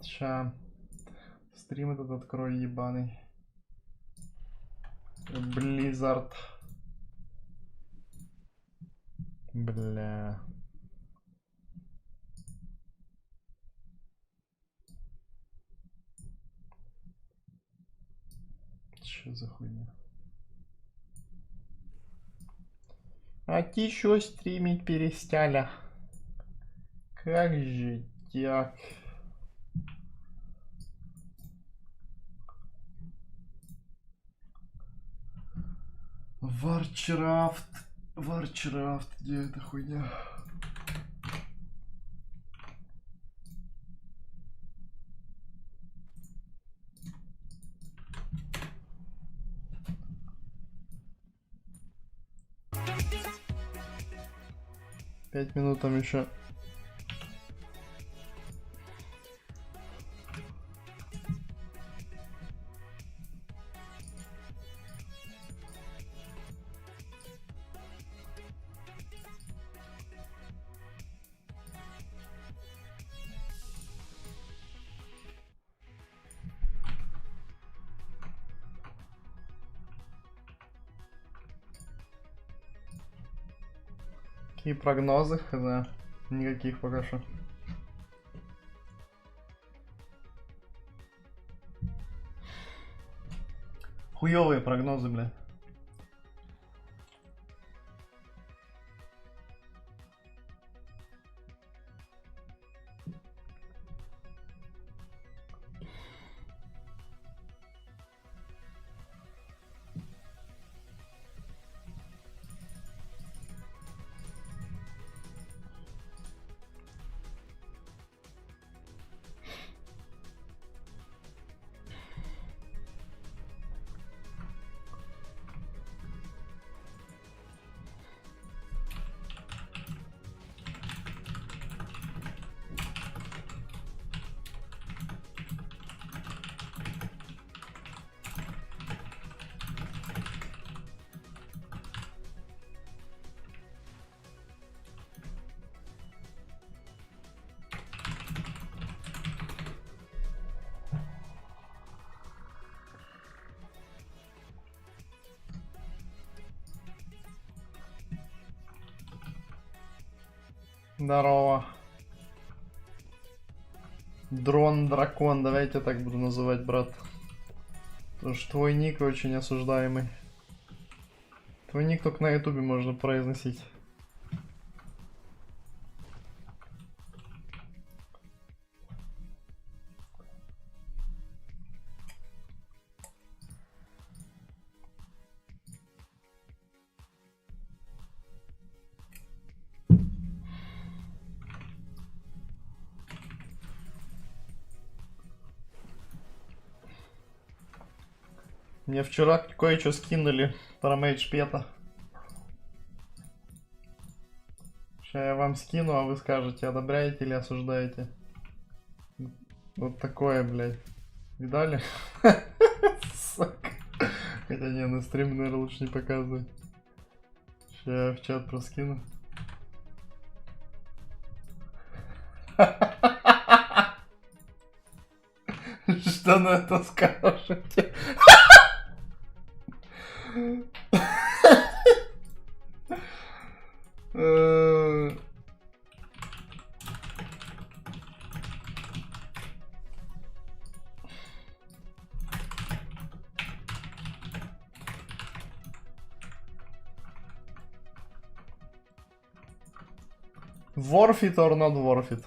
Ща. Стрим этот открой, ебаный. Blizzard. Бля. Что за хуйня? А ты чё стримить перестяля? Как же так? Варчрафт. Варчрафт. Где эта хуйня? Пять минут там еще. Какие прогнозы? Хз. Никаких пока что. Хуёвые прогнозы, бля. Здорово. Дрон-дракон, давайте так буду называть, брат. Потому что твой ник очень осуждаемый. Твой ник только на ютубе можно произносить. Мне вчера кое-что скинули про мейджпета. Сейчас я вам скину, а вы скажете, одобряете или осуждаете. Вот такое, блядь. Видали? Сука. Хотя не, на стриме, наверное, лучше не показывать. Сейчас я в чат проскину. Что на это скажете? Worth it or not worth it?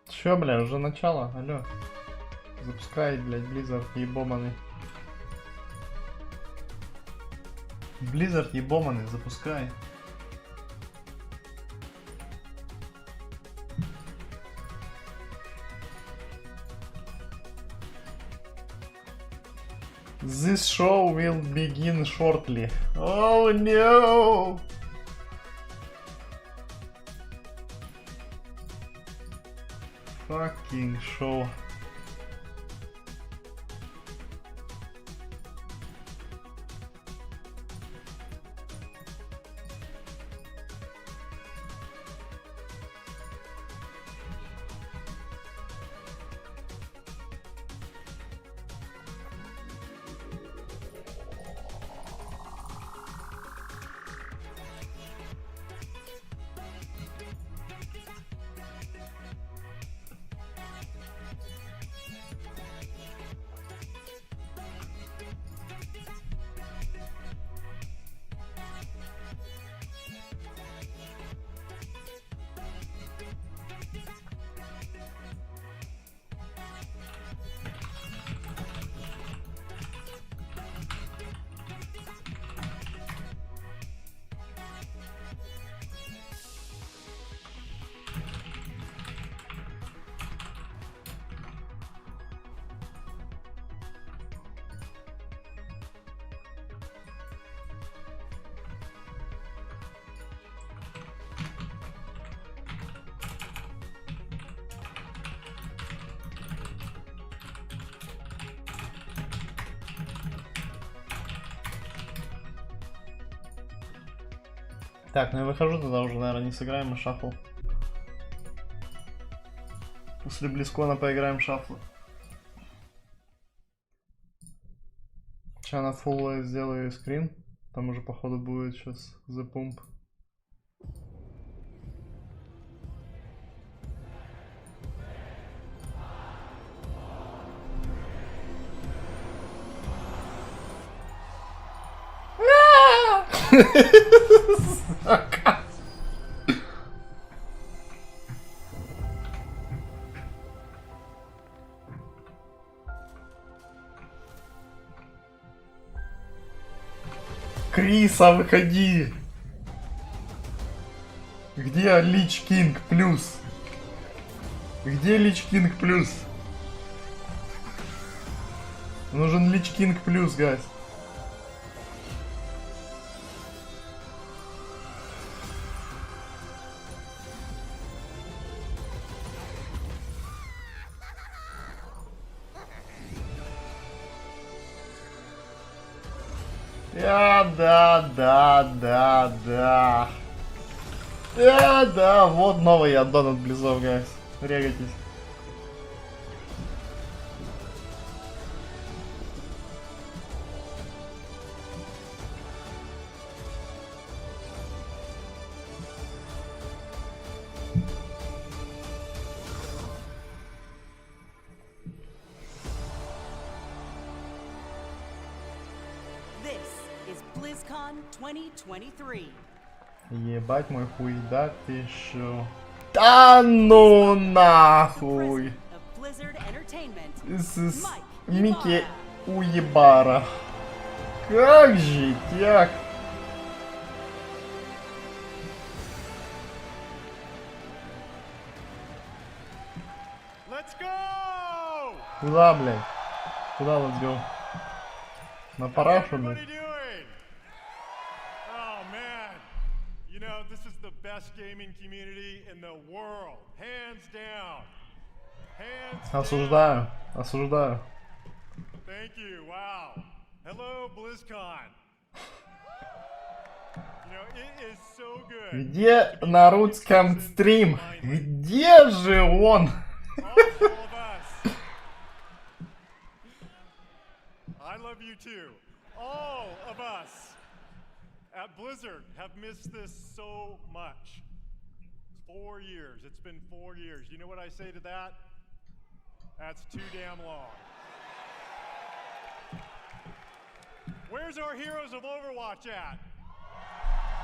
Чё, бля, уже начало? Алло. Запускай, блядь, Blizzard ебоманы. Blizzard ебоманы, запускай. This show will begin shortly. Oh no! fucking show. Так, ну я выхожу тогда уже, наверное, не сыграем мы шафл. После Близкона поиграем в шафл. Сейчас на фулл сделаю скрин. Там уже походу будет сейчас The Pump. Сука. Криса, выходи! Где Лич Кинг плюс? Где Лич Кинг плюс? Нужен Лич Кинг плюс, гайс. Да, вот новый аддон от Близов, гайс. Регайтесь. BlizzCon 2023. Ебать мой хуй, да ты шо? Да ну нахуй! Микки Уебара. Как же так? Куда, блядь? Куда let's go? На парашу, блядь? This is the best gaming community in the world, hands down. Осуждаю, осуждаю. Thank you. Wow. Hello, BlizzCon. It is so good. Где на русском стрим? Где же он? I love you too. All of us at Blizzard have missed this so much. 4 years. It's been 4 years. You know what I say to that? That's too damn long. Where's our heroes of Overwatch at?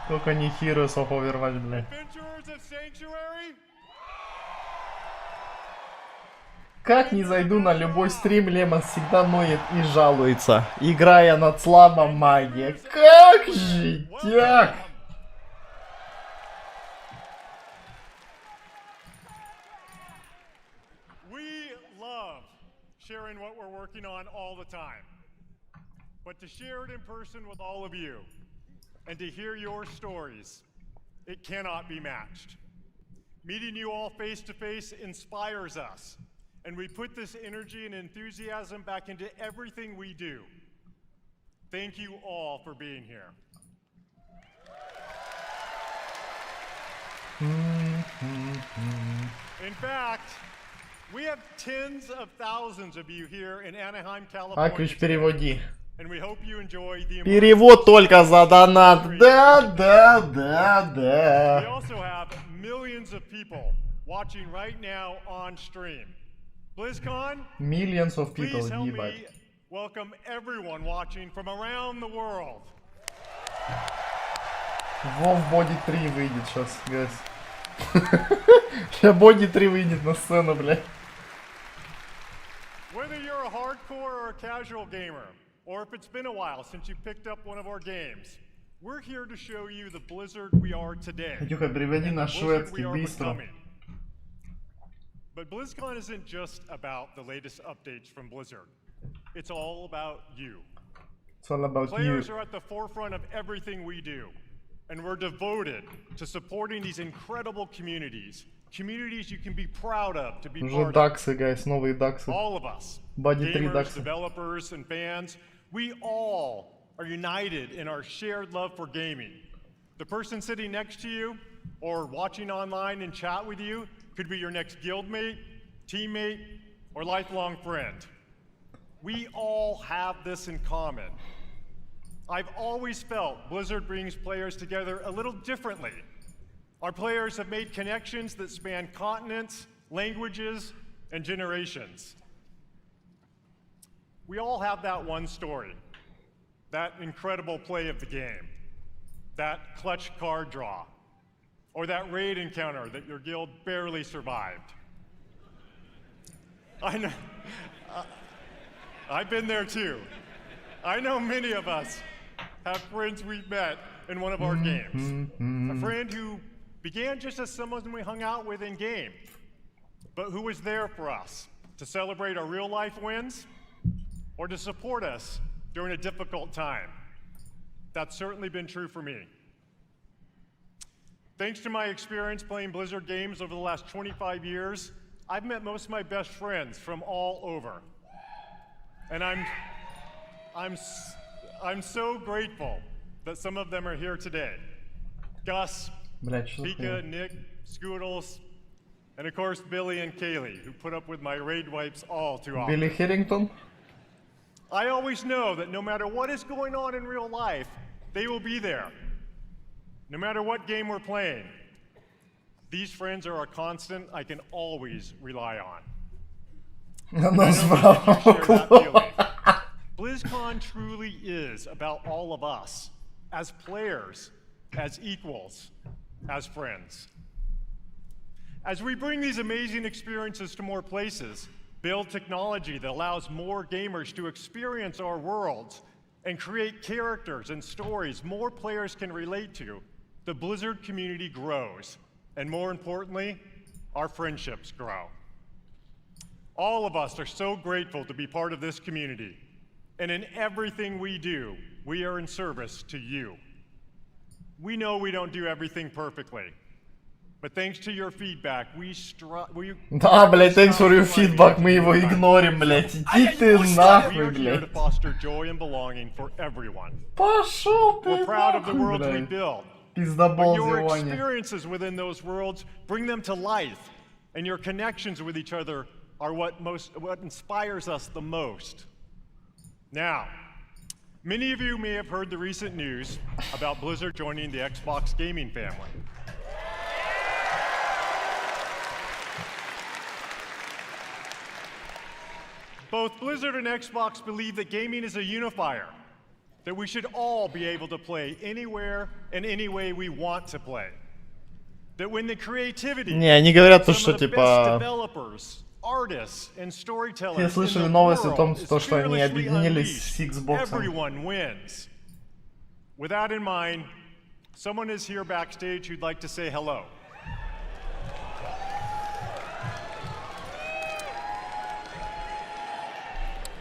Только не Heroes of Overwatch, блядь. Adventurers of Sanctuary? Как не зайду на любой стрим, Лемон всегда ноет и жалуется, играя над слабом магии. Как же так? We love sharing what we're working on all the time. But to share it in person with all of you and to hear your stories, it cannot be matched. Meeting you all face to face inspires us, and we put this energy and enthusiasm back into everything we do. Thank you all for being here. In fact, we have tens of thousands of you here in Anaheim, California. Аключ, переводи. And we hope you enjoy the Перевод только за донат. Да. We also have millions of people watching right now on stream. BlizzCon, Millions of people, please help ебать. me welcome everyone watching from around the world. Вов Боди 3 выйдет сейчас, guys. Сейчас Боди 3 выйдет на сцену, блядь. Whether you're a hardcore or a casual gamer, or if it's been a while since you picked up one of our games, we're here to show you the Blizzard we are today. Катюха, переводи на шведский быстро. But BlizzCon isn't just about the latest updates from Blizzard. It's all about you. It's all about you. Players are at the forefront of everything we do, and we're devoted to supporting these incredible communities. Communities you can be proud of to be Уже part of. даксы, guys, новые даксы. All of us, Боди 3 gamers, даксы. developers, and fans, we all are united in our shared love for gaming. The person sitting next to you or watching online and chat with you could be your next guildmate, teammate, or lifelong friend. We all have this in common. I've always felt Blizzard brings players together a little differently. Our players have made connections that span continents, languages, and generations. We all have that one story, that incredible play of the game, that clutch card draw, or that raid encounter that your guild barely survived. I know, I've been there too. I know many of us have friends we've met in one of our games. A friend who began just as someone we hung out with in game, but who was there for us to celebrate our real life wins or to support us during a difficult time. That's certainly been true for me. Thanks to my experience playing Blizzard games over the last 25 years, I've met most of my best friends from all over. And I'm so grateful that some of them are here today. Gus, Pika, Nick, Scoodles, and of course Billy and Kaylee, who put up with my raid wipes all too often. Билли Херрингтон. I always know that no matter what is going on in real life, they will be there. No matter what game we're playing, these friends are a constant I can always rely on. BlizzCon truly is about all of us, as players, as equals, as friends. As we bring these amazing experiences to more places, build technology that allows more gamers to experience our worlds, and create characters and stories more players can relate to, the Blizzard community grows, and more importantly, our friendships grow. All of us are so grateful to be part of this community, and in everything we do, we are in service to you. We know we don't do everything perfectly, but thanks to your feedback, Да, блять, thanks for your feedback, мы его игнорим, блять. Иди ты нахуй, блять. Пошел ты нахуй, блять. Пиздобол Your зевание. experiences within those worlds bring them to life, and your connections with each other are what inspires us the most. Now, many of you may have heard the recent news about Blizzard joining the Xbox gaming family. Both Blizzard and Xbox believe that gaming is a unifier, that we should all be able to play anywhere and any way we want to play. That when the creativity Не, они говорят то, some что of the best типа... developers, artists, and storytellers Все слышали in the новость о world том, is что они fearlessly объединились с unleashed. Xbox. Everyone wins. With that in mind, someone is here backstage who'd like to say hello.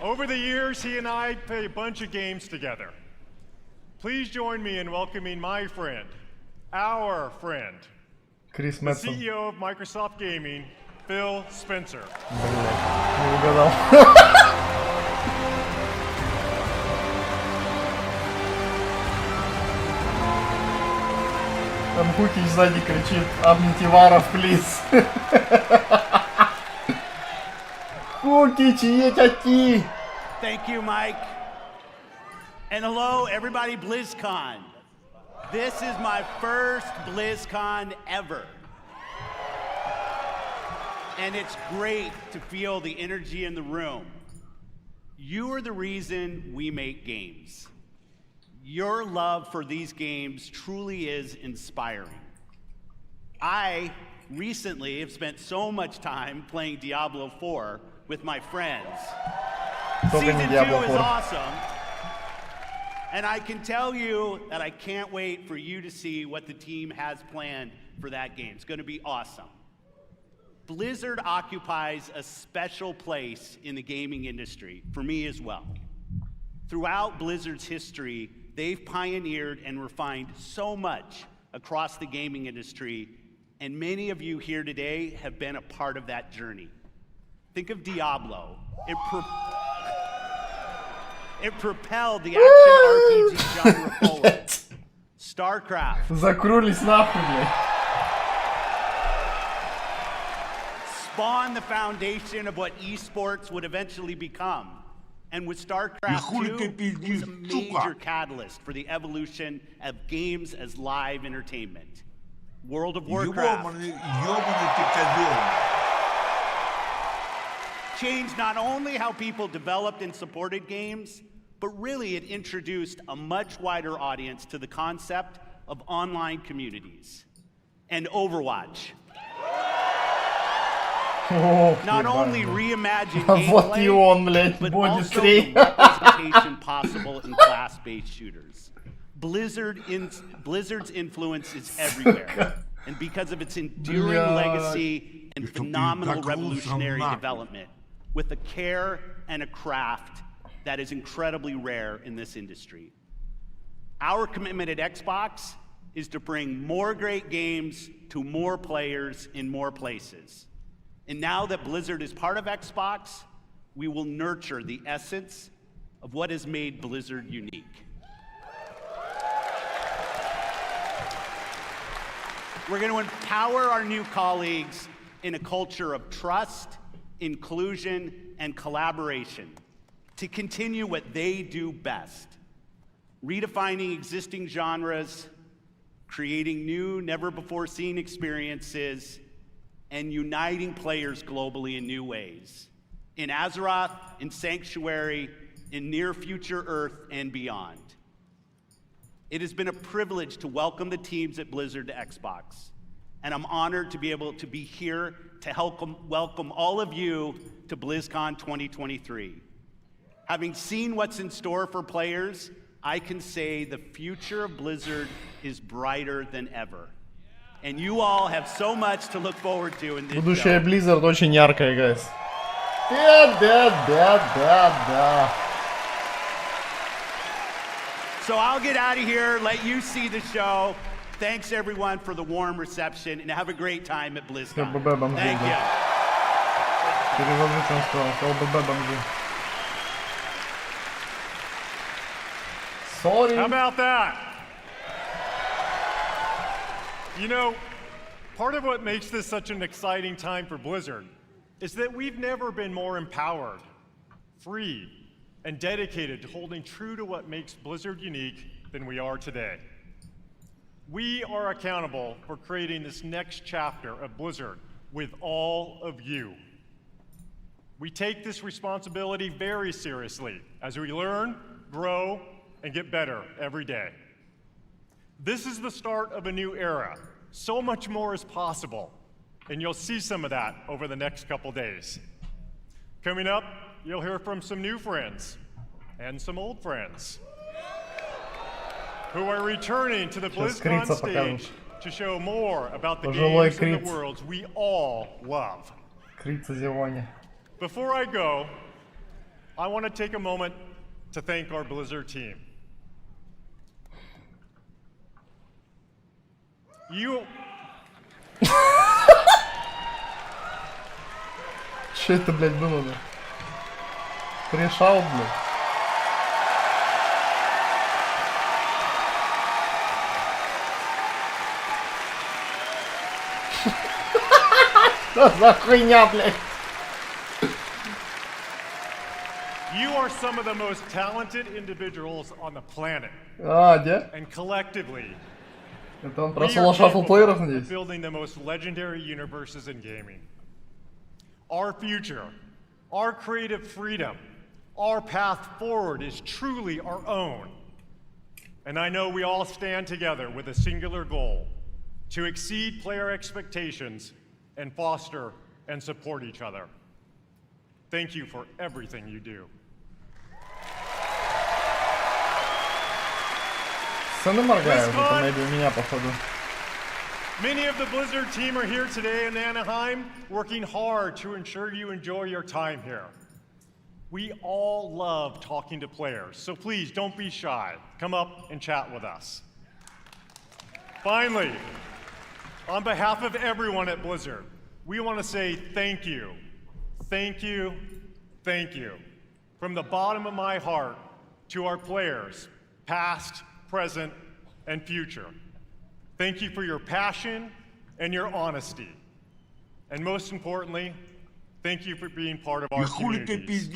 Over the years, he and I played a bunch of games together. Please join me in welcoming my friend, our friend, Крис the Мэтсон. CEO of Microsoft Gaming, Phil Spencer. Блядь, не угадал. Там Кукич сзади кричит: Обнитиваров, плиз. Кукич, етяти. Thank you, Mike. And hello, everybody, BlizzCon. This is my first BlizzCon ever. And it's great to feel the energy in the room. You are the reason we make games. Your love for these games truly is inspiring. I recently have spent so much time playing Diablo 4 with my friends. Season 2 is awesome. And I can tell you that I can't wait for you to see what the team has planned for that game. It's going to be awesome. Blizzard occupies a special place in the gaming industry, for me as well. Throughout Blizzard's history, they've pioneered and refined so much across the gaming industry, and many of you here today have been a part of that journey. Think of Diablo. It propelled the action RPG genre forward. StarCraft. Закрулись нахуй, блядь. Spawned the foundation of what esports would eventually become. And with StarCraft 2, it was a major catalyst for the evolution of games as live entertainment. World of Warcraft changed not only how people developed and supported games, but really it introduced a much wider audience to the concept of online communities. And Overwatch. Not only reimagined gameplay, but also the representation possible in class-based shooters. Blizzard's influence is everywhere, and because of its enduring legacy and phenomenal revolutionary development, with a care and a craft that is incredibly rare in this industry. Our commitment at Xbox is to bring more great games to more players in more places. And now that Blizzard is part of Xbox, we will nurture the essence of what has made Blizzard unique. We're going to empower our new colleagues in a culture of trust, inclusion, and collaboration to continue what they do best, redefining existing genres, creating new, never-before-seen experiences, and uniting players globally in new ways, in Azeroth, in Sanctuary, in near-future Earth, and beyond. It has been a privilege to welcome the teams at Blizzard to Xbox, and I'm honored to be able to be here to help welcome all of you to BlizzCon 2023. Having seen what's in store for players, I can say the future of Blizzard is brighter than ever. And you all have so much to look forward to in this Будущее show. Blizzard очень яркое, guys. Да. So I'll get out of here, let you see the show. Thanks everyone for the warm reception, and have a great time at BlizzCon. Thank you. Перевожу, что он сказал. ЛББ бомжи. Sorry. How about that? You know, part of what makes this such an exciting time for Blizzard is that we've never been more empowered, free, and dedicated to holding true to what makes Blizzard unique than we are today. We are accountable for creating this next chapter of Blizzard with all of you. We take this responsibility very seriously as we learn, grow, and get better every day. This is the start of a new era. So much more is possible, and you'll see some of that over the next couple days. Coming up, you'll hear from some new friends and some old friends who are returning to the BlizzCon stage to show more about the games and the worlds we all love. Before I go, I want to take a moment to thank our Blizzard team. Че это, блядь, было, да? Пришаут, блядь. Что за хуйня, блядь? You are some of the most talented individuals on the planet. А, где? And collectively, Это он we про are соло-шаффл capable плееров, of надеюсь? building the most legendary universes in gaming. Our future, our creative freedom, our path forward is truly our own. And I know we all stand together with a singular goal: to exceed player expectations and foster and support each other. Thank you for everything you do. Сцены моргают, это maybe у меня, походу. Many of the Blizzard team are here today in Anaheim, working hard to ensure you enjoy your time here. We all love talking to players, so please don't be shy. Come up and chat with us. Finally, on behalf of everyone at Blizzard, we want to say thank you. Thank you, thank you. From the bottom of my heart to our players, past, present, and future. Thank you for your passion and your honesty. And most importantly, thank you for being part of our communities.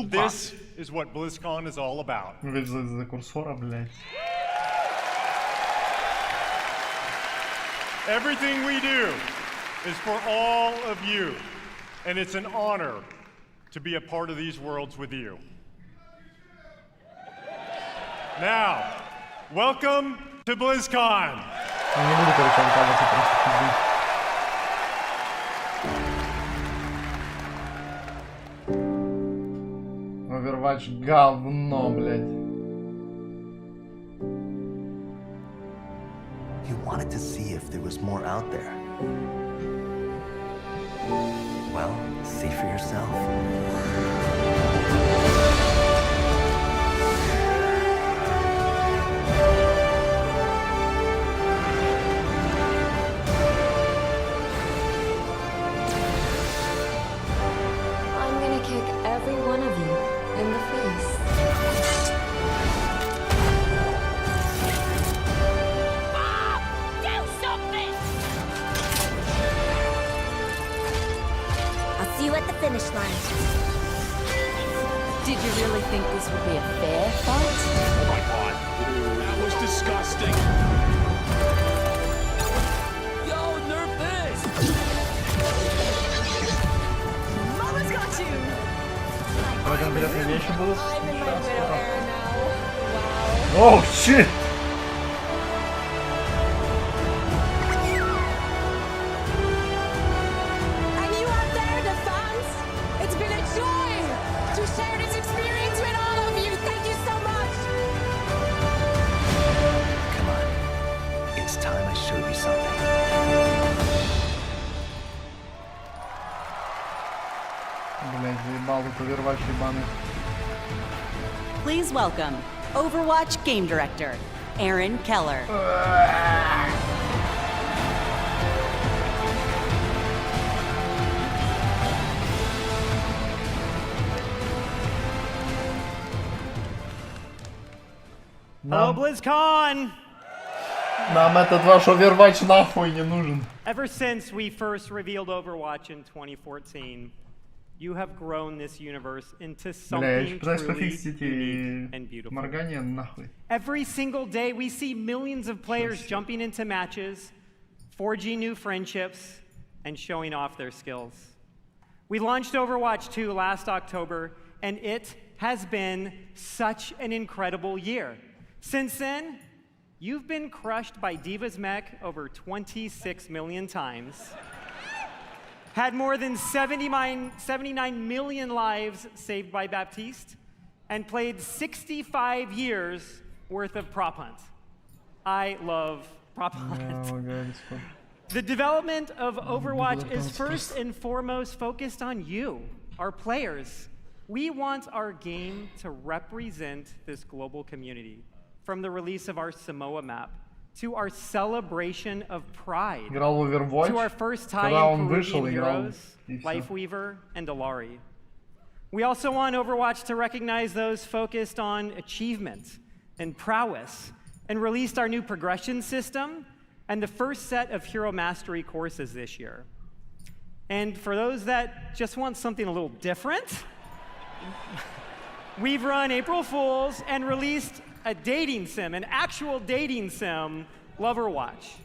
This is what BlizzCon is all about. За курсора, блядь. Everything we do is for all of you, and it's an honor to be a part of these worlds with you. Now, welcome to BlizzCon! Я не буду, короче, анталиться просто пизды. Overwatch говно, блядь. You wanted to see if there was more out there. Well, see for yourself. I'm gonna kick every one of you in the face. Do something! I'll see you at the finish line. Did you really think this would be a fair fight? Oh my god. That was disgusting. Yo, nerf this! Mama's got you! Какие интересные вещи будут? I'm in my widow era now. Wow. Оу, щит! And you out there, the fans, it's been a joy to share this experience with all of you. Thank you so much. Come on. It's time I showed you something. Блядь, заебал тут Overwatch ебаный. Please welcome Overwatch Game Director, Aaron Keller. Hello, Нам, BlizzCon! нам этот ваш Overwatch нахуй не нужен. Ever since we first revealed Overwatch in 2014, you have grown this universe into Бля, я something пытаюсь truly пофиксить unique эти and beautiful. моргание нахуй. Every single day, we see millions of players jumping into matches, forging new friendships, and showing off their skills. We launched Overwatch 2 last October, and it has been such an incredible year. Since then, you've been crushed by Diva's mech over 26 million times, had more than 79 million lives saved by Baptiste, and played 65 years worth of prop hunt. I love prop hunt. The development of Overwatch is first and foremost focused on you, our players. We want our game to represent this global community, from the release of our Samoa map to our celebration of pride, Играл в Overwatch. to our first Когда tie-in он вышел, Peruvian играл. heroes, И всё. Lifeweaver and Alari. We also want Overwatch to recognize those focused on achievement and prowess, and released our new progression system and the first set of Hero Mastery courses this year. And for those that just want something a little different, we've run April Fools and released a dating sim, an actual dating sim, Loverwatch.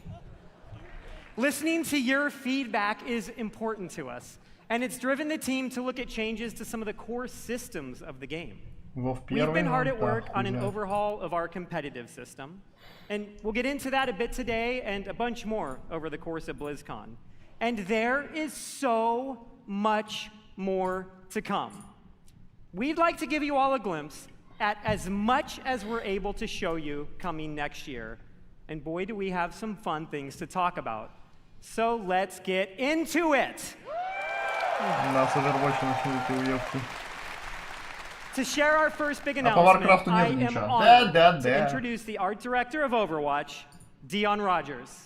Listening to your feedback is important to us, and it's driven the team to look at changes to some of the core systems of the game. We've been hard at work on an overhaul of our competitive system, and we'll get into that a bit today and a bunch more over the course of BlizzCon. And there is so much more to come. We'd like to give you all a glimpse at as much as we're able to show you coming next year. And boy, do we have some fun things to talk about. So let's get into it. To share our first big announcement, I am honored to introduce the art director of Overwatch, Dion Rogers.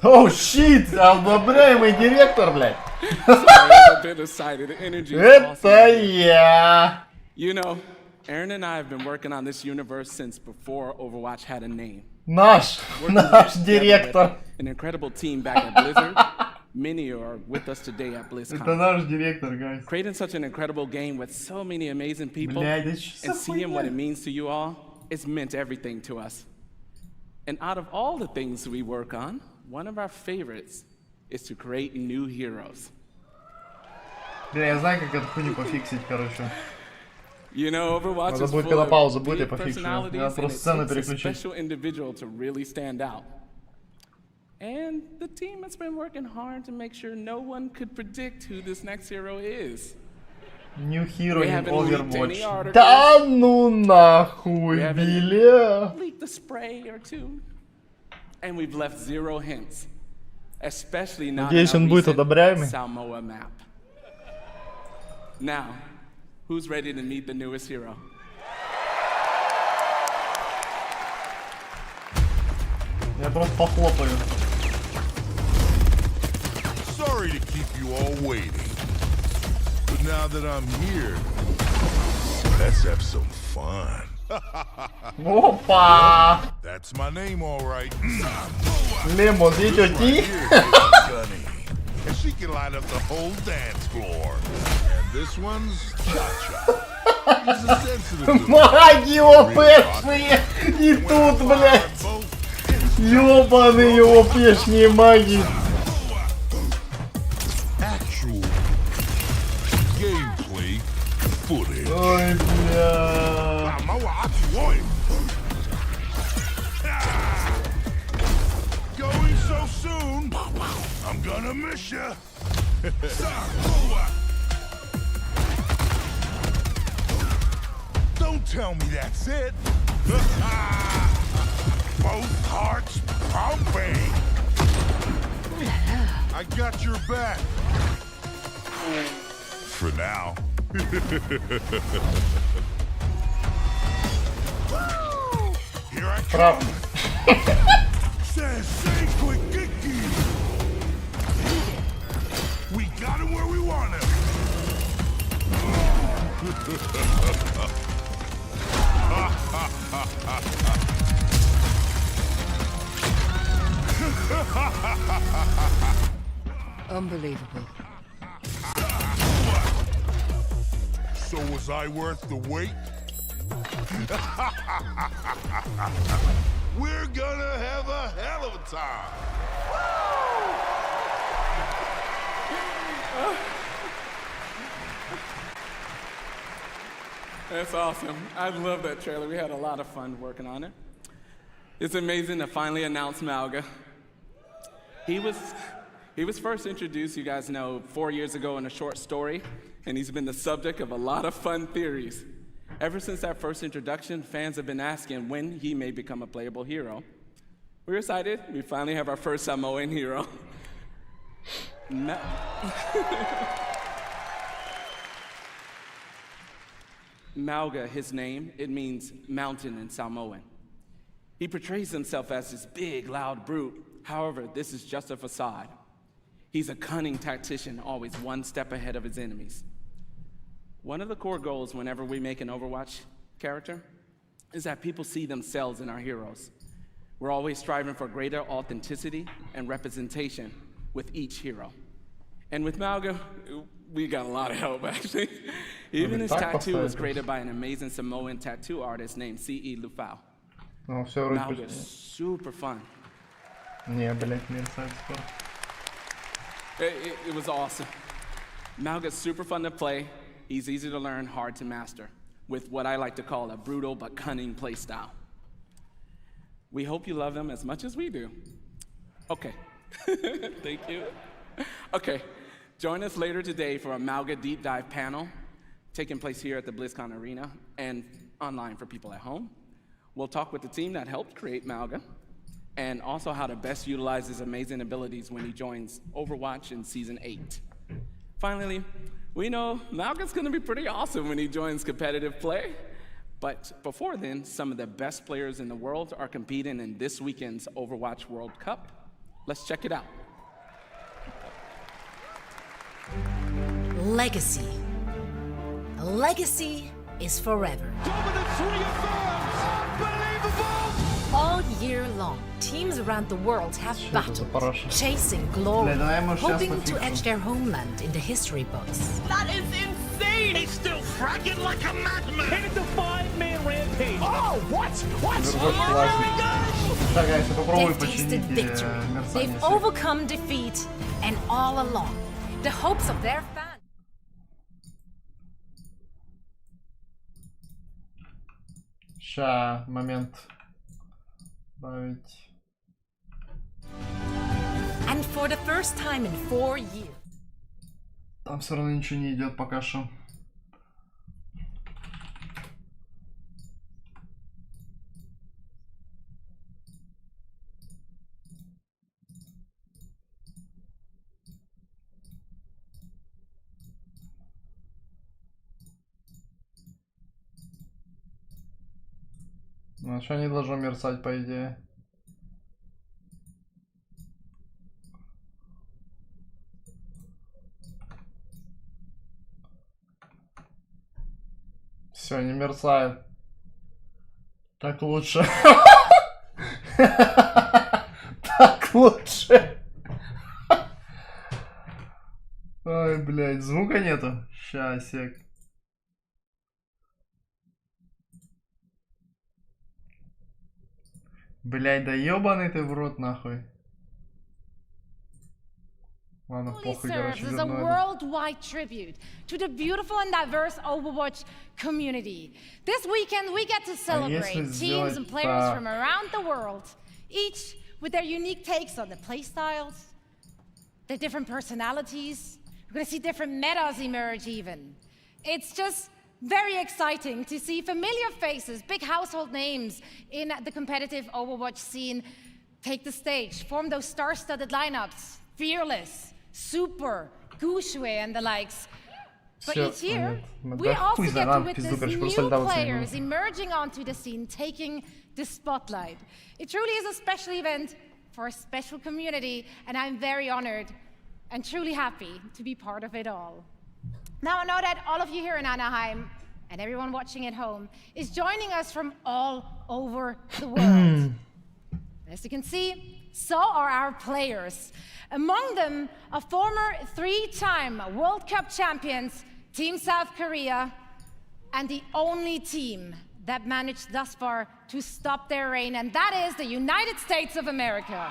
Oh shit! Одобряемый директор, блядь! Это я! You know, Aaron and I have been working on this universe since before Overwatch had a name. Наш директор. An incredible team back at Blizzard. Many are with us today at BlizzCon. Это наш директор, guys. Creating such an incredible game with so many amazing people and seeing what it means to you all, it's meant everything to us. And out of all the things we work on, one of our favorites is to create new heroes. Бля, я знаю, как эту хуйню пофиксить, короче. You know, Overwatch Надо is будет, full когда of пауза будет, я big пофикшу. personalities, Надо and просто it сцену takes a переключить. special individual to really stand out. And the team has been working hard to make sure no one could predict who this next hero is. New hero We in haven't leaked any Overwatch. articles. Да ну нахуй, We haven't бля. leaked a spray or two. And we've left zero hints. Especially not in Надеюсь, он будет одобряемый. Samoa map. Now, who's ready to meet the newest hero? Я просто похлопаю. Sorry to keep you all waiting. But now that I'm here, let's have some fun. Опа! That's my name, all right. Лемон, идет ти? And she can light up the whole dance floor. And this one's Cha-Cha. He's a sensitive Маги ОПшные! И тут, блядь! Ёбаные ОПшные маги! Actual gameplay footage. Ой, бля! Going so soon, I'm gonna miss ya. Don't tell me that's it. Both hearts pumping. I got your back. For now. Here I come. Say quick, Kiki. We got him where we want him. Unbelievable. So was I worth the wait? We're gonna have a hell of a time. That's awesome. I love that trailer. We had a lot of fun working on it. It's amazing to finally announce Malga. He was first introduced, you guys know, 4 years ago in a short story, and he's been the subject of a lot of fun theories. Ever since that first introduction, fans have been asking when he may become a playable hero. We're excited. We finally have our first Samoan hero. Mauga, his name, it means mountain in Samoan. He portrays himself as this big, loud brute. However, this is just a facade. He's a cunning tactician, always one step ahead of his enemies. One of the core goals whenever we make an Overwatch character is that people see themselves in our heroes. We're always striving for greater authenticity and representation with each hero. And with Mauga, we got a lot of help, actually. Even his tattoo was created by an amazing Samoan tattoo artist named C.E. Lufau. Mauga is super fun. It was awesome. Mauga's super fun to play. He's easy to learn, hard to master, with what I like to call a brutal but cunning play style. We hope you love him as much as we do. Okay. Thank you. Okay. Join us later today for a Mauga Deep Dive panel taking place here at the BlizzCon Arena and online for people at home. We'll talk with the team that helped create Mauga and also how to best utilize his amazing abilities when he joins Overwatch in Season 8. Finally, we know Mauga's gonna be pretty awesome when he joins competitive play. But before then, some of the best players in the world are competing in this weekend's Overwatch World Cup. Let's check it out. Legacy. A legacy is forever. Dominance reaffirms! Unbelievable! All year long, teams around the world have battled, chasing glory, hoping to etch their homeland in the history books. That is insane! He's still fragging like a madman! Hit the 5-man rampage! Oh, what? They've tasted victory, they've overcome defeat, and all along, the hopes of their fans. Ща, момент. Добавить. And for the first time in 4 years. Там все равно ничего не идет пока что. Ну, что не должно мерцать, по идее. Все, не мерцает. Так лучше. Так лучше. Ой, блядь, звука нету. Ща, сек. Блядь, да ёбаный ты в рот, нахуй. Ладно, похуй, короче, serves as a worldwide tribute to the beautiful and diverse Overwatch community. This weekend, we get to celebrate teams and players from around the world, each with their unique takes on the playstyles, their different personalities. We're gonna see different metas emerge even. It's just very exciting to see familiar faces, big household names in the competitive Overwatch scene take the stage, form those star-studded lineups, Fearless, Super, Gushue, and the likes. But each year, we also get to witness new players emerging onto the scene, taking the spotlight. It truly is a special event for a special community, and I'm very honored and truly happy to be part of it all. Now I know that all of you here in Anaheim and everyone watching at home is joining us from all over the world. As you can see, so are our players. Among them, a former 3-time World Cup champions, Team South Korea, and the only team that managed thus far to stop their reign, and that is the United States of America.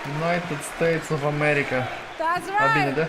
United States of America. That's right.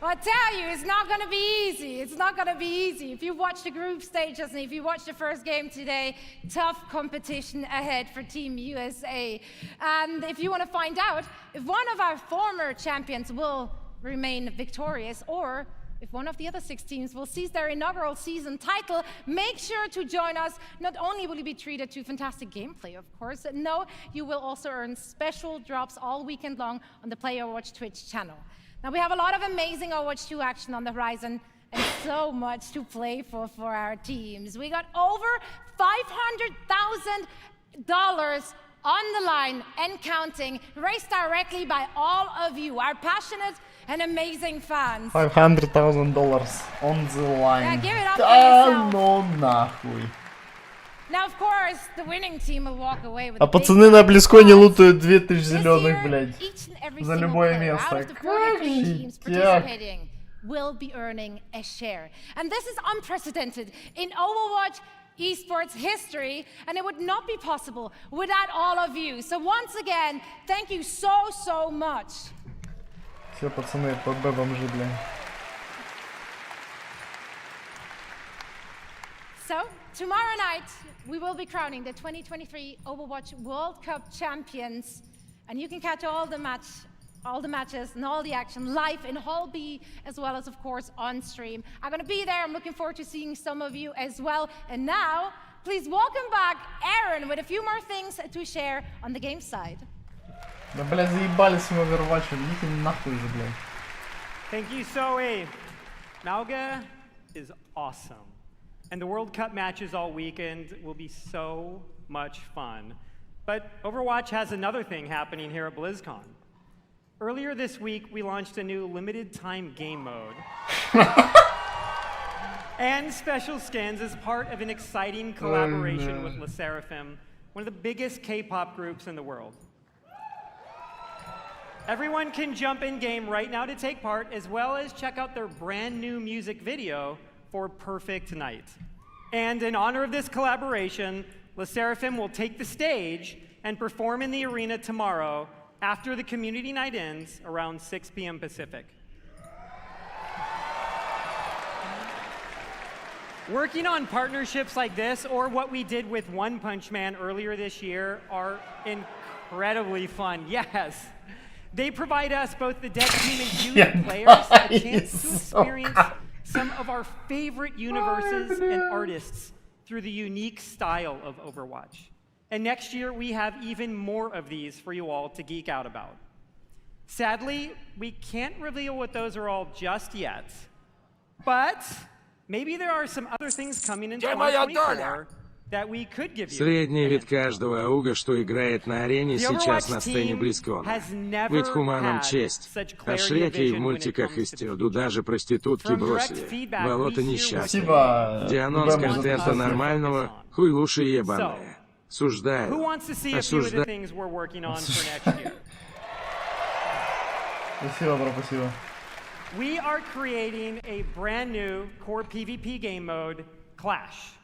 I tell you, it's not going to be easy. It's not going to be easy. If you watch the group stages and if you watch the first game today, tough competition ahead for Team USA. And if you want to find out if one of our former champions will remain victorious or if one of the other 6 teams will seize their inaugural season title, make sure to join us. Not only will you be treated to fantastic gameplay, of course, no, you will also earn special drops all weekend long on the Play Overwatch Twitch channel. Now, we have a lot of amazing Overwatch 2 action on the horizon and so much to play for our teams. We got over $500,000 on the line and counting, raised directly by all of you, our passionate and amazing fans. $500,000 on the line. Yeah, give it up for yourself. Ну нахуй. Now, of course, the winning team will walk away with А пацаны на Близконе лутают 2000 зеленых, блядь. За любое место. Как житяк. Will be earning a share. And this is unprecedented in Overwatch esports history, and it would not be possible without all of you. So once again, thank you so much. Все пацаны под бомжи, блядь. So, tomorrow night, we will be crowning the 2023 Overwatch World Cup champions, and you can catch all the matches and all the action live in Hall B, as well as, of course, on stream. I'm going to be there. I'm looking forward to seeing some of you as well. And now, please welcome back Aaron with a few more things to share on the game side. Да, бля, заебались в Overwatch, идите нахуй же, бля. Thank you, Zoe. Malga is awesome. And the World Cup matches all weekend will be so much fun. But Overwatch has another thing happening here at BlizzCon. Earlier this week, we launched a new limited-time game mode and special skins as part of an exciting collaboration with LE SSERAFIM, one of the biggest K-pop groups in the world. Everyone can jump in-game right now to take part, as well as check out their brand new music video for Perfect Night. And in honor of this collaboration, LE SSERAFIM will take the stage and perform in the arena tomorrow after the community night ends around 6 p.m. Pacific. Working on partnerships like this, or what we did with One Punch Man earlier this year, are incredibly fun. Yes, they provide us, both the dev team and you players, a chance to experience some of our favorite universes and artists through the unique style of Overwatch. And next year, we have even more of these for you all to geek out about. Sadly, we can't reveal what those are all just yet, but maybe there are some other things coming in 2024 that we could give you. Средний вид каждого ауга, что играет на арене сейчас на сцене Близкона. Быть хуманом честь. А шреки в мультиках из Тёду даже проститутки бросили. Болото несчастное. Дианон с контента нормального, хуй лучше ебаная. Осуждаю. Осуждаю. Спасибо, бро, спасибо. We are creating a brand new core PvP game mode, Clash.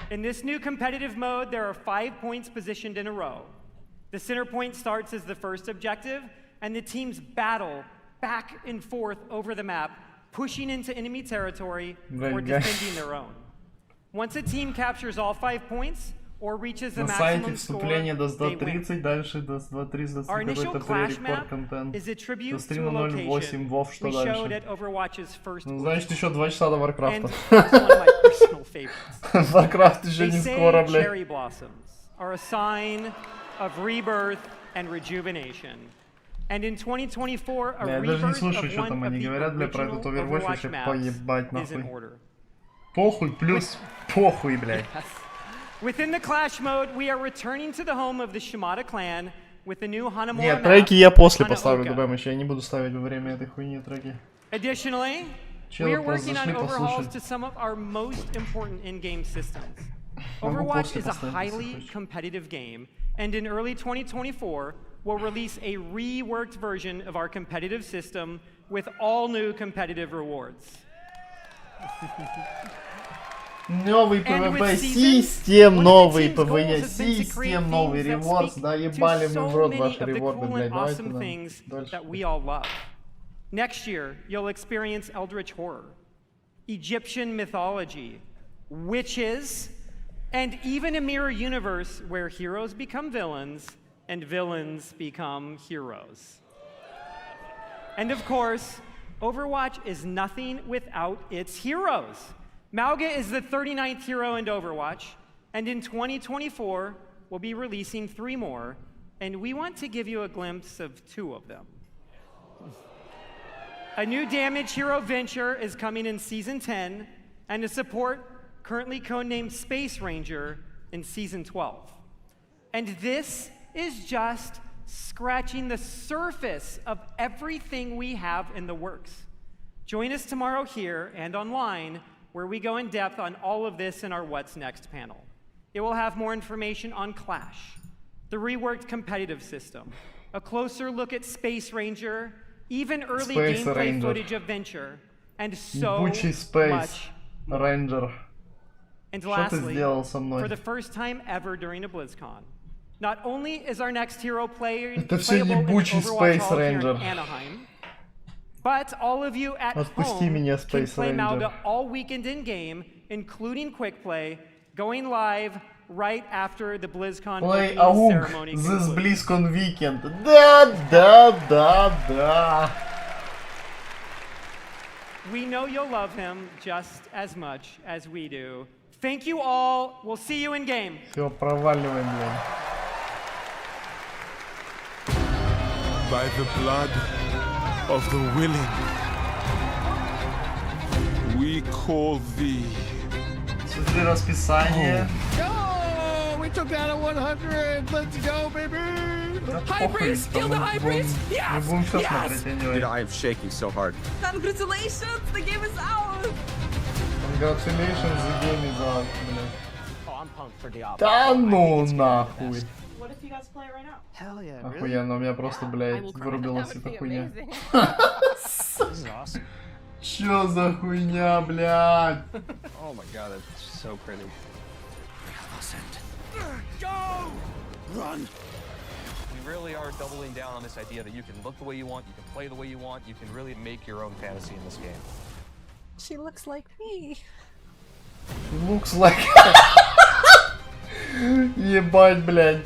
In this new competitive mode, there are 5 points positioned in a row. The center point starts as the first objective, and the teams battle back and forth over the map, pushing into enemy territory or defending their own. Once a team captures all 5 points, or reaches the maximum score, they win. Our initial Clash map is a tribute to a location we showed at Overwatch's first Значит, еще 2 часа до Варкрафта. One of my personal favorites. Варкрафт еще не скоро, блядь. Cherry blossoms are a sign of rebirth and rejuvenation. And in 2024, a rebirth of one of the original Overwatch maps is in order. Похуй плюс похуй, блядь. Within the Clash mode, we are returning to the home of the Shimada clan with the new Hanamura Нет, map, треки я после поставлю, ДБМ, я не буду ставить во время этой хуйни треки. Additionally, we are working on overhauls to some of our most important in-game systems. Overwatch is a highly competitive game, and in early 2024, we'll release a reworked version of our competitive system with all new competitive rewards. Новый PvP систем, новый PvE систем, новый ревордс, да ебали мы в рот ваши реворды, блядь, давайте дальше. Next year, you'll experience Eldritch Horror, Egyptian mythology, witches, and even a mirror universe where heroes become villains and villains become heroes. And of course, Overwatch is nothing without its heroes. Mauga is the 39th hero in Overwatch, and in 2024, we'll be releasing 3 more, and we want to give you a glimpse of 2 of them. A new damage hero Venture is coming in Season 10, and a support currently codenamed Space Ranger in Season 12. And this is just scratching the surface of everything we have in the works. Join us tomorrow here and online, where we go in depth on all of this in our What's Next panel. It will have more information on Clash, the reworked competitive system, a closer look at Space Ranger, even early gameplay footage of Venture, and so much more. And lastly, for the first time ever during a BlizzCon, not only is our next hero playable in Overwatch Hall here in Anaheim, but all of you at home can play Mauga all weekend in-game, including Quick Play, going live right after the BlizzCon Play opening ceremony this concludes. BlizzCon weekend. Да. We know you'll love him just as much as we do. Thank you all. We'll see you in game. Все, проваливаем, блин. By the blood of the willing, we call thee. Смотри расписание. Oh, we took that at 100. Let's go, baby. High priest, kill the high priest. Yes, yes. Dude, I am shaking so hard. Congratulations, the game is out. Congratulations, the game is out, блин. Oh, I'm pumped for Diablo. Да ну нахуй. What if you guys play it right now? Hell yeah. Охуенно, у меня просто, блядь, вырубилась эта хуйня. Чё за хуйня, блядь? Oh my god, that's so pretty. Go! Run! We really are doubling down on this idea that you can look the way you want, you can play the way you want, you can really make your own fantasy in this game. She looks like me. Looks like... Ебать, блядь.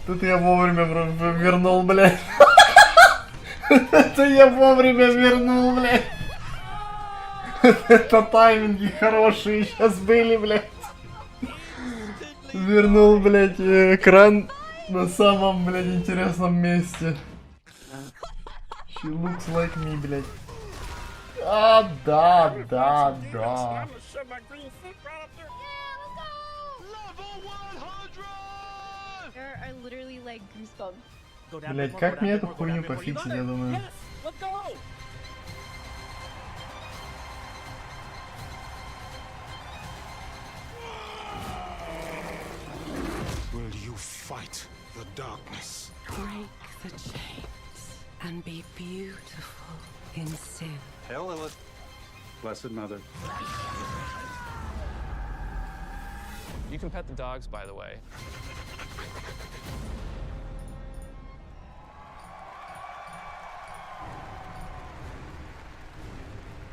Тут я вовремя вернул, блядь. Это я вовремя вернул, блядь. Это тайминги хорошие сейчас были, блядь. Вернул, блядь, экран на самом, блядь, интересном месте. She looks like me, блядь. А, да. I literally like goosebumps. Блядь, как мне эту хуйню пофиксить, я думаю. Will you fight the darkness? Break the chains and be beautiful in sin. Hail Lilith, Blessed Mother. You can pet the dogs, by the way.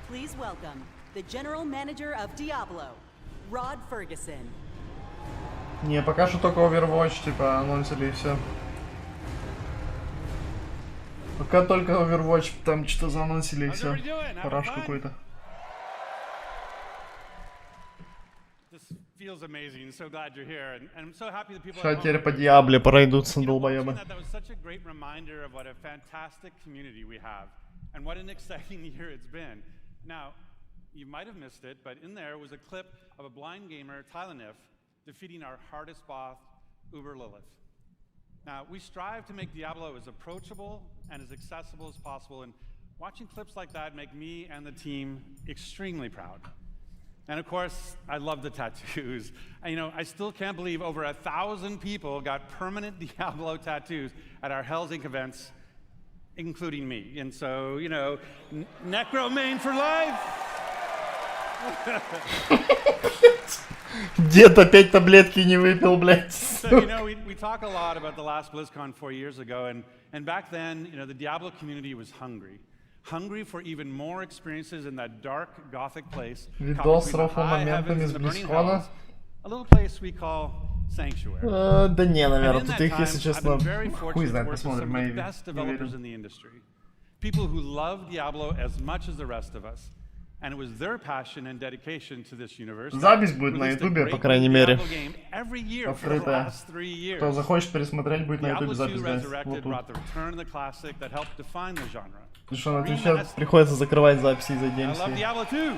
Please welcome the General Manager of Diablo, Rod Ferguson. Не, пока что только Overwatch, типа, анонсили и все. Пока только Overwatch, там что-то заанонсили и все. Параш какой-то. Сейчас теперь по Диабле пройдутся долбоебы. Now, you might have missed it, but in there was a clip of a blind gamer, Tylenif, defeating our hardest boss, Uber Lilith. Now, we strive to make Diablo as approachable and as accessible as possible, and watching clips like that make me and the team extremely proud. And of course, I love the tattoos. You know, I still can't believe over 1,000 people got permanent Diablo tattoos at our Hell's Inc. events, including me. And so, you know, Necro main for life. Дед опять таблетки не выпил, блядь. So, you know, we talk a lot about the last BlizzCon 4 years ago, and back then, you know, the Diablo community was hungry for even more experiences in that dark, gothic place. Видос с рофл-моментами с BlizzCon. A little place we call Sanctuary. Да не, наверное, тут их, если честно, хуй знает, посмотрим, maybe. People who love Diablo as much as the rest of us. And it was their passion and dedication to this universe. Запись будет на ютубе, по крайней мере. Открытая. Кто захочет пересмотреть, будет на ютубе запись, guys. Вот тут. Потому что на Твиче приходится закрывать записи из-за DMC.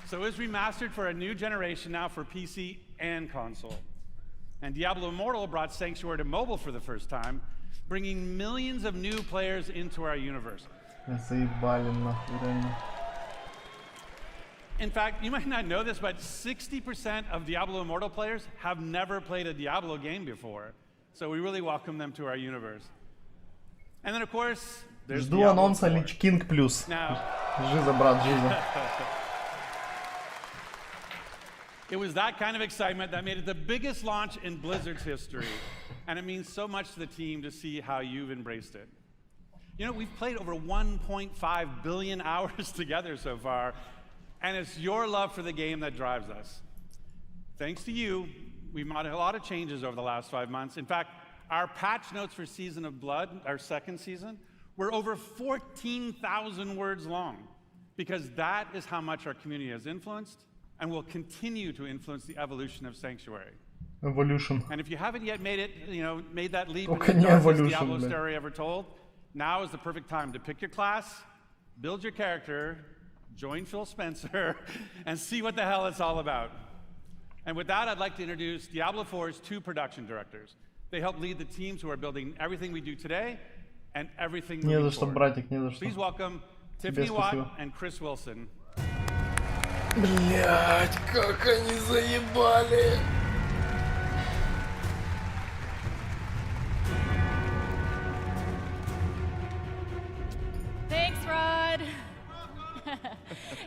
So it was remastered for a new generation now for PC and console. And Diablo Immortal brought Sanctuary to mobile for the first time, bringing millions of new players into our universe. In fact, you might not know this, but 60% of Diablo Immortal players have never played a Diablo game before. So we really welcome them to our universe. And then, of course, there's Жду анонса Lich King Plus. Жиза, брат, жиза. It was that kind of excitement that made it the biggest launch in Blizzard's history. And it means so much to the team to see how you've embraced it. You know, we've played over 1.5 billion hours together so far, and it's your love for the game that drives us. Thanks to you, we've made a lot of changes over the last 5 months. In fact, our patch notes for Season of Blood, our second season, were over 14,000 words long, because that is how much our community has influenced and will continue to influence the evolution of Sanctuary. Evolution. And if you haven't yet made it, made that leap Только into the не darkest evolution, Diablo блин. story ever told, now is the perfect time to pick your class, build your character, join Phil Spencer, and see what the hell it's all about. And with that, I'd like to introduce Diablo 4's 2 production directors. They help lead the teams who are building everything we do today and everything Не moving за что, forward. братик, не за что. Please welcome Тебе Tiffany Watt спасибо. and Chris Wilson. Блять, как они заебали. Thanks, Rod.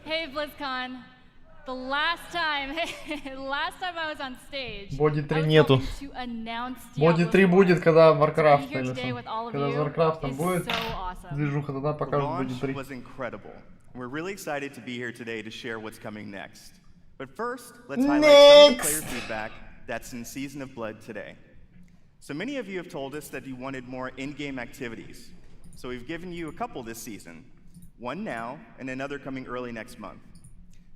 Hey, BlizzCon. The last time I was on stage, Боди 3 I was нету. hoping to announce Боди Diablo 3 4. будет, когда To be Warcraft here today появится. with all of Когда с you Warcraft'ом is будет so awesome. движуха, тогда The покажут Боди launch 3. was incredible. We're really excited to be here today to share what's coming next. But first, let's highlight some of the player feedback that's in Season of Blood today. So many of you have told us that you wanted more in-game activities. So we've given you a couple this season, one now and another coming early next month.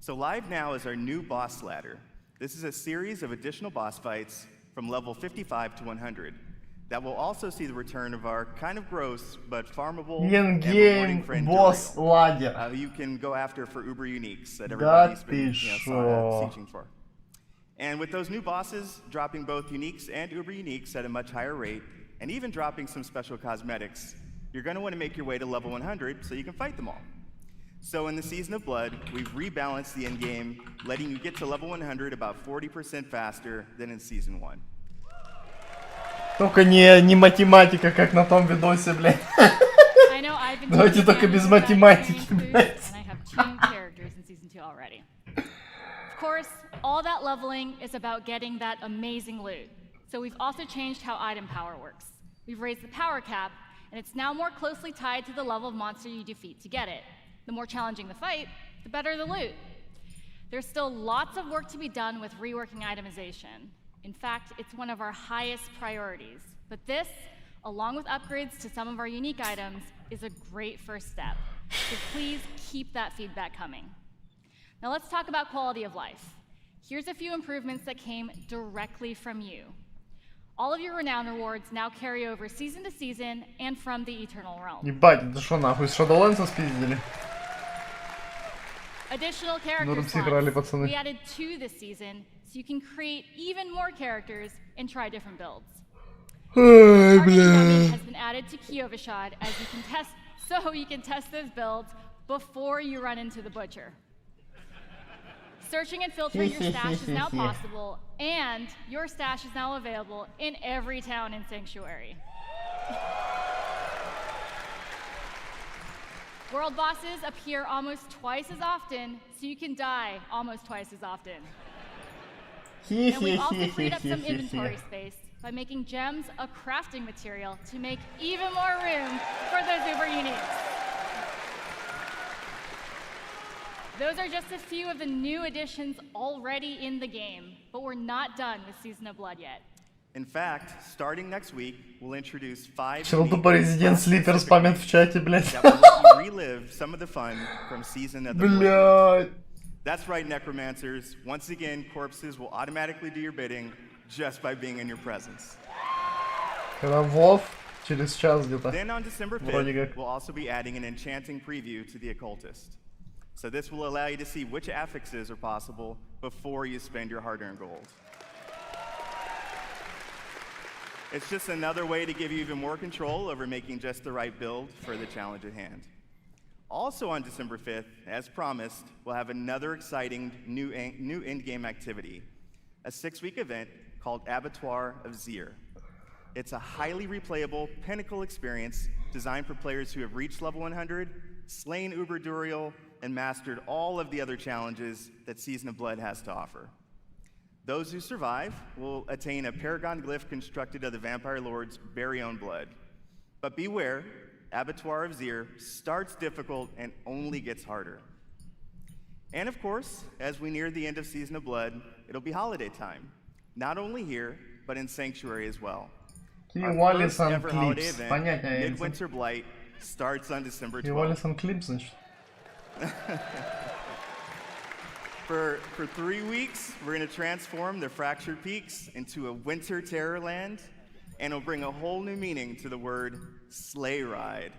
So live now is our new boss ladder. This is a series of additional boss fights from level 55 to 100. That will also see the return of our kind of gross but farmable and rewarding friend boss ladder. You can go after for Uber Uniques that Да everybody's ты been шо? sieging for. And with those new bosses dropping both Uniques and Uber Uniques at a much higher rate, and even dropping some special cosmetics, you're going to want to make your way to level 100 so you can fight them all. So in the Season of Blood, we've rebalanced the endgame, letting you get to level 100 about 40% faster than in Season 1. Только не математика, как на том видосе, блядь. I know I've been Давайте только без математики, блядь. And I have 2 characters in Season 2 already. Of course, all that leveling is about getting that amazing loot. So we've also changed how item power works. We've raised the power cap, and it's now more closely tied to the level of monster you defeat to get it. The more challenging the fight, the better the loot. There's still lots of work to be done with reworking itemization. In fact, it's one of our highest priorities. But this, along with upgrades to some of our unique items, is a great first step. So please keep that feedback coming. Now let's talk about quality of life. Here's a few improvements that came directly from you. All of your renown rewards now carry over season to season and from the Eternal Realm. Ебать, это что нахуй, с Shadowlands спиздили? Additional character Норм сыграли, slots. пацаны. We added 2 this season, so you can create even more characters and try different builds. Ай, Targeting бля. dummy has been added to Kiovishad as you can test those builds before you run into the butcher. Searching and filtering your stash is now possible, and your stash is now available in every town in Sanctuary. World bosses appear almost twice as often, so you can die almost twice as often. And we've also freed up some inventory space by making gems a crafting material to make even more room for those Uber Uniques. Those are just a few of the new additions already in the game, but we're not done with Season of Blood yet. In fact, starting next week, we'll introduce 5 Чел тупо Resident Sleeper спамят в чате, блядь. that will let you relive some of the fun from season of the Блядь. That's right, Necromancers. Once again, corpses will automatically do your bidding just by being in your presence. Когда WoW через час где-то. Then on December 5th, we'll also be adding an enchanting preview to the Occultist. So this will allow you to see which affixes are possible before you spend your hard-earned gold. It's just another way to give you even more control over making just the right build for the challenge at hand. Also on December 5th, as promised, we'll have another exciting new in-game activity, a 6-week event called Abattoir of Zir. It's a highly replayable pinnacle experience designed for players who have reached level 100, slain Uber Duriel, and mastered all of the other challenges that Season of Blood has to offer. Those who survive will attain a paragon glyph constructed of the Vampire Lord's very own blood. But beware, Abattoir of Zir starts difficult and only gets harder. And of course, as we near the end of Season of Blood, it'll be holiday time. Not only here, but in Sanctuary as well. Our first ever holiday event, Midwinter Blight, starts on December 12th. For 3 weeks, we're going to transform the Fractured Peaks into a winter terror land, and it'll bring a whole new meaning to the word sleigh ride.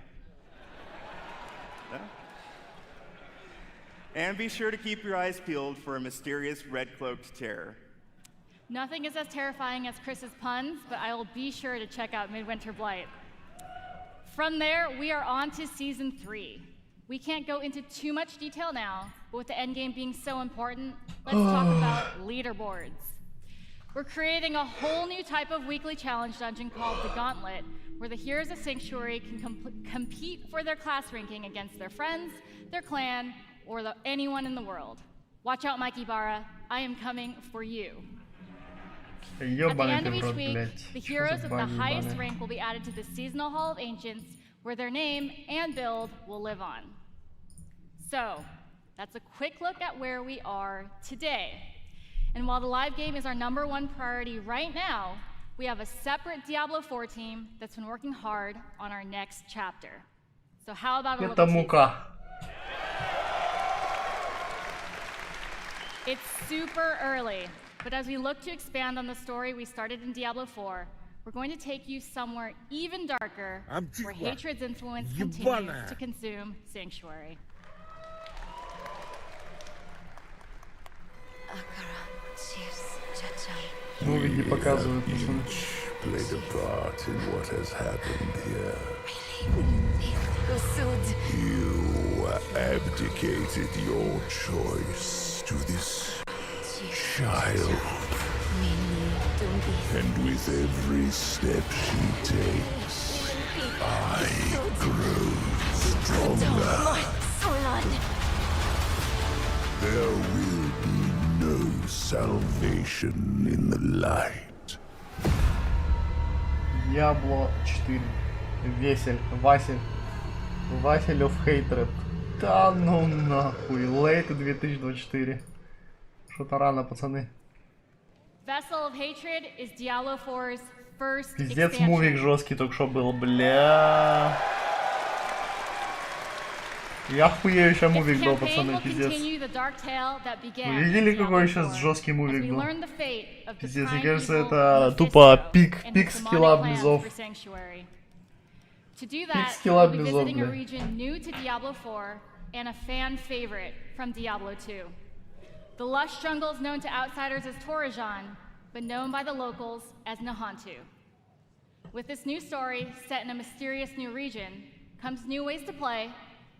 And be sure to keep your eyes peeled for a mysterious red-cloaked terror. Nothing is as terrifying as Chris's puns, but I will be sure to check out Midwinter Blight. From there, we are on to Season 3. We can't go into too much detail now, but with the endgame being so important, let's talk about leaderboards. We're creating a whole new type of weekly challenge dungeon called the Gauntlet, where the heroes of Sanctuary can compete for their class ranking against their friends, their clan, or anyone in the world. Watch out, Mikey Barra, I am coming for you. At the end of each week, the heroes with the highest rank will be added to the Seasonal Hall of Ancients, where their name and build will live on. So, that's a quick look at where we are today. And while the live game is our #1 priority right now, we have a separate Diablo 4 team that's been working hard on our next chapter. So how about a little teaser? It's super early, but as we look to expand on the story we started in Diablo 4, we're going to take you somewhere even darker, where hatred's influence continues to consume Sanctuary. Мувики показывают, пацаны. Played a part in what has happened here. You abdicated your choice to this child. And with every step she takes, I grow stronger. There will be no salvation in the light. Diablo 4. Весель. Васель. Васель of Hatred. Да ну нахуй. Late 2024. Что-то рано, пацаны. Vessel of Hatred is Diablo 4's first Пиздец, мувик жесткий только что был, бля. Я хуею, сейчас мувик был, пацаны, пиздец. Вы видели, какой сейчас жесткий мувик был? Пиздец, мне кажется, это тупо пик скилла близов. Пик скилла близов, бля. The lush jungle is known to outsiders as Torajan, but known by the locals as Nahantu. With this new story, set in a mysterious new region, comes new ways to play,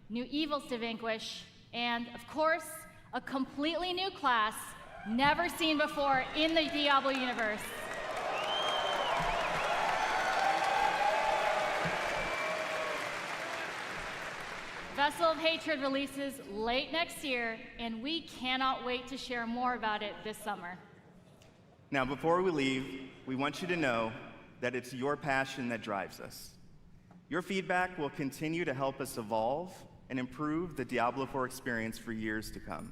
new evils to vanquish, and, of course, a completely new class never seen before in the Diablo universe. Vessel of Hatred releases late next year, and we cannot wait to share more about it this summer. Now, before we leave, we want you to know that it's your passion that drives us. Your feedback will continue to help us evolve and improve the Diablo 4 experience for years to come.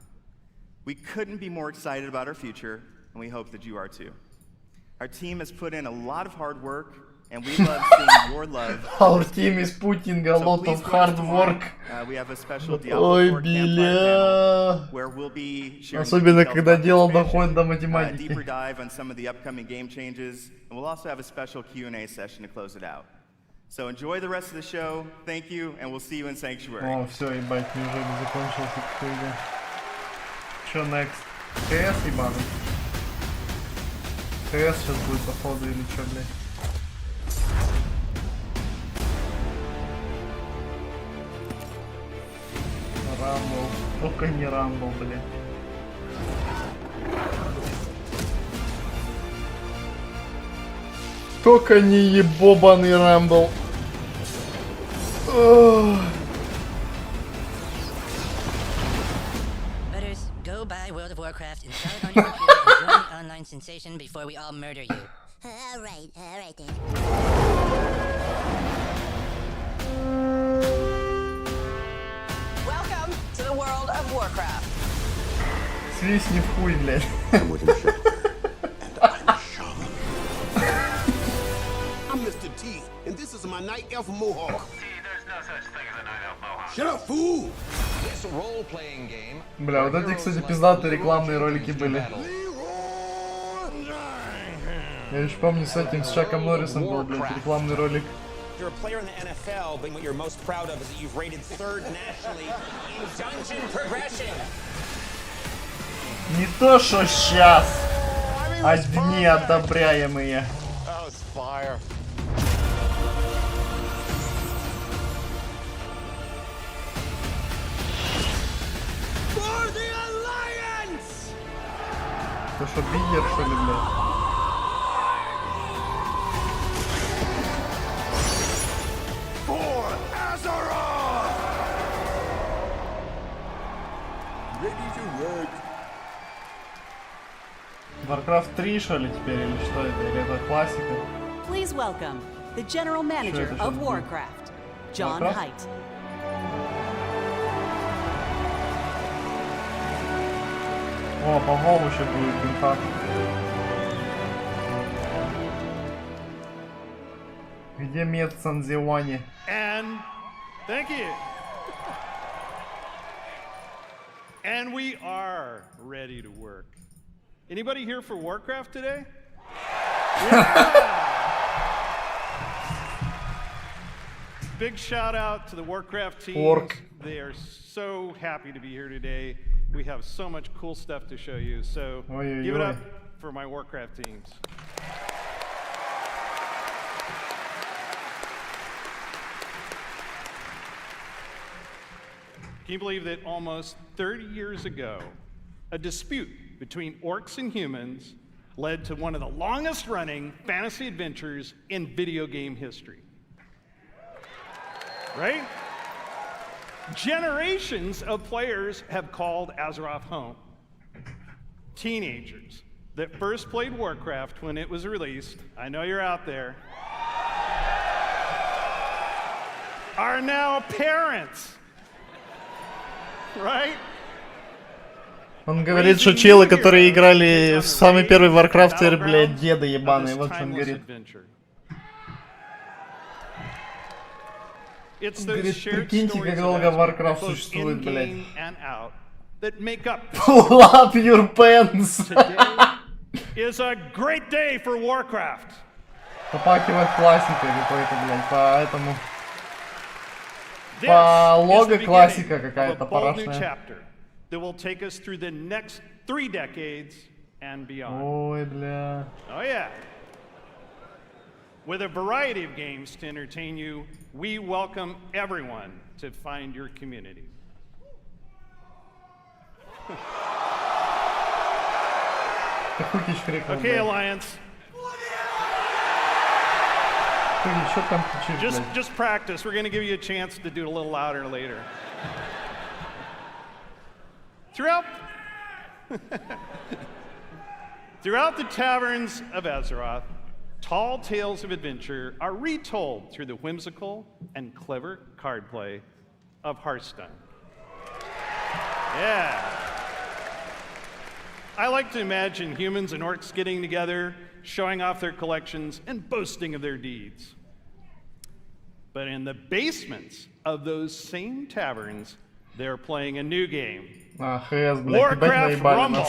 We couldn't be more excited about our future, and we hope that you are too. Our team has put in a lot of hard work, and we love seeing your love. Our team is putting a lot of hard work. We have a special Diablo 4 campfire panel where we'll be sharing Особенно когда дело доходит до математики. deeper dive on some of the upcoming game changes, and we'll also have a special Q&A session to close it out. So enjoy the rest of the show. Thank you, and we'll see you in Sanctuary. О, все, ебать, неужели закончился какой-то. Чё next? КС ебаный. КС сейчас будет походу или чё, блядь? Рамбл. Только не Рамбл, блядь. Только не ебобаный Рамбл. Butters, go buy World of Warcraft, install it on your computer, and join the online sensation before we all murder you. Alright then. Welcome to the world of Warcraft. Свистни в хуй, блядь. I'm Mr. T, and this is my Night Elf Mohawk. There's no such thing as a Night Elf Mohawk. Shut up, fool! This role-playing game. Бля, вот эти, кстати, пиздатые рекламные ролики были. Я еще помню с этим, с Чаком Норрисом был, блядь, рекламный ролик. You're a player in the NFL, but what you're most proud of is that you've rated third nationally in dungeon progression. Не то, что сейчас. Одни одобряемые. That was fire. For the Alliance! Ты что, бигер, что ли, блядь? For Azeroth! Ready to work. Warcraft 3, что ли, теперь, или что это? Или это классика? Please welcome the General Manager of Warcraft, John Haidt. О, по Вову еще будет инфа. Где мед Санзевани? And thank you. And we are ready to work. Anybody here for Warcraft today? Yeah. Big shout out to the Warcraft team. They are so happy to be here today. We have so much cool stuff to show you. So give it up for my Warcraft teams. Can you believe that almost 30 years ago, a dispute between orcs and humans led to one of the longest running fantasy adventures in video game history? Right? Generations of players have called Azeroth home. Teenagers that first played Warcraft when it was released, I know you're out there, are now parents. Right? Он говорит, что челы, которые играли в самый первый Warcraft, теперь, блядь, деды ебаные. Вот что он говорит. Говорит, прикиньте, как долго Warcraft существует, блядь. Pull up your pants! Is a great day for Warcraft. Попахивает классикой какой-то, блядь, поэтому... По лого классика какая-то парашная. That will take us through the next 3 decades and beyond. Ой, бля. Oh yeah. With a variety of games to entertain you, we welcome everyone to find your community. Okay, Alliance. Just practice. We're going to give you a chance to do it a little louder later. Throughout the taverns of Azeroth, tall tales of adventure are retold through the whimsical and clever card play of Hearthstone. Yeah. I like to imagine humans and orcs getting together, showing off their collections, and boasting of their deeds. But in the basements of those same taverns, they're playing a new game. Warcraft Rumble.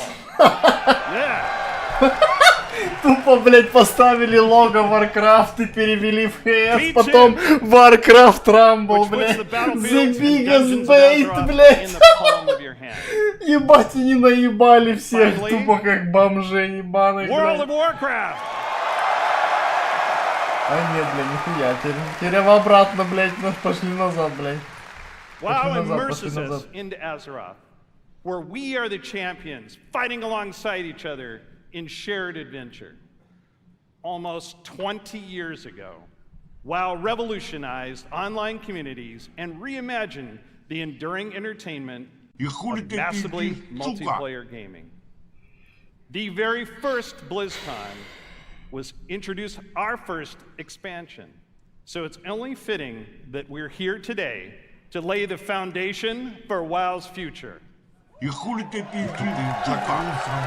Тупо, блядь, поставили лого Warcraft и перевели в ХС, потом Warcraft Rumble, блядь. The biggest bait, блядь. Ебать, они наебали всех, тупо как бомжи ебаных, блядь. А нет, блядь, нихуя, теперь обратно, блядь, пошли назад, блядь. WoW immerses us into Azeroth, where we are the champions, fighting alongside each other in shared adventure. Almost 20 years ago, WoW revolutionized online communities and reimagined the enduring entertainment of massively multiplayer gaming. The very first BlizzCon was introduced our first expansion, so it's only fitting that we're here today to lay the foundation for WoW's future.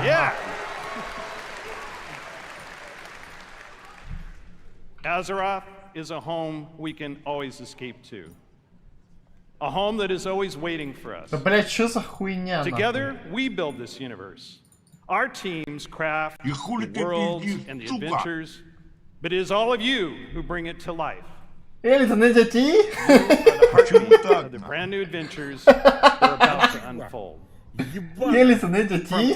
Yeah! Azeroth is a home we can always escape to. A home that is always waiting for us. Together, we build this universe. Our teams craft the worlds and the adventures, but it is all of you who bring it to life. Ele tá nem de ti? The brand new adventures that are about to unfold. From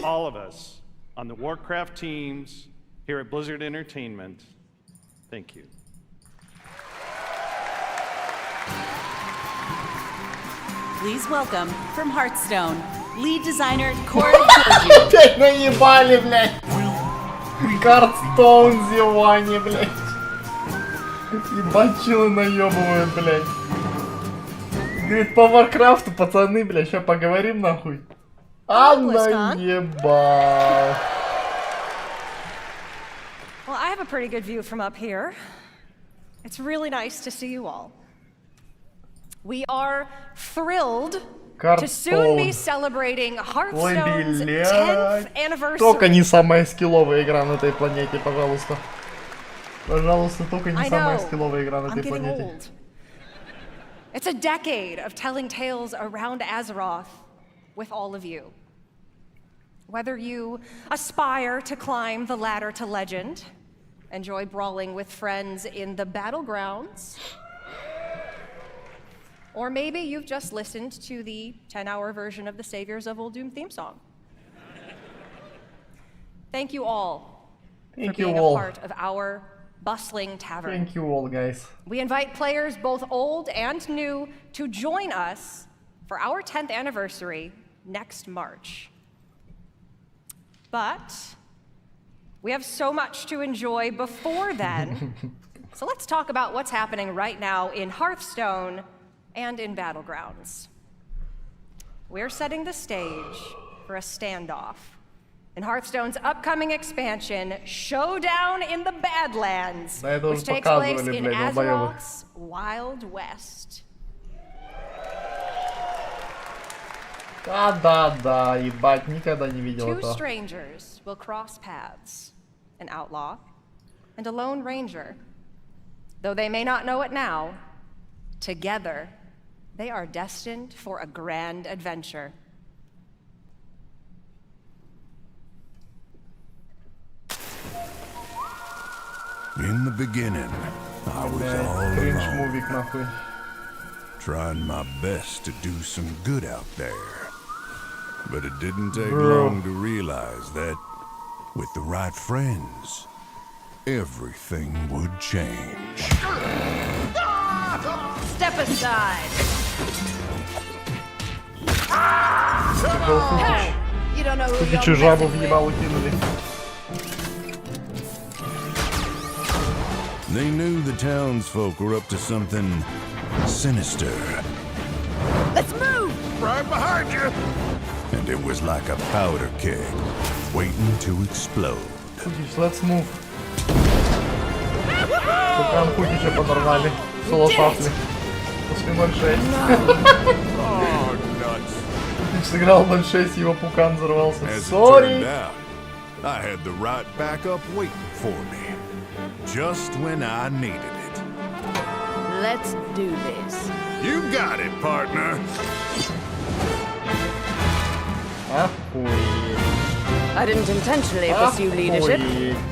all of us on the Warcraft teams here at Blizzard Entertainment, thank you. Please welcome from Hearthstone, lead designer Corey. Опять наебали, блядь. Hearthstone зевание, блядь. Ебачилы наебывают, блядь. Говорит, по Варкрафту, пацаны, блядь, сейчас поговорим нахуй. А наебал. Well, I have a pretty good view from up here. It's really nice to see you all. We are thrilled to soon be celebrating Hearthstone's 10th anniversary. Только не самая скилловая игра на этой планете, пожалуйста. Пожалуйста, только не самая скилловая игра на этой планете. It's a decade of telling tales around Azeroth with all of you. Whether you aspire to climb the ladder to legend, enjoy brawling with friends in the battlegrounds, or maybe you've just listened to the 10-hour version of the Saviors of Uldum theme song. Thank you all for being a part of our bustling tavern. Thank you all, guys. We invite players both old and new to join us for our 10th anniversary next March. But we have so much to enjoy before then, so let's talk about what's happening right now in Hearthstone and in Battlegrounds. We're setting the stage for a standoff in Hearthstone's upcoming expansion, Showdown in the Badlands, which takes place in Azeroth's Wild West. Да, ебать, никогда не видел этого. Two strangers will cross paths, an outlaw and a lone ranger. Though they may not know it now, together they are destined for a grand adventure. In the beginning, I was all alone, trying my best to do some good out there. But it didn't take long to realize that, with the right friends, everything would change. Step aside. Hey, you don't know who you're жабу в ебало кинули. They knew the townsfolk were up to something sinister. Let's move! Right behind you! And it was like a powder keg, waiting to explode. Let's move. Пока Анхутича подорвали. Соло шафли. После 0-6. Сыграл 0-6, его пукан взорвался. As it Sorry. turned out, I had the right backup waiting for me, just when I needed it. Let's do this. You got it, partner. Охуеть. I didn't intentionally pursue leadership.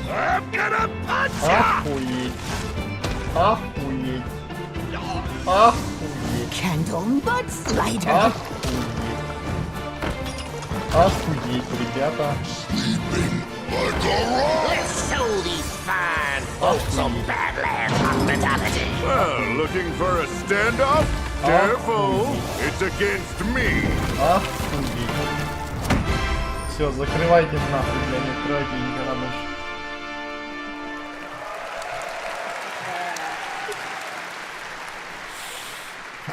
I'm gonna punch ya! Охуеть. Охуеть. Охуеть. Candle mud slider. Охуеть. Охуеть, ребята. Let's show these fine folks some Badlands hospitality. Well, looking for a standoff? Careful, it's against me. Охуеть. Все, закрывайте нахуй, бля, не открывайте никогда больше.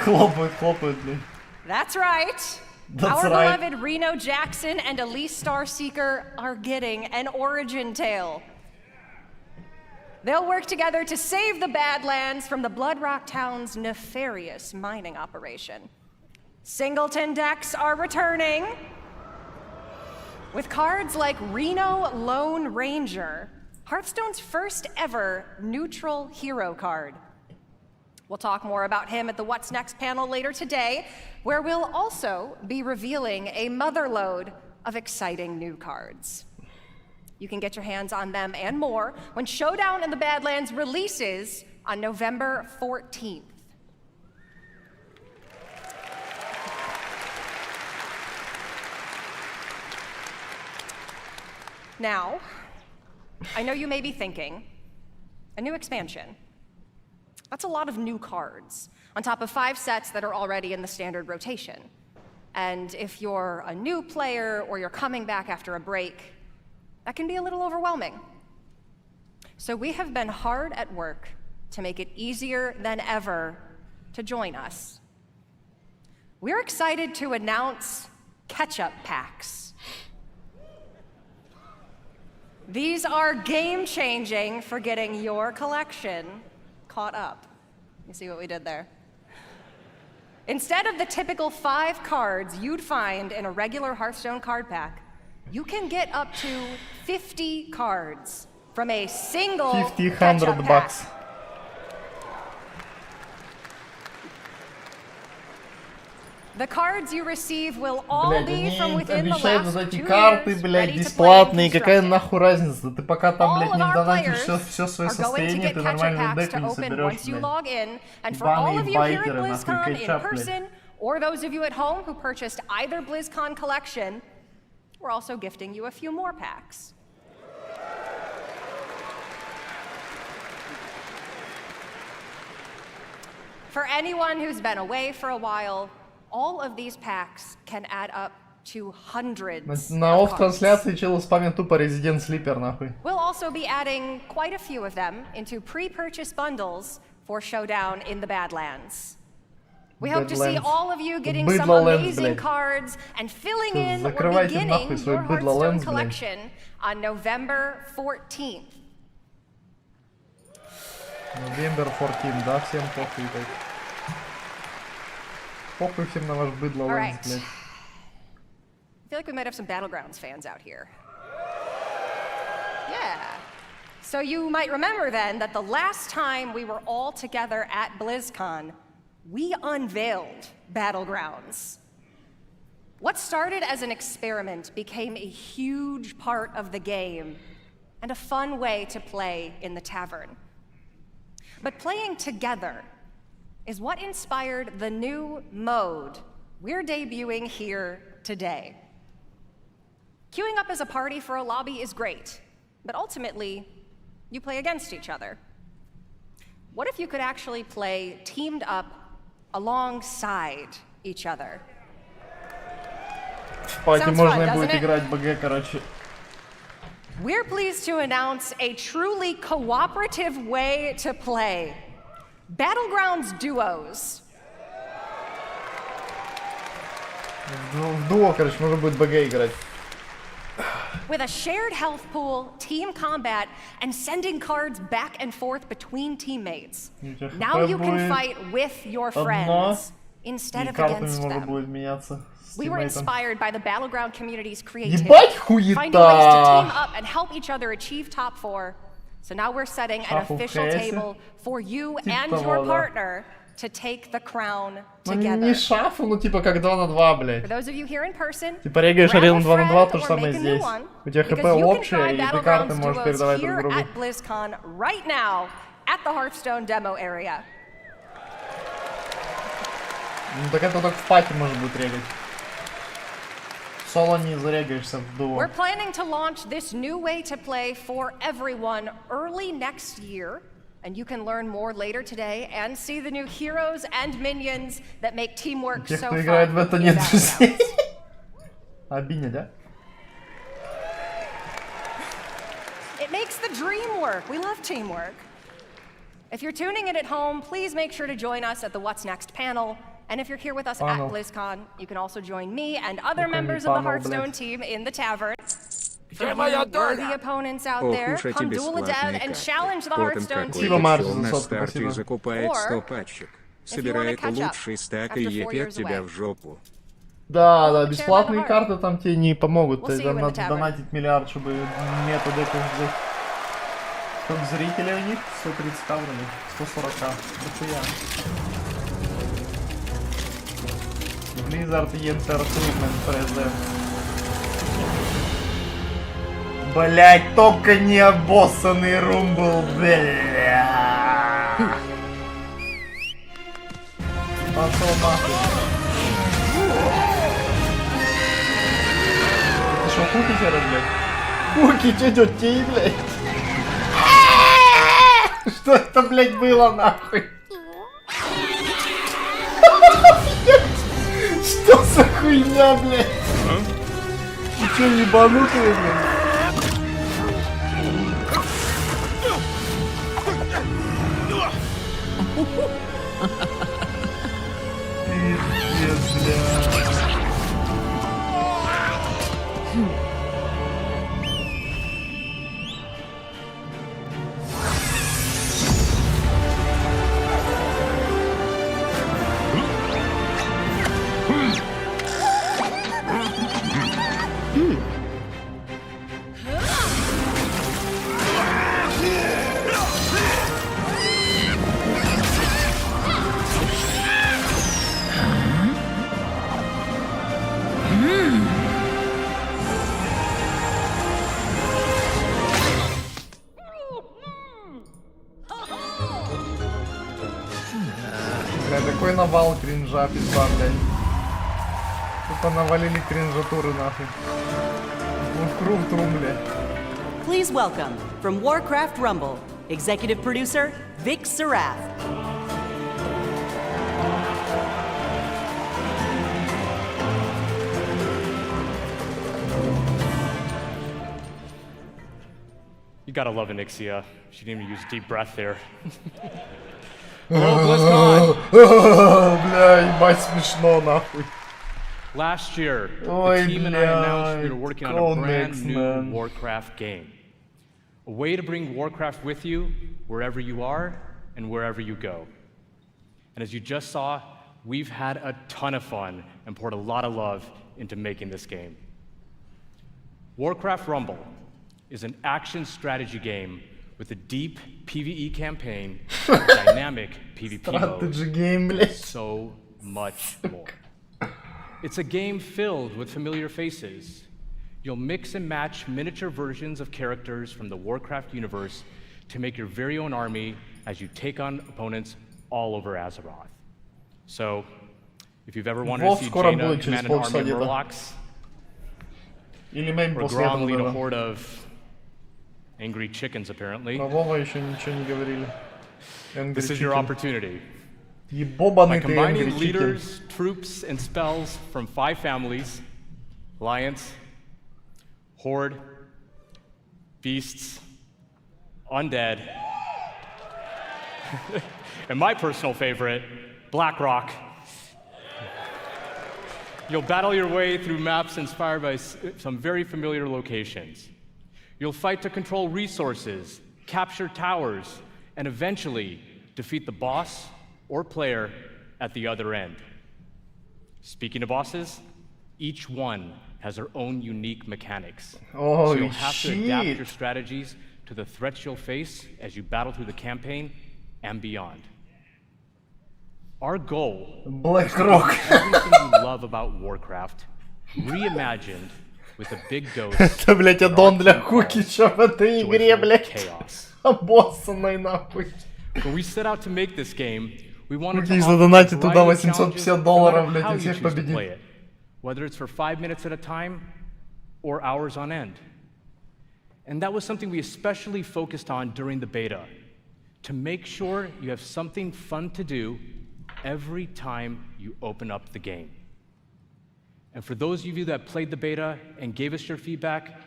Хлопают, хлопают, блин. That's right. That's Our right. beloved Reno Jackson and Elise Starseeker are getting an origin tale. They'll work together to save the Badlands from the Blood Rock Town's nefarious mining operation. Singleton decks are returning with cards like Reno Lone Ranger, Hearthstone's first ever neutral hero card. We'll talk more about him at the What's Next panel later today, where we'll also be revealing a motherlode of exciting new cards. You can get your hands on them and more when Showdown in the Badlands releases on November 14th. Now, I know you may be thinking, a new expansion. That's a lot of new cards, on top of 5 sets that are already in the standard rotation. And if you're a new player or you're coming back after a break, that can be a little overwhelming. So we have been hard at work to make it easier than ever to join us. We're excited to announce catch-up packs. These are game-changing for getting your collection caught up. You see what we did there? Instead of the typical 5 cards you'd find in a regular Hearthstone card pack, you can get up to 50 cards from a single 50-100 bucks. The cards you receive will all Блядь, be они from within the обещают last вот эти 2 карты, years, блядь, ready to play бесплатные, and какая constructed. нахуй разница? Ты пока там, блядь, All of не our донатишь players все свое are going to состояние, get ты catch-up нормальный packs дек to не open соберешь, once you блядь. log in. And for Ебаные all of you here at байкеры, нахуй, BlizzCon in кетчап, блядь. person, or those of you at home who purchased either BlizzCon collection, we're also gifting you a few more packs. For anyone who's been away for a while, all of these packs can add up to hundreds На of cards. офф-трансляции чел спамит тупо Resident Sleeper, нахуй. We'll also be adding quite a few of them into pre-purchase bundles for Showdown in the Badlands. We hope to see Badlands. all of you getting some Быдло-ленд, amazing блядь. cards and filling Всё, in or закрывайте beginning нахуй свой your Hearthstone быдло-ленд, блядь. collection on November 14th. November 14, да, всем похуй, блядь. Похуй всем на ваш быдло, Alright. блядь. I feel like we might have some Battlegrounds fans out here. Yeah. So you might remember then that the last time we were all together at BlizzCon, we unveiled Battlegrounds. What started as an experiment became a huge part of the game and a fun way to play in the tavern. But playing together is what inspired the new mode we're debuting here today. Queuing up as a party for a lobby is great, but ultimately, you play against each other. What if you could actually play teamed up alongside each other? В пати Sounds можно fun, будет doesn't it? играть БГ, короче. We're pleased to announce a truly cooperative way to play. Battlegrounds duos. В дуо, короче, можно будет БГ играть. With a shared health pool, team combat, and sending cards back and forth between teammates. Now you can fight with your Одно, friends instead и of картами against можно them. будет меняться We were inspired by the Battleground community's creativity, Ебать хуета! finding ways to team up and help each other achieve top 4. So now we're setting an official table for you and your partner to take the crown together. Не шафу, ну типа как 2 на 2, блядь. For those of you here in person, Типа регаешь арену 2 на 2, то же or самое make a new здесь. one, У тебя хп because you can общее, try и ты карты Battlegrounds можешь duos передавать друг here другу. at BlizzCon right now at the Hearthstone demo area. Ну так это только в пати может быть регать. Соло не зарегаешься в дуо. We're planning to launch this new way to play for everyone early next year, and you can learn more later today and see the new heroes and minions that make teamwork Тех, so кто играет в fun. это, нет друзей. Обидно, да? It makes the dream work. We love teamwork. If you're tuning in at home, please make sure to join us at the What's Next panel. And if you're here with us at BlizzCon, you can also join me and other members of the Hearthstone team in the tavern. For you worthy opponents out there, come duel a dev and challenge the Hearthstone team. на старте закупает Or, 100 пачек. if you wanna Собирает catch up лучший стак after и 4 епет years тебя away. в жопу. Да, да, бесплатные карты там тебе не помогут. We'll То see есть you in the надо tavern. донатить миллиард, чтобы метод этих взять. Сколько зрителей у них? 130 вроде. 140. Дохуя. Blizzard Entertainment Present. Блять, только не обоссанный румбл, бля. Пошел нахуй. Ты что, хуки сейчас, блядь? Хуки, что тетей, блядь? Что это, блядь, было, нахуй? Что за хуйня, блядь? Ты чё, ебанутые, блядь? Пиздец, блядь. Бля, такой навал кринжа, пизда, блядь. Тупо навалили кринжатуры, нахуй. В трум, блядь. Please welcome, from Warcraft Rumble, executive producer Vic Sarath. You gotta love Anixia. She didn't even use a deep breath there. Hello, BlizzCon! Бля, ебать смешно, нахуй. Last year, Ой, the team and I announced we were блядь, working on a brand Codex, new man. Warcraft game. A way to bring Warcraft with you wherever you are and wherever you go. And as you just saw, we've had a ton of fun and poured a lot of love into making this game. Warcraft Rumble is an action strategy game with a deep PvE campaign, and dynamic PvP Strategy mode, game, and блядь. so much more. It's a game filled with familiar faces. You'll mix and match miniature versions of characters from the Warcraft universe to make your very own army as you take on opponents all over Azeroth. So, if you've ever wanted to see Jaina command an army of Murlocs, Или мейн or после Grom этого, lead a да. horde of angry chickens, apparently, Про Вова еще ничего не говорили. this is your opportunity. By Ебобаный ты, combining Angry Chicken. leaders, troops, and spells from 5 families, Alliance, Horde, Beasts, Undead, and my personal favorite, Blackrock. You'll battle your way through maps inspired by some very familiar locations. You'll fight to control resources, capture towers, and eventually defeat the boss or player at the other end. Speaking of bosses, Each one has their own unique mechanics. Oh, so you'll have shit. to adapt your strategies to the threats you'll face as you battle through the campaign and beyond. Our goal Black Rock. is everything we love about Warcraft, reimagined with a big dose Это, блядь, аддон для Кукича в этой игре, блядь. chaos. Обоссанный нахуй. When we set out to make this game, we wanted to Кукич offer a задонатит туда variety of challenges, $850, no matter блядь, how и you всех choose to play победит. it, whether it's for 5 minutes at a time or hours on end. And that was something we especially focused on during the beta, to make sure you have something fun to do every time you open up the game. And for those of you that played the beta and gave us your feedback,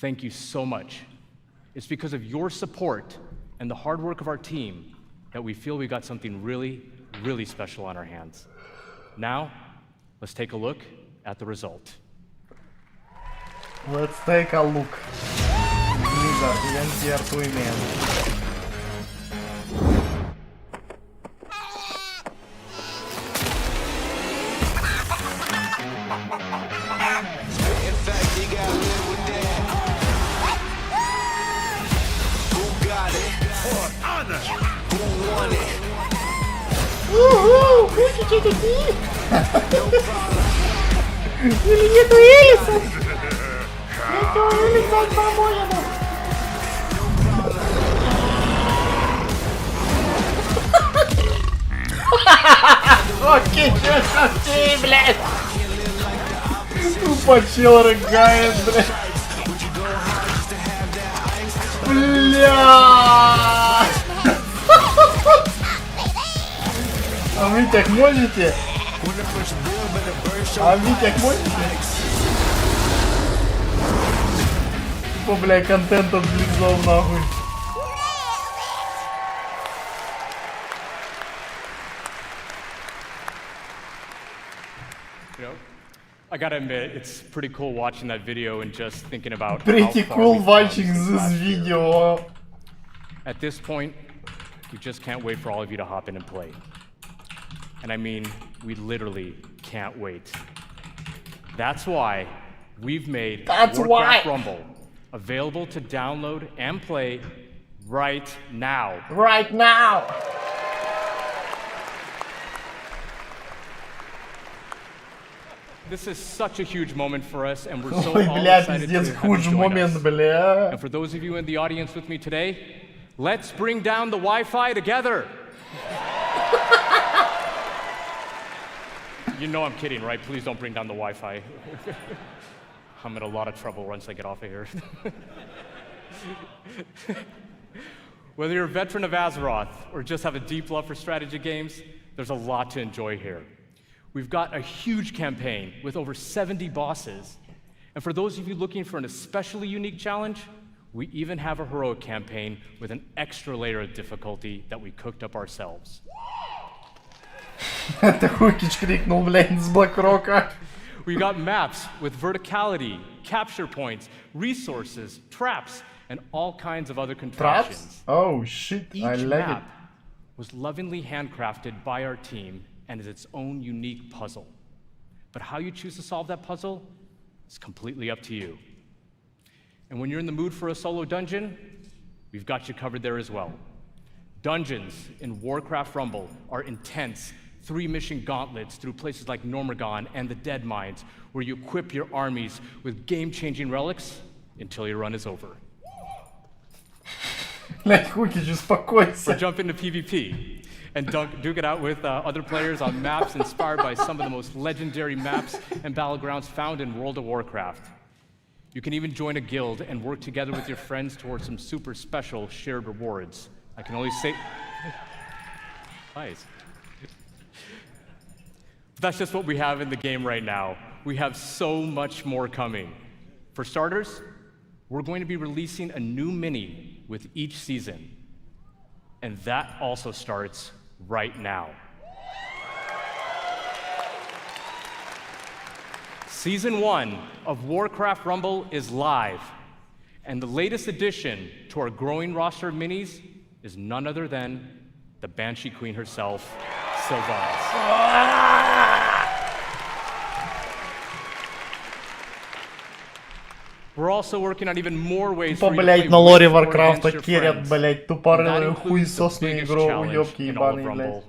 thank you so much. It's because of your support and the hard work of our team that we feel we got something really, really special on our hands. Now, let's take a look at the result. Let's take a look. Blizzard, Янтер Туймен. Уху! Кукичи такие! Или нету Элиса? Нету Элиса, по-моему. Окей, чё совсем, блядь? Тупо чел рыгает, блядь. Бля! А вы так можете? А вы так можете? Тупо, бля, контент от близов нахуй. I gotta admit, it's pretty cool watching that video and just thinking about Pretty how far cool we've come watching since this last year. video. At this point, we just can't wait for all of you to hop in and play. And I mean, we literally can't wait. That's why we've made Warcraft Rumble available to download and play right now. Right now! This is such a huge moment for us, and we're so Ой, all бля, excited пиздец, to have you худший join момент, us. бля. And for those of you in the audience with me today, let's bring down the Wi-Fi together. You know I'm kidding, right? Please don't bring down the Wi-Fi. I'm in a lot of trouble once I get off of here. Whether you're a veteran of Azeroth or just have a deep love for strategy games, there's a lot to enjoy here. We've got a huge campaign with over 70 bosses. And for those of you looking for an especially unique challenge, we even have a heroic campaign with an extra layer of difficulty that we cooked up ourselves. Это Кукич крикнул, блядь, с Блэкрока. We got maps with verticality, capture points, resources, traps, and all kinds of other contraptions. Traps? Oh shit, Each I like map it. was lovingly handcrafted by our team and is its own unique puzzle. But how you choose to solve that puzzle is completely up to you. And when you're in the mood for a solo dungeon, we've got you covered there as well. Dungeons in Warcraft Rumble are intense, 3-mission gauntlets through places like Normagon and the Dead Mines, where you equip your armies with game-changing relics until your run is over. Блядь, Кукич, успокойся. Or jump into PvP and duke it out with other players on maps inspired by some of the most legendary maps and battlegrounds found in World of Warcraft. You can even join a guild and work together with your friends towards some super special shared rewards. I can only say... Nice. That's just what we have in the game right now. We have so much more coming. For starters, we're going to be releasing a new mini with each season. And that also starts right now. Season 1 of Warcraft Rumble is live. And the latest addition to our growing roster of minis is none other than the Banshee Queen herself, Sylvanas. We're also working on even more ways Тупо, for you to блять, play на лоре with or Варкрафта against your керят, friends. блять, And that тупорылую includes the хуесосную biggest игру, challenge уёбки in all of ебаные, блять. Rumble,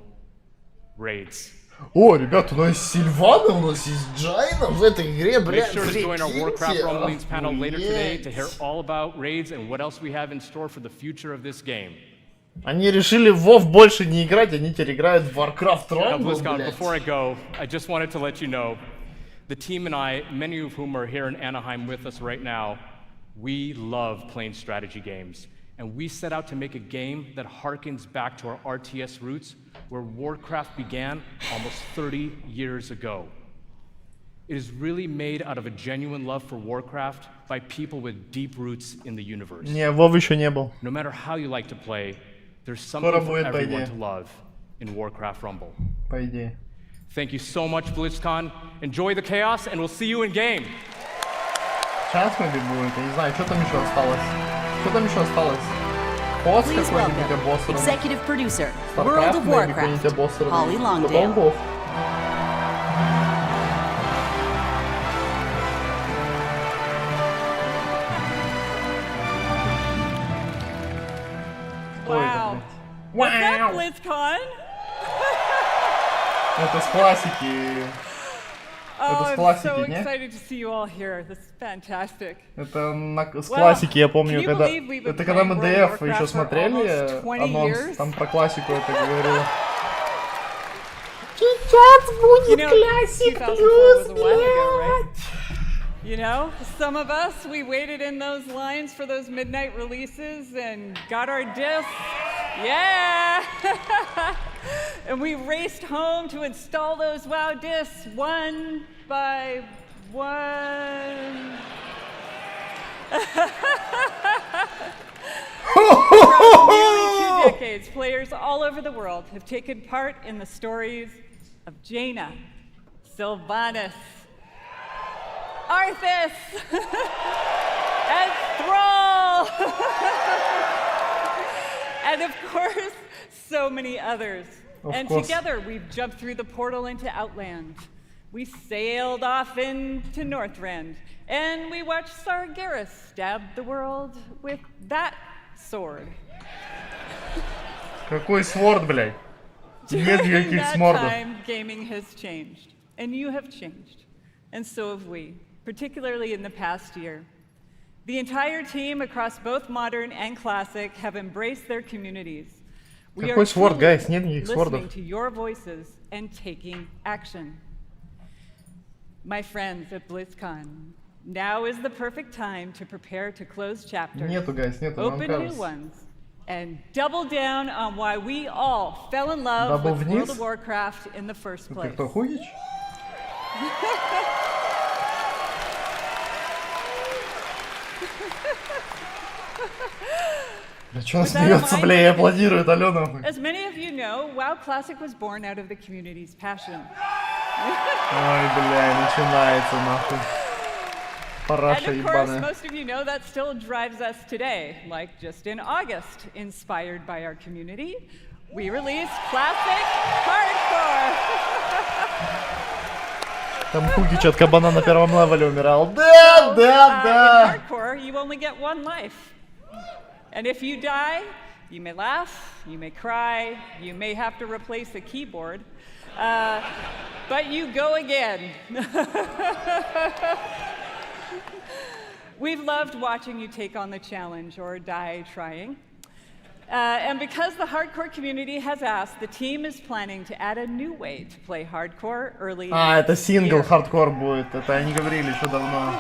raids. О, ребята, у нас есть Сильвана, у нас есть Джайна в этой игре, Make блядь, sure to join our Warcraft Rumblings прикиньте, panel later today to охуеть. hear all about raids and what else we have in store for the future of this game. Они решили в WoW больше не играть, они теперь играют в Warcraft Now, Rumble, BlizzCon, блядь. before I go, I just wanted to let you know, the team and I, many of whom are here in Anaheim with us right now, we love playing strategy games. And we set out to make a game that harkens back to our RTS roots, where Warcraft began almost 30 years ago. It is really made out of a genuine love for Warcraft by people with deep roots in the universe. Не, Вов еще не был. No matter how you like to play, there's something for everyone to love in Warcraft Rumble. По идее. Thank you so much, BlizzCon. Enjoy the chaos, and we'll see you in game. Сейчас мы будет, я не знаю, что там еще осталось. Что там еще осталось? Босс Please какой-нибудь, welcome босс. Executive Producer, World of Warcraft, Holly Longdale. Wow. What's up, BlizzCon? Это с классики. Это с классики, so не? excited to see you all here. This is fantastic. Это с классики, я помню, когда... Это когда мы ДФ еще смотрели, анонс, там про классику это говорил. Сейчас будет классик плюс, блядь. You know, some of us, we waited in those lines for those midnight releases and got our discs. Yeah! And we raced home to install those WoW discs one by one. For nearly 2 decades, players all over the world have taken part in the stories of Jaina, Sylvanas, Arthas, and Thrall, and of course, so many others. And together, we've jumped through the portal into Outland. We sailed off into Northrend, and we watched Sargeras stab the world with that sword. Какой сворд, блядь? Нет никаких смордов. Time, gaming has changed, and you have changed, and so have we, particularly in the past year. The entire team across both modern and classic have embraced their communities. We are сворд, guys? Нет никаких listening свордов. to your voices and taking action. My friends at BlizzCon, now is the perfect time to prepare to close chapters, Нету, guys, нету, нам open new кажется. ones, and double down on why we all fell in love Double with вниз? World of Warcraft in the first Ты place. кто, Хуич? Да чё он смеется, бля, и аплодирует, алё, нахуй. As many of you know, WoW Classic was born out of the community's passion. Ой, бля, начинается, нахуй. Параша And of course, ебаная. most of you know that still drives us today. Like just in August, inspired by our community, we released Classic Hardcore. Там Хугич от кабана на первом левеле умирал. Да, да, In да. Hardcore, you only get one life. And if you die, you may laugh, you may cry, you may have to replace a keyboard, but you go again. We've loved watching you take on the challenge or die trying. And because the hardcore community has asked, the team is planning to add a new way to play hardcore early. Это сингл хардкор будет. Это они говорили еще давно.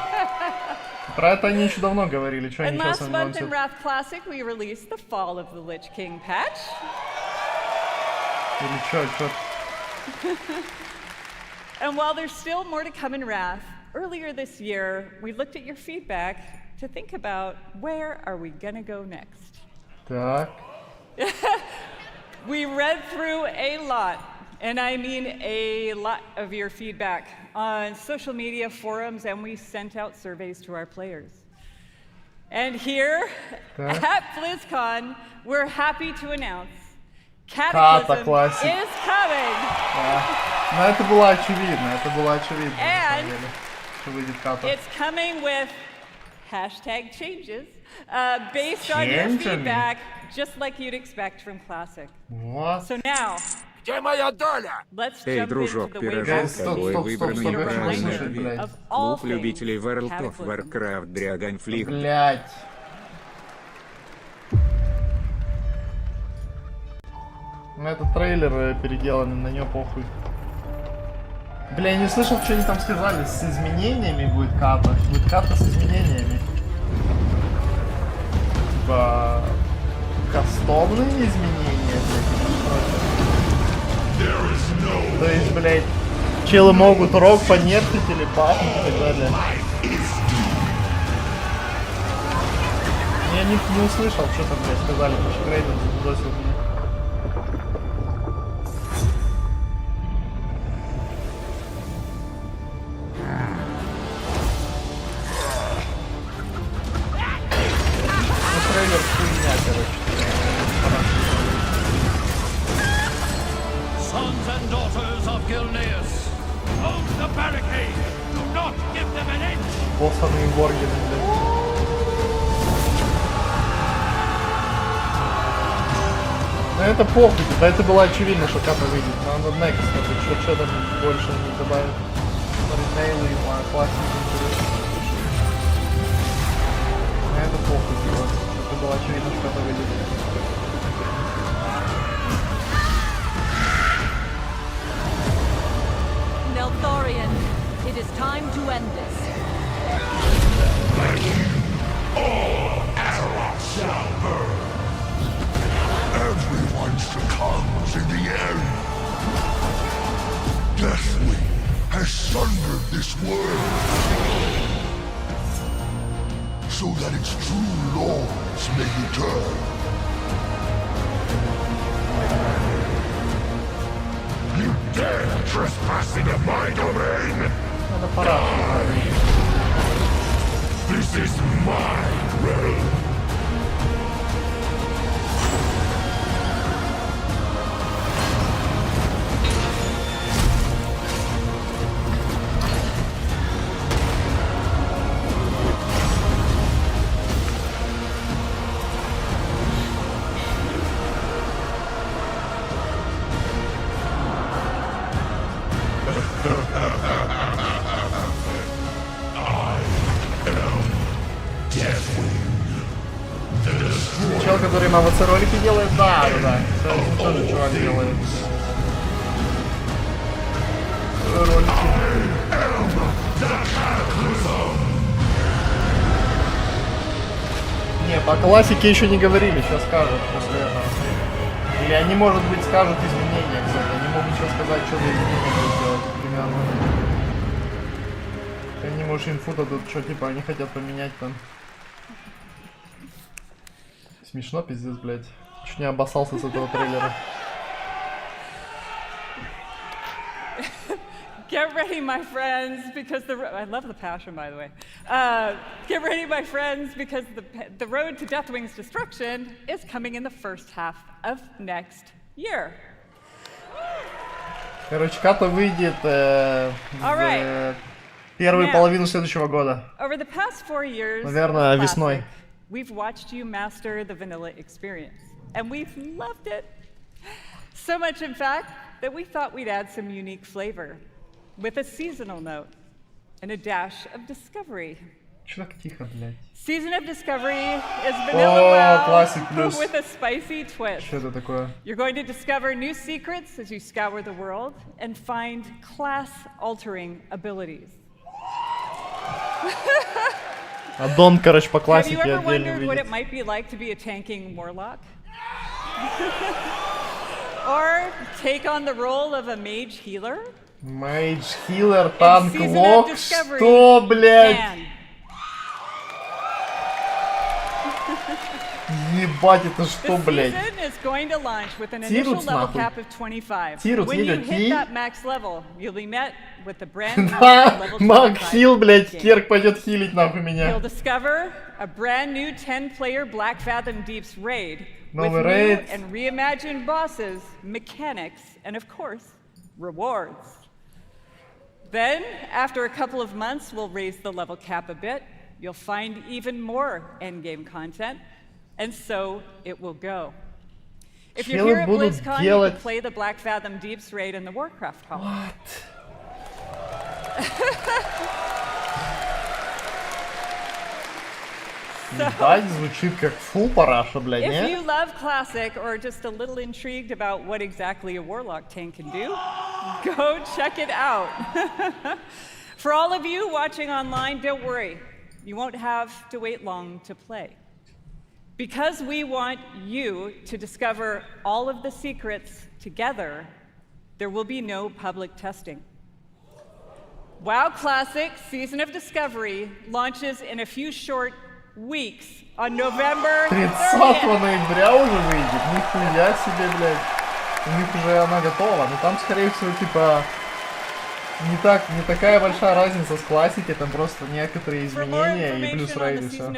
Про это они еще давно говорили. Что они And сейчас last month in анонсят? Wrath Classic, we released the Fall of the Lich King patch. Или что? And while there's still more to come in Wrath, earlier this year, we looked at your feedback to think about where are we gonna go next. Так. We read through a lot, and I mean a lot of your feedback on social media forums, and we sent out surveys to our players. And here at BlizzCon, we're happy to announce Cataclysm is coming. Ну это было очевидно, на самом деле, что выйдет Ката. It's coming with Hashtag changes based on your feedback, just like you'd expect from Classic. What? So now, let's jump into the way of all Клуб любителей World of Warcraft Dragonflight. Блять. Ну это трейлер переделанный, на него похуй. Бля, я не слышал, что они там сказали. С изменениями будет ката. Будет ката с изменениями. Типа... Кастомные изменения, блядь. То есть, блядь, челы могут рок понерфить или бафнуть и так далее. Я не услышал, что там, блядь, сказали, потому что Крейден задосил меня. Трейлер хуйня, короче. Sons and daughters of Gilneas, hold the barricade. Do not give them an inch. Боссаны и воргины, блядь. Ну это похуй, да это было очевидно, что капа выйдет. Надо next, что там больше не добавить. Ритейлы и классики интересно. Ну это похуй, типа. Это было очевидно, что капа выйдет. Neltharion, it is time to end this. All Azeroth shall burn. Everyone succumbs in the end. Deathwing has sundered this world, so that its true lords may return. You dare trespass into my domain? This is my realm. Чел, который на ВЦ ролики делает, да. Это тоже чувак делает. Ролики. Не, по классике еще не говорили, сейчас скажут после этого. Или они, может быть, скажут изменения, кстати. Они могут сейчас сказать, что за изменения будут делать, примерно. Они, может, инфу дадут, что типа они хотят поменять там. Смешно, пиздец, блядь. Чуть не обоссался с этого трейлера. Get ready, my friends, because I love the passion, by the way. Get ready, my friends, because the road to Deathwing's destruction is coming in the first half of next year. Короче, ката выйдет первую половину следующего года. Over the past 4 years, наверное, весной. We've watched you master the vanilla experience, and we've loved it. So much, in fact, that we thought we'd add some unique flavor with a seasonal note and a dash of discovery. Чё так тихо, блядь? Season of Discovery is vanilla WoW with a spicy twist. Что это такое? You're going to discover new secrets as you scour the world and find class-altering abilities. Аддон, короче, по классике отдельно выйдет. Have you ever wondered what it might be like to be a tanking warlock? Or take on the role of a mage healer? Мейдж хилер, танк, лок, что, блядь? Ебать, это что, блядь? Тирус, нахуй. Тирус едет, и... Да, маг хил, блядь, Керк пойдет хилить, нахуй, меня. Новый рейд. And reimagined bosses, mechanics, and of course, rewards. Then, after a couple of months, we'll raise the level cap a bit you'll find even more endgame content, and so it will go. If you're here at BlizzCon, you can play the Black Fathom Deeps raid in the Warcraft Hall. What? Звучит как full параша, блядь, не? If you love Classic or just a little intrigued about what exactly a Warlock tank can do, go check it out. For all of you watching online, don't worry. You won't have to wait long to play. Because we want you to discover all of the secrets together, there will be no public testing. WoW Classic Season of Discovery launches in a few short weeks on November 30 ноября уже выйдет. Нихуя себе, блядь. У них уже она готова. Но там, скорее всего, типа не такая большая разница с классикой, там просто некоторые изменения и плюс рейд и все.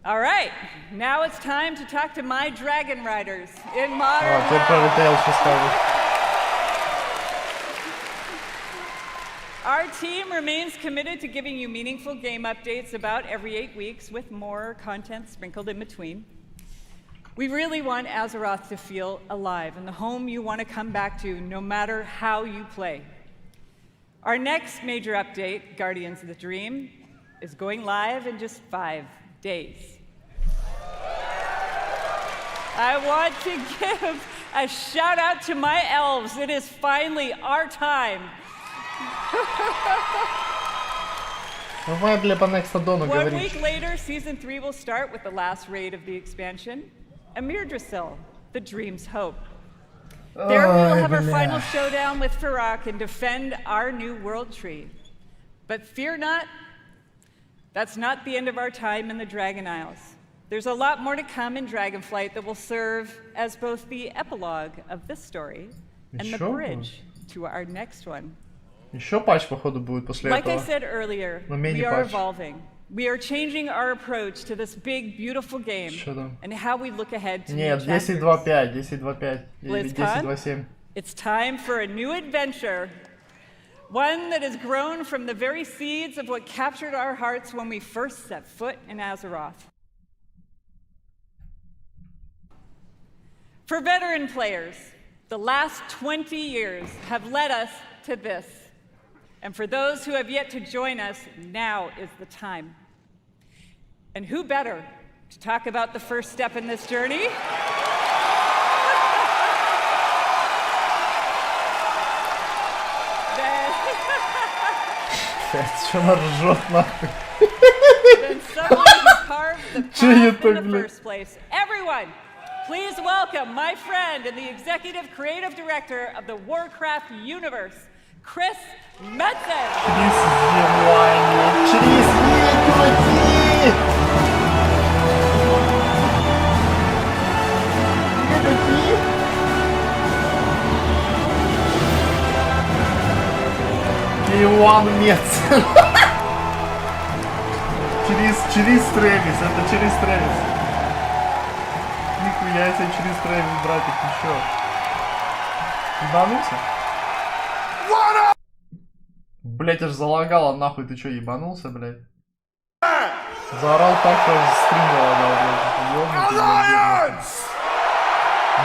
All right, now it's time to talk to my dragon riders in modern. Теперь про ритейл что скажешь? Our team remains committed to giving you meaningful game updates about every 8 weeks with more content sprinkled in between. We really want Azeroth to feel alive and the home you want to come back to no matter how you play. Our next major update, Guardians of the Dream, is going live in just 5 days. I want to give a shout out to my elves. It is finally our time. 1 week later, Season 3 will start with the last raid of the expansion, Amirdrasil, the Dream's Hope. There we will have our final showdown with Farak and defend our new world tree. But fear not, that's not the end of our time in the Dragon Isles. There's a lot more to come in Dragonflight that will serve as both the epilogue of this story and the bridge to our next one. Еще патч, походу, будет после этого. Like I said earlier, we are evolving. We are changing our approach to this big, beautiful game and how we look ahead to new chapters. 10.2.5, 10.2.5, BlizzCon, it's time for a new adventure. One that has grown from the very seeds of what captured our hearts when we first set foot in Azeroth. For veteran players, the last 20 years have led us to this. And for those who have yet to join us, now is the time. And who better to talk about the first step in this journey? Than someone who carved the path in the first place. Everyone, please welcome my friend and the executive creative director of the Warcraft universe, Chris Metzen. Иван Мецен. через Тревис, это через Тревис. Нихуя себе через Тревис, братик, ты чё? Ебанулся? Блять, аж залагало, нахуй, ты чё, ебанулся, блять? Заорал так, что стрим залагал, блять. Ёбнутый,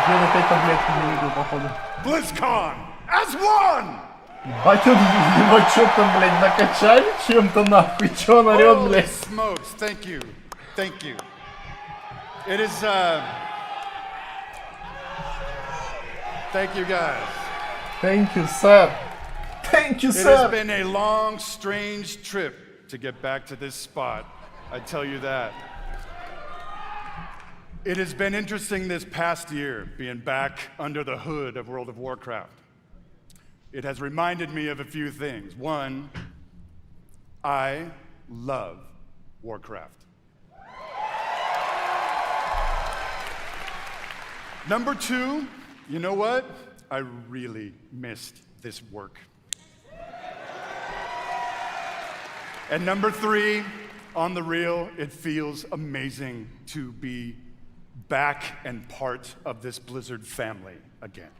где-то 5 таблетки не выпил, походу. BlizzCon as one! Ебать, он его чё там, блядь, накачали чем-то, нахуй, чё он орёт, блядь? Smokes, thank you. It is, thank you guys. Thank you, sir. Thank you, sir. It has been a long, strange trip to get back to this spot, I tell you that. It has been interesting this past year, being back under the hood of World of Warcraft. It has reminded me of a few things. One, I love Warcraft. Number two, you know what? I really missed this work. And number three, on the real, it feels amazing to be back and part of this Blizzard family again.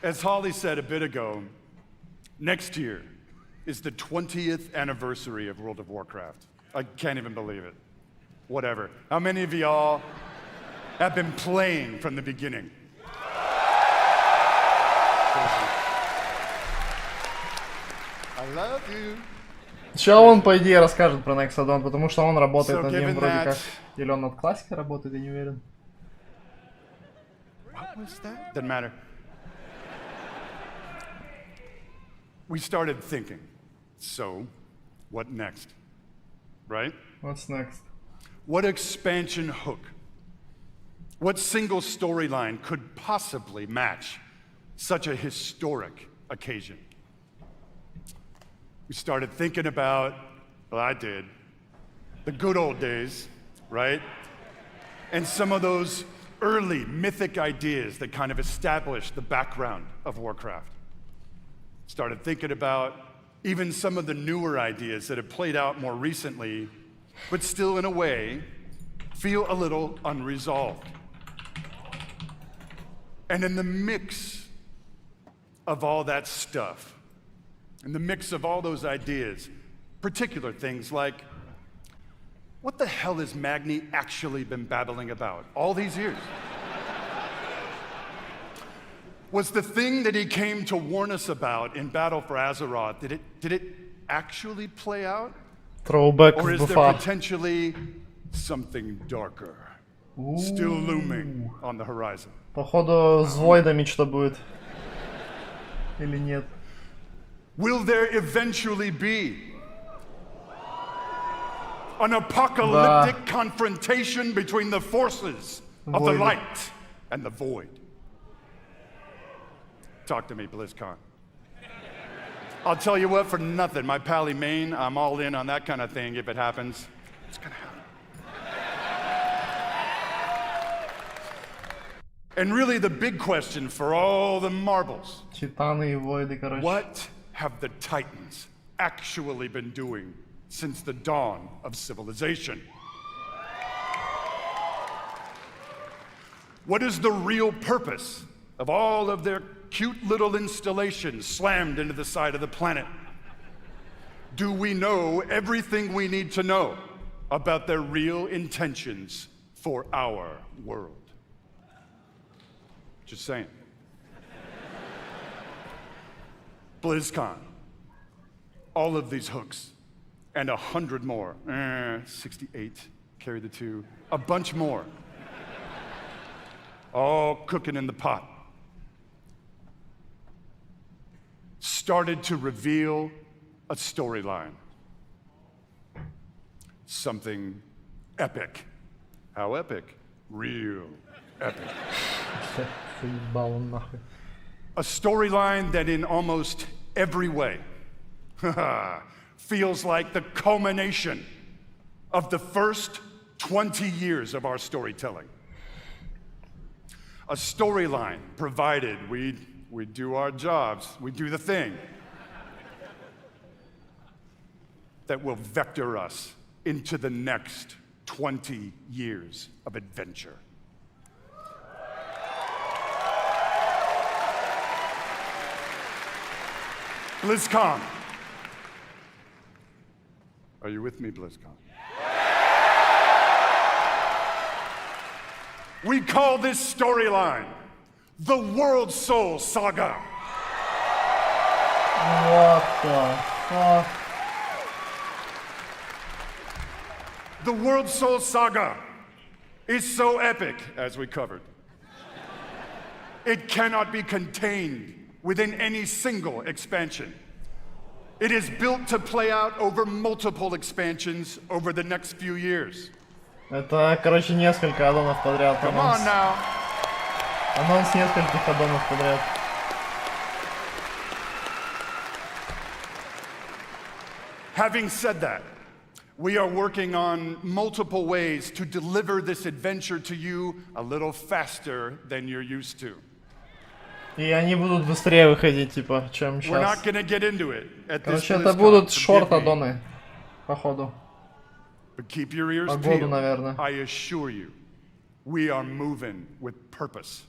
As Holly said a bit ago, next year is the 20th anniversary of World of Warcraft. I can't even believe it. Whatever. How many of y'all have been playing from the beginning? I love you. Сейчас он, по идее, расскажет про Nexodon, потому что он работает над ним вроде как. Или он над классикой работает, я не уверен. What was that? Doesn't matter. We started thinking, so what next? Right? What's next? What expansion hook? What single storyline could possibly match such a historic occasion? We started thinking about, well, I did, the good old days, right? And some of those early mythic ideas that kind of established the background of Warcraft. Started thinking about even some of the newer ideas that have played out more recently, but still in a way feel a little unresolved. And in the mix of all that stuff, in the mix of all those ideas, particular things like, what the hell has Magni actually been babbling about all these years? Was the thing that he came to warn us about in Battle for Azeroth, did it actually play out? Throwback or is в there буфа. potentially something darker still looming on the horizon? Походу с Войдами что будет. Или нет? Will there eventually be an apocalyptic confrontation between the forces of the light and the void? Talk to me, BlizzCon. I'll tell you what, for nothing, my pally Maine, I'm all in on that kind of thing if it happens. It's gonna happen. And really the big question for all the marbles, Титаны и Войды, короче. what have the Titans actually been doing since the dawn of civilization? What is the real purpose of all of their cute little installations slammed into the side of the planet? Do we know everything we need to know about their real intentions for our world? Just saying. BlizzCon. All of these hooks and 100 more. 68, carry the 2. A bunch more. All cooking in the pot. Started to reveal a storyline. Something epic. How epic? Real epic. A storyline that in almost every way feels like the culmination of the first 20 years of our storytelling. A storyline provided we do our jobs, we do the thing that will vector us into the next 20 years of adventure. BlizzCon. Are you with me, BlizzCon? We call this storyline the World Soul Saga. What the fuck? The World Soul Saga is so epic, as we covered. It cannot be contained within any single expansion. It is built to play out over multiple expansions over the next few years. Это, короче, несколько аддонов подряд. Come on now. Анонс нескольких аддонов подряд. Having said that, we are working on multiple ways to deliver this adventure to you a little faster than you're used to. И они будут быстрее выходить, типа, чем We're not сейчас. gonna get into it at this Короче, это BlizzCon, будут forgive me. шорт-аддоны, походу. But keep your ears По году, peeled. наверное. I assure you, we are moving with purpose.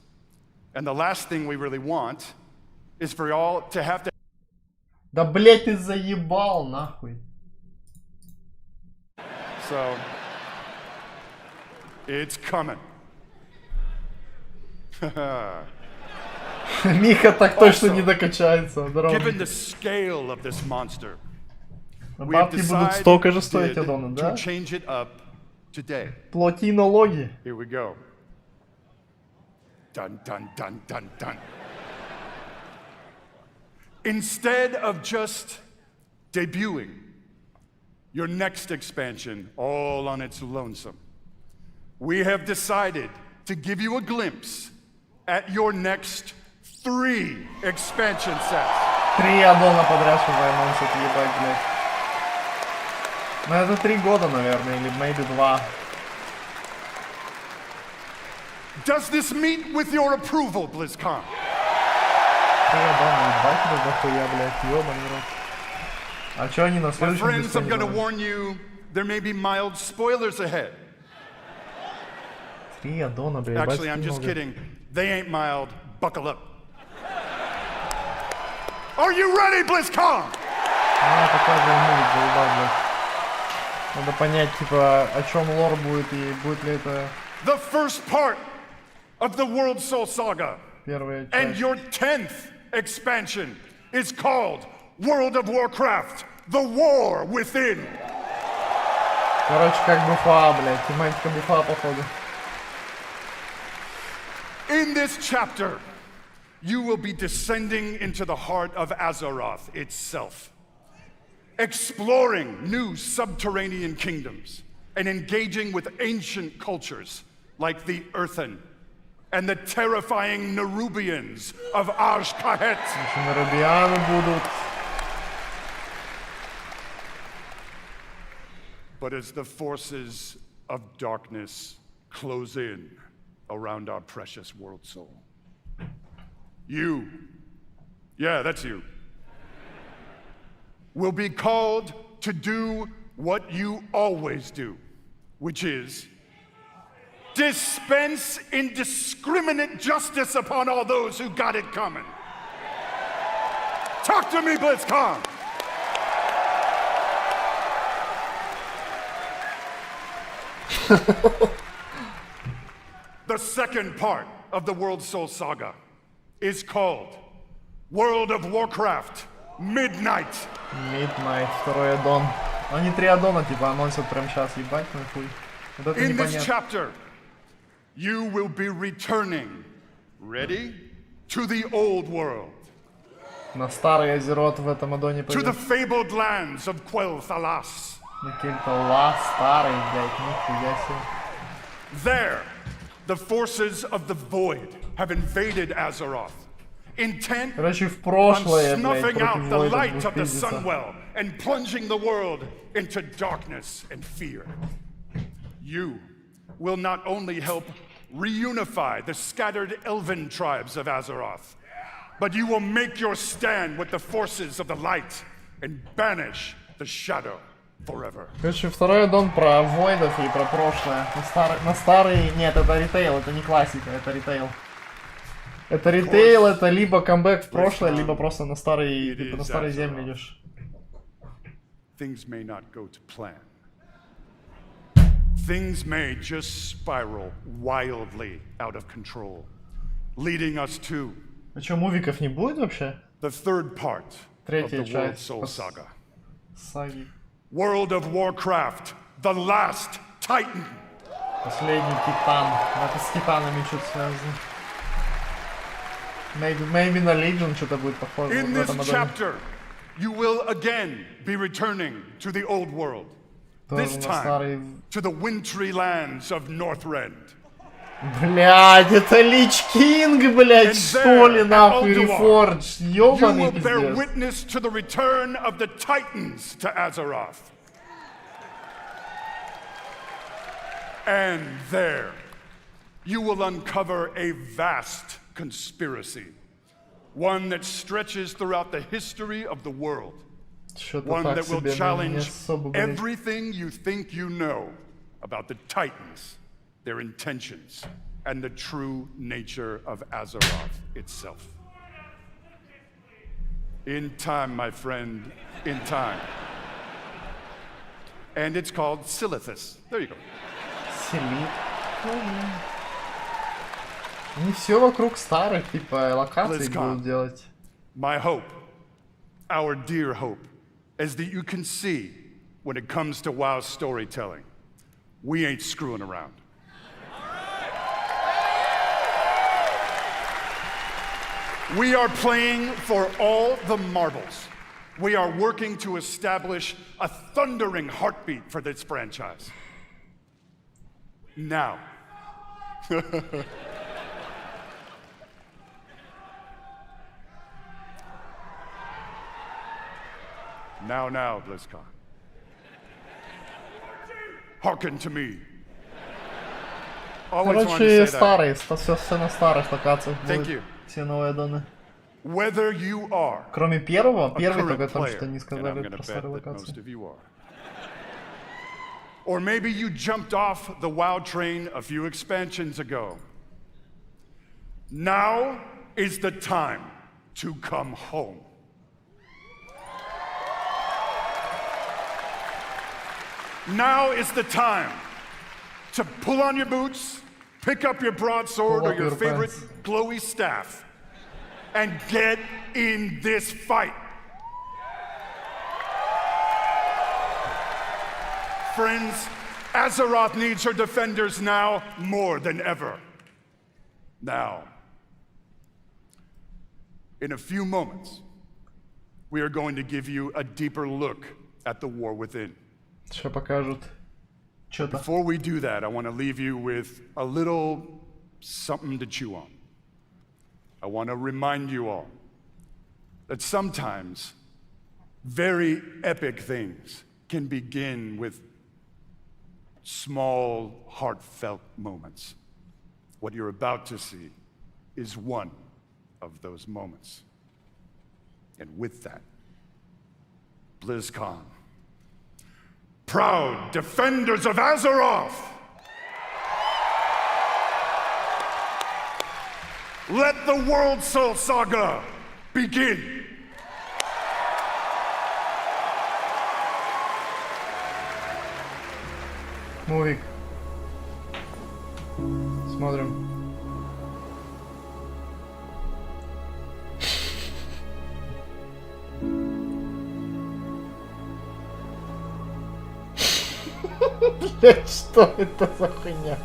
And the last thing we really want is for y'all to have to. Да блять, ты заебал, нахуй. So, it's coming. Миха так точно не докачается. Given the scale of this monster, we have Бабки будут столько же стоить, decided Адона, да? to change it up today. Плати налоги. Here we go. Dun dun dun dun dun. Instead of just debuting your next expansion all on its lonesome, we have decided to give you a glimpse at your next 3 expansion sets. 3 аддона подряд, чтобы анонсить, ебать, блядь. Ну это 3 года, наверное, или maybe 2. Does this meet with your approval, BlizzCon? 3 аддона, ебать, это дохуя, блядь, ёбаный рот. А чё они на My следующем friends, I'm gonna дисконе? warn you, there may be mild spoilers ahead. 3 аддона, блядь, Actually, I'm just kidding. They ain't mild. Buckle up. Are you ready, BlizzCon? Такой мувик заебал, блядь. Надо понять, типа, о чем лор будет и будет ли это... The first part of the World Soul Saga. Первая часть. And your 10th expansion is called World of Warcraft: The War Within. Короче, как буфа, блядь. Тематика буфа, походу. In this chapter, you will be descending into the heart of Azeroth itself, exploring new subterranean kingdoms and engaging with ancient cultures like the Earthen and the terrifying Nerubians of Arsh-Kahet. Нерубианы будут. But as the forces of darkness close in around our precious world soul, you, yeah, that's you, will be called to do what you always do, which is dispense indiscriminate justice upon all those who got it coming. Talk to me, BlizzCon! The second part of the World Soul Saga is called World of Warcraft Midnight. Midnight, второй аддон. Они 3 аддона, типа, анонсят прямо сейчас, ебать, ну хуй. Вот это In this непонятно. chapter, you will be returning, ready, to the old world. На старый Азерот в этом аддоне To the пойдет. fabled lands of Quel'Thalas. На какой-то лас старый, блядь, нихуя себе. There, the forces of the Void have invaded Azeroth, intent Короче, в on прошлое, блядь, snuffing out против the Войда light будут of the пиздиться. Sunwell and plunging the world into darkness and fear. You will not only help reunify the scattered elven tribes of Azeroth, but you will make your stand with the forces of the light and banish the shadow forever. Короче, второй аддон про Войдов и про прошлое. На старый... Нет, это ритейл, это не классика, это ритейл. Это ритейл, это либо камбэк в прошлое, либо просто на старые, типа, на старые земли идешь. Things may not go to plan. Things may just spiral wildly out of control, leading us to А что, мувиков не будет вообще? the third part of Третья the World часть Soul Saga. саги. World of Warcraft, the last Titan. Последний титан. Это с титанами что-то связано. Maybe на Legion что-то будет похоже In в this этом аддоне. chapter, you will again be returning to the old world. This Тоже на time старый... to the wintry lands of Northrend. Блядь, это Лич Кинг, блядь, And что ли, there, at нахуй, Ulduar, Reforged, you will ёбаный bear пиздец. witness to the return of the Titans to Azeroth. And there, you will uncover a vast conspiracy, one that stretches throughout the history of the world, Что-то one так that will себе, не challenge особо, блядь. everything you think you know about the Titans, their intentions, and the true nature of Azeroth itself. In time, my friend, in time. And it's called Silithus. There you go. Селит. Не все вокруг старых, типа, локаций будут делать. My hope, our dear hope, is that you can see when it comes to WoW storytelling, we ain't screwing around. We are playing for all the marbles. We are working to establish a thundering heartbeat for this franchise. Now. Now, BlizzCon. Hearken to me. Короче, старые, все на старых локациях будут все новые аддоны. Whether you are Кроме первого, первый только там что не сказали про старые локации. Or maybe you jumped off the WoW train a few expansions ago. Now is the time to come home. Now is the time to pull on your boots, pick up your broadsword or your favorite glowy staff, and get in this fight. Friends, Azeroth needs her defenders now more than ever. Now, in a few moments, we are going to give you a deeper look at the war within. Что покажут? Что-то. Before we do that, I want to leave you with a little something to chew on. I want to remind you all that sometimes very epic things can begin with small, heartfelt moments. What you're about to see is one of those moments. And with that, BlizzCon, proud defenders of Azeroth, let the World Soul Saga begin. Мувик. Смотрим. Блять, что это за хуйня?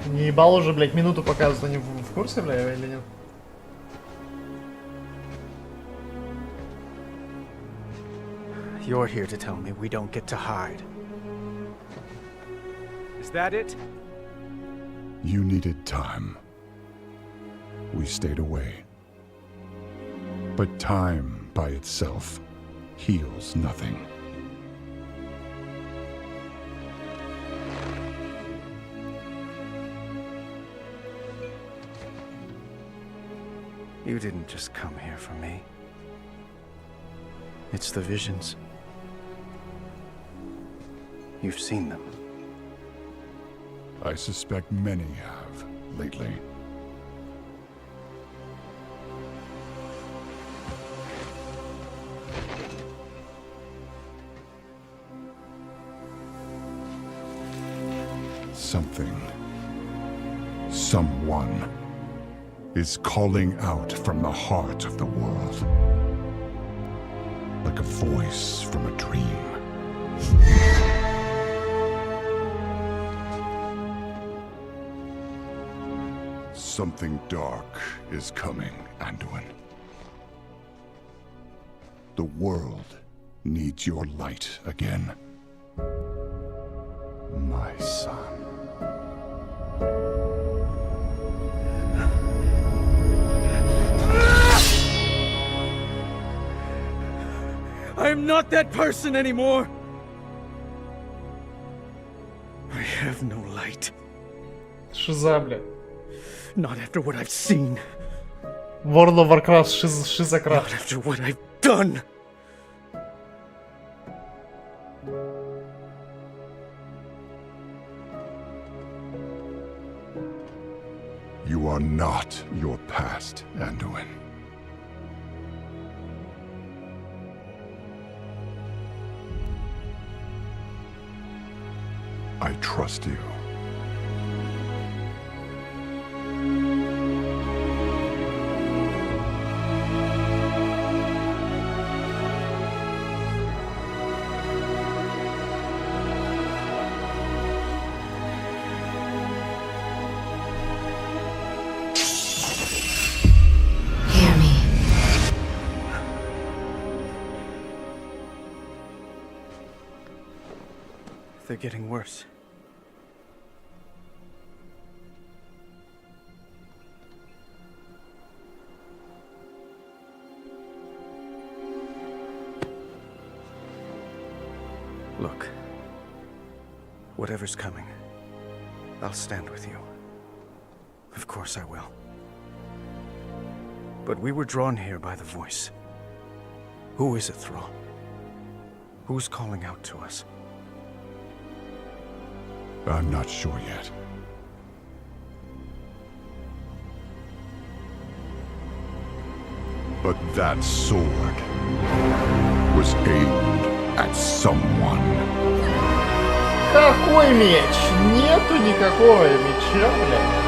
Не ебал уже, блять, минуту показывают, они в курсе, бля, или нет? You're here to tell me we don't get to hide. Is that it? You needed time. We stayed away. But time by itself heals nothing. You didn't just come here for me. It's the visions. You've seen them. I suspect many have lately. Something, someone, is calling out from the heart of the world, like a voice from a dream. Something dark is coming, Anduin. The world needs your light again, my son. I'm not that person anymore. I have no light. Шиза, блядь. Not after what I've seen. World of Warcraft, шизократ. Not after what I've done. You are not your past, Anduin. I trust you. Hear me. They're getting worse. Look, whatever's coming, I'll stand with you. Of course I will. But we were drawn here by the voice. Who is it, Thrall? Who's calling out to us? I'm not sure yet. But that sword was aimed at someone. Какой меч? Нету никакого меча, блядь.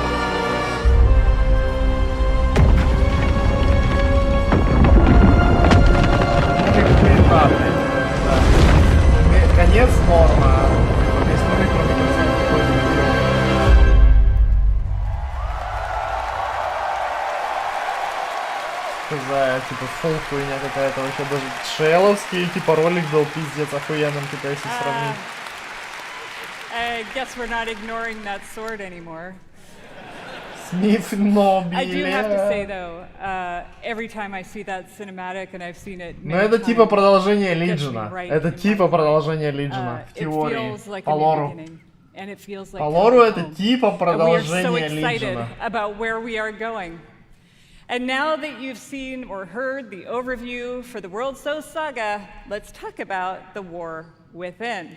Конец норма. За типа фул хуйня какая-то вообще, даже шейловский типа ролик был пиздец охуенным, типа если сравнить. I guess we're not ignoring that sword anymore. Смith Нобель. I do have to say though, every time I see that cinematic, and I've seen it. Но это типа продолжение Лиджина. Это типа продолжение Лиджина в теории. По лору. По лору это типа продолжение Лиджина. About where we are going. And now that you've seen or heard the overview for the World So Saga, let's talk about the war within.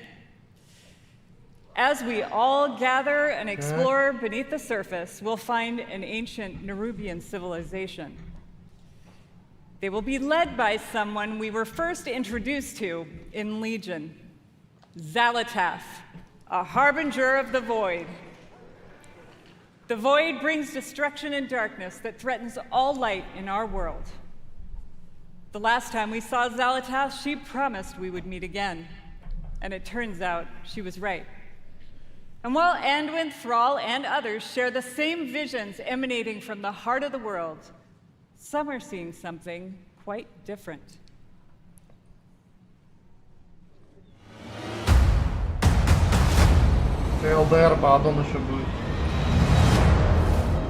As we all gather and explore beneath the surface, we'll find an ancient Nerubian civilization. They will be led by someone we were first introduced to in Legion, Xalatath, a harbinger of the void. The void brings destruction and darkness that threatens all light in our world. The last time we saw Xalatath, she promised we would meet again. And it turns out she was right. And while Anduin, Thrall, and others share the same visions emanating from the heart of the world, some are seeing something quite different. ЛДР по аддону еще будет.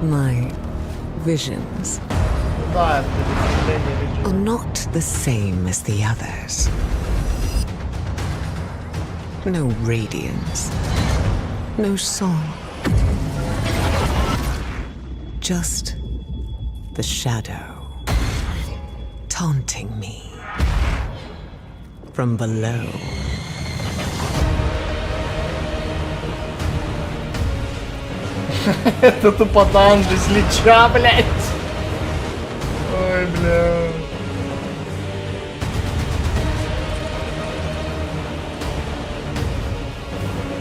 My visions are not the same as the others. No radiance, no song, just the shadow taunting me from below. Это тупо танк без лича, блядь. Ой, бля.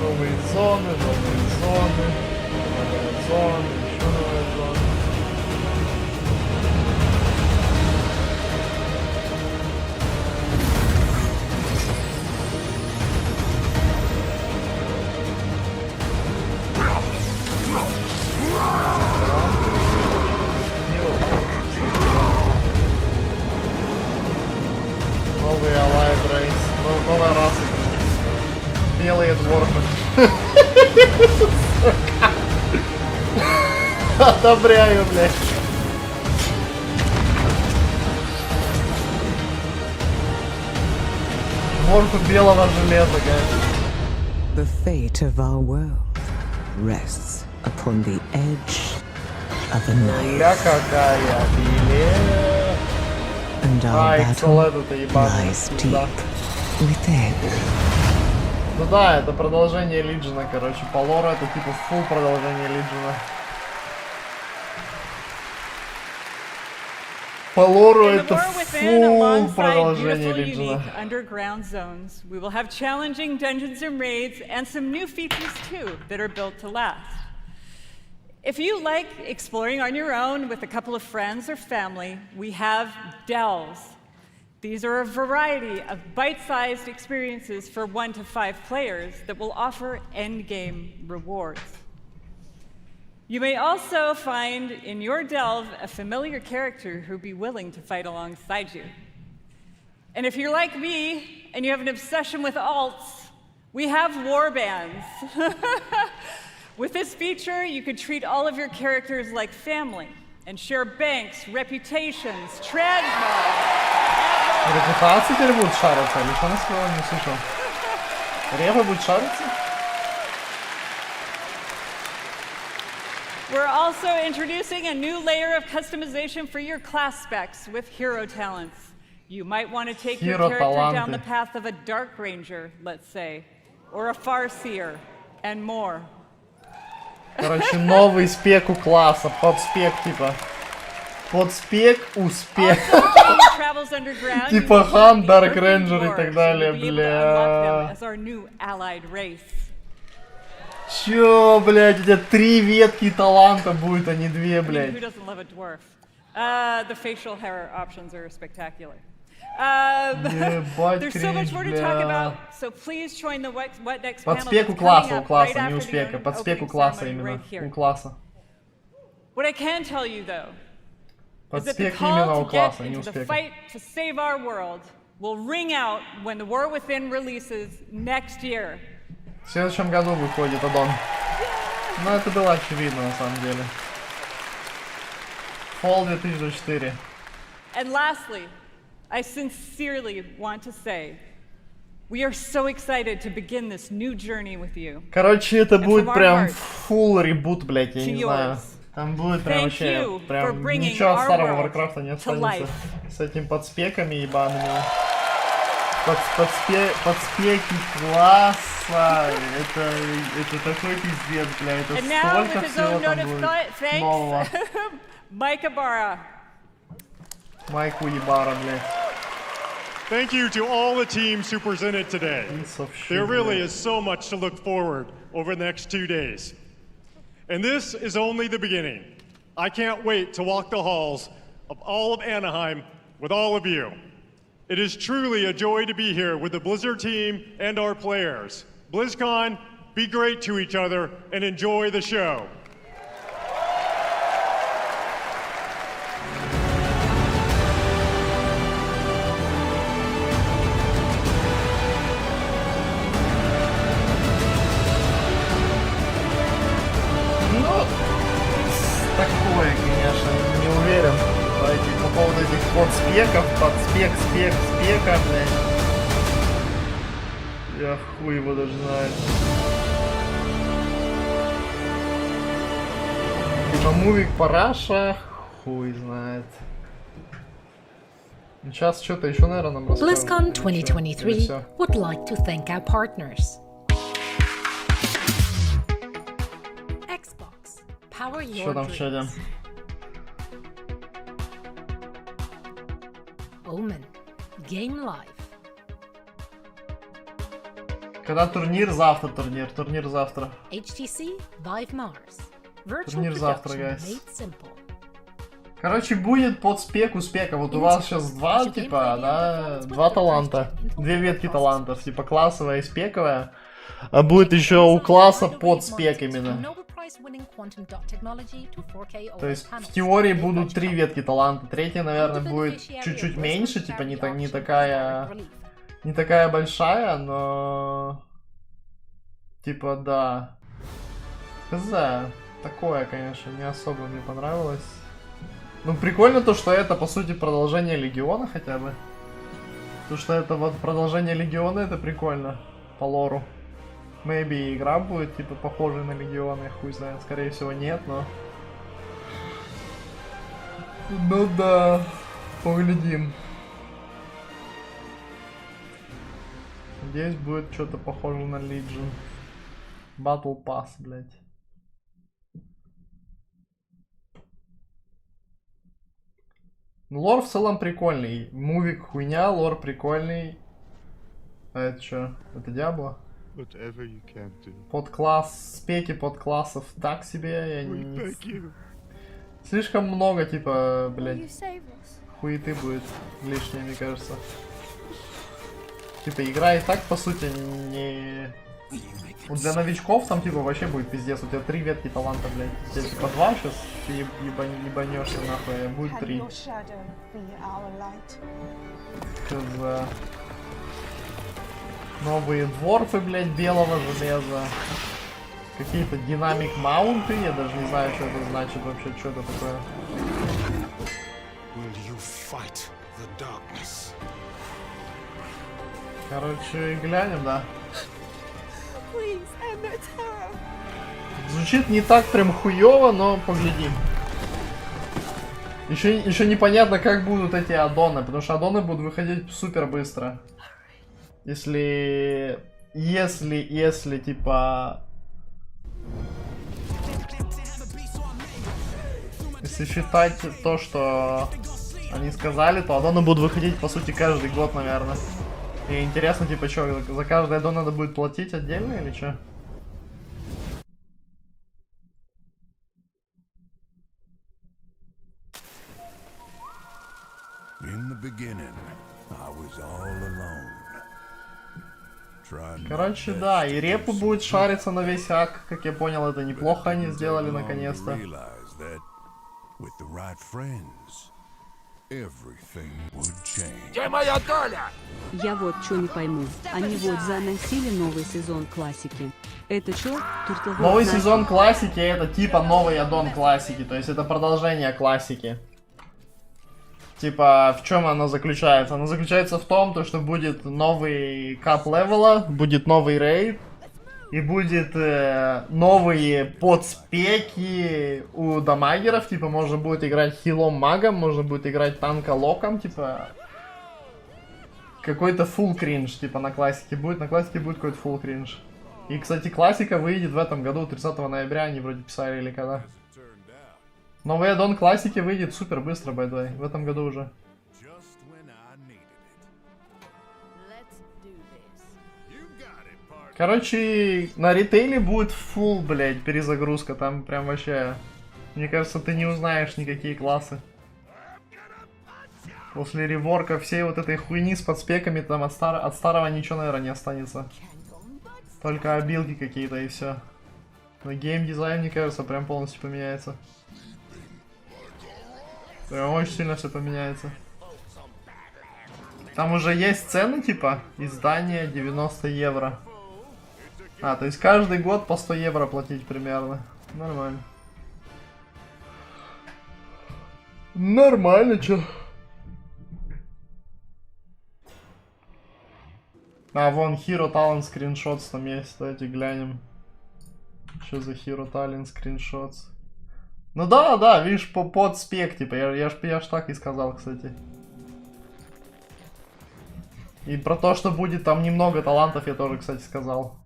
Новые зоны, новые зоны. Новые зоны, еще новые зоны. Новые Allied Race, новая раса. Белые дворфы. Одобряю, блядь. Горку белого железа, guys. The fate of our world rests upon the edge of a knife. Ля какая белее. And our battle lies deep within. Ну да, это продолжение Лиджина, короче. По лору это типа фулл продолжение Лиджина. По лору это фулл продолжение Лиджина. Underground zones. We will have challenging dungeons and raids and some new features too that are built to last. If you like exploring on your own with a couple of friends or family, we have delves. These are a variety of bite-sized experiences for 1 to 5 players that will offer endgame rewards. You may also find in your delve a familiar character who'll be willing to fight alongside you. And if you're like me and you have an obsession with alts, we have warbands. With this feature, you could treat all of your characters like family and share banks, reputations, transmogs. Репутации теперь будут шариться, или что она сказала, не слышал. Рева будет шариться? We're also introducing a new layer of customization for your class specs with hero talents. You might want to take your character down the path of a Dark Ranger, let's say, or a Farseer, and more. Короче, новый спек у класса, подспек типа. Подспек, успех. Типа Хан, Дарк Рейнджер и так далее, бля. Чё, блядь, у тебя 3 ветки таланта будет, а не 2, блядь. The facial hair options are spectacular. Ебать, There's so much more to talk about, so please join the What Next panel. Подспек у класса, не успеха. Подспек у класса именно, у класса. What I can tell you though, is that the Подспек именно call у to класса, get не into the успеха. fight to save our world will ring out when The War Within releases next year. В следующем году выходит аддон. Ну это было очевидно на самом деле. Fall 2024. And lastly, I sincerely want to say, we are so excited to begin this new journey with you. Короче, это будет прям full ребут, блять, я не знаю. Там будет прям вообще, прям ничего от старого Варкрафта не останется. С этими подспеками ебаными. Подспеки класса. Это такой пиздец, бля. Это столько всего там будет нового. Mike Ibarra. Майку Ибара, блядь. Thank you to all the teams who presented today. There really is so much to look forward over the next 2 days. And this is only the beginning. I can't wait to walk the halls of all of Anaheim with all of you. It is truly a joy to be here with the Blizzard team and our players. BlizzCon, be great to each other and enjoy the show. Такое, конечно, не уверен по поводу этих подспеков, спека, блядь. Я хуй его даже знаю. Типа мувик параша, хуй знает. Сейчас что-то еще, наверное, нам расскажут. BlizzCon 2023 would like to thank our partners. Power your dreams. Omen. Game Live. Когда турнир? Завтра турнир. Турнир завтра. HTC Vive Mars. Virtual турнир завтра, production guys. made simple. Короче, будет подспек успеха. Вот у вас сейчас два, типа, да, 2 таланта. 2 ветки талантов, типа классовая и спековая. А будет еще у класса подспек именно. То есть в теории будут 3 ветки таланта. Третья, наверное, будет чуть-чуть меньше, типа не такая большая, но типа да. Хз, такое, конечно, не особо мне понравилось. Ну прикольно то, что это по сути продолжение Легиона хотя бы. Потому что это вот продолжение Легиона, это прикольно. По лору. Maybe игра будет, типа, похожая на Легионы, хуй знает. Скорее всего, нет, но... Ну да, поглядим. Здесь будет что-то похоже на Legion. Battle Pass, блядь. Ну, лор в целом прикольный. Мувик хуйня, лор прикольный. А это что? Это Диабло? Подкласс, спеки подклассов так себе. Я не... Слишком много, типа, блядь, хуеты будет лишнее, мне кажется. Типа, игра и так, по сути, не... Вот для новичков там, типа, вообще будет пиздец. У тебя 3 ветки таланта, блядь. У тебя, типа, 2 сейчас, ты ебанешься, нахуй, а будет 3. Хз. Новые дворфы, блядь, белого железа. Какие-то динамик маунты, я даже не знаю, что это значит вообще, что это такое. Короче, глянем, да. Звучит не так прям хуёво, но поглядим. Еще непонятно, как будут эти аддоны, потому что аддоны будут выходить супер быстро. Если типа... Если считать то, что они сказали, то аддоны будут выходить, по сути, каждый год, наверное. И интересно, типа, что, за каждый аддон надо будет платить отдельно или что? Короче, да, и репу будет шариться на весь ак, как я понял, это неплохо они сделали наконец-то. Где моя доля? Я вот что не пойму. Они вот заносили новый сезон классики. Это что? Новый сезон классики это типа новый аддон классики, то есть это продолжение классики. Типа, в чем оно заключается? Оно заключается в том, то, что будет новый кап левела, будет новый рейд, и будет новые подспеки у дамагеров, типа, можно будет играть хилом магом, можно будет играть танка локом, типа, какой-то full кринж, типа, на классике будет какой-то full кринж. И, кстати, классика выйдет в этом году, 30 ноября, они вроде писали или когда. Новый аддон классики выйдет супер быстро, by the way, в этом году уже. Короче, на ритейле будет full, блядь, перезагрузка, там прям вообще... Мне кажется, ты не узнаешь никакие классы. После реворка всей вот этой хуйни с подспеками, там от старого ничего, наверное, не останется. Только обилки какие-то и все. Но геймдизайн, мне кажется, прям полностью поменяется. Прям очень сильно все поменяется. Там уже есть цены, типа, издание 90 евро. А, то есть каждый год по 100 евро платить примерно. Нормально. Нормально, чё. А, вон Hero Talent скриншотс там есть, давайте глянем. Что за Hero Talent скриншотс? Ну да, видишь, под спек, типа, я ж так и сказал, кстати. И про то, что будет там немного талантов, я тоже, кстати, сказал.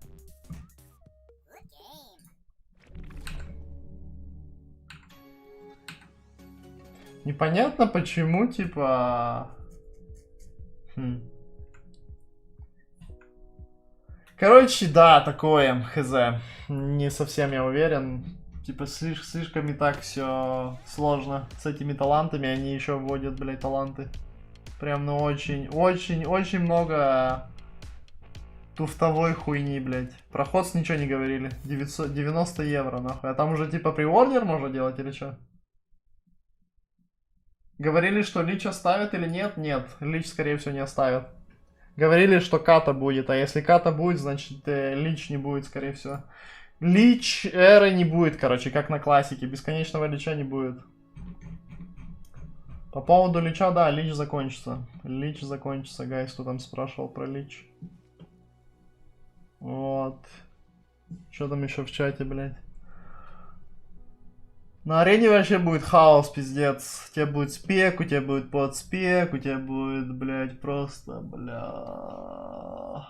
Непонятно почему, типа... Короче, да, такое, хз. Не совсем я уверен. Типа, слишком и так все сложно с этими талантами. Они еще вводят, блядь, таланты. Прям, ну, очень много туфтовой хуйни, блядь. Про ходс ничего не говорили. 90 евро, нахуй. А там уже, типа, приордер можно делать или что? Говорили, что Лич оставят или нет? Нет, Лич, скорее всего, не оставят. Говорили, что ката будет, а если ката будет, значит, Лич не будет, скорее всего. Лич эры не будет, короче, как на классике. Бесконечного Лича не будет. По поводу Лича, да, Лич закончится. Лич закончится, гайс, кто там спрашивал про Лич. Вот. Что там еще в чате, блядь? На арене вообще будет хаос, пиздец. У тебя будет спек, у тебя будет подспек, у тебя будет, блядь, просто, бля...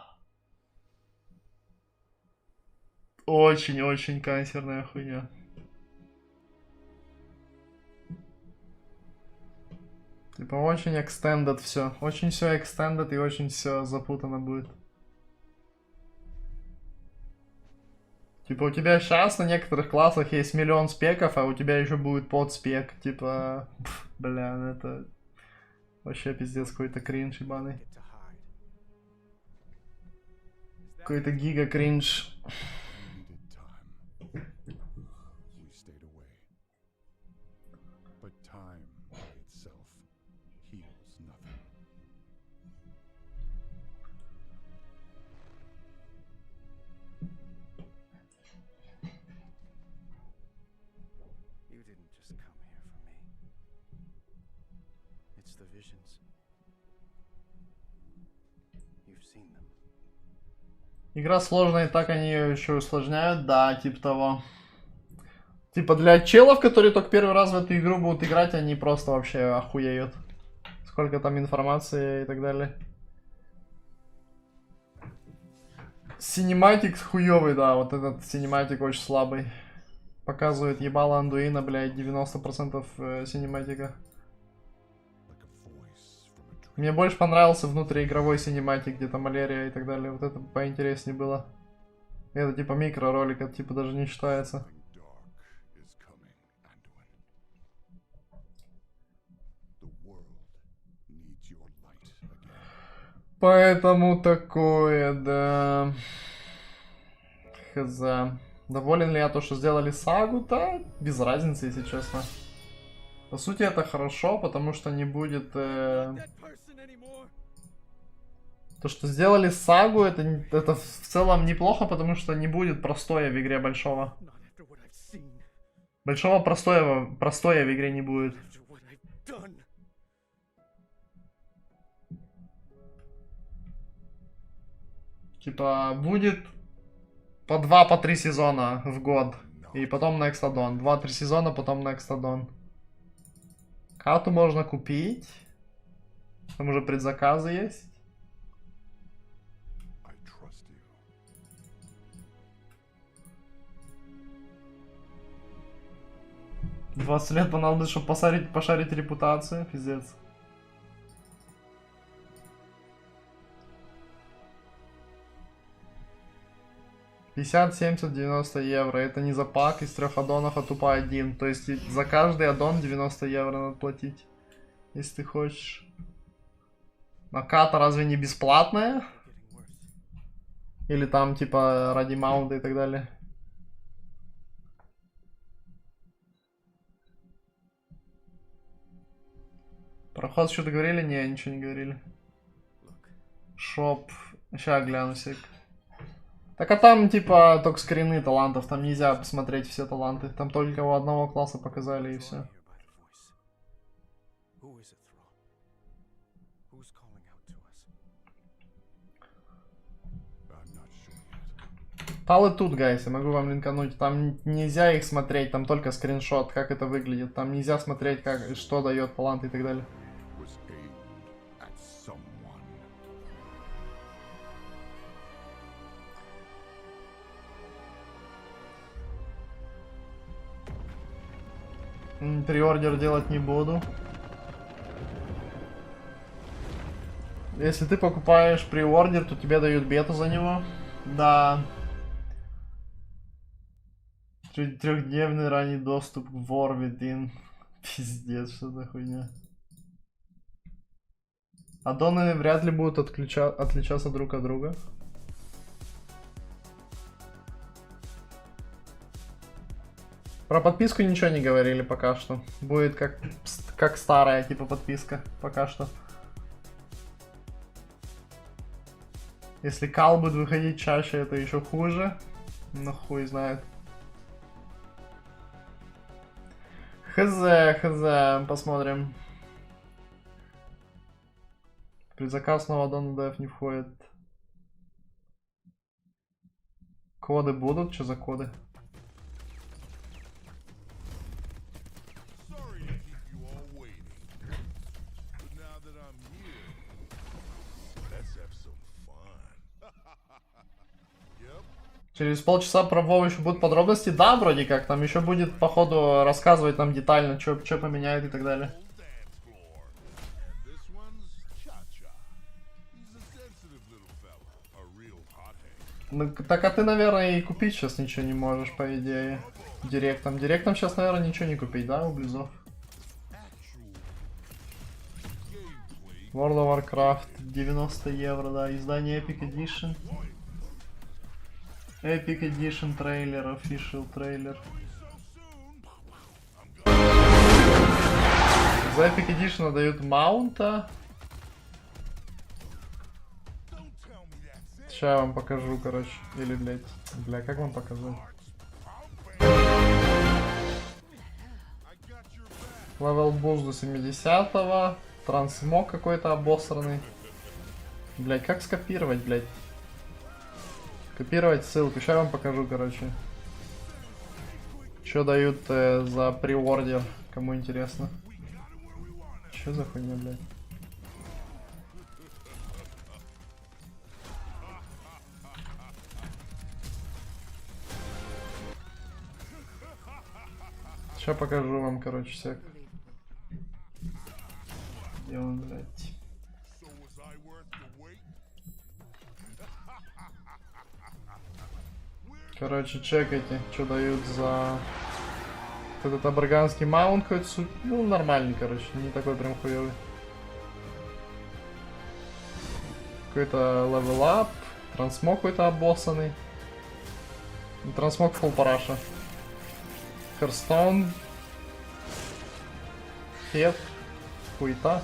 Очень-очень канцерная хуйня. Типа очень extended все. Очень все extended и очень все запутано будет. Типа у тебя сейчас на некоторых классах есть миллион спеков, а у тебя еще будет подспек. Типа, бля, это вообще пиздец какой-то кринж ебаный. Какой-то гига кринж. Игра сложная, и так они ее еще усложняют, да, типа того. Типа для челов, которые только первый раз в эту игру будут играть, они просто вообще охуеют. Сколько там информации и так далее. Синематик хуёвый, да, вот этот синематик очень слабый. Показывает ебало Андуина, блядь, 90% синематика. Мне больше понравился внутриигровой синематик, где-то малярия и так далее. Вот это поинтереснее было. Это типа микроролик, это типа даже не считается. Поэтому такое, да. Хз. Доволен ли я то, что сделали сагу? Да, без разницы, если честно. По сути, это хорошо, потому что не будет... То, что сделали сагу, это в целом неплохо, потому что не будет простоя в игре большого. Большого простоя в игре не будет. Типа, будет по 2-3 сезона в год. И потом Next Add-on. 2-3 сезона, потом Next Add-on. Кату можно купить. Там уже предзаказы есть. — 20 лет понадобится, чтобы пошарить репутацию. Пиздец. $50, 70, 90 евро. Это не за пак из 3 аддонов, а тупо один. То есть за каждый аддон 90 евро надо платить. Если ты хочешь. Но ката разве не бесплатная? Или там типа ради маунта и так далее? Про ход что-то говорили? Не, ничего не говорили. Шоп. Сейчас гляну сек. Так а там типа только скрины талантов. Там нельзя посмотреть все таланты. Там только у одного класса показали и все. Талы тут, гайс, я могу вам линкануть. Там нельзя их смотреть, там только скриншот, как это выглядит. Там нельзя смотреть, как, что дает талант и так далее. Приордер делать не буду. Если ты покупаешь приордер, то тебе дают бету за него. Да. Трехдневный ранний доступ к War Within. Пиздец, что за хуйня. Аддоны вряд ли будут отличаться друг от друга. Про подписку ничего не говорили пока что. Будет как старая типа подписка пока что. Если кал будет выходить чаще, это еще хуже. Ну хуй знает. Хз, посмотрим. Предзаказ снова Дон ДФ не входит. Коды будут? Что за коды? Через полчаса про Вову еще будут подробности? Да, вроде как. Там еще будет, походу, рассказывать нам детально, что поменяет и так далее. Ну, так а ты, наверное, и купить сейчас ничего не можешь, по идее. Директом. Директом сейчас, наверное, ничего не купить, да, у Близов? World of Warcraft 90 евро, да. Издание Epic Edition. Epic Edition трейлер, official трейлер. За Epic Edition дают маунта. Сейчас я вам покажу, короче. Или, блядь. Бля, как вам показать? Левел буст до 70-го. Трансмог какой-то обосранный. Блядь, как скопировать, блядь? Копировать ссылку. Сейчас я вам покажу, короче. Что дают за приордер, кому интересно. Что за хуйня, блядь? Сейчас покажу вам, короче, всяк. Где он, блядь? Короче, чекайте, что дают за этот абраганский маунт какой-то, ну, нормальный, короче, не такой прям хуёвый. Какой-то левел-ап, трансмог какой-то обоссанный. Трансмог фулл параша. Херстоун. Хет. Хуета.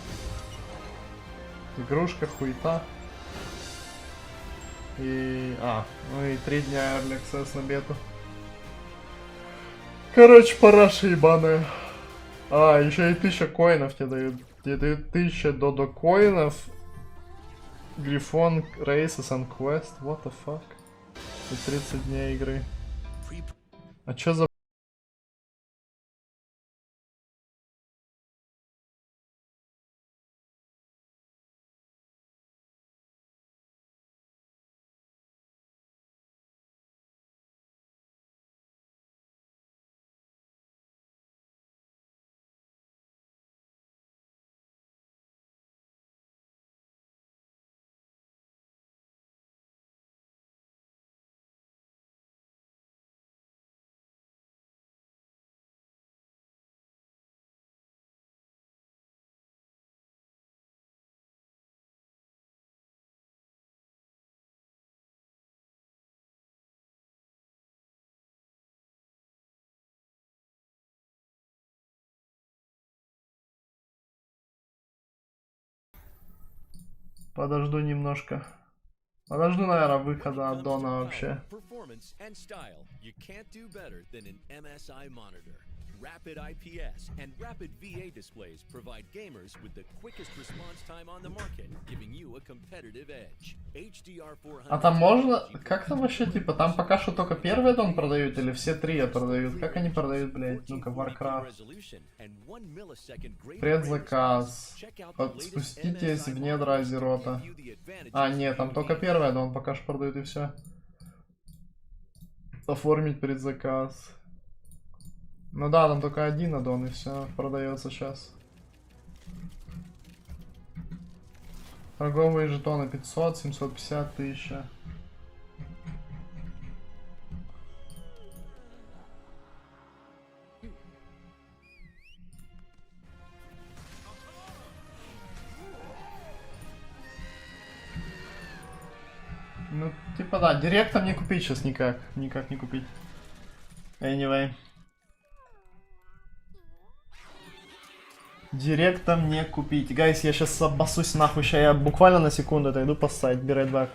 Игрушка, хуета. И... ну и 3 дня Early Access на бету. Короче, параша ебаная. Еще и 1000 коинов тебе дают. Тебе дают 1000 додо коинов. Грифон, Races and Quest. What the fuck? И 30 дней игры. А чё за... Подожду немножко. Подожду, наверное, выхода от Дона вообще. Rapid IPS and rapid VA displays provide gamers with the quickest response time on the market, giving you a competitive edge. HDR400. А там можно? Как там вообще, типа, там пока что только первый Дон продают или все 3 продают? Как они продают, блядь? Ну-ка, Warcraft. Предзаказ. Спуститесь в недра Азерота. Нет, там только первый Дон пока что продают и все. Оформить предзаказ. Ну да, там только один аддон и все продается сейчас. Торговые жетоны 500, 750, 1000. Ну, типа да, директом не купить сейчас никак. Никак не купить. Anyway. Директом не купить. Гайс, я сейчас обоссусь нахуй. Сейчас я буквально на секунду отойду поссать. Be right back.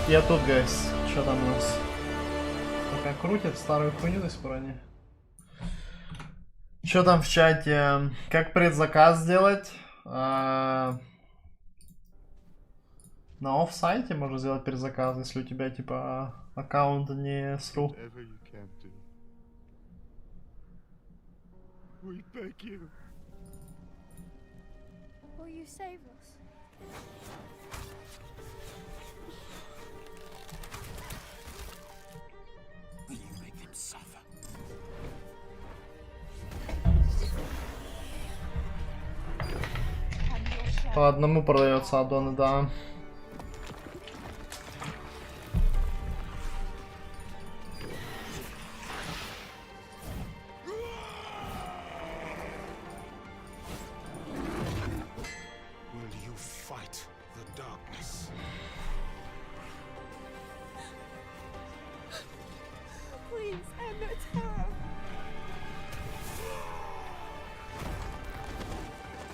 Я тут, гайс. Что там у нас? Пока крутит старую хуйню до сих пор они. Что там в чате? Как предзаказ сделать? На офсайте можно сделать предзаказ, если у тебя типа аккаунт не сру. По одному продается аддоны, да.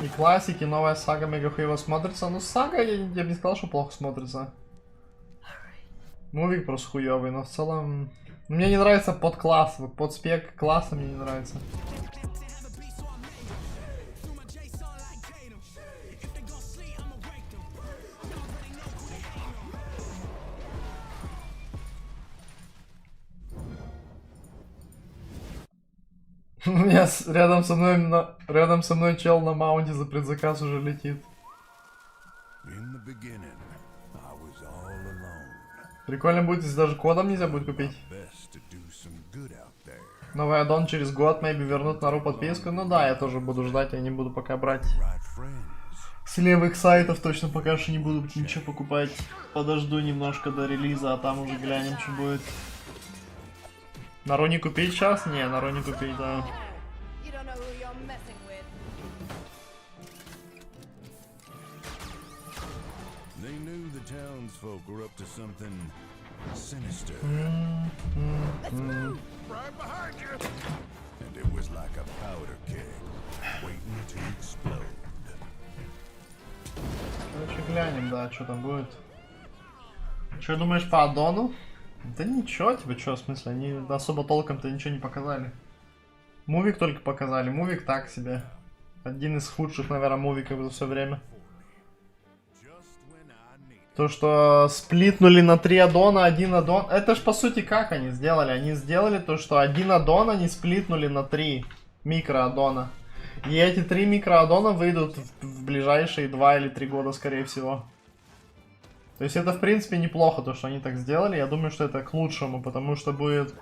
И классики, новая сага мега хуево смотрится. Ну, сага, я бы не сказал, что плохо смотрится. Мувик просто хуёвый, но в целом... Мне не нравится подкласс, вот подспек класса мне не нравится. У меня рядом со мной чел на маунте за предзаказ уже летит. Прикольно будет, если даже кодом нельзя будет купить. Новый аддон через год, maybe вернут на ру подписку. Ну да, я тоже буду ждать, я не буду пока брать. С левых сайтов точно пока что не буду ничего покупать. Подожду немножко до релиза, а там уже глянем, что будет. На ру не купить сейчас? Не, на ру не купить, да. and it was like a powder keg, waiting to explode. Короче, глянем, да, что там будет. Что думаешь по аддону? Да ничего, типа, что, в смысле, они особо толком-то ничего не показали. Мувик только показали, мувик так себе. Один из худших, наверное, мувиков за все время. То, что сплитнули на 3 аддона, 1 аддон. Это ж по сути как они сделали? Они сделали то, что 1 аддон они сплитнули на 3 микроаддона. И эти 3 микроаддона выйдут в ближайшие 2 или 3 года, скорее всего. То есть это, в принципе, неплохо, то, что они так сделали. Я думаю, что это к лучшему, потому что будет...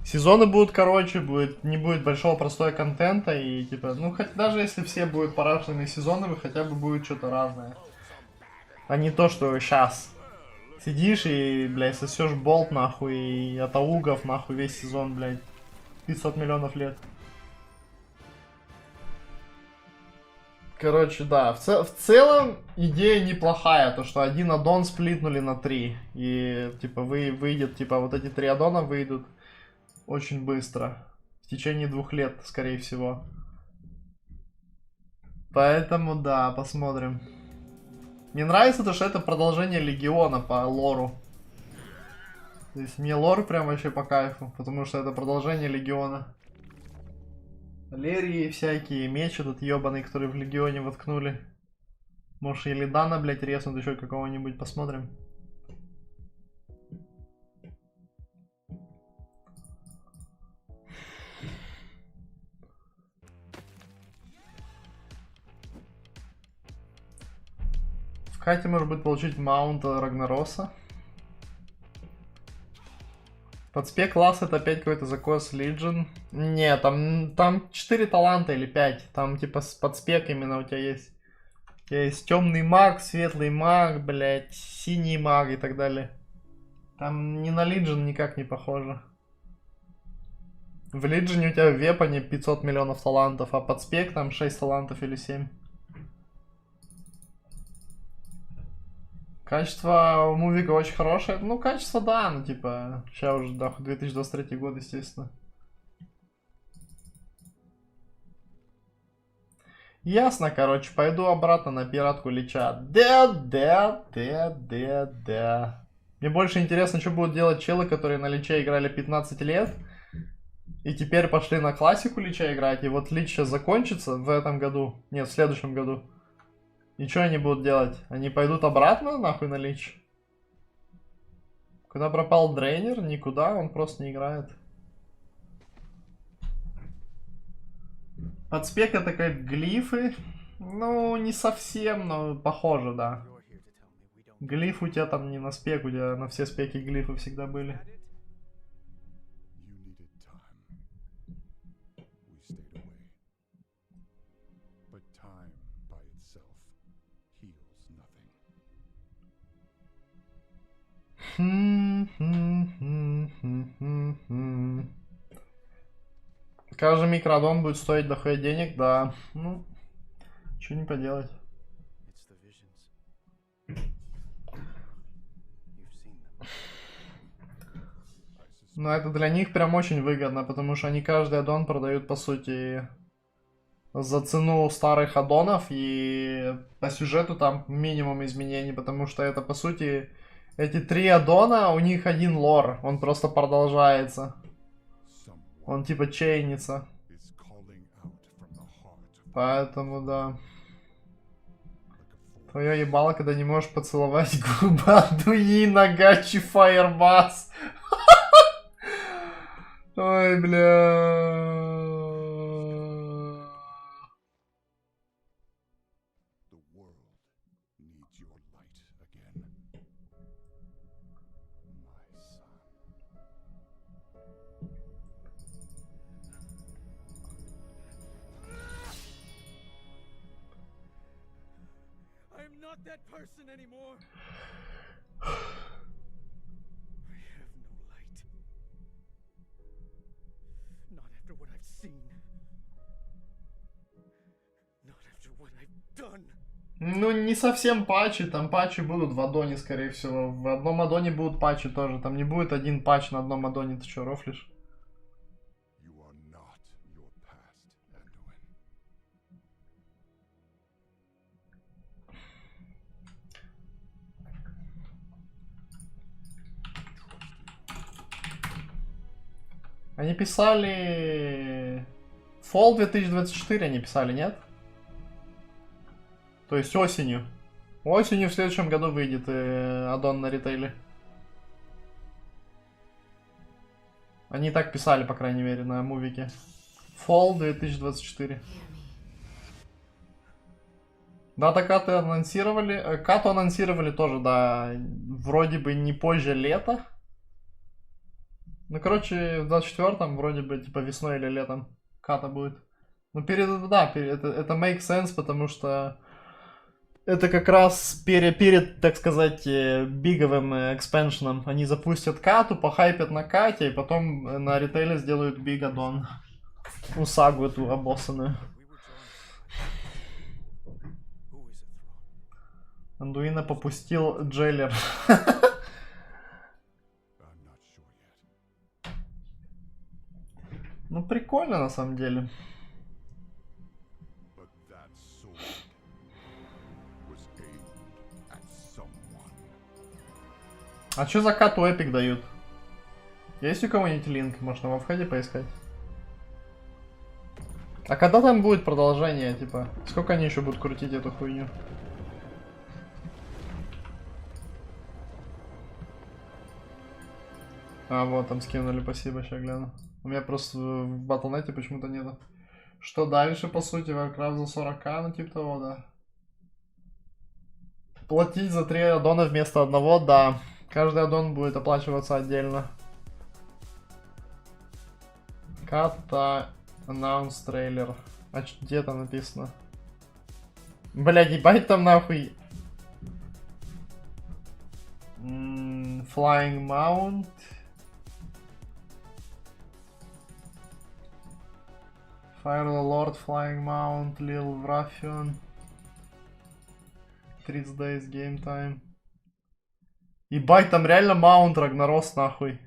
Сезоны будут короче, не будет большого простого контента. И, типа, ну, хоть даже если все будут парашные сезоны, хотя бы будет что-то разное. А не то, что сейчас сидишь и, блядь, сосешь болт, нахуй, и от аугов, нахуй, весь сезон, блядь. 500 миллионов лет. Короче, да, в целом идея неплохая, то что 1 аддон сплитнули на 3. И, типа, выйдет, типа, вот эти 3 аддона выйдут очень быстро. В течение 2 лет, скорее всего. Поэтому, да, посмотрим. Мне нравится то, что это продолжение Легиона по лору. То есть мне лор прям вообще по кайфу, потому что это продолжение Легиона. Лерии всякие, меч этот ебаный, который в Легионе воткнули. Может, Елидана, блять, резнут еще какого-нибудь, посмотрим. В Кате может быть получить маунта Рагнароса. Под спек класс это опять какой-то закос Legion. Не, там 4 таланта или 5. Там типа под спек именно у тебя есть. У тебя есть темный маг, светлый маг, блять, синий маг и так далее. Там ни на Legion никак не похоже. В Legion у тебя в вепоне 500 миллионов талантов, а под спек там 6 талантов или 7. Качество у мувика очень хорошее. Ну, качество, да, ну, типа, сейчас уже, да, 2023 год, естественно. Ясно, короче, пойду обратно на пиратку Лича. Да. Мне больше интересно, что будут делать челы, которые на Личе играли 15 лет. И теперь пошли на классику Лича играть. И вот Лич сейчас закончится в этом году. Нет, в следующем году. И что они будут делать? Они пойдут обратно, нахуй, на Лич? Куда пропал Дрейнер? Никуда, он просто не играет. Под спек это как глифы. Ну, не совсем, но похоже, да. Глиф у тебя там не на спек, у тебя на все спеки глифы всегда были. Каждый микроаддон будет стоить дохуя денег, да. Ну, что не поделать. Но это для них прям очень выгодно, потому что они каждый аддон продают, по сути, за цену старых аддонов, и по сюжету там минимум изменений, потому что это, по сути, эти 3 аддона, у них один лор, он просто продолжается. Он типа чейнится. Поэтому, да. Твое ебало, когда не можешь поцеловать губа Дуина Гачи Фаербас. Ой, бля. That person anymore. I have no light. Not after what I've seen. Not after what I've done. Ну, не совсем патчи, там патчи будут в аддоне, скорее всего. В одном аддоне будут патчи тоже. Там не будет один патч на одном аддоне, ты что, рофлишь? You are not Они писали... Fall 2024 они писали, нет? То есть осенью. Осенью в следующем году выйдет аддон на ритейле. Они так писали, по крайней мере, на мувике. Fall 2024. Дата каты анонсировали. Кату анонсировали тоже, да. Вроде бы не позже лета. Ну, короче, в 24-м вроде бы, типа, весной или летом ката будет. Ну, это make sense, потому что это как раз перед, так сказать, биговым экспеншеном. Они запустят кату, похайпят на кате, и потом на ритейле сделают биг аддон. Ну, сагу эту обоссанную. Андуина попустил джейлер. Ну, прикольно, на самом деле. А что за кату эпик дают? Есть у кого-нибудь линк? Можно во входе поискать. А когда там будет продолжение, типа? Сколько они еще будут крутить эту хуйню? А, вот, там скинули, спасибо, сейчас гляну. У меня просто в батлнете почему-то нету. Что дальше, по сути, Warcraft за 40к, ну типа того, да. Платить за 3 аддона вместо одного, да. Каждый аддон будет оплачиваться отдельно. Ката анонс трейлер. А где там написано? Блядь, ебать там нахуй. Flying Mount. Akrololz, Flying Mount, Lil Raffion. 30 days game time. Ебать, там реально маунт Рагнарос нахуй.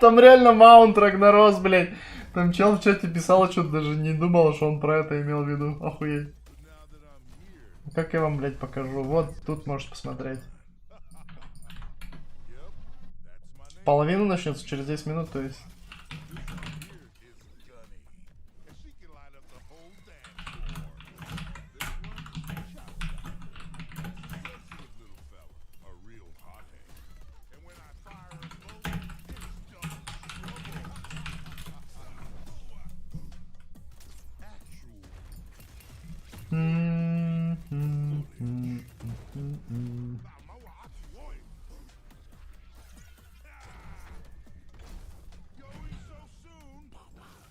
Там реально маунт Рагнарос, блядь. Там чел в чате писал, что даже не думал, что он про это имел в виду. Охуеть. Как я вам, блядь, покажу? Вот тут можешь посмотреть. Половину начнется через 10 минут, то есть.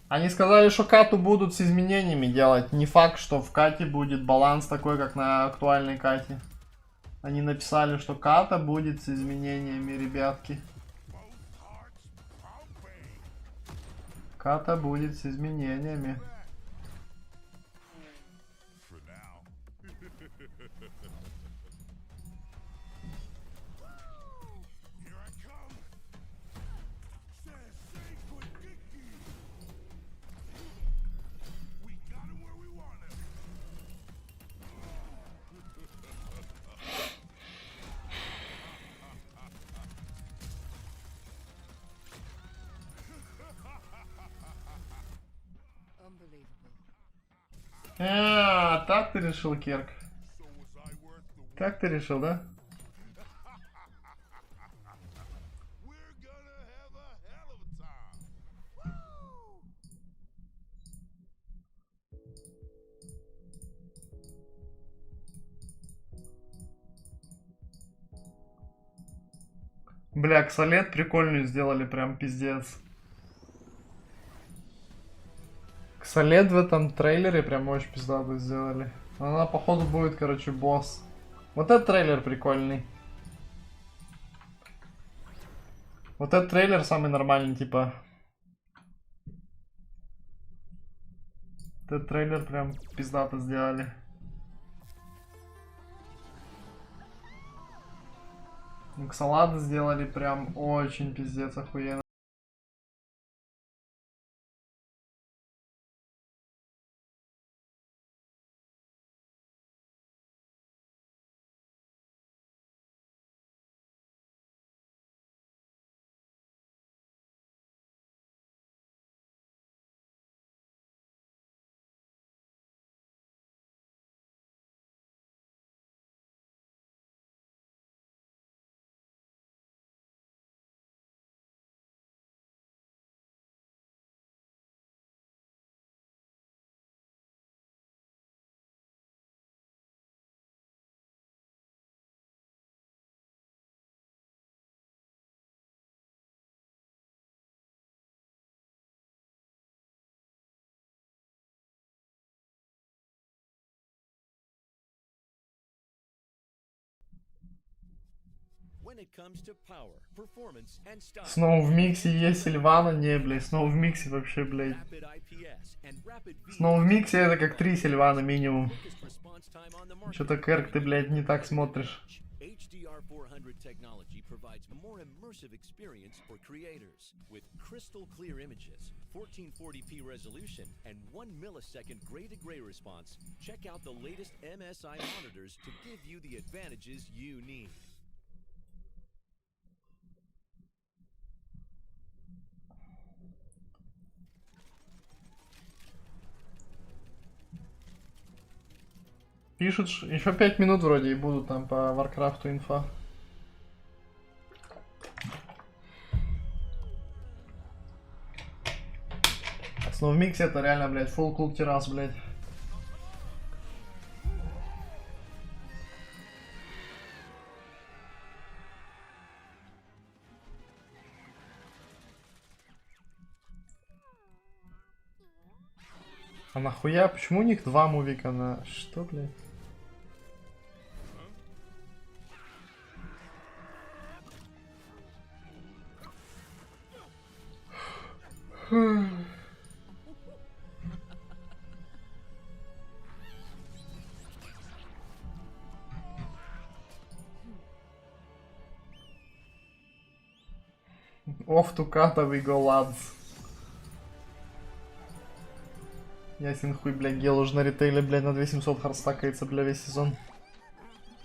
Они сказали, что кату будут с изменениями делать. Не факт, что в кате будет баланс такой, как на актуальной кате. Они написали, что ката будет с изменениями, ребятки. Ката будет с изменениями. А, так ты решил, Керк? Так ты решил, да? Бля, Ксалет прикольную сделали, прям пиздец. Ксалет в этом трейлере прям очень пиздато сделали. Она, походу, будет, короче, босс. Вот этот трейлер прикольный. Вот этот трейлер самый нормальный, типа. Этот трейлер прям пиздато сделали. Ксалат сделали прям очень пиздец охуенно. Снова в миксе есть Сильвана? Не, блядь, снова в миксе вообще, блядь. Снова в миксе это как 3 Сильвана минимум. Что-то, Кэрк, ты, блядь, не так смотришь. More immersive experience for creators with crystal clear images, 1440p resolution, and 1 millisecond gray-to-gray response. Check out the latest MSI monitors to give you the advantages you need. Пишут, еще 5 минут вроде и будут там по Варкрафту инфа. Снова в миксе это реально, блядь, full клуб террас, блядь. А нахуя? Почему у них 2 мувика на... Что, блядь? Off to kata we go, lads. Ясен хуй, блядь, Гел уже на ритейле, блядь, на 2700 хардстакается, бля, весь сезон.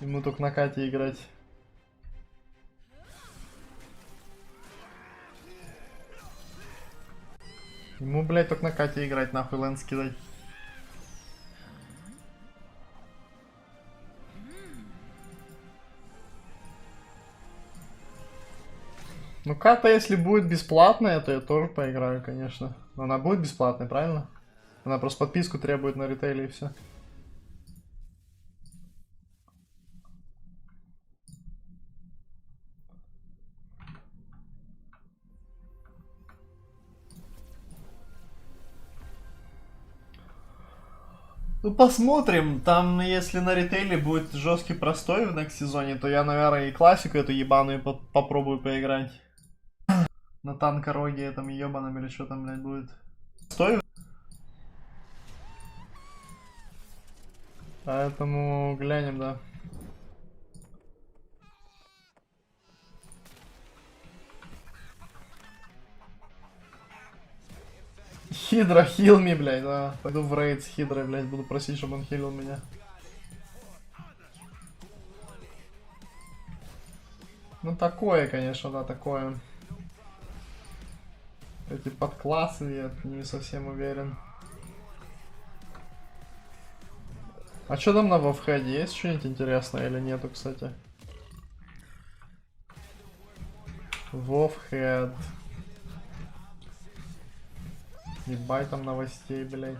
Ему только на кате играть. Ему, блядь, только на кате играть, нахуй лэнс кидать. Ну, ката, если будет бесплатная, то я тоже поиграю, конечно. Но она будет бесплатной, правильно? Она просто подписку требует на ритейле и все. Ну, посмотрим. Там, если на ритейле будет жесткий простой в next сезоне, то я, наверное, и классику эту ебаную попробую поиграть. На танкороге там ебаном или что там, блядь, будет. Стой. Поэтому глянем, да. Хидра, хил ми, блядь, да. Пойду в рейд с Хидрой, блядь, буду просить, чтобы он хилил меня. Ну такое, конечно, да, такое. Эти подклассы, я не совсем уверен. А что там на вовхеде? Есть что-нибудь интересное или нету, кстати? Вовхед. Ебать там новостей, блять.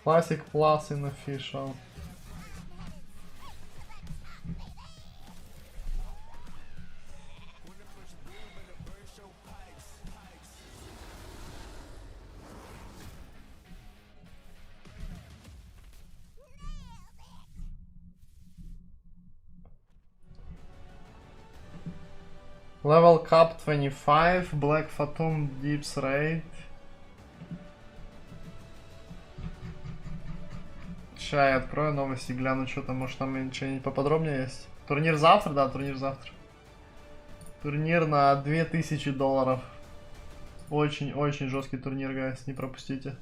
Classic Plus in Official. Level Cap 25, Black Fatum Deeps Raid. Сейчас я открою новости, гляну, что там, может там что-нибудь поподробнее есть. Турнир завтра, да, турнир завтра. Турнир на $2000. Очень жесткий турнир, гайс, не пропустите.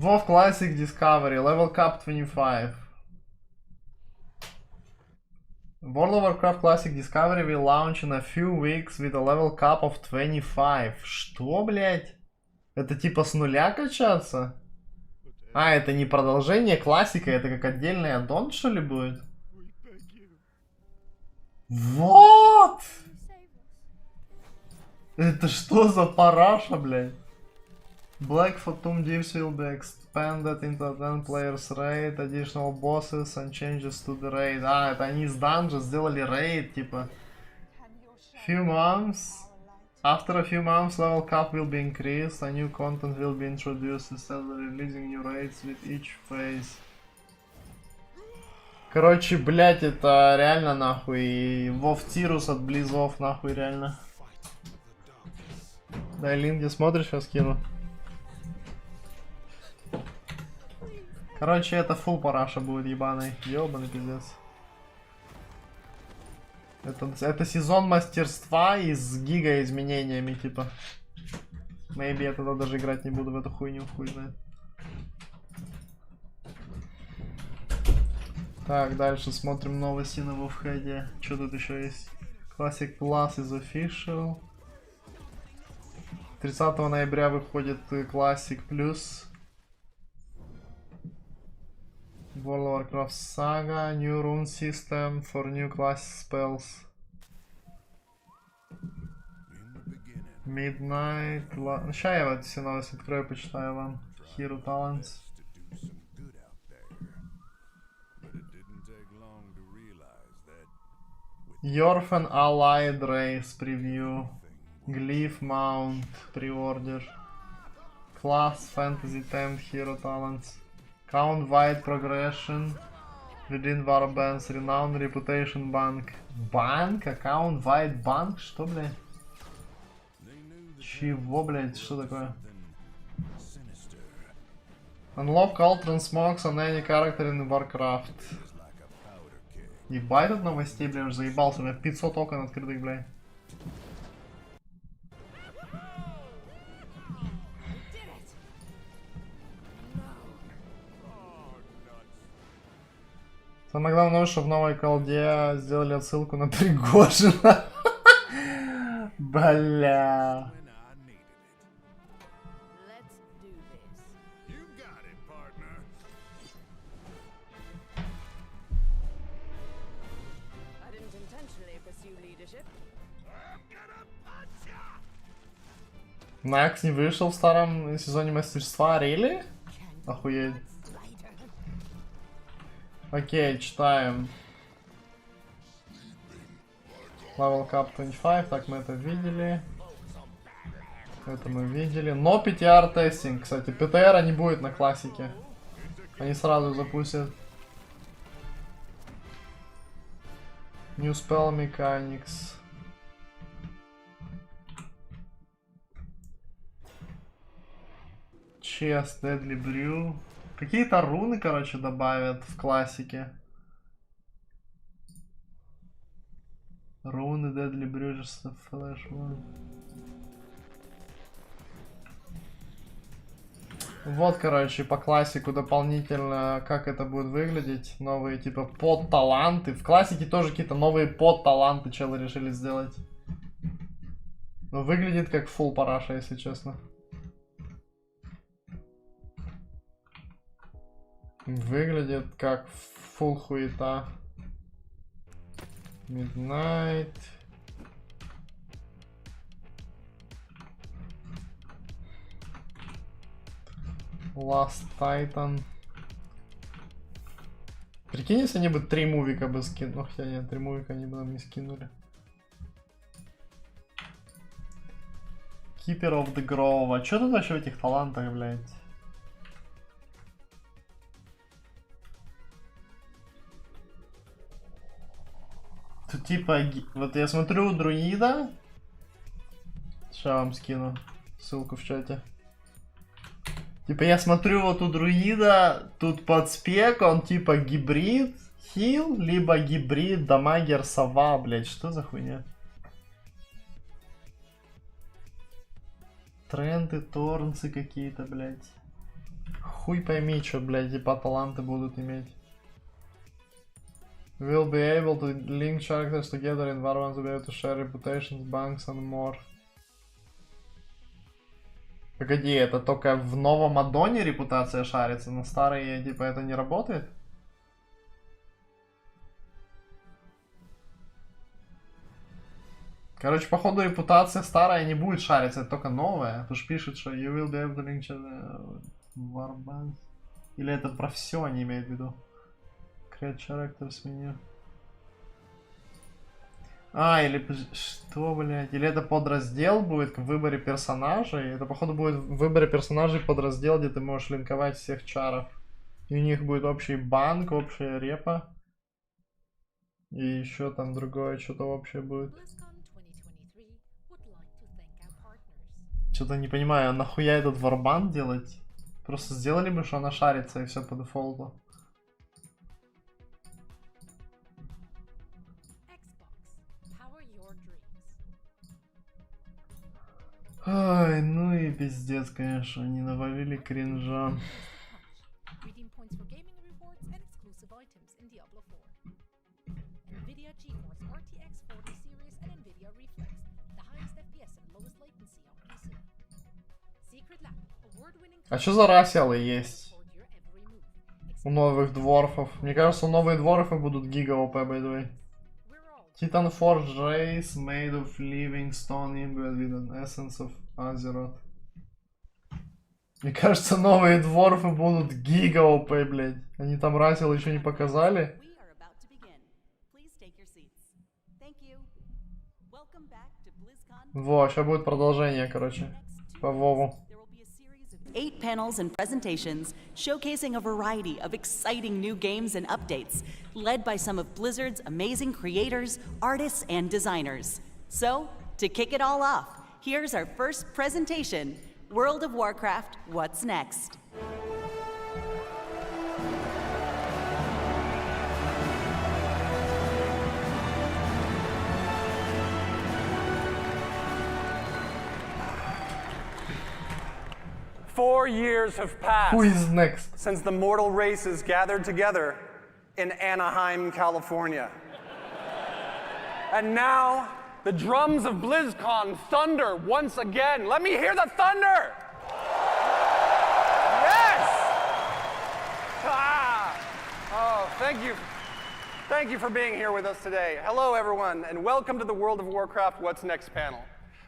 WoW Classic Discovery, Level Cap 25. World of Warcraft Classic Discovery will launch in a few weeks with a level cap of 25. Что, блядь? Это типа с нуля качаться? А, это не продолжение классика, это как отдельный аддон, что ли, будет? Вот! Это что за параша, блядь? Black Phantom Deeps will be expanded into 10 players raid, additional bosses and changes to the raid. А, это они из данжа сделали рейд, типа. Few months. After a few months, level cap will be increased, a new content will be introduced instead of releasing new raids with each phase. Короче, блять, это реально нахуй. Вов Тирус от Близов, нахуй, реально. Да, Линги, смотришь, сейчас кину. Короче, это фул параша будет ебаный. Ёбаный пиздец. Это сезон мастерства и с гига изменениями, типа. Maybe я тогда даже играть не буду в эту хуйню, хуй знает. Так, дальше смотрим новости на Вовхеде. Что тут еще есть? Classic Plus is official. 30 ноября выходит Classic Plus. World of Warcraft Saga, new rune system for new class spells. Midnight. Сейчас я вот все новости открою, почитаю вам. Hero Talents. Yorphan Allied Race Preview. Glyph Mount Pre-Order. Class Fantasy 10 Hero Talents. Count Wide Progression. Within Warbands. Renowned Reputation Bank. Банк? Аккаунт Wide Bank? Что, блядь? Чего, блядь? Что такое? Unlock all transmogs on any character in Warcraft. Ебать тут новостей, блядь, уже заебался. У меня 500 окон открытых, блядь. Самое главное, что в новой колде сделали отсылку на Пригожина. Бля. Накс не вышел в старом сезоне мастерства, рели? Охуеть. Окей, читаем. Level Cap 25, так мы это видели. Это мы видели. Но PTR тестинг, кстати, PTR не будет на классике. Они сразу запустят. New Spell Mechanics. Chest, Deadly Brew. Какие-то руны, короче, добавят в классике. Руны, Deadly Brew, Flash One. Вот, короче, по классику дополнительно, как это будет выглядеть. Новые, типа, подталанты. В классике тоже какие-то новые подталанты челы решили сделать. Но выглядит как фулл параша, если честно. Выглядит как фулл хуета. Midnight. Last Titan. Прикинь, если они бы 3 мувика бы скинули. Ох, я нет, 3 мувика они бы нам не скинули. Keeper of the Grove. А что тут вообще в этих талантах, блядь? Тут типа, вот я смотрю у друида. Сейчас вам скину ссылку в чате. Типа я смотрю вот у друида, тут под спек, он типа гибрид хил, либо гибрид дамагер сова, блять, что за хуйня? Тренды, торнцы какие-то, блять. Хуй пойми, что, блять, типа таланты будут иметь. Will be able to link characters together in Warbands to be able to share reputations, banks and more. Погоди, это только в новом аддоне репутация шарится, на старые, типа, это не работает? Короче, походу репутация старая не будет шариться, это только новая. Тут же пишет, что you will be able to link Warbands. Или это про все они имеют в виду? Create characters меню. А, или что, блядь? Или это подраздел будет в выборе персонажей? Это, походу, будет в выборе персонажей подраздел, где ты можешь линковать всех чаров. И у них будет общий банк, общая репа. И еще там другое что-то вообще будет. Что-то не понимаю, а нахуя этот варбан делать? Просто сделали бы, что она шарится и все по дефолту. Ай, ну и пиздец, конечно, не навалили кринжа. А что за расселы есть у новых дворфов? Мне кажется, новые дворфы будут гига ОП, by the way. Titan Forge Race made of living stone imbued with an essence of Azeroth. Мне кажется, новые дворфы будут гига ОП, блядь. Они там расел еще не показали. Во, сейчас будет продолжение, короче, по Вову. 8 panels and presentations showcasing a variety of exciting new games and updates, led by some of Blizzard's amazing creators, artists, and designers. So, to kick it all off, here's our first presentation, World of Warcraft, What's Next? Four years have passed. Who is next? Since the mortal races gathered together in Anaheim, California. And now, the drums of BlizzCon thunder once again. Let me hear the thunder! Yes! Ah! Oh, thank you. Thank you for being here with us today. Hello, everyone, and welcome to the World of Warcraft What's Next panel.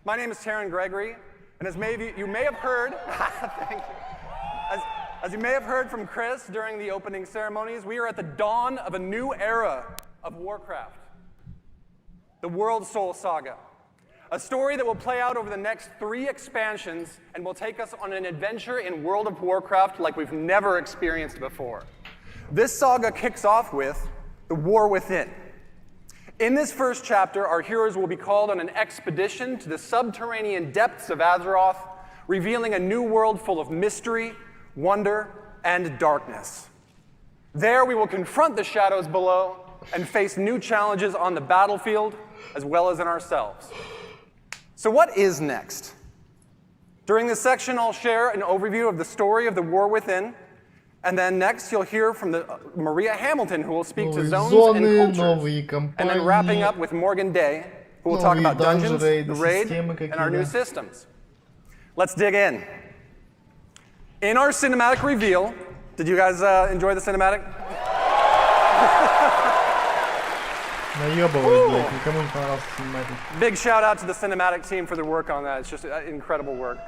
My name is Taryn Gregory. And as you may have heard, thank you. As you may have heard from Chris during the opening ceremonies, we are at the dawn of a new era of Warcraft. The World Soul Saga. A story that will play out over the next 3 expansions and will take us on an adventure in World of Warcraft like we've never experienced before. This saga kicks off with the War Within. In this first chapter, our heroes will be called on an expedition to the subterranean depths of Azeroth, revealing a new world full of mystery, wonder, and darkness. There we will confront the shadows below and face new challenges on the battlefield, as well as in ourselves. So what is next? During this section, I'll share an overview of the story of the War Within, and then next you'll hear from Maria Hamilton, who will speak to zones and cultures, and then wrapping up with Morgan Day, who will talk about dungeons, the raid, and our new systems. Let's dig in. In our cinematic reveal, did you guys enjoy the cinematic? Big shout out to the cinematic team for their work on that. It's just incredible work.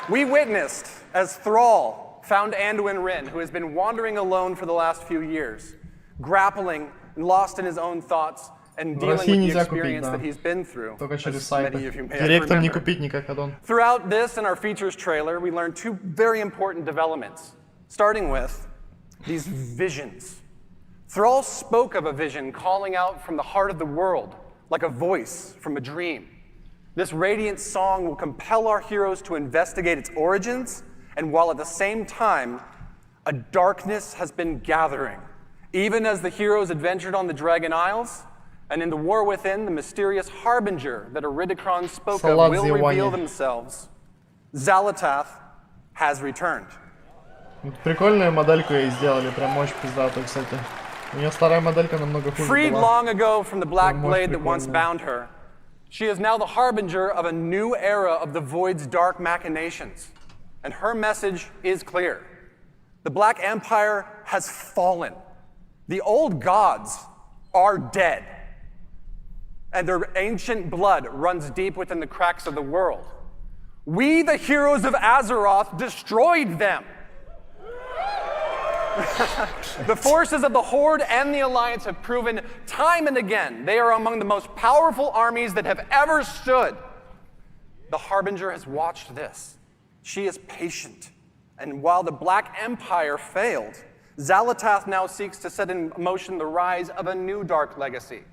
We witnessed as Thrall found Anduin Wrynn, who has been wandering alone for the last few years, grappling and lost in his own thoughts and dealing with the experience that he's been through, as many of you may remember. Throughout this and our features trailer, we learned 2 very important developments, starting with these visions. Thrall spoke of a vision calling out from the heart of the world, like a voice from a dream. This radiant song will compel our heroes to investigate its origins, and while at the same time, a darkness has been gathering. Even as the heroes adventured on the Dragon Isles, and in the War Within, the mysterious harbinger that Iridikron spoke of will reveal themselves. Xalatath has returned. Прикольную модельку ей сделали, прям очень пиздатую, кстати. У нее старая моделька намного хуже была. Freed long ago from the black blade that once bound her, she is now the harbinger of a new era of the Void's dark machinations. And her message is clear. The Black Empire has fallen. The old gods are dead. And their ancient blood runs deep within the cracks of the world. We, the heroes of Azeroth, destroyed them. The forces of the Horde and the Alliance have proven time and again they are among the most powerful armies that have ever stood. The Harbinger has watched this. She is patient. And while the Black Empire failed, Xalatath now seeks to set in motion the rise of a new dark legacy,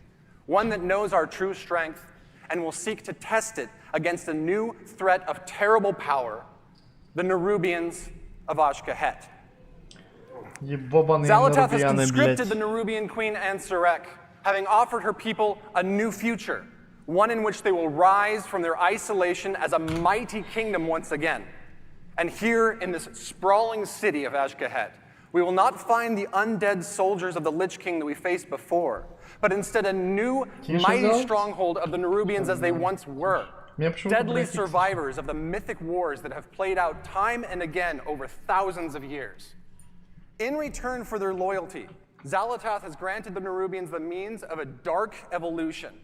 one that knows our true strength and will seek to test it against a new threat of terrible power, the Nerubians of Ashkahet. Xalatath has conscripted the Nerubian queen Anserek, having offered her people a new future, one in which they will rise from their isolation as a mighty kingdom once again. And here in this sprawling city of Ashkahet, we will not find the undead soldiers of the Lich King that we faced before, but instead a new, mighty stronghold of the Nerubians as they once were. Deadly survivors of the mythic wars that have played out time and again over thousands of years. In return for their loyalty, Xalatath has granted the Nerubians the means of a dark evolution,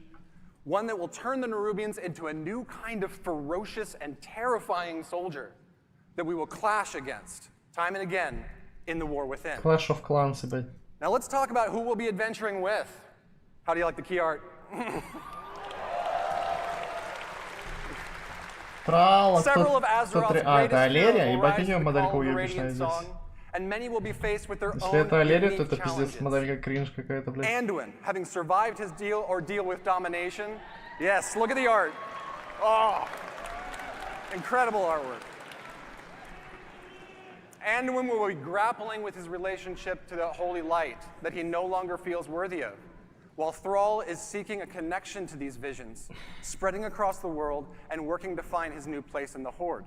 one that will turn the Nerubians into a new kind of ferocious and terrifying soldier that we will clash against time and again in the war within. Clash of Clans, блядь. Now let's talk about who we'll be adventuring with. How do you like the key art? Several of Azeroth's greatest heroes will rise to the call of the Radiant Song, and many will be faced with their own unique challenges. Anduin, having survived his ordeal with domination. Yes, look at the art. Oh, incredible artwork. Anduin will be grappling with his relationship to the holy light that he no longer feels worthy of, while Thrall is seeking a connection to these visions, spreading across the world and working to find his new place in the Horde.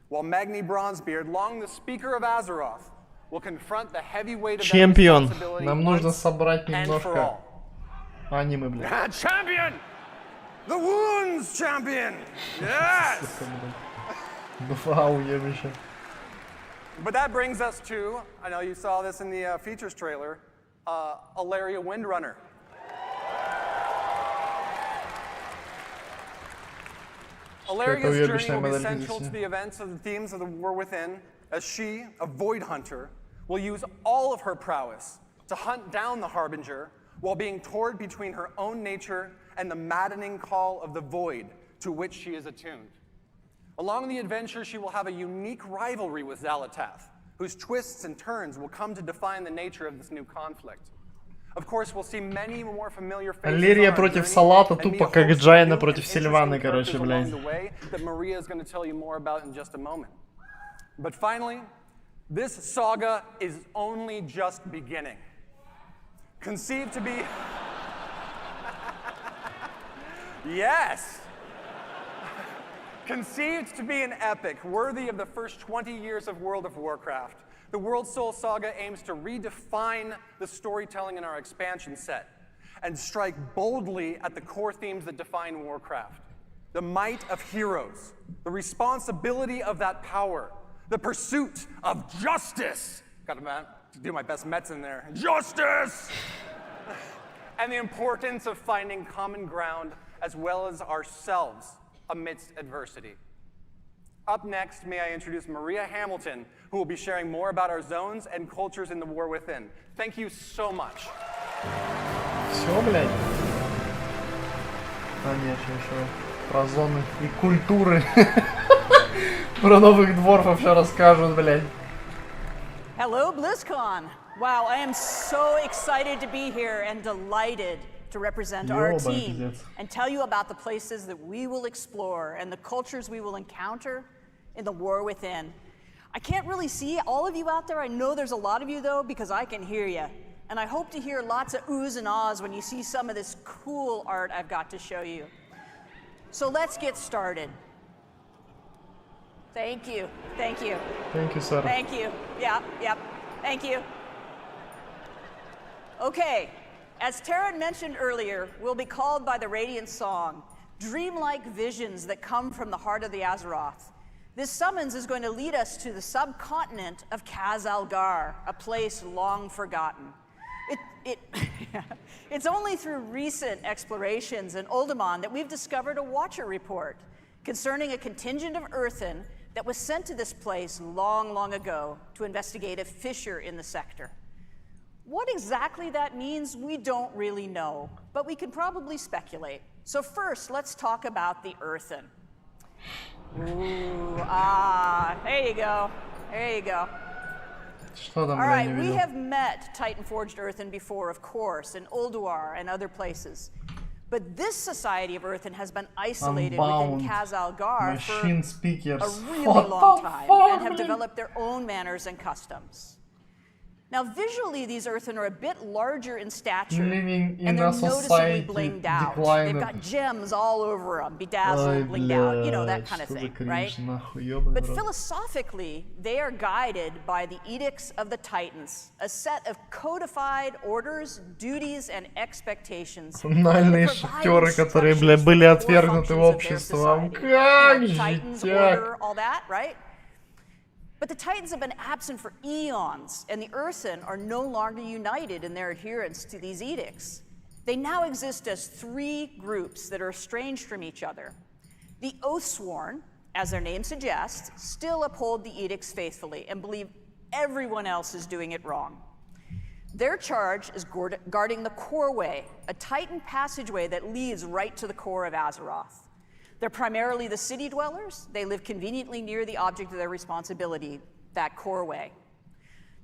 While Magni Bronzebeard, long the Speaker of Azeroth, will confront the heavy weight of that responsibility Нам нужно собрать and for all. Аниме, блядь. Champion! The Wounds Champion! Yes! Вау, ебище. But that brings us to, I know you saw this in the features trailer, Alaria Windrunner. Alaria's journey will be central to the events of the themes of the War Within, as she, a Void Hunter, will use all of her prowess to hunt down the Harbinger while being torn between her own nature and the maddening call of the Void to which she is attuned. Along the adventure, she will have a unique rivalry with Xalatath, whose twists and turns will come to define the nature of this new conflict. Of course, we'll see many more familiar faces Аллерия против Салата, тупо как Джайна против Сильваны, короче, блядь. That Maria is going to tell you more about in just a moment. But finally, this saga is only just beginning. Conceived to be... Yes! Conceived to be an epic worthy of the first 20 years of World of Warcraft, the World Soul Saga aims to redefine the storytelling in our expansion set and strike boldly at the core themes that define Warcraft. The might of heroes, the responsibility of that power, the pursuit of justice. Got to do my best Mets in there. Justice! And the importance of finding common ground as well as ourselves amidst adversity. Up next, may I introduce Maria Hamilton, who will be sharing more about our zones and cultures in the War Within. Thank you so much. Все, блядь. Конечно, еще про зоны и культуры. Про новых дворфов все расскажут, блядь. Hello, BlizzCon. Wow, I am so excited to be here and delighted to represent our team and tell you about the places that we will explore and the cultures we will encounter in the War Within. I can't really see all of you out there. I know there's a lot of you, though, because I can hear you. And I hope to hear lots of oohs and ahs when you see some of this cool art I've got to show you. So let's get started. Thank you. Thank you. Thank you, sir. Thank you. Yep. Thank you. Okay. As Taryn mentioned earlier, we'll be called by the Radiant Song, dreamlike visions that come from the heart of the Azeroth. This summons is going to lead us to the subcontinent of Khaz-Algar, a place long forgotten. It's only through recent explorations in Uldaman that we've discovered a Watcher report concerning a contingent of Earthen that was sent to this place long, long ago to investigate a fissure in the sector. What exactly that means, we don't really know, but we can probably speculate. So first, let's talk about the Earthen. Ooh, there you go. There you go. Что там, All бля, не right, we видел? have met Titan-forged earthen before, of course, in Ulduar and other places. But this society of earthen has been isolated Unbound within Khazal-Gar for machine speakers. a really What long the time fuck, and have man? developed their own manners and customs. Now, visually, these earthen are a bit larger in stature, Living in and they're a noticeably society blinged out. declined. They've got gems all over them, Ой, bedazzled, blinged out, you know, that блядь, kind of что за thing, right? кринж, нахуй, ёбаный But в рот. philosophically, they are guided by the edicts of the Titans, a set of codified orders, duties, and expectations. Банальные шахтеры, которые, бля, были отвергнуты обществом. Как же Titans, так? order, all that, right? But the Titans have been absent for eons, and the Earthen are no longer united in their adherence to these edicts. They now exist as three groups that are estranged from each other. The Oathsworn, as their name suggests, still uphold the edicts faithfully and believe everyone else is doing it wrong. Their charge is guarding the Coreway, a Titan passageway that leads right to the core of Azeroth. They're primarily the city dwellers. They live conveniently near the object of their responsibility, that Coreway.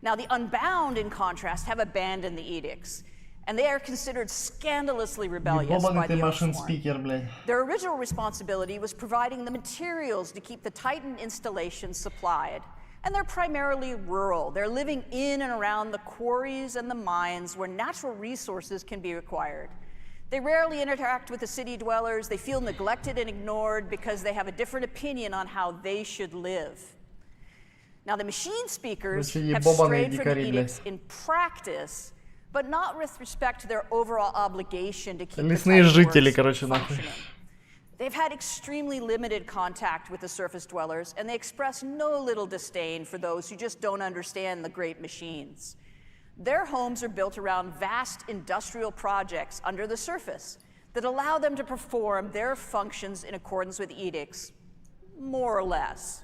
Now, the Unbound, in contrast, have abandoned the edicts, and they are considered scandalously rebellious by the Oathsworn. Their original responsibility was providing the materials to keep the Titan installations supplied, and they're primarily rural. They're living in and around the quarries and the mines where natural resources can be acquired. They rarely interact with the city dwellers. They feel neglected and ignored because they have a different opinion on how they should live. Now, the machine speakers have strayed from the edicts in practice, but not with respect to their overall obligation to keep Лесные жители, короче, the нахуй. They've had extremely limited contact with the surface dwellers, and they express no little disdain for those who just don't understand the great machines. Their homes are built around vast industrial projects under the surface that allow them to perform their functions in accordance with edicts, more or less.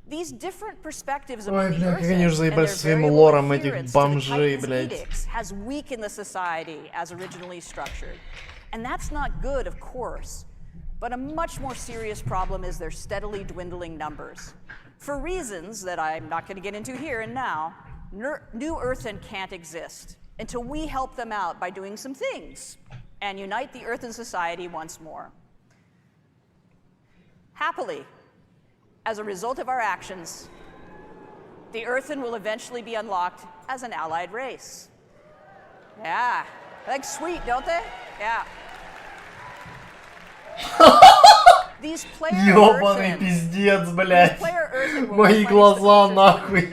These different perspectives among the Earthen and their variable adherence to the Titan's edicts has weakened the society as originally structured. And that's not good, of course. But a much more serious problem is their steadily dwindling numbers. For reasons that I'm not going to get into here and now, New Earthen can't exist until we help them out by doing some things and unite the Earthen society once more. Happily, as a result of our actions, the Earthen will eventually be unlocked as an allied race. Yeah, they look sweet, don't they? Yeah. These player Ёбаный пиздец, блядь. Мои глаза, нахуй.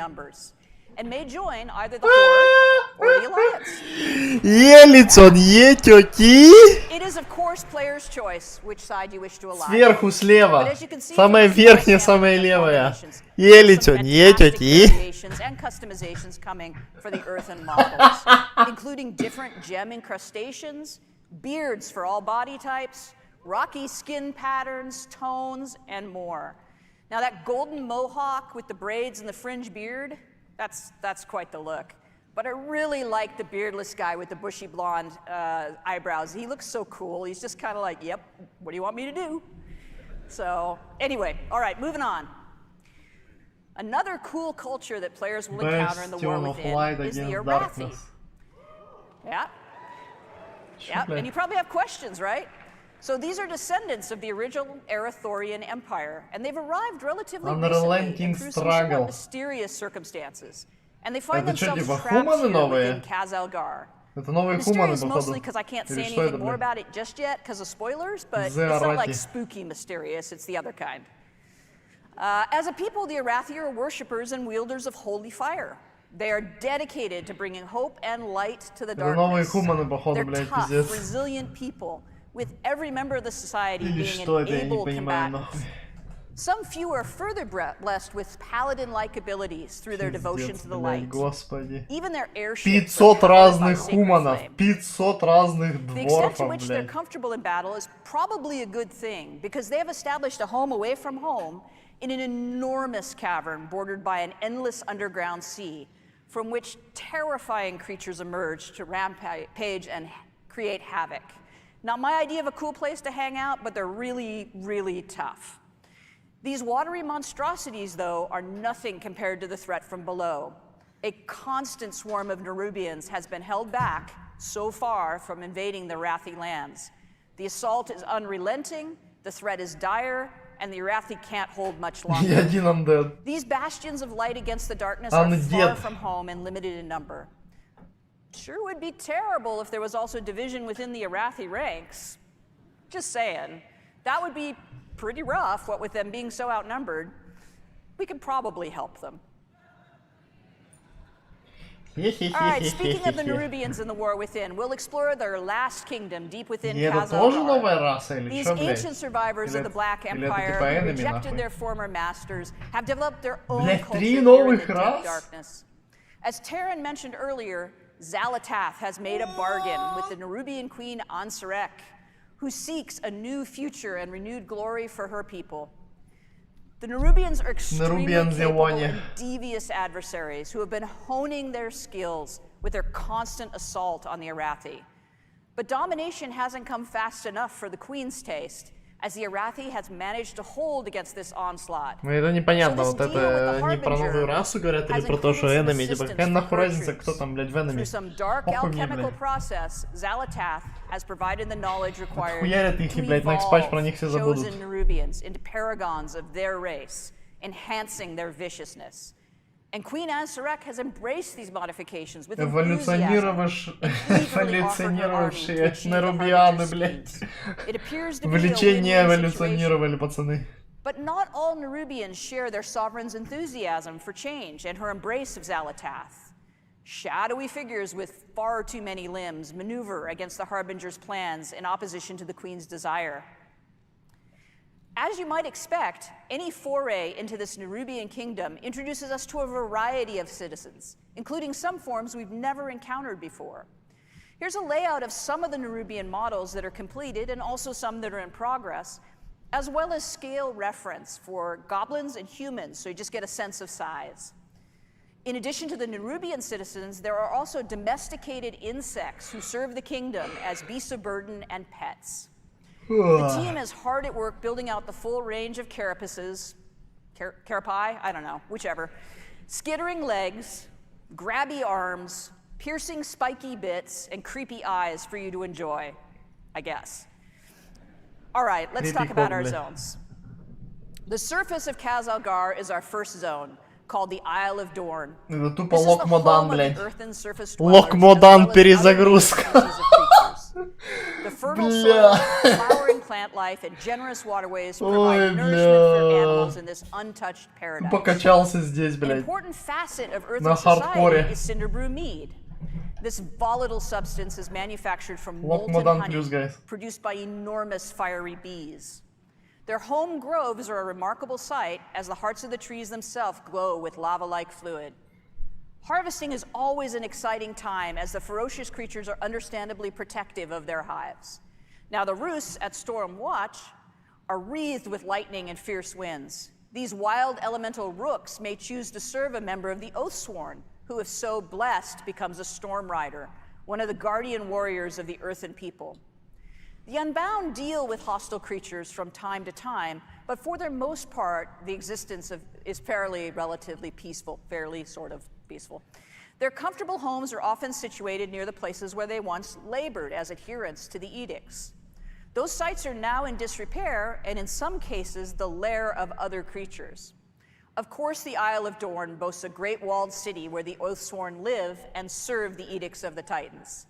And may join either the Horde or the Alliance. Елицон, етёти. It is, of course, player's choice which side you wish to ally. Сверху слева. Самая верхняя, самая левая. Елицон, етёти. And customizations coming for the Earthen models, including different gem incrustations, beards for all body types, rocky skin patterns, tones, and more. Now that golden mohawk with the braids and the fringe beard, that's quite the look. But I really like the beardless guy with the bushy blonde eyebrows. He looks so cool. He's just kind of like, yep, what do you want me to do? So anyway, all right, moving on. Another cool culture that players will encounter in the War Within is the Arathi. Yeah. Yep, and you probably have questions, right? So these are descendants of the original Arathorian Empire, and they've arrived relatively recently and through some somewhat mysterious circumstances. And they find themselves trapped here within Khazal-Gar. Mysterious mostly because I can't say anything more about it just yet because of spoilers, but it's not like spooky mysterious, it's the other kind. As a people, the Arathi are worshippers and wielders of holy fire. They are dedicated to bringing hope and light to the darkness. They're tough, resilient people, with every member of the society being an able combatant. Some few are further blessed with paladin-like abilities through their devotion to the light. Even their airships 500 разных хуманов, 500 разных дворфов, The extent to which they're comfortable in battle is probably a good thing, because they have established a home away from home in an enormous cavern bordered by an endless underground sea, from which terrifying creatures emerge to rampage and create havoc. Not my idea of a cool place to hang out, but they're really, really tough. These watery monstrosities, though, are nothing compared to the threat from below. A constant swarm of Nerubians has been held back so far from invading the Arathi lands. The assault is unrelenting, the threat is dire, and the Arathi can't hold much longer. These bastions of light against the darkness are far from home and limited in number. Sure would be terrible if there was also division within the Arathi ranks. Just saying. That would be pretty rough, what with them being so outnumbered. We could probably help them. Alright, speaking of the Nerubians in the War Within, we'll explore their last kingdom deep within Khazar. These ancient survivors of the Black Empire who rejected their former masters have developed their own culture here in the deep darkness. As Terran mentioned earlier, Xal'atath has made a bargain with the Nerubian queen Ansarek, who seeks a new future and renewed glory for her people. The Nerubians are extremely capable and devious adversaries who have been honing their skills with their constant assault on the Arathi. But domination hasn't come fast enough for the Queen's taste, as the Arathi has managed to hold against this onslaught. Ну это непонятно, вот это не про новую расу говорят или про то, что enemy, типа какая нахуй разница, кто там, блядь, в enemy? Хуярят их, и, блядь, next patch про них все забудут. Into paragons of their race, enhancing their viciousness. And Queen Ansarek has embraced these modifications with эволюционировавшие нерубианы, блядь. Влечение эволюционировали, пацаны. But not all Nerubians share their sovereign's enthusiasm for change and her embrace of Xal'atath. Shadowy figures with far too many limbs maneuver against the Harbinger's plans in opposition to the Queen's desire. As you might expect, any foray into this Nerubian kingdom introduces us to a variety of citizens, including some forms we've never encountered before. Here's a layout of some of the Nerubian models that are completed and also some that are in progress, as well as scale reference for goblins and humans, so you just get a sense of size. In addition to the Nerubian citizens, there are also domesticated insects who serve the kingdom as beasts of burden and pets. The team is hard at work building out the full range of carapaces, carapae, I don't know, whichever, skittering legs, grabby arms, piercing spiky bits, and creepy eyes for you to enjoy, I guess. All right, let's talk about our zones. The surface of Khazar is our first zone, called the Isle of Dorn. Это тупо Лок-Модан, блядь. Лок-Модан перезагрузка. The fertile soil, flowering plant life, and generous waterways provide nourishment for animals in this untouched paradise. Покачался здесь, блядь. An important facet of Earth's society is Cinderbrew mead. This volatile substance is manufactured from molten honey produced by enormous fiery bees. Their home groves are a remarkable sight as the hearts of the trees themselves glow with lava-like fluid. Harvesting is always an exciting time as the ferocious creatures are understandably protective of their hives. Now the roosts at Storm Watch are wreathed with lightning and fierce winds. These wild elemental rooks may choose to serve a member of the Oathsworn, who if so blessed becomes a Storm Rider, one of the guardian warriors of the earthen people. The Unbound deal with hostile creatures from time to time, but for their most part, the existence is relatively peaceful, sort of peaceful. Their comfortable homes are often situated near the places where they once labored as adherents to the edicts. Those sites are now in disrepair, and in some cases, the lair of other creatures. Of course, the Isle of Dorn boasts a great walled city where the Oathsworn live and serve the edicts of the Titans.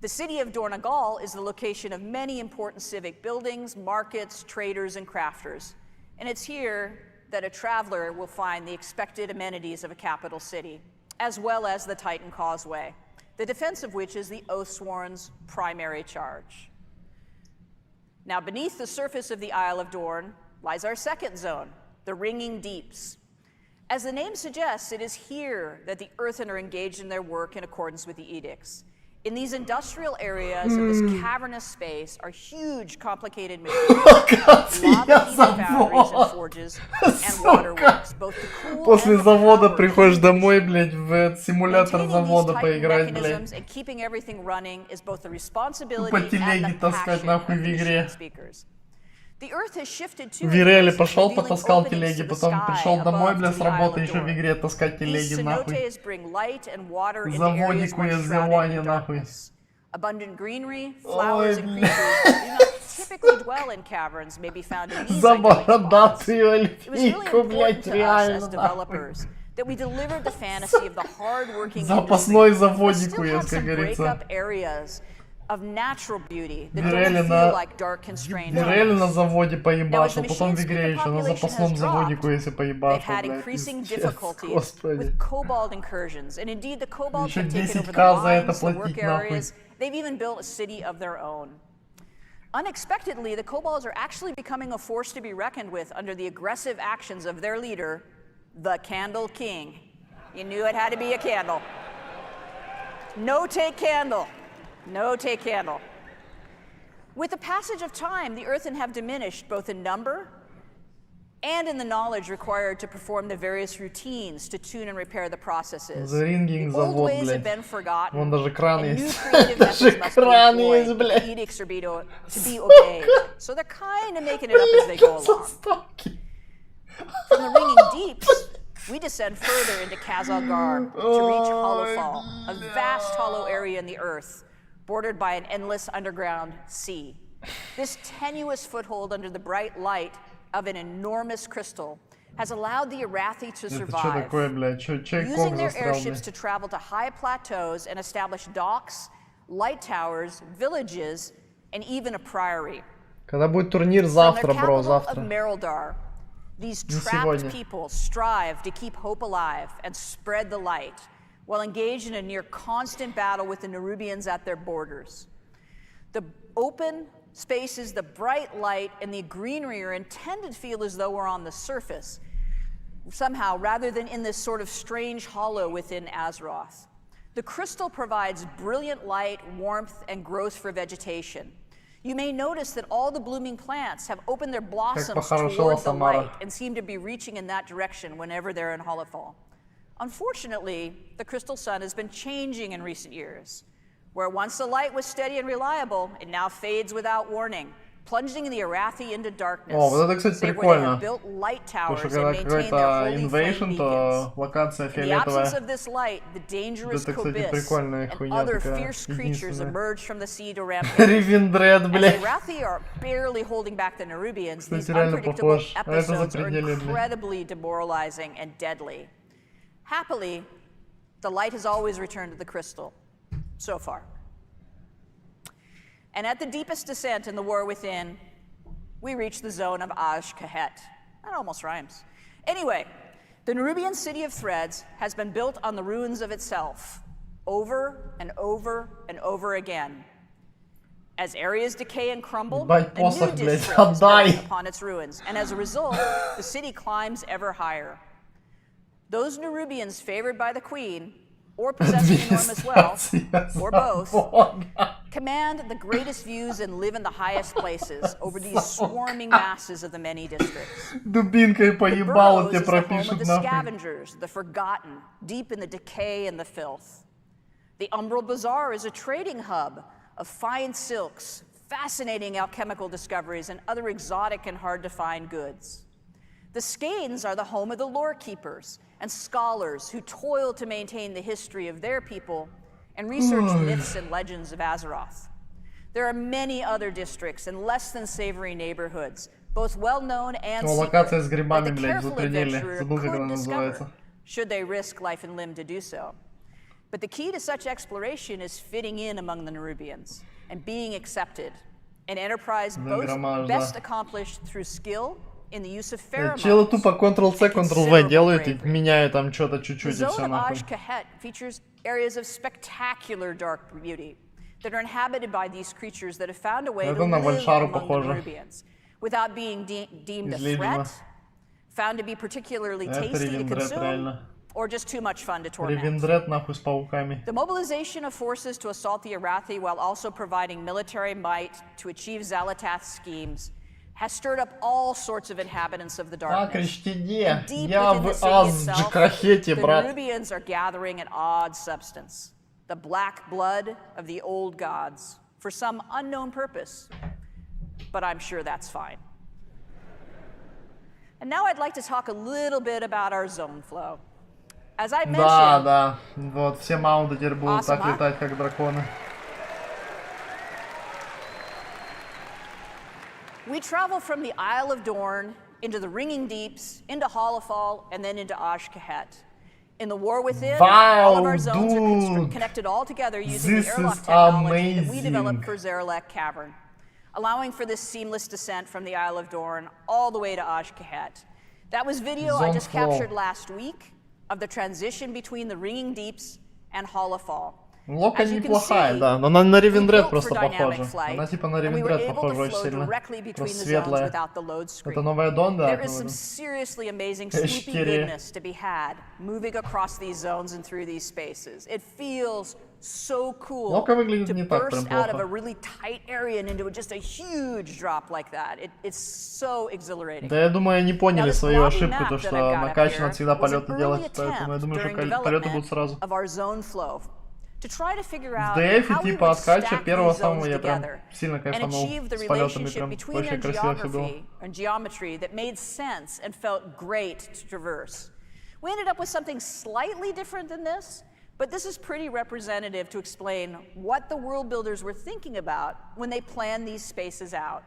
The city of Dornagal is the location of many important civic buildings, markets, traders, and crafters. And it's here that a traveler will find the expected amenities of a capital city, as well as the Titan Causeway, the defense of which is the Oathsworn's primary charge. Now, beneath the surface of the Isle of Dorn lies our second zone, the Ringing Deeps. As the name suggests, it is here that the Earthen are engaged in their work in accordance with the edicts. In these industrial areas of this cavernous space are huge, complicated machines, foundries and forges, and waterworks, both to cool После завода приходишь домой, блядь, в симулятор завода поиграть, блядь. And keeping everything running is both the responsibility По телеге таскать нахуй в игре. Вирели пошел, потаскал телеги, потом пришел домой, бля, с работы, еще в игре таскать телеги, нахуй. Заводику я взялани, нахуй. Abundant greenery, flowers, and creatures that do not typically dwell in caverns may be found in these isolated spots. It was really important to us as developers that we delivered the fantasy of the hard-working запасной заводику, я, как говорится. Of natural beauty that don't feel like dark constrained homes. Реально на заводе поебашил, потом в игре еще на запасном заводику, если поебашил, They've had increasing difficulties with cobalt incursions, and indeed the cobalt еще have taken over the 10К за это mines, the work платить, нахуй. areas. They've even built a city of their own. Unexpectedly, the kobolds are actually becoming a force to be reckoned with under the aggressive actions of their leader, the Candle King. You knew it had to be a candle. No take candle. No take candle. With the passage of time, the earthen have diminished both in number and in the knowledge required to perform the various routines to tune and repair the processes. The old ways have been forgotten, and new creative methods must be employed if edicts are to be obeyed. So they're kind of making it up as they go along. From the ringing deeps, we descend further into Khazalgar to reach Hollowfall, a vast hollow area in the earth, bordered by an endless underground sea. This tenuous foothold under the bright light of an enormous crystal has allowed the Arathi to survive, using their airships to travel to high plateaus and establish docks, light towers, villages, and even a priory. Когда будет турнир завтра, бро, завтра. These trapped people strive to keep hope alive and spread the light, while engaged in a near constant battle with the Nerubians at their borders. The open spaces, the bright light, and the greenery are intended to feel as though we're on the surface, somehow, rather than in this sort of strange hollow within Azeroth. The crystal provides brilliant light, warmth, and growth for vegetation. You may notice that all the blooming plants have opened their blossoms toward the light and seem to be reaching in that direction whenever they're in Hollowfall. Unfortunately, the crystal sun has been changing in recent years. Where once the light was steady and reliable, it now fades without warning, plunging the Arathi into darkness. О, вот это, кстати, прикольно. Потому что когда какой-то invasion, то локация фиолетовая. Это, кстати, прикольная хуйня такая. Ревендред, блядь. Кстати, реально похож. А это запределье, блядь. Happily, the light has always returned to the crystal, so far. And at the deepest descent in the war within, we reach the zone of Azj-Kahet. That almost rhymes. Anyway, the Nerubian city of Threads has been built on the ruins of itself, over and over and over again. As areas decay and crumble, a new district is built upon its ruins, and as a result, the city climbs ever higher. Those Nerubians favored by the queen, or possessing enormous wealth, or both, command the greatest views and live in the highest places over these swarming masses of the many districts. The burrows is the home of the scavengers, the forgotten, deep in the decay and the filth. The Umbral Bazaar is a trading hub of fine silks, fascinating alchemical discoveries, and other exotic and hard-to-find goods. The Skanes are the home of the lore keepers and scholars who toil to maintain the history of their people and research myths and legends of Azeroth. There are many other districts and less than savory neighborhoods, both well-known and secret, that the careful adventurer could discover, should they risk life and limb to do so. But the key to such exploration is fitting in among the Nerubians and being accepted, an enterprise best accomplished through skill. Челы тупо Ctrl-C, Ctrl-V делают и меняют там что-то чуть-чуть и все нахуй. Features areas of spectacular dark beauty that are inhabited by these creatures that have found a way to live among the Nerubians without being deemed a threat, found to be particularly tasty to consume, or just too much fun to torment. The mobilization of forces to assault the Arathi while also providing military might to achieve Xal'atath's schemes has stirred up all sorts of inhabitants of the darkness. And deep within the city itself, the Nerubians are gathering an odd substance, the black blood of the old gods, for some unknown purpose. But I'm sure that's fine. And now I'd like to talk a little bit about our zone flow. As I mentioned, да. Вот, все маунты теперь будут так летать, как драконы. We travel from the Isle of Dorn into the Ringing Deeps, into Hollowfall, and then into Ash-Kahet. In the War Within, all of our zones are connected all together using the airlock technology that we developed for Zarelak Cavern, allowing for this seamless descent from the Isle of Dorn all the way to Ash-Kahet. That was video I just captured last week of the transition between the Ringing Deeps and Hollowfall. Лока неплохая, да, но она на Ревендред просто похожа. Она типа на Ревендред похожа очень сильно. Просто светлая. Это новая Дон, да? There is some seriously amazing swoopy goodness to be had moving across these zones and through these spaces. It feels so cool to burst out of a really tight area and into just a huge drop like that. It's so exhilarating. Да, я думаю, они поняли свою ошибку, то что накачано всегда полеты делать, поэтому я думаю, что полеты будут сразу. To try to figure out how we типа would откача stack первого these zones самого я прям together сильно and кайфанул achieve the с полетами, relationship прям between очень their красиво все было. geography and geometry that made sense and felt great to traverse. We ended up with something slightly different than this, but this is pretty representative to explain what the world builders were thinking about when they planned these spaces out.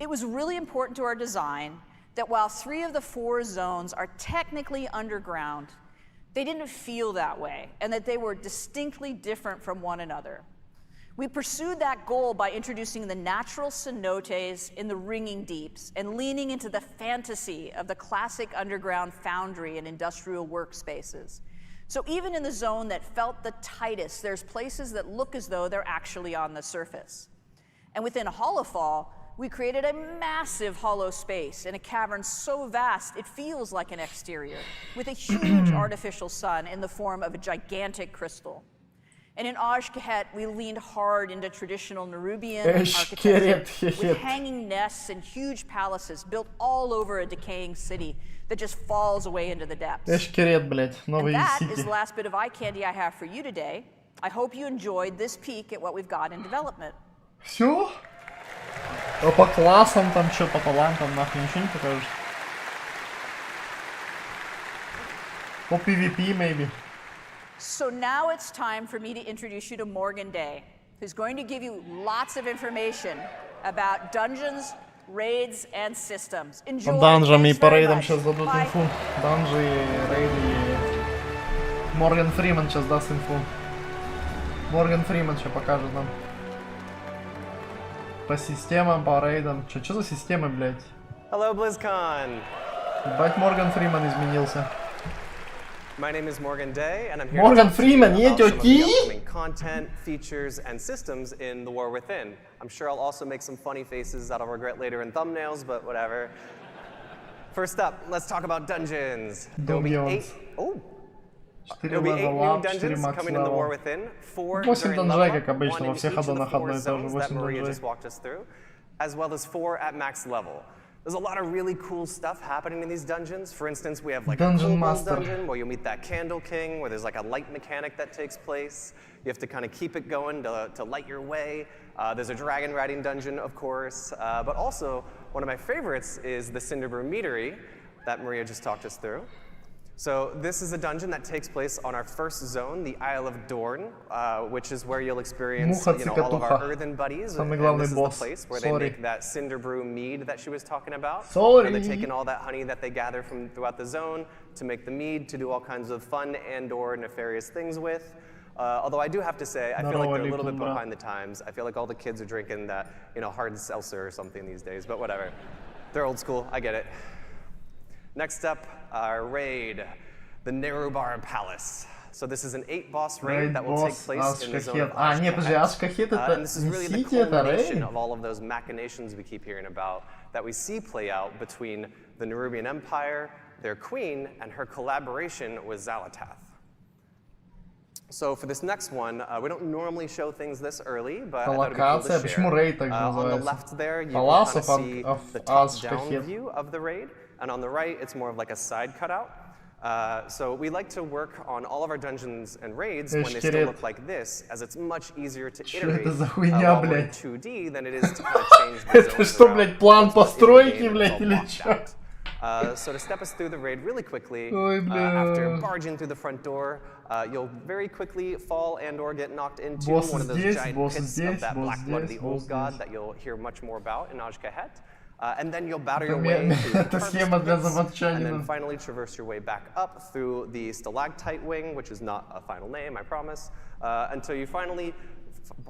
It was really important to our design that while 3 of the 4 zones are technically underground, they didn't feel that way, and that they were distinctly different from one another. We pursued that goal by introducing the natural cenotes in the Ringing Deeps and leaning into the fantasy of the classic underground foundry and industrial workspaces. So even in the zone that felt the tightest, there's places that look as though they're actually on the surface. And within Hollowfall, we created a massive hollow space in a cavern so vast it feels like an exterior, with a huge artificial sun in the form of a gigantic crystal. And in Ash-Kahet, we leaned hard into traditional Nerubian architecture, with hanging nests and huge palaces built all over a decaying city that just falls away into the depths. And that is the last bit of eye candy I have for you today. I hope you enjoyed this peek at what we've got in development. Все? По классам там что, по талантам нахуй ничего не покажешь? По PvP maybe. So now it's time for me to introduce you to Morgan Day, who's going to give you lots of information about dungeons, raids, and systems. Enjoy. По данжам и по рейдам сейчас дадут инфу. Данжи, рейды. Морган Фриман сейчас даст инфу. Морган Фриман сейчас покажет нам. По системам, по рейдам. Что за системы, блядь? Hello, BlizzCon. Ебать, Морган Фриман изменился. My name is Morgan Day, and I'm here Morgan to Freeman, talk to you about some of the upcoming content, features, and systems in The War Within. I'm sure I'll also make some funny faces that I'll regret later in thumbnails, but whatever. First up, let's talk about dungeons. There'll be 8 new dungeons coming in The War Within. 4 during level up, 1 in each of the 4 zones that Maria just walked us through, as well as 4 at max level. There's a lot of really cool stuff happening in these dungeons. For instance, we have like a Kobold dungeon where you'll meet that Candle King, where there's like a light mechanic that takes place. You have to kind of keep it going to light your way. There's a dragon riding dungeon, of course. But also, one of my favorites is the Cinderbrew Meadery that Maria just talked us through. So this is a dungeon that takes place on our first zone, the Isle of Dorn, which is where you'll experience all of our earthen buddies. And this is the place where they make that Cinderbrew mead that she was talking about. Where they're taking all that honey that they gather from throughout the zone to make the mead, to do all kinds of fun and/or nefarious things with. Although I do have to say, I feel like they're a little bit behind the times. I feel like all the kids are drinking that, hard seltzer or something these days, but whatever. They're old school, I get it. Next up, our raid, the Nerubar Palace. So this is an 8-boss raid that will take place in the zone of Ash-Kahet. And this is really the culmination of all of those machinations we keep hearing about that we see play out between the Nerubian Empire, their queen, and her collaboration with Xal'atath. So for this next one, we don't normally show things this early, but I thought it'd be cool to share. On the left there, you can kind of see the top-down view of the raid. And on the right, it's more of like a side cutout. So we like to work on all of our dungeons and raids when they still look like this, as it's much easier to iterate while we're in 2D than it is to kind of change the zones around. Это что, блядь, план постройки, блядь, или что? So to step us through the raid really quickly, after barging through the front door, you'll very quickly fall and/or get knocked into one of those giant pits of that black blood of the old god that you'll hear much more about in Ajkahet. And then you'll battle your way through the pits, and then finally traverse your way back up through the stalactite wing, which is not a final name, I promise, until you finally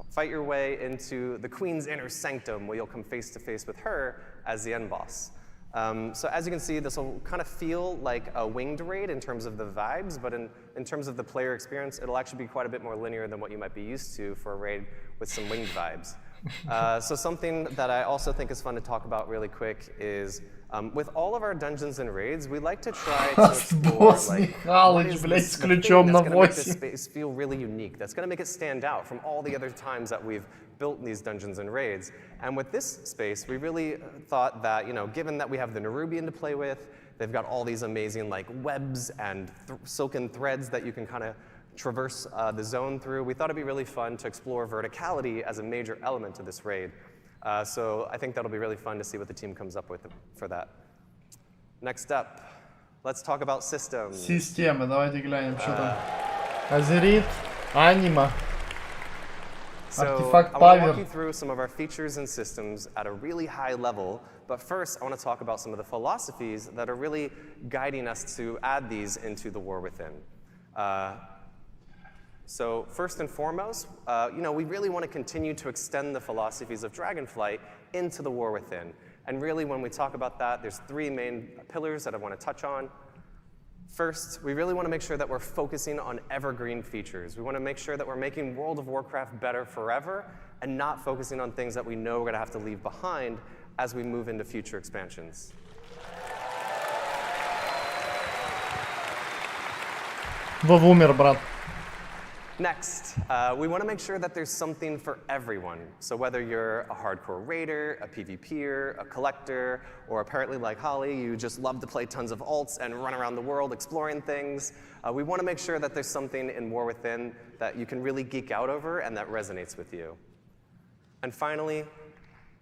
fight your way into the Queen's inner sanctum, where you'll come face to face with her as the end boss. So as you can see, this will kind of feel like a winged raid in terms of the vibes, but in terms of the player experience, it'll actually be quite a bit more linear than what you might be used to for a raid with some winged vibes. So something that I also think is fun to talk about really quick is with all of our dungeons and raids, we like to try to explore like, what is the thing that's going to make this space feel really unique, that's going to make it stand out from all the other times that we've built these dungeons and raids. And with this space, we really thought that, you know, given that we have the Nerubian to play with, they've got all these amazing like webs and silken threads that you can kind of traverse the zone through, we thought it'd be really fun to explore verticality as a major element of this raid. So I think that'll be really fun to see what the team comes up with for that. Next up, let's talk about systems. Системы, давайте глянем, что там. Азерит, анима, артефакт I want to walk павер. you through some of our features and systems at a really high level, but first I want to talk about some of the philosophies that are really guiding us to add these into the War Within. So first and foremost, you know, we really want to continue to extend the philosophies of Dragonflight into the War Within. And really, when we talk about that, there's three main pillars that I want to touch on. First, we really want to make sure that we're focusing on evergreen features. We want to make sure that we're making World of Warcraft better forever and not focusing on things that we know we're going to have to leave behind as we move into future expansions. Вов умер, брат. Next, we want to make sure that there's something for everyone. So whether you're a hardcore raider, a PvPer, a collector, or apparently like Holly, you just love to play tons of alts and run around the world exploring things, we want to make sure that there's something in War Within that you can really geek out over and that resonates with you. And finally,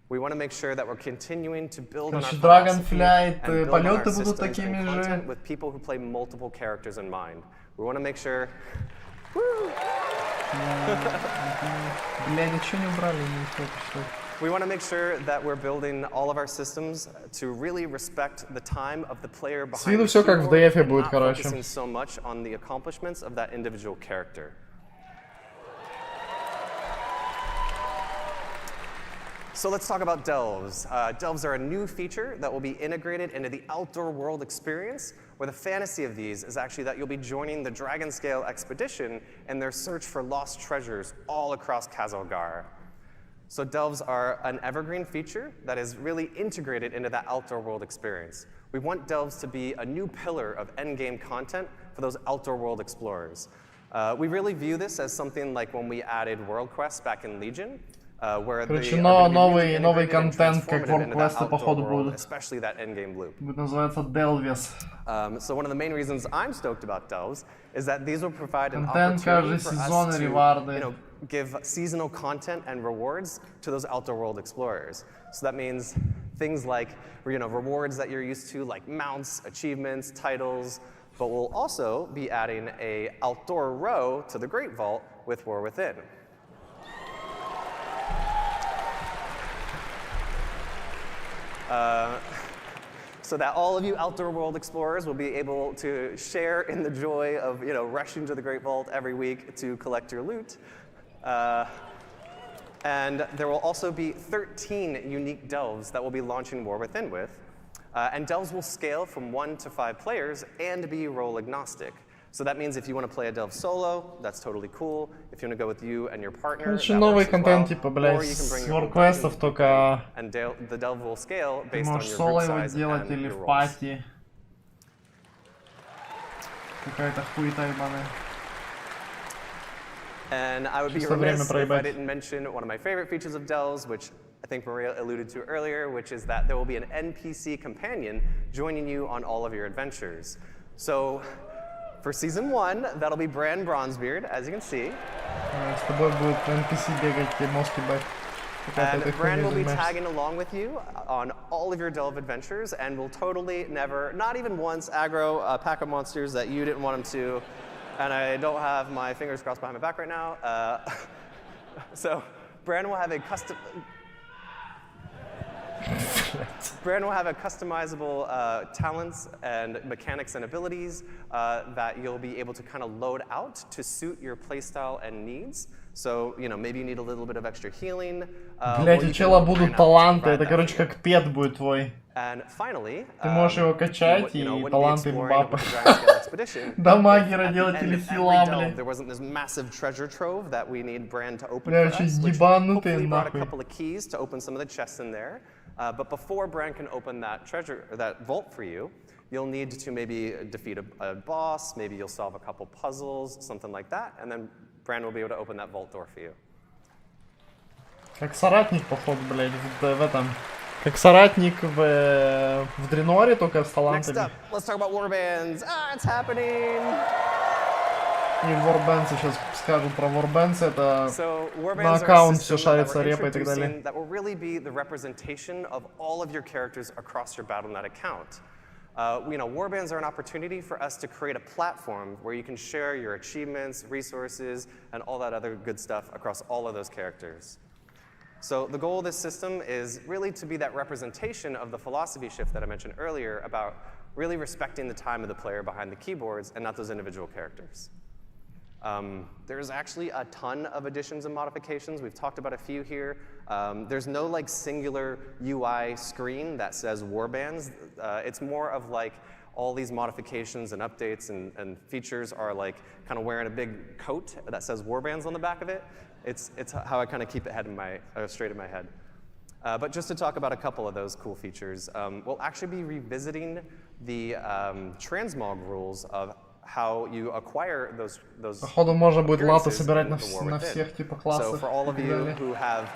we want to make sure that we're continuing to build on our philosophy and build on our systems and content with people who play multiple characters in mind. We want to make sure... We want to make sure that we're building all of our systems to really respect the time of the player behind the keyboard and not focusing so much on the accomplishments of that individual character. So let's talk about delves. Delves are a new feature that will be integrated into the outdoor world experience, where the fantasy of these is actually that you'll be joining the Dragonscale expedition in their search for lost treasures all across Khazalgar. So delves are an evergreen feature that is really integrated into that outdoor world experience. We want delves to be a new pillar of endgame content for those outdoor world explorers. We really view this as something like when we added world quests back in Legion, Короче, новый контент, как WordQuest, походу, будет. Especially that endgame loop. Будет называться Delves. So one of the main reasons I'm stoked about delves is that these will provide an Контент opportunity каждый for сезон us и to, реварды. you know, give seasonal content and rewards to those outdoor world explorers. So that means things like, you know, rewards that you're used to, like mounts, achievements, titles, but we'll also be adding a outdoor row to the Great Vault with War Within. So that all of you outdoor world explorers will be able to share in the joy of, you know, rushing to the Great Vault every week to collect your loot. And there will also be 13 unique delves that we'll be launching War Within with. And delves will scale from 1 to 5 players and be role agnostic. So that means if you want to play a delve solo, that's totally cool. If you want to go with you and your partner, Короче, новый контент, типа, блядь, с WordQuest'ов, только ты можешь соло его делать или в пати. Какая-то хуета ебаная. And I would be remiss if I didn't mention one of my favorite features of delves, which I think Maria alluded to earlier, which is that there will be an NPC companion joining you on all of your adventures. So, for Season 1, that'll be Bran Bronzebeard, as you can see. С тобой будет NPC бегать, тебе мозг ебать. And Bran will be tagging along with you on all of your delve adventures and will totally never, not even once, aggro a pack of monsters that you didn't want him to. And I don't have my fingers crossed behind my back right now. So Bran will have a customizable talents and mechanics and abilities that you'll be able to kind of load out to suit your playstyle and needs. So, you know, maybe you need a little bit of extra healing. Блять, у чела будут таланты, это, короче, как пет будет твой. And finally, ты можешь его качать и таланты ему бапать. Дамагера делать или хила, блядь. There wasn't this massive treasure trove that we need Bran to open for us, which hopefully brought a couple of keys to open some of the chests in there. But before Bran can open that vault for you, you'll need to maybe defeat a boss, maybe you'll solve a couple puzzles, something like that, and then Bran will be able to open that vault door for you. Как соратник, походу, блядь, в этом. Как соратник в Дреноре, только с талантами. Next up, let's talk about warbands. It's happening. И Warbands сейчас скажут про Warbands, это на аккаунт все шарится, репа и так далее. That will really be the representation of all of your characters across your Battle.net account. You know, warbands are an opportunity for us to create a platform where you can share your achievements, resources, and all that other good stuff across all of those characters. So the goal of this system is really to be that representation of the philosophy shift that I mentioned earlier about really respecting the time of the player behind the keyboards and not those individual characters. There's actually a ton of additions and modifications. We've talked about a few here. There's no like singular UI screen that says warbands. It's more of like all these modifications and updates and features are like kind of wearing a big coat that says warbands on the back of it. It's how I kind of keep it straight in my head. But just to talk about a couple of those cool features, we'll actually be revisiting the transmog rules of how you acquire those Походу можно будет латы собирать на всех типа классах. So for all of you who have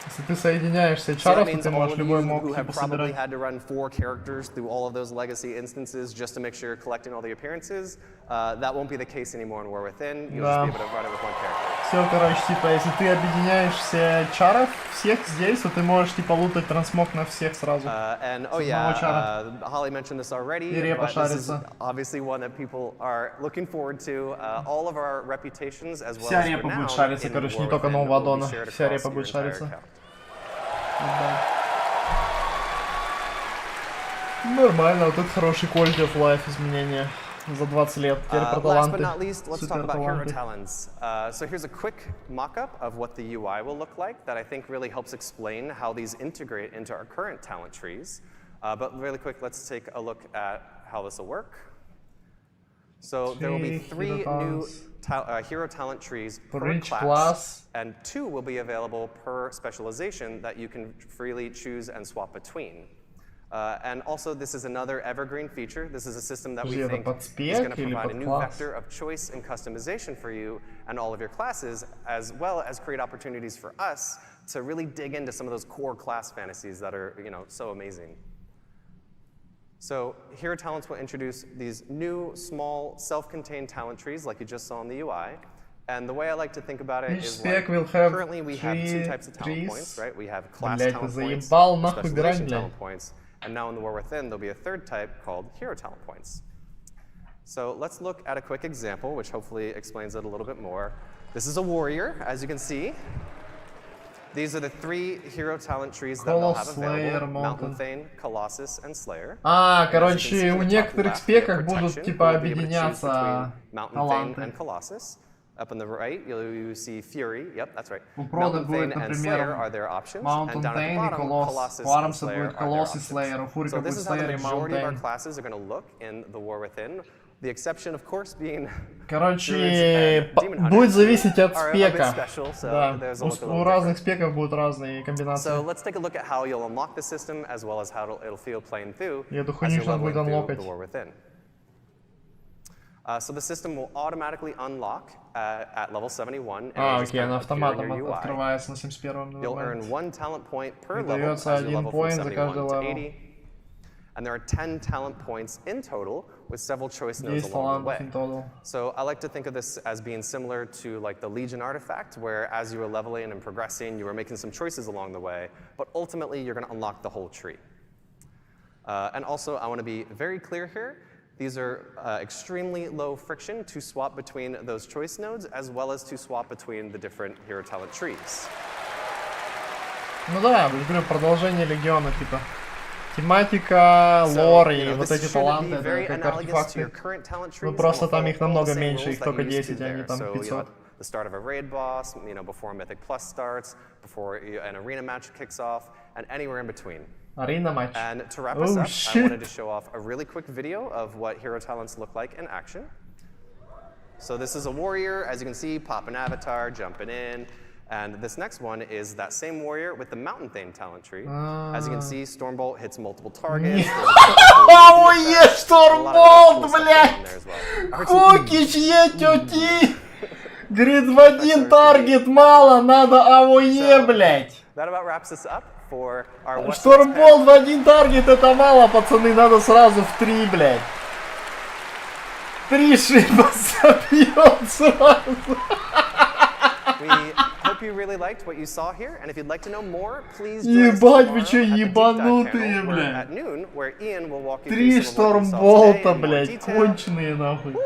Если ты соединяешься чаров, то ты можешь любой моб who have типа probably собирать. had to run 4 characters through all of those legacy instances just to make sure you're collecting all the appearances, that won't be the case anymore in War Within. You'll just be able to run it with 1 character. Все, короче, типа, если ты объединяешь все чаров, всех здесь, то ты можешь типа лутать трансмог на всех сразу. And oh yeah, Holly mentioned this already, but this is obviously one that people are looking forward to. All of our reputations as well as репа будет шариться, короче, не только нового аддона. Вся репа будет шариться. Нормально, вот это хороший quality of life изменения за 20 лет. Теперь про Last but таланты. not least, let's talk about hero talents. So here's a quick mock-up of what the UI will look like that I think really helps explain how these integrate into our current talent trees. But really quick, let's take a look at how this will work. So there will be 3 new hero talent trees per class, and 2 will be available per specialization that you can freely choose and swap between. And also, this is another evergreen feature. This is a system that we think is going to provide a new vector of choice and customization for you and all of your classes, as well as create opportunities for us to really dig into some of those core class fantasies that are, you know, so amazing. So Hero Talents will introduce these new, small, self-contained talent trees like you just saw in the UI. And the way I like to think about it is like, currently we have 2 types of talent points, right? We have class talent points, specialization talent points, and now in the War Within there'll be a 3rd type called Hero Talent Points. So let's look at a quick example, which hopefully explains it a little bit more. This is a warrior, as you can see. These are the 3 hero talent trees that they'll have available: Mountain Thane, Colossus, and Slayer. Короче, у некоторых спеках будут типа объединяться таланты. And Colossus. Up on the right, you see Fury. Yep, that's right. Mountain Thane and Slayer are their options. And down at the bottom, Colossus and Slayer are their options. So this is how the majority of our classes are going to look in the War Within. The exception, of course, being Короче, будет зависеть от спека. Да. У разных спеков будут разные комбинации. So let's take a look at how you'll unlock the system as well as how it'll feel playing through Я as думаю, you're нужно будет leveling through unlockать. the War Within. So the system will automatically unlock at level 71. Окей, она автоматом открывается на 71-м. You'll earn 1 talent point per level Дается as you 1 level from point за 71 каждый to level. 80. And there are 10 talent points in total, with several choice nodes along the way. So I like to think of this as being similar to like the Legion artifact, where as you were leveling and progressing, you were making some choices along the way, but ultimately you're going to unlock the whole tree. And also, I want to be very clear here. These are extremely low friction to swap between those choice nodes, as well as to swap between the different hero talent trees. Ну да, я говорю, продолжение Легиона, типа. Тематика, лор и вот эти таланты, это как артефакты. Ну просто там их намного меньше, их только 10, а не там 500. The start of a raid boss, before Mythic Plus starts, before an arena match kicks off, and anywhere in between. Arena match. And to wrap us up, I wanted to show off a really quick video of what hero talents look like in action. So this is a warrior, as you can see, pop an avatar, jumping in. And this next one is that same warrior with the Mountain Thane talent tree. As you can see, Stormbolt hits multiple targets. Ой, Stormbolt, блядь! Кукич, ети! Говорит, в один таргет мало, надо АОЕ, блядь! Stormbolt в один таргет это мало, пацаны, надо сразу в 3, блядь. 3 шиба забьет сразу. You really liked what you saw here, and if you'd like to know more, please ебать, вы чё, ебанутые, блядь. 3 Штормболта, блядь, конченые, нахуй.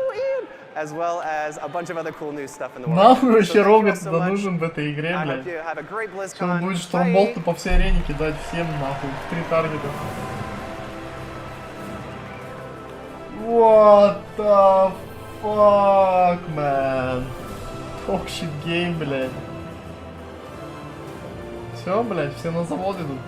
As well as a bunch of other cool new stuff in the world. Нахуй вообще Рогат туда нужен в этой игре, блядь. Что он будет Штормболты по всей арене кидать всем, нахуй, 3 таргета. What the fuck, man? Talk shit game, блядь. Все, блядь, все на завод идут.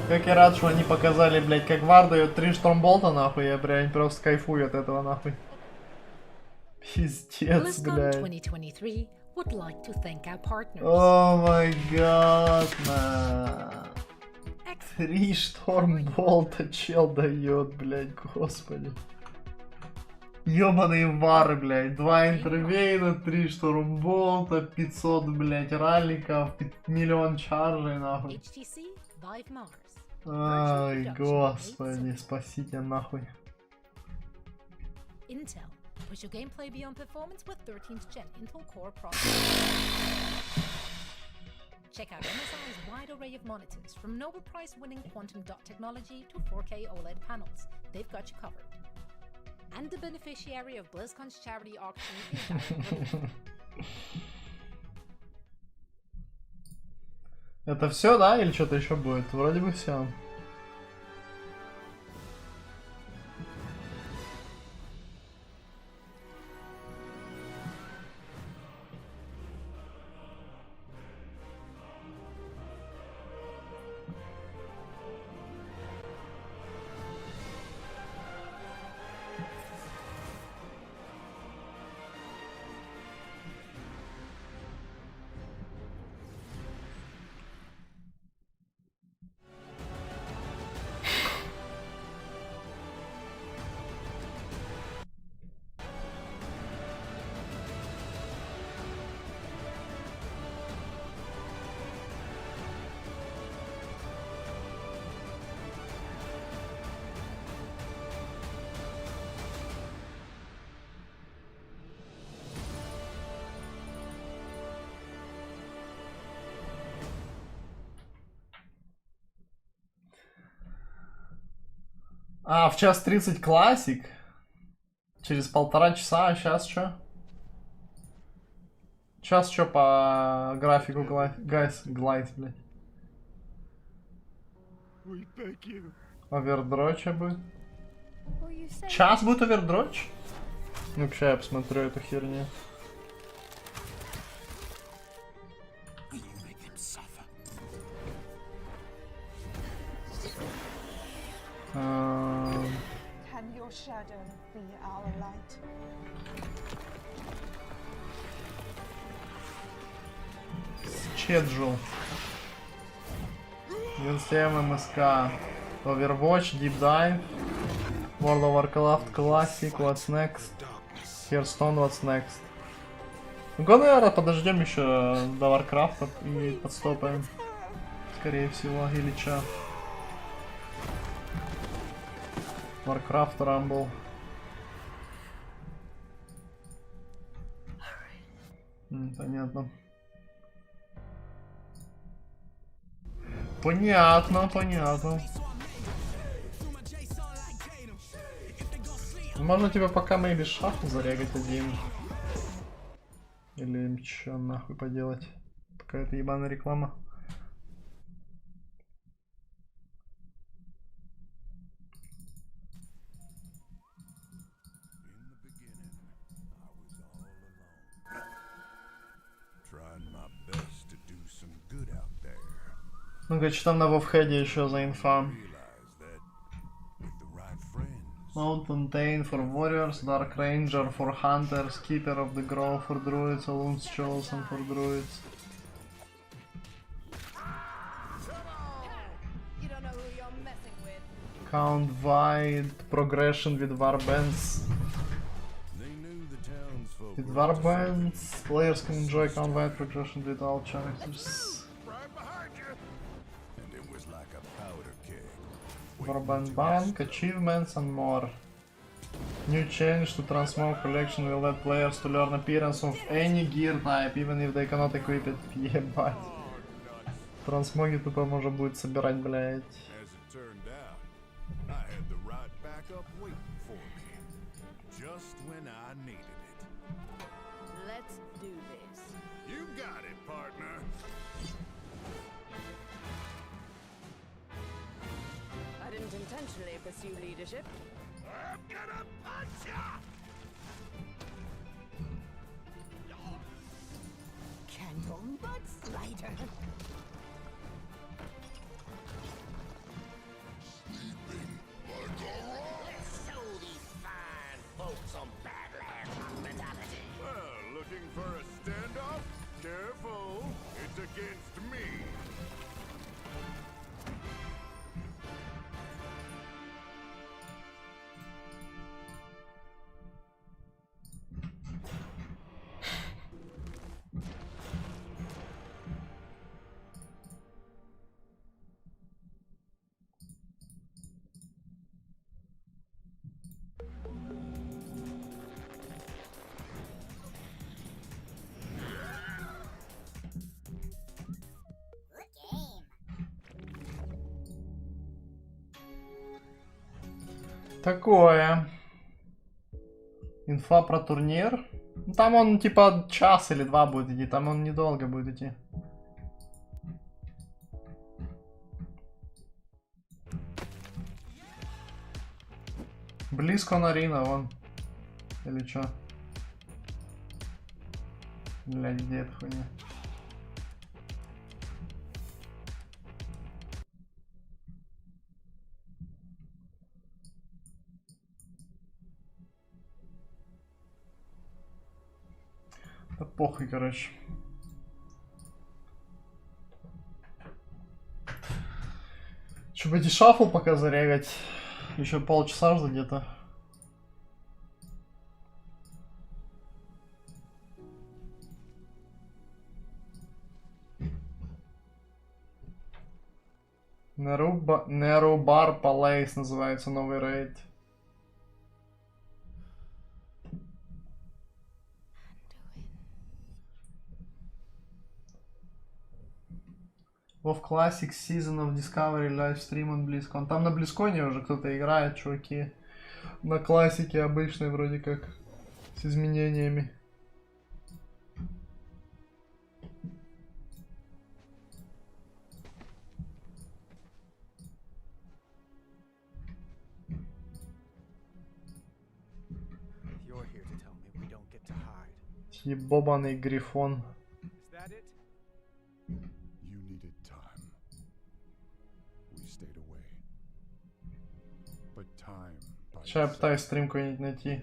Как я рад, что они показали, блядь, как Вар дает 3 Штормболта, нахуй. Я, блядь, просто кайфую от этого, нахуй. Пиздец, блядь. О май гад, man. 3 Штормболта чел дает, блядь, господи. Ёбаный Вар, блядь, 2 интервейна, 3 Штормболта, 500, блядь, ралликов, 1 миллион чаржей, нахуй. Ай, господи, спасите, нахуй. Intel, push your gameplay beyond performance with 13th gen Intel Core processor. Check out MSI's wide array of monitors, from Nobel Prize-winning quantum dot technology to 4K OLED panels. They've got you covered. And the beneficiary of BlizzCon's charity auction is Это все, да? Или что-то еще будет? Вроде бы все. А, в 1:30 классик. Через 1,5 часа, а сейчас что? Сейчас что по графику гайс, блядь? Овердроча будет. Час будет овердроч? Ну-ка, сейчас я посмотрю эту херню. Can your shadow be our light? Schedule. Генсем, МСК. Overwatch, Deep Dive. World of Warcraft Classic, What's Next? Hearthstone, What's Next? Ну-ка, наверное, подождем еще до Warcraft и подстопаем. Скорее всего, или чё. Warcraft Rumble. Понятно. Понятно. Можно тебе пока maybe шаху зарегать один. Или чё нахуй поделать? Какая-то ебаная реклама. Ну-ка, что там на Вовхеде еще за инфа? Mountain Tain for Warriors, Dark Ranger for Hunters, Keeper of the Grove for Druids, Alun's Chosen for Druids. Count wide progression with warbands. With warbands, players can enjoy count wide progression with all characters. Warband Bank, achievements and more. New change to Transmog collection will let players to learn appearance of any gear type, even if they cannot equip it. Ебать. Трансмоги тупо можно будет собирать, блядь. Intentionally pursue leadership. I'm gonna punch ya! Canton butt slider. Sleeping like a rock. Let's show these fine folks some Badlands hospitality. Well, looking for a standoff? Careful, it's against me. Такое. Инфа про турнир. Там он типа час или два будет идти. Там он недолго будет идти. Близкон арена, вон. Или чё? Блядь, где эта хуйня? Да похуй, короче. Че, бы шафл пока зарегать? Еще полчаса жду где-то. Нерубар Палейс называется новый рейд. WoW Classic Season of Discovery Livestream on Близкон. Там на Близконе уже кто-то играет, чуваки. На классике обычной вроде как. С изменениями. Ебобаный грифон. Сейчас я пытаюсь стрим какой-нибудь найти.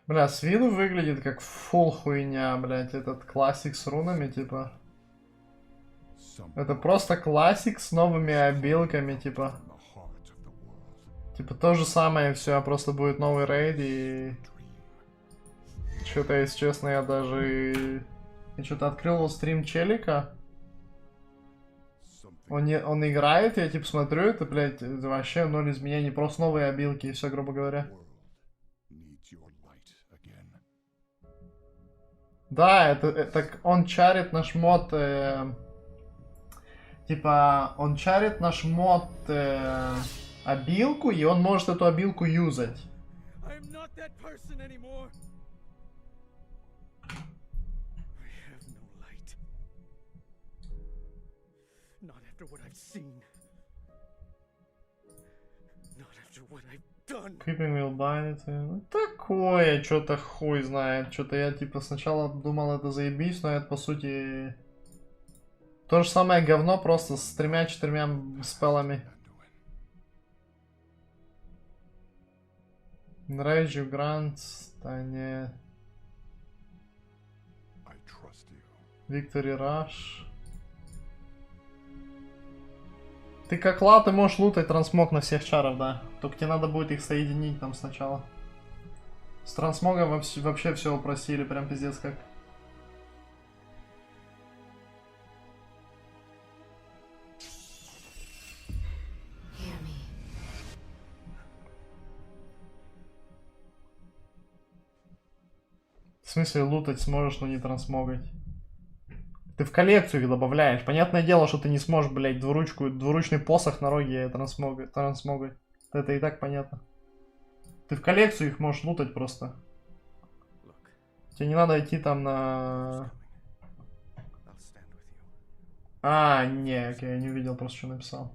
Бля, с виду выглядит как фул хуйня, блядь, этот классик с рунами, типа. Это просто классик с новыми обилками, типа. Типа то же самое все, просто будет новый рейд и... Что-то, если честно, я даже... Я что-то открыл стрим челика. Он играет, я типа смотрю, это, блядь, это вообще ноль изменений, просто новые обилки и все, грубо говоря. Да, это он чарит наш мод, типа, он чарит наш мод обилку, и он может эту обилку юзать. Keeping will bind. Ну, такое, что-то хуй знает. Что-то я типа сначала думал это заебись, но это по сути то же самое говно, просто с 3-4 спеллами. Rage Grants, да не. Victory Rush. Ты как латы можешь лутать трансмог на всех чаров, да. Только тебе надо будет их соединить там сначала. С трансмогом вообще все упростили, прям пиздец как. В смысле лутать сможешь, но не трансмогать? Ты в коллекцию их добавляешь. Понятное дело, что ты не сможешь, блядь, двуручный посох на роге трансмогать. Это и так понятно. Ты в коллекцию их можешь лутать просто. Тебе не надо идти там на... А, не, окей, я не увидел просто, что написал.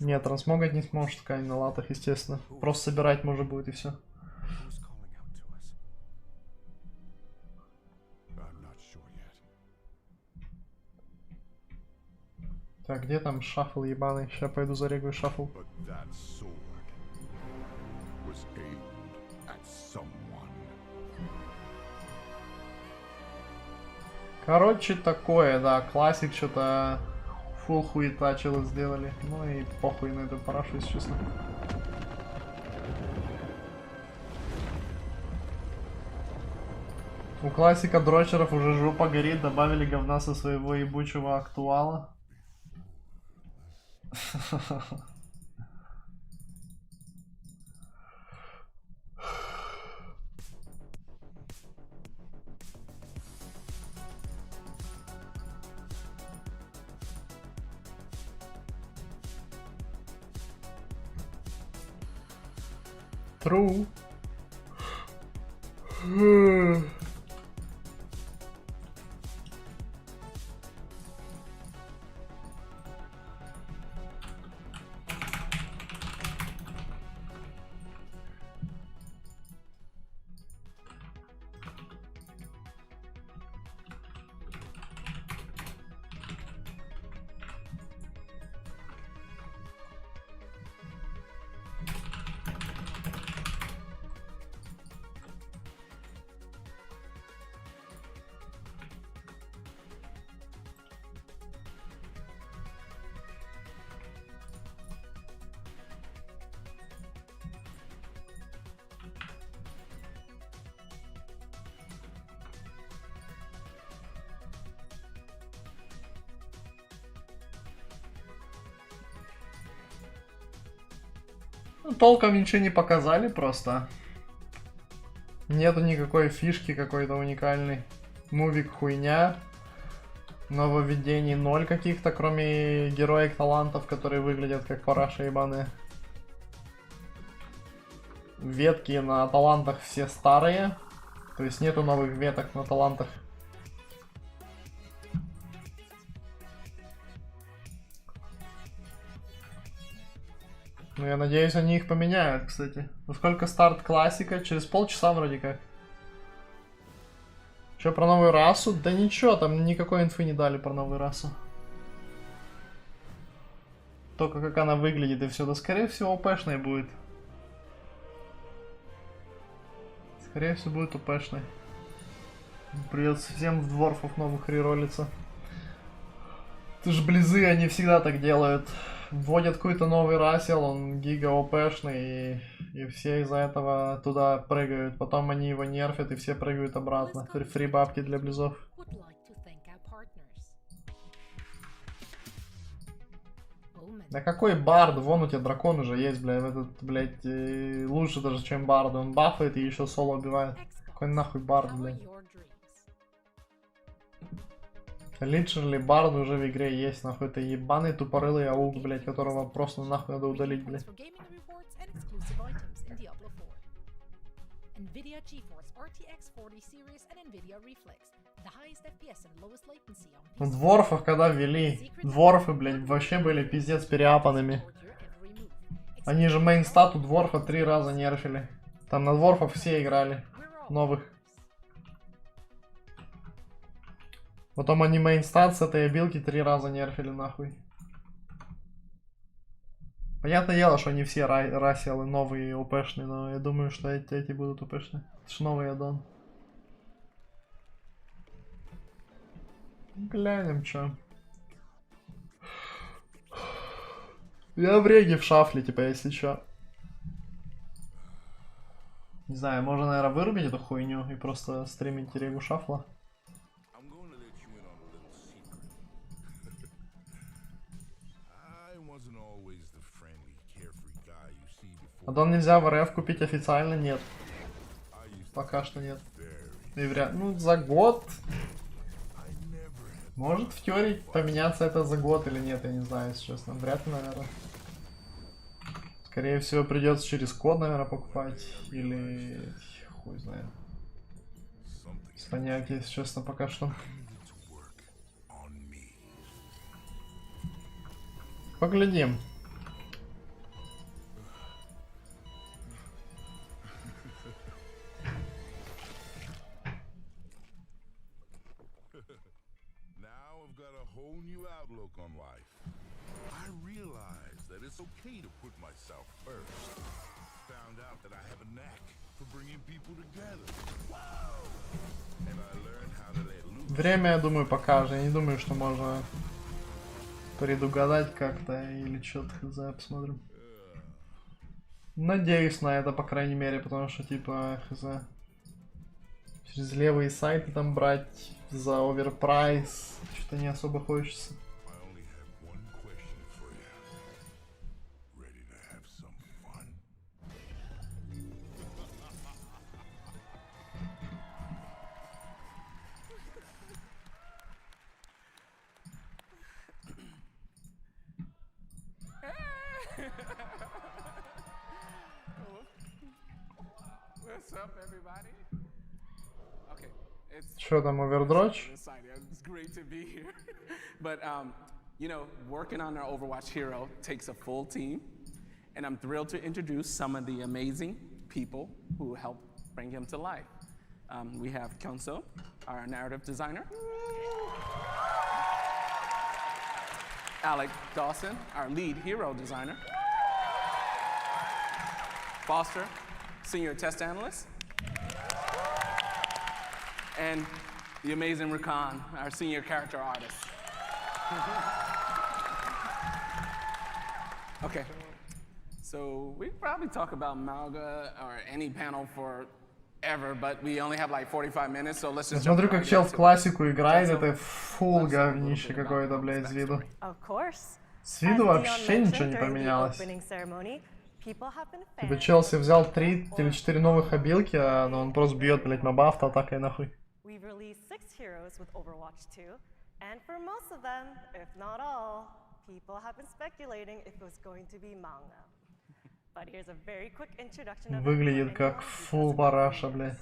Нет, трансмогать не сможешь ткань на латах, естественно. Просто собирать можно будет и все. Так, где там шафл ебаный? Сейчас пойду зарегаю шафл. Короче, такое, да, классик что-то фул хуета сделали. Ну и похуй на эту парашу, если честно. У классика дрочеров уже жопа горит, добавили говна со своего ебучего актуала. True. Ну, толком ничего не показали просто. Нету никакой фишки какой-то уникальной. Мувик хуйня. Нововведений 0 каких-то, кроме героек талантов, которые выглядят как параши ебаные. Ветки на талантах все старые. То есть нету новых веток на талантах. Ну, я надеюсь, они их поменяют, кстати. Ну, сколько старт классика? Через полчаса вроде как. Что, про новую расу? Да ничего, там никакой инфы не дали про новую расу. Только как она выглядит и все. Да, скорее всего, ОПшная будет. Скорее всего, будет упешный. Придется всем в дворфов новых реролиться. Ты ж близы, они всегда так делают. Вводят какой-то новый расел, он гига ОПшный, и все из-за этого туда прыгают. Потом они его нерфят, и все прыгают обратно. Фри бабки для близов. Да какой бард? Вон у тебя дракон уже есть, блядь. Этот, блядь, лучше даже, чем бард. Он бафает и еще соло убивает. Какой нахуй бард, блядь. Литерally бард уже в игре есть, нахуй. Это ебаный тупорылый аук, блядь, которого просто нахуй надо удалить, блядь. Ну, дворфов когда ввели, дворфы, блядь, вообще были пиздец переапанными. Они же мейн-стату дворфа 3 раза нерфили. Там на дворфов все играли, новых. Потом они мейн-стат с этой обилки 3 раза нерфили, нахуй. Понятное дело, что они все расселы новые и ОПшные, но я думаю, что эти будут ОПшные. Это ж новый аддон. Глянем, чё. Я в реге в шафле, типа, если чё. Не знаю, можно, наверное, вырубить эту хуйню и просто стримить регу шафла. Аддон нельзя в РФ купить официально? Нет. Пока что нет. И вряд... Ну, за год... Может, в теории поменяться это за год или нет, я не знаю, если честно. Вряд ли, наверное. Скорее всего, придется через код, наверное, покупать. Или... Хуй знает. Без понятия, если честно, пока что. Поглядим. On life. I realized that it's okay to put myself first. Found out that I have a knack for bringing people together. And I learned how to let loose. Время, я думаю, покажет. Я не думаю, что можно предугадать как-то или что-то, хз, посмотрим. Надеюсь на это, по крайней мере, потому что, типа, хз. Через левые сайты там брать за оверпрайс что-то не особо хочется. Что там, овердрочь? But you know, working on our Overwatch hero takes a full team, and I'm thrilled to introduce some of the amazing people who help bring him to life. We have Kyunso, our narrative designer. Alec Dawson, our lead hero designer. Foster, senior test analyst. And the amazing Rakan, our senior character artist. Okay, so we probably talk about manga or any panel forever, but we only have like 45 minutes, so let's just. Я смотрю, как чел в классику играет, это фул говнище какое-то, блядь, с виду. С виду вообще ничего не поменялось. Типа Челси взял 3 или 4 новых обилки, но он просто бьет, блядь, на баф, атакой нахуй. We've released 6 heroes with Overwatch 2, and for most of them, if not all, people have been speculating if it was going to be manga. But here's a very quick introduction of Выглядит как фул параша, блядь.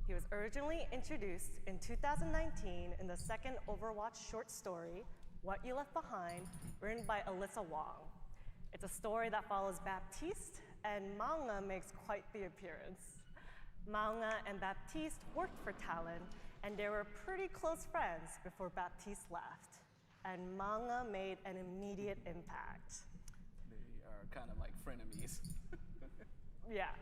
He was originally introduced in 2019 in the second Overwatch short story, What You Left Behind, written by Alyssa Wong. It's a story that follows Baptiste, and manga makes quite the appearance. Manga and Baptiste worked for Talon, and they were pretty close friends before Baptiste left. And manga made an immediate impact. They are kind of like frenemies. Yeah.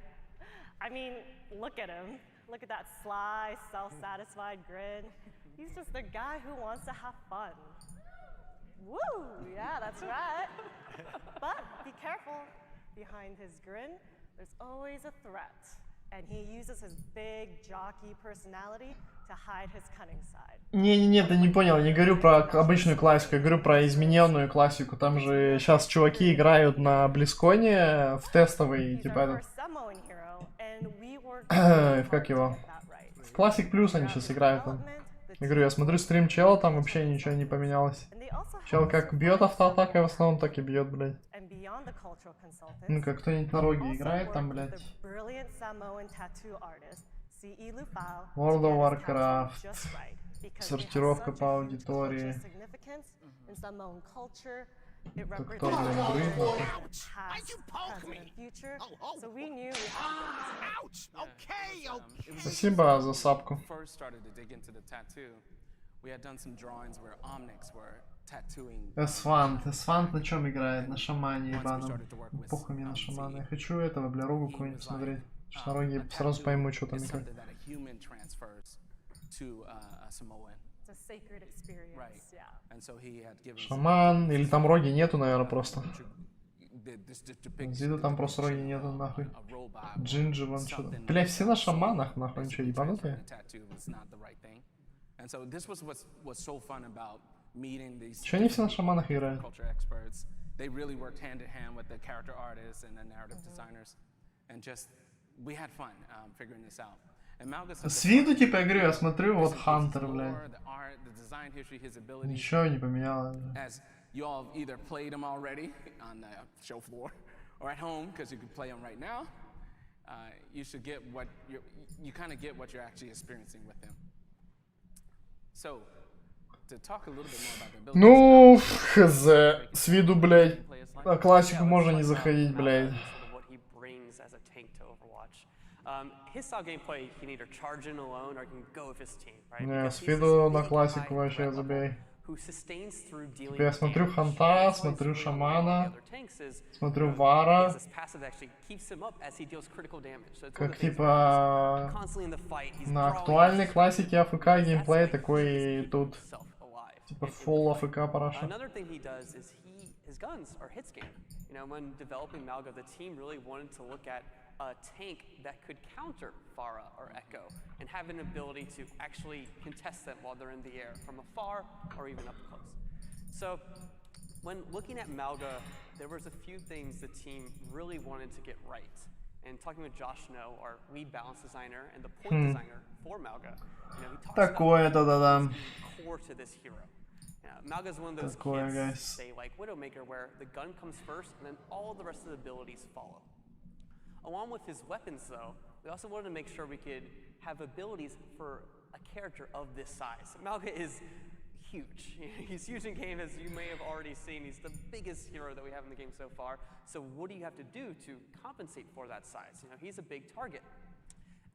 I mean, look at him. Look at that sly, self-satisfied grin. He's just a guy who wants to have fun. Woo! Yeah, that's right. But be careful. Behind his grin, there's always a threat. And he uses his big, jockey personality to hide his cunning side. Не-не-не, ты не понял, я не говорю про обычную классику, я говорю про измененную классику. Там же сейчас чуваки играют на Близконе в тестовый, типа этот... Как его? В Classic Plus они сейчас играют там. Я говорю, я смотрю стрим чела, там вообще ничего не поменялось. Чел как бьет автоатакой в основном, так и бьет, блядь. Ну как кто-нибудь на роге играет там, блядь. World of Warcraft. Сортировка по аудитории. Кто, блин, Спасибо за сапку. Эсфант на чем играет? На шамане ебаном. Похуй мне на шамана. Я хочу этого, бля, рогу какую-нибудь смотреть. На роге сразу пойму, что там и как. Шаман, или там роги нету, наверное, просто. Виду там просто роги нету, нахуй. Джинджи, вон что-то. Бля, все на шаманах, нахуй, ничего, ебанутые. Че они все на шаманах играют? С виду, типа, я говорю, я смотрю, вот Хантер, блядь. Ничего не поменялось. Ну, хз. С виду, блядь, на классику можно не заходить, блядь. Не, с виду на классику вообще забей. Типа я смотрю Ханта, смотрю Шамана, смотрю Вара. Как типа на актуальной классике АФК геймплей такой и тут. Tипа full AFK параша. His guns are hit scan. You know, when developing Malga, the team really wanted to look at a tank that could counter Pharah or Echo and have an ability to actually contest them while they're in the air from afar or even up close. So when looking at Malga, there was a few things the team really wanted to get right. And talking with Josh Snow, our lead balance designer and the point designer for Malga, you know, he talks about core to this hero. Malga is one of those kids, say like Widowmaker, where the gun comes first and then all the rest of the abilities follow. Along with his weapons, though, we also wanted to make sure we could have abilities for a character of this size. Malga is huge. He's huge in game, as you may have already seen. He's the biggest hero that we have in the game so far. So what do you have to do to compensate for that size? You know, he's a big target.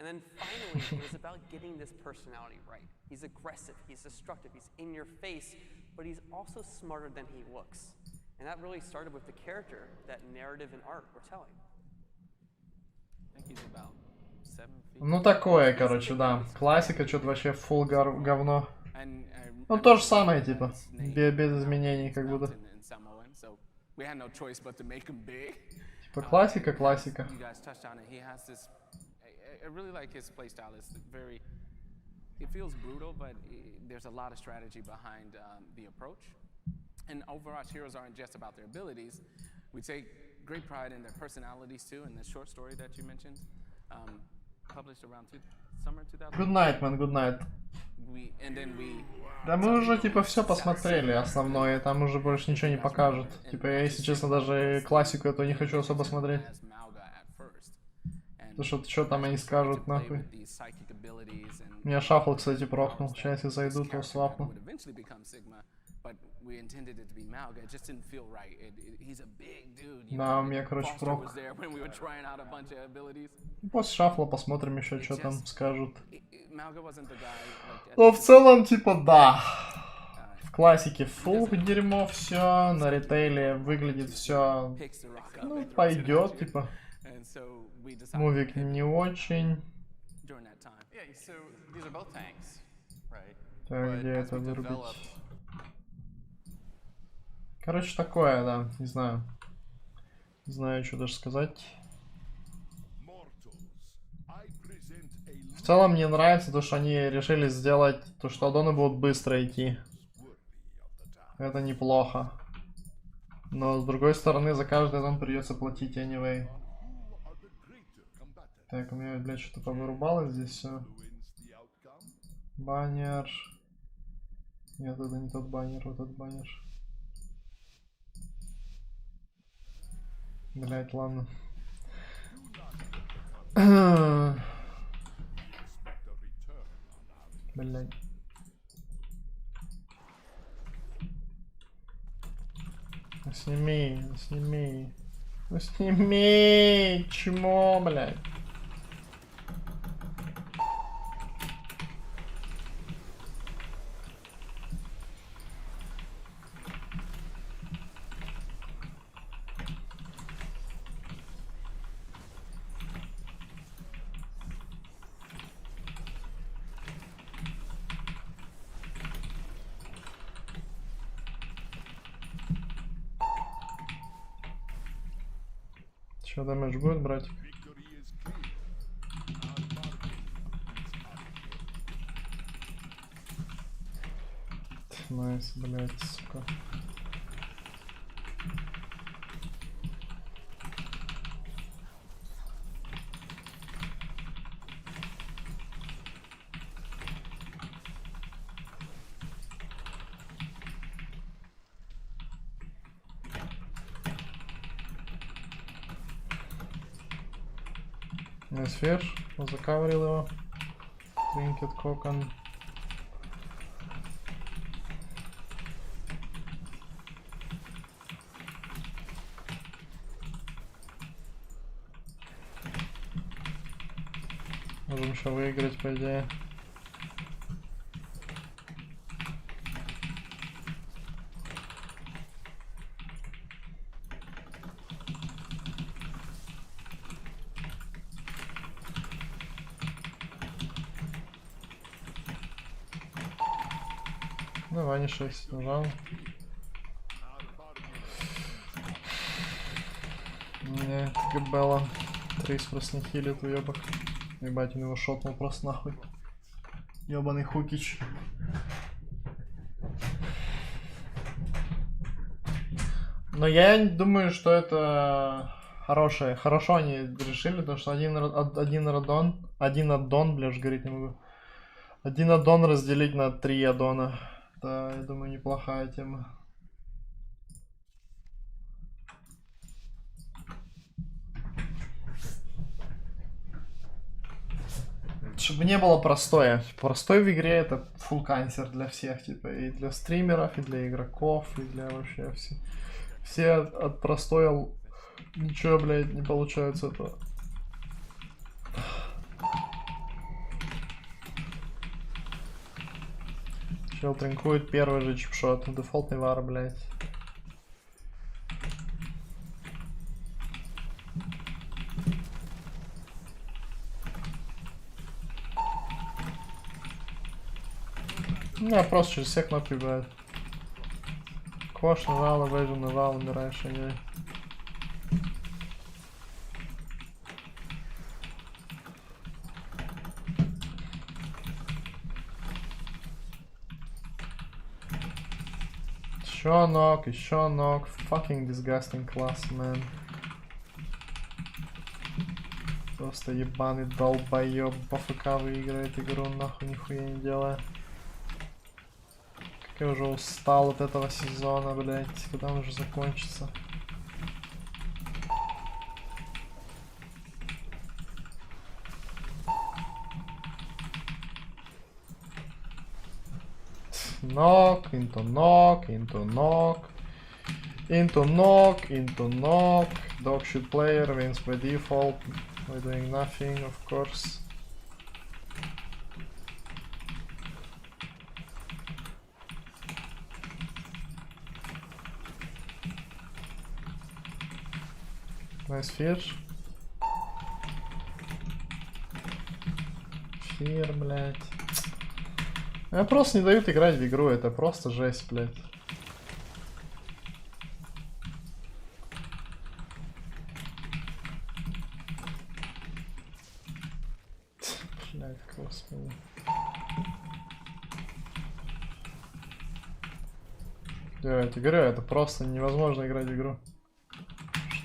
And then finally, it was about getting this personality right. He's aggressive, he's destructive, he's in your face, but he's also smarter than he looks. And that really started with the character that narrative and art were telling. I think he's about 7 feet. Ну такое, короче, да. Классика, что-то вообще фулл говно. Ну то же самое, типа. Без изменений, как будто. Типа классика, классика. I really like his playstyle. It's very, it feels brutal, but there's a lot of strategy behind the approach. And Overwatch heroes aren't just about their abilities. We take great pride in their personalities too. And the short story that you mentioned, published around summer 2000. Good night, man, good night. Да мы уже типа все посмотрели основное, там уже больше ничего не покажут. Типа я, если честно, даже классику эту не хочу особо смотреть. Потому что там они скажут, нахуй. Меня шафл, кстати, прохнул. Сейчас я зайду, то свапну. Да, у меня, короче, прок. После шафла посмотрим еще, что там скажут. Но в целом, типа, да. В классике фул дерьмо все, на ритейле выглядит все, ну, пойдет, типа. And so we decided Мувик не очень. during that time. Yeah, so these are both tanks, right? Так, где это вырубить? Короче, такое, да, не знаю. Не знаю, что даже сказать. В целом мне нравится то, что они решили сделать то, что аддоны будут быстро идти. Это неплохо. Но с другой стороны, за каждый аддон придется платить anyway. Так, у меня, блядь, что-то повырубалось здесь все. Баннер. Нет, это не тот баннер, вот этот баннер. Блядь, ладно. Блядь. Сними, сними. Ну сними! Чмо, блядь? Что, дэмэдж будет брать? Найс, блядь, сука. Ферш, закаврил его. Тринкет, кокон. Можем еще выиграть, по идее. Давай, не 6 нажал. Нет, габелла. Трейс просто не хилит, уебок. Ебать, он его шотнул просто нахуй. Ебаный хукич. Но я думаю, что это хорошо они решили, потому что один аддон, бля, говорить не могу. Один аддон разделить на 3 аддона. Да, я думаю, неплохая тема. Чтобы не было простое. Простой в игре это full канцер для всех, типа, и для стримеров, и для игроков, и для вообще все от простоя ничего, блядь, не получается этого. Чел тринкует первый же чипшот, дефолтный вар, блядь. Не, просто через все кнопки бывает. Кош нажал, эвэжн нажал, умираешь, анyway. Еще нок. Fucking disgusting class, man. Просто ебаный долбоеб по ФК выиграет игру, нахуй нихуя не делая. Как я уже устал от этого сезона, блять. Когда он уже закончится? Knock, into knock, into knock, into knock, into knock. Dogshit player wins by default. We're doing nothing, of course. Nice fish. эфир, блядь. Мне просто не дают играть в игру, это просто жесть, блядь. Блядь, господи. Я тебе говорю, это просто невозможно играть в игру.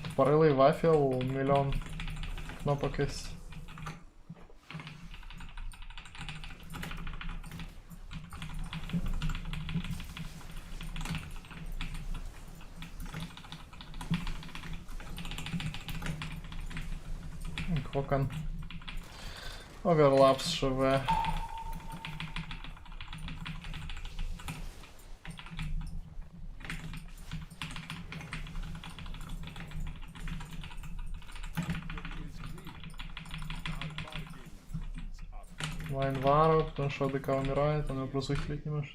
Тупорылый вафел, миллион кнопок есть. Кокон. Оверлапс ШВ. Вайнвару, потому что АДК умирает, он его просто ухилить не может.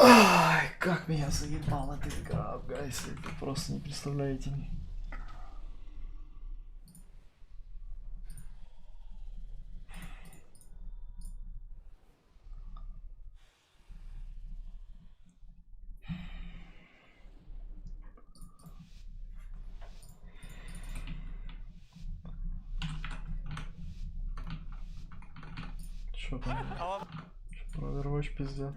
Ай, как меня заебала эта игра, гайс, вы просто не представляете. Что там? Про Overwatch пиздец.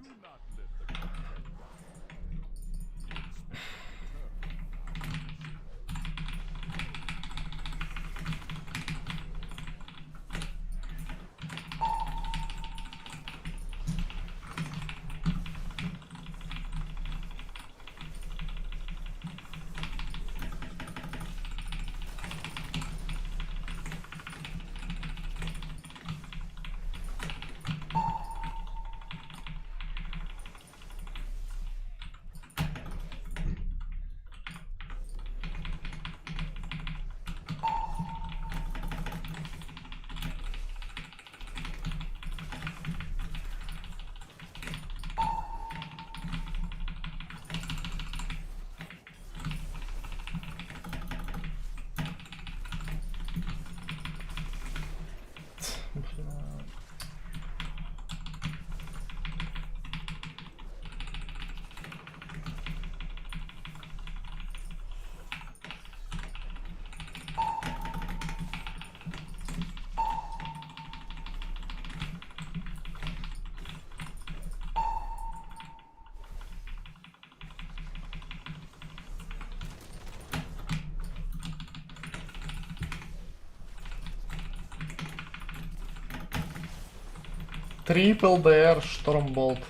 Triple DR Stormbolt.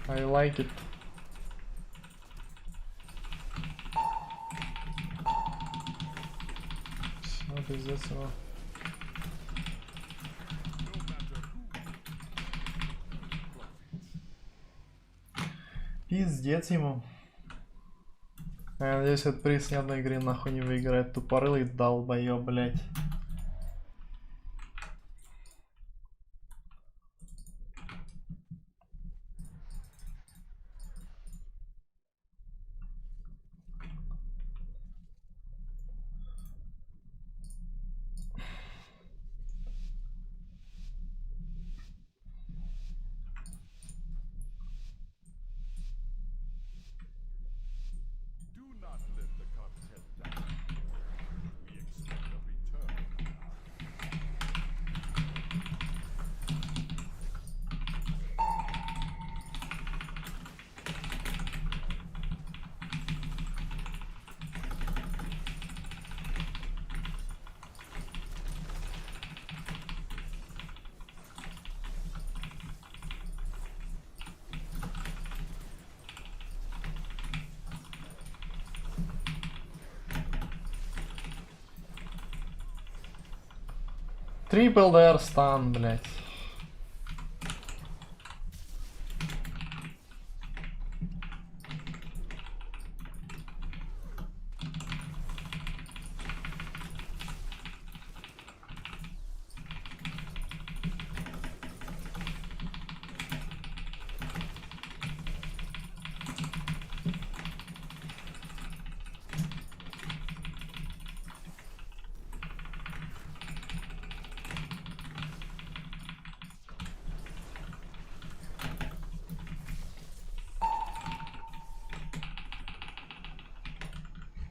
I like it. Все, пиздец его. Пиздец ему. Я надеюсь, этот приз ни одной игры нахуй не выиграет. Тупорылый долбоёб, блядь. Triple DR стан, блядь.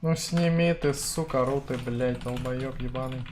Ну сними ты, сука, руты, блядь, долбоёб ебаный.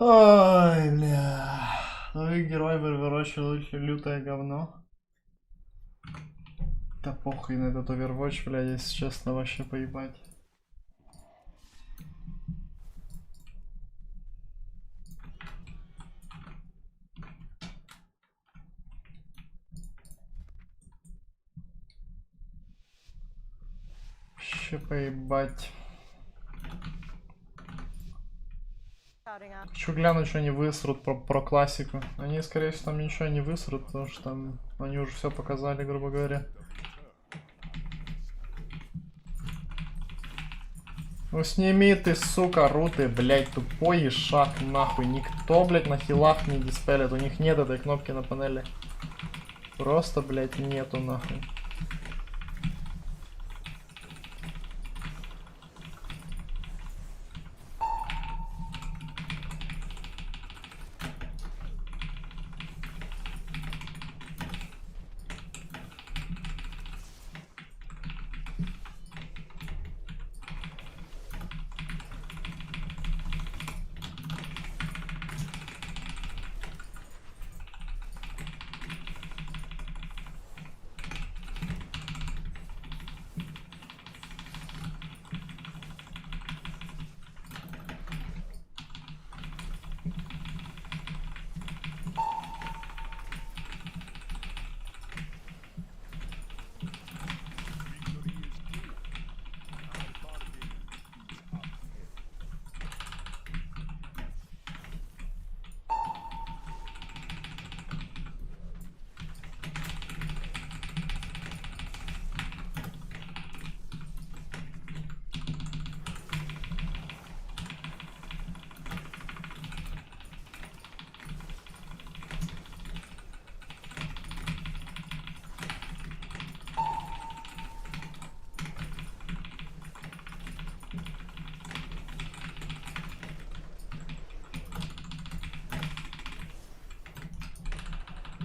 Ой, бля. Новый герой выращивал лютое говно. Да похуй на этот Overwatch, бля, если честно, вообще поебать. Вообще поебать. Хочу глянуть, что они высрут про классику. Они, скорее всего, там ничего не высрут, потому что там они уже все показали, грубо говоря. Ну сними ты, сука, руты, блять, тупой ишак, нахуй. Никто, блять, на хилах не диспелит. У них нет этой кнопки на панели. Просто, блять, нету, нахуй.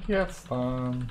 Jetzt dann.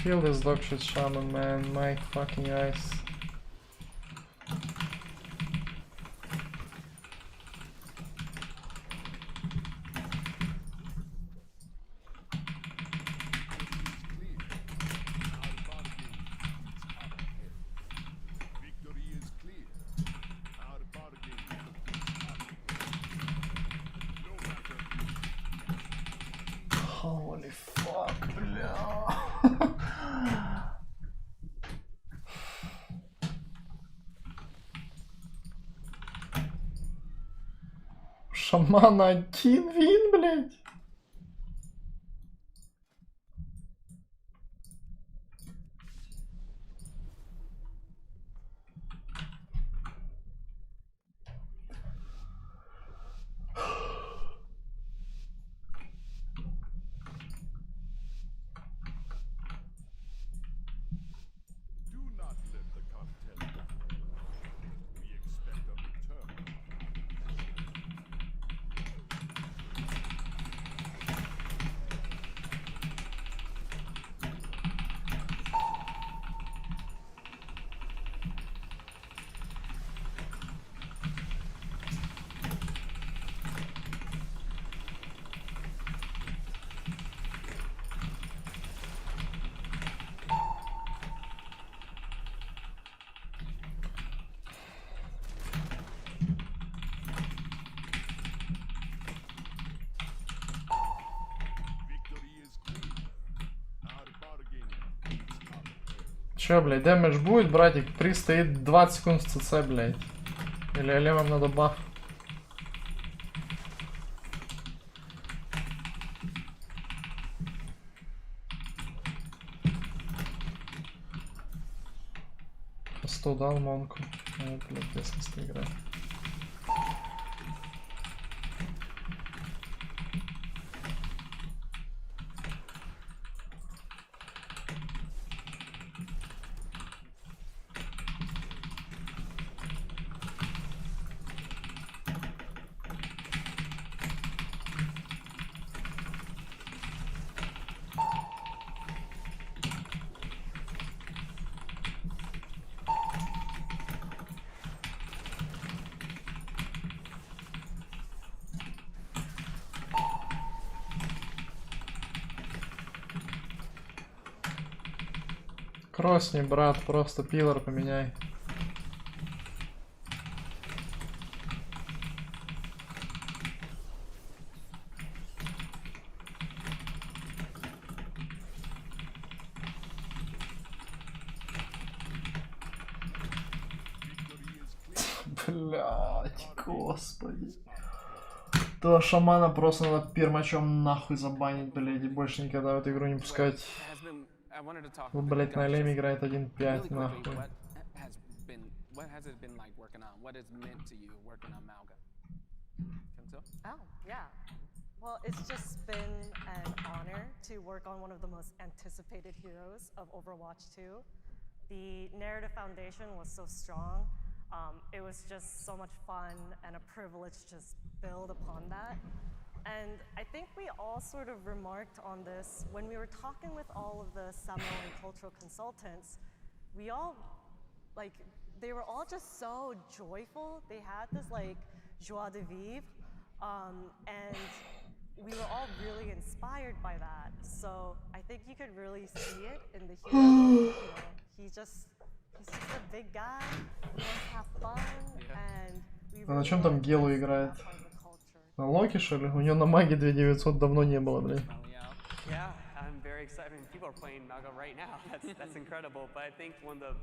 Kill this dog shit shaman, man. My fucking eyes. Holy fuck, бля. Шамана один вин, блядь. Чё, блядь, дэмэдж будет, братик? При стоит 20 секунд в ЦЦ, блядь. Или вам надо баф? Хосту дал монку. Блядь, если играть. Кросни, брат, просто пилор поменяй. Блять, господи. То шамана просто надо пермачом нахуй забанить, блядь, и больше никогда в эту игру не пускать. Ну, блять, на Леме играет 1.5, нахуй. What has it been like working on? What has meant to you working on Malga? Oh, yeah. Well, it's just been an honor to work on one of the most anticipated heroes of Overwatch 2. The narrative foundation was so strong. It was just so much fun and a privilege to just build upon that. And I think we all sort of remarked on this when we were talking with all of the Samoan cultural consultants. We all, like, they were all just so joyful. They had this, like, joie de vivre. And we were all really inspired by that. So I think you could really see it in the hero. You know, he's just a big guy. He wants to have fun. And we А на чем там Гелу играет? На Локи, что ли? У него на маге 2900 давно не было, блядь. Yeah, I'm very excited. People are playing Malga right now. That's incredible. But I think one of the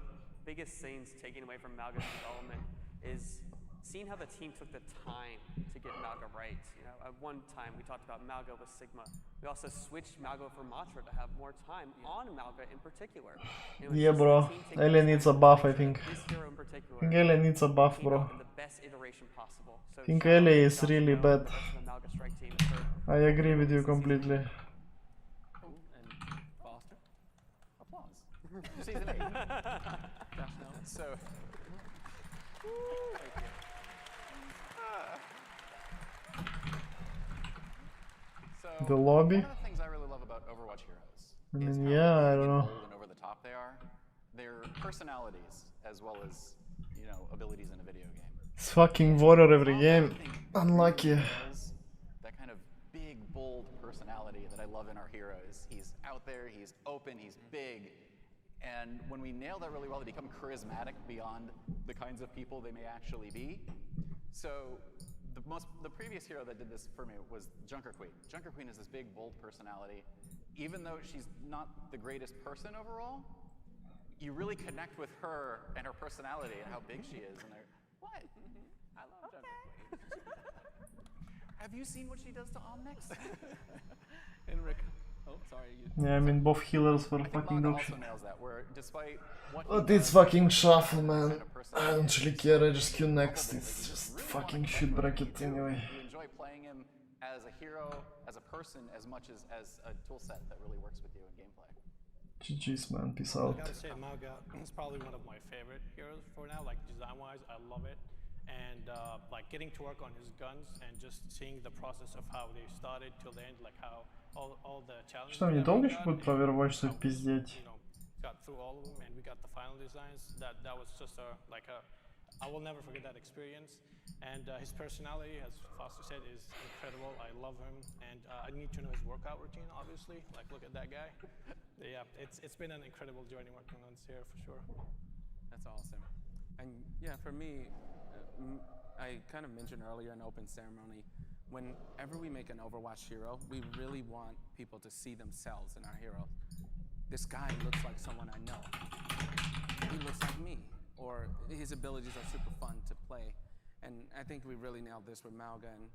biggest things taken away from Malga's development is seeing how the team took the time to get Malga right. You know, at one time we talked about Malga with Sigma. We also switched Malga for Matra to have more time on Malga in particular. Yeah, bro. Ellie needs a buff, I think. I think Ellie needs a buff, bro. I think Ellie is really bad. I agree with you completely. So, The lobby? One of the things I really love about Overwatch Heroes I mean, yeah, I don't know. personalities as well as, you know, abilities in a video game. It's fucking water every game. Unlucky. That kind of big, bold personality that I love in our hero is he's out there, he's open, he's big, and when we nail that really well, they become charismatic beyond the kinds of people they may actually be. So the previous hero that did this for me was Junker Queen. Junker Queen is this big, bold personality. Even though she's not the greatest person overall, you really connect with her and her personality and how big she is. And they're, what? I love Junker Queen. Have you seen what she does to Omnix? And Rick, oh, sorry. Yeah, I mean, both healers were fucking dog shit. Despite what But it's fucking shuffle, man. I don't really care, I just queue next. It's just fucking shit bracket anyway. You enjoy playing him as a hero, as a person, as much as a tool set that really works with you in gameplay. GG's, man. Peace out. I gotta say, Malga is probably one of my favorite heroes for now. Like, design-wise, I love it. And like getting to work on his guns and just seeing the process of how they started till the end, like how all the challenges. Что, мне долго еще будет про Overwatch все пиздеть? Got through all of them and we got the final designs. That was just I will never forget that experience. And his personality, as Foster said, is incredible. I love him, and I need to know his workout routine. Obviously, like look at that guy. Yeah, it's been an incredible journey working on this here for sure. That's awesome. And yeah, for me, I kind of mentioned earlier in open ceremony, whenever we make an Overwatch hero, we really want people to see themselves in our hero. This guy looks like someone I know. He looks like me. Or his abilities are super fun to play. And I think we really nailed this with Malga. And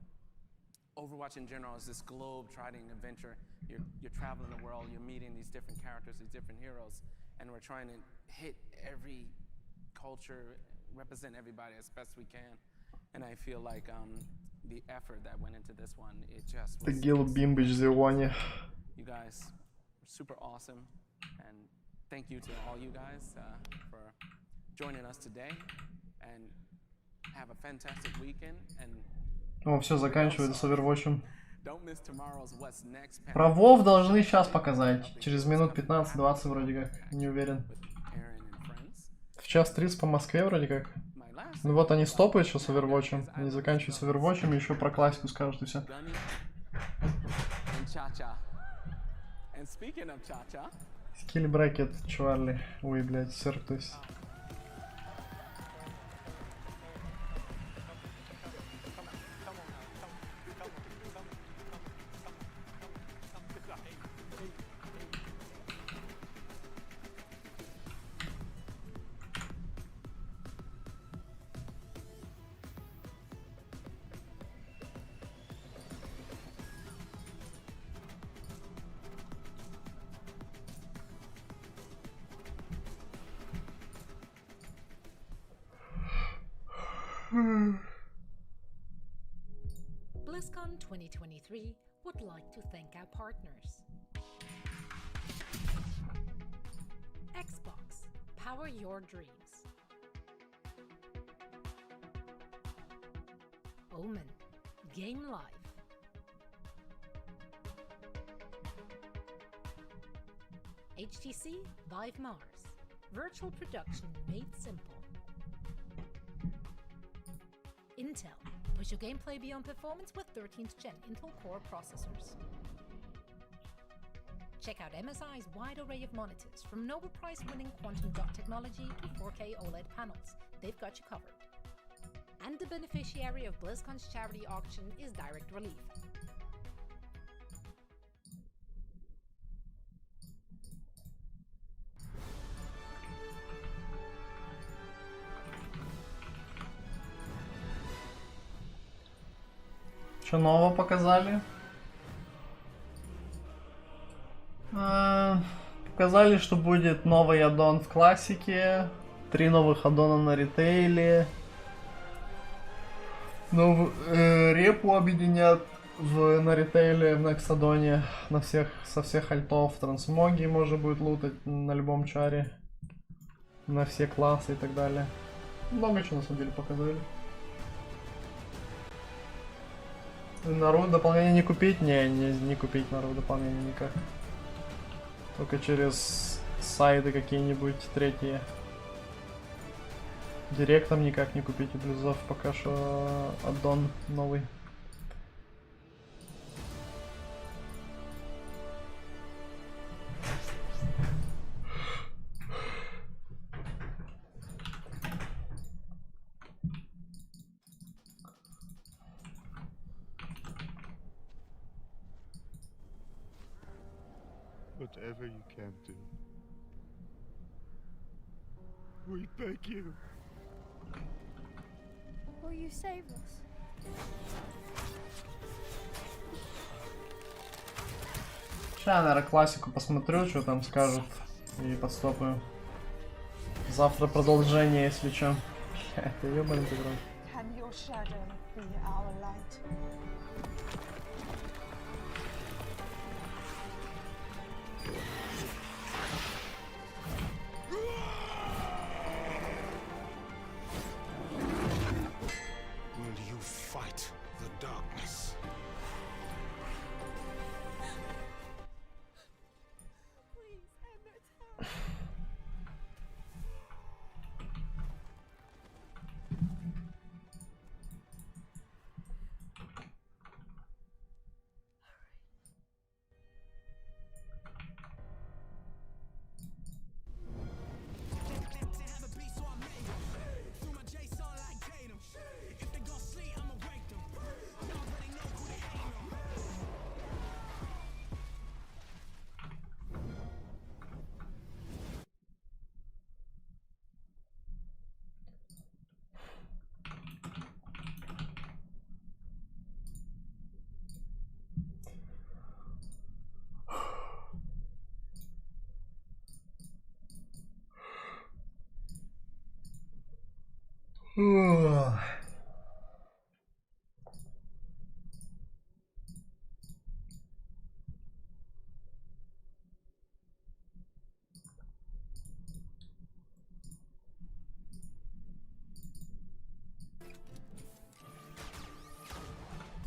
Overwatch in general is this globe-trotting adventure. You're traveling the world, you're meeting these different characters, these different heroes, and we're trying to hit every culture, represent everybody as best we can. And I feel like the effort that went into this one, it just was... You guys were super awesome, and thank you to all you guys for joining us today, and have a fantastic weekend. And О, все, заканчивается с Overwatch'ем. Про WoW должны сейчас показать. Через минут 15-20 вроде как. Не уверен. В час 30 по Москве вроде как. Ну вот они стопают сейчас с Overwatch'ем. Они заканчивают с Overwatch'ем и еще про классику скажут и все. Скилл брекет, Чарли. Ой, блядь, Сертус. BlizzCon 2023 would like to thank our partners. Xbox, power your dreams. Omen, game live. HTC Vive Mars, virtual production made simple. Intel, push your gameplay beyond performance with 13th gen Intel Core processors. Check out MSI's wide array of monitors, from Nobel Prize-winning quantum dot technology to 4K OLED panels. They've got you covered. And the beneficiary of BlizzCon's charity auction is Direct Relief. Что нового показали? Показали, что будет новый аддон в классике, 3 новых аддона на ритейле, репу объединят на ритейле, в Нексадоне, со всех альтов, трансмоги можно будет лутать на любом чаре, на все классы и так далее. Много чего на самом деле показали. Народ дополнение не купить? Не купить народ дополнение никак. Только через сайты какие-нибудь третьи. Директом никак не купить у блюзов, пока что аддон новый. Whatever you can do, we beg you. Will you save us? Сейчас, наверное, классику посмотрю, что там скажут, и подстопаю. Завтра продолжение, если что. Это ёбаный игра. Can your shadow be our light? Will you fight the darkness?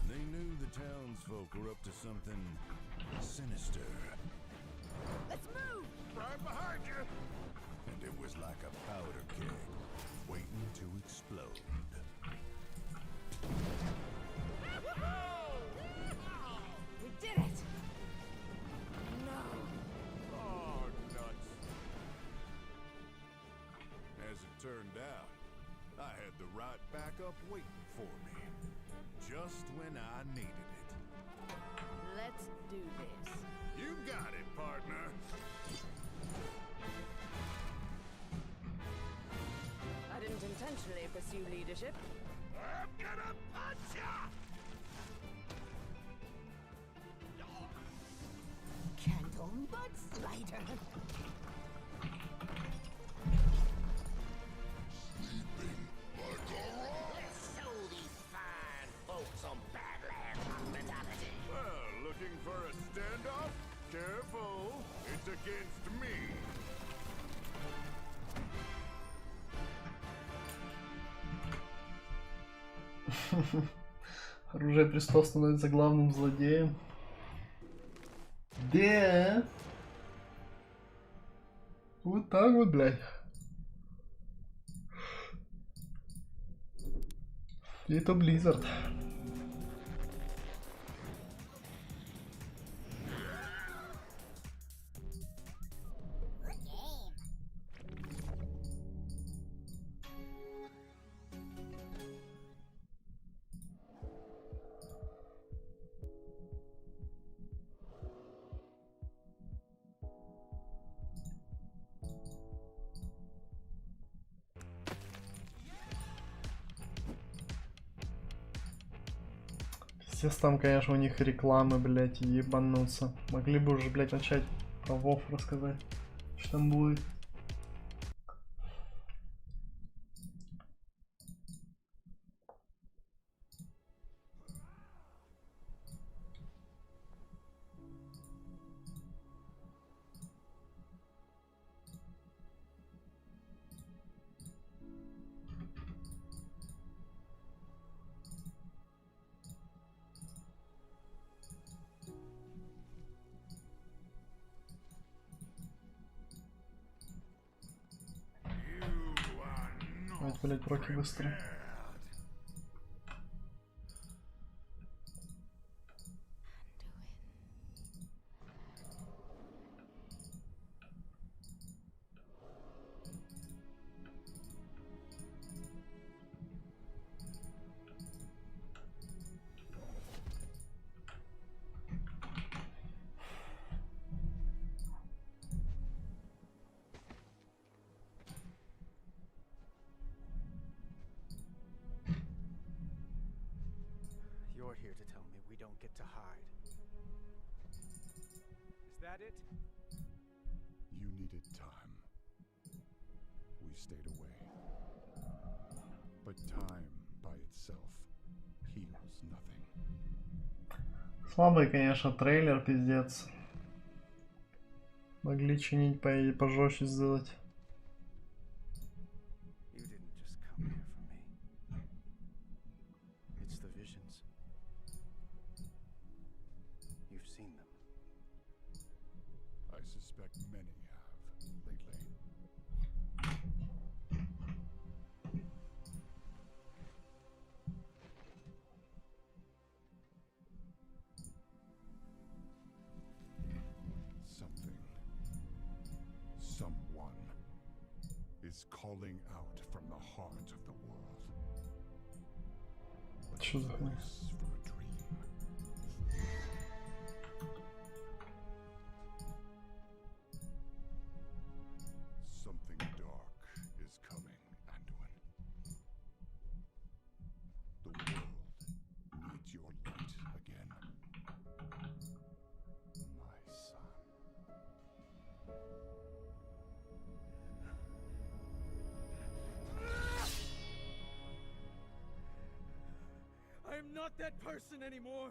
They knew the townsfolk were up to something sinister. Let's move! Right behind you! And it was like a powder keg, waiting to explode. We did it! No! Oh, nuts. As it turned out, I had the right backup waiting for me. Just when I needed it. Let's do this. You got it, partner. I didn't intentionally pursue leadership. I'm gonna punch ya! Candle mud slider. Let's show these fine folks some Badlands hospitality. Well, looking for a standoff? Careful, it's against me. Оружие престол становится главным злодеем. Да. Вот так вот, блядь. Это Blizzard. Пиздец, там, конечно, у них рекламы, блять, ебануться. Могли бы уже, блять, начать про WoW рассказать, что там будет. ставить, блять, проки быстро. You're here to tell me we don't get to hide. Is that it? You needed time. We stayed away. But time by itself heals nothing. Слабый, конечно, трейлер, пиздец. Могли чинить пожестче сделать. You didn't just come here for me. It's the visions. You've seen them. I suspect many have lately. Something, someone is calling out from the heart of the world. Like a voice from a dream. Something dark is coming, Anduin. The world needs your light again. My son. I am not that person anymore.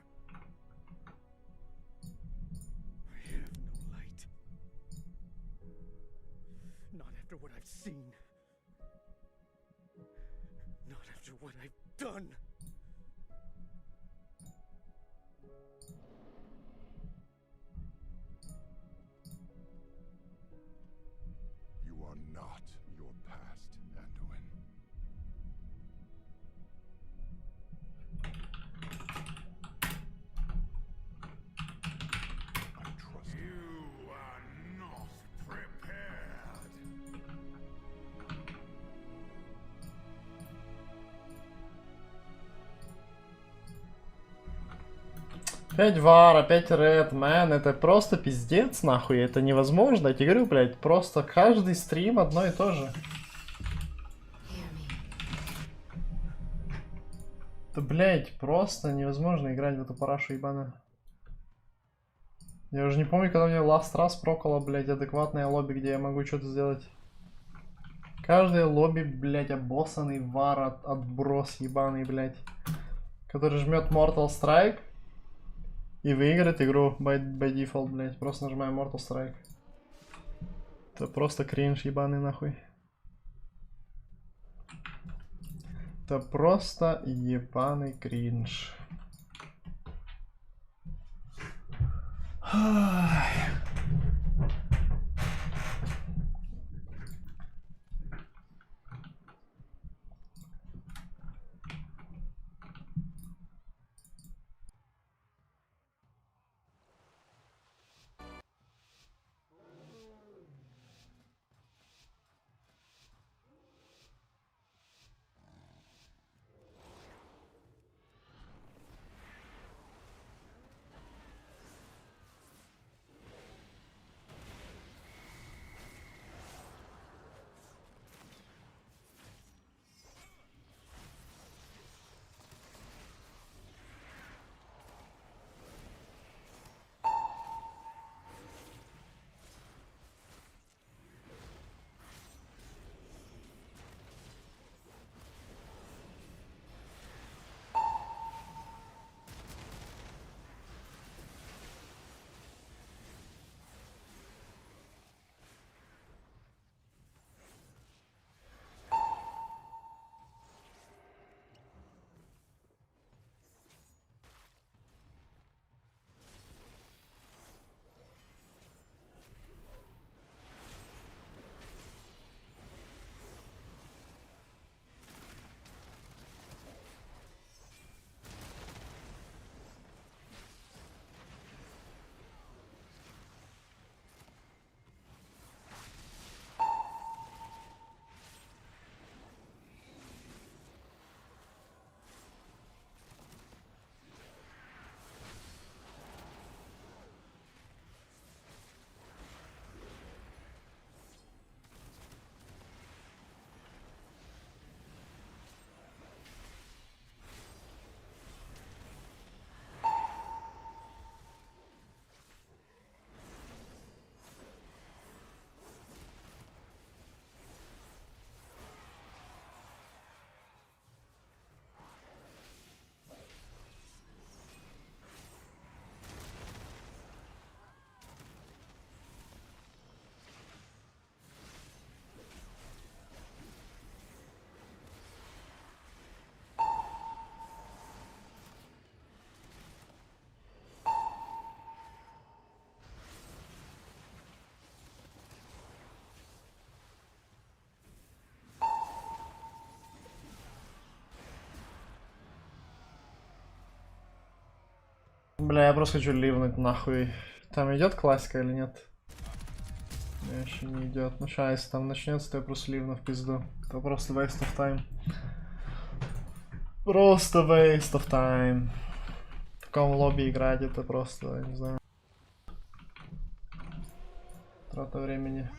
I have no light. Not after what I've seen. Not after what I've done. You are not your past, Anduin. I trust You are not prepared. Опять вар, опять ред, мэн, это просто пиздец, нахуй, это невозможно, я тебе говорю, блядь, просто каждый стрим одно и то же. Это, блядь, просто невозможно играть в эту парашу ебаную. Я уже не помню, когда мне last раз проколо, блядь, адекватное лобби, где я могу что-то сделать. Каждое лобби, блядь, обоссанный вар, отброс ебаный, блядь, который жмет Mortal Strike и выиграет игру by default, блядь. Просто нажимаем Mortal Strike. Это просто кринж ебаный, нахуй. Это просто ебаный кринж. Бля, я просто хочу ливнуть нахуй. Там идет классика или нет? Еще не идет. Ну сейчас, если там начнется, то я просто ливну в пизду. Это просто waste of time. Просто waste of time. В таком лобби играть это просто, не знаю. Трата времени.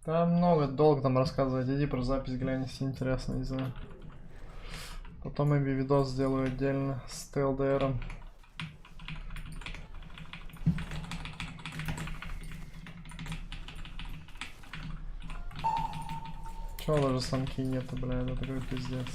Там много, долго там рассказывать. Иди про запись глянь, если интересно, не знаю. Потом я видос сделаю отдельно с ТЛДРом. Чё даже самки нету, бля, это такой пиздец.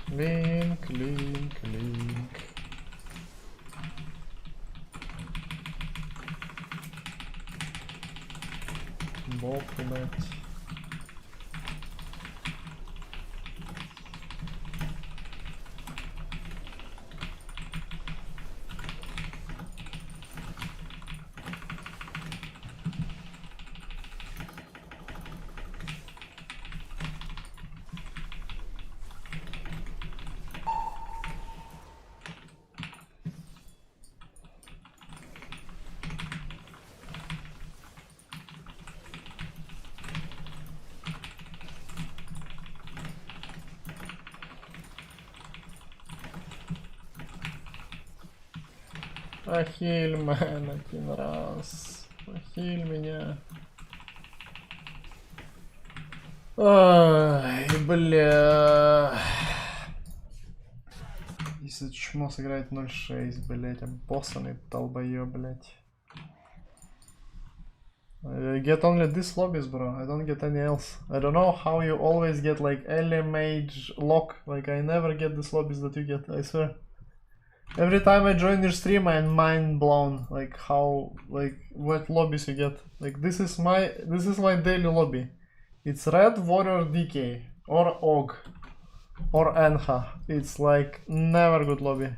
Линк, линк, линк. Бог, блядь. Похиль меня один раз. Похиль меня. Ай, бля. Если чмо сыграет 0-6, блять, обоссанный долбоёб, блять. I get only these lobbies, bro. I don't get any else. I don't know how you always get like Ele Mage Lock. Like I never get these lobbies that you get, I swear. Every time I join your stream I'm mind blown. Like how, like what lobbies you get. Like this is my daily lobby. It's Red Warrior DK or Og or Enha. It's like never good lobby.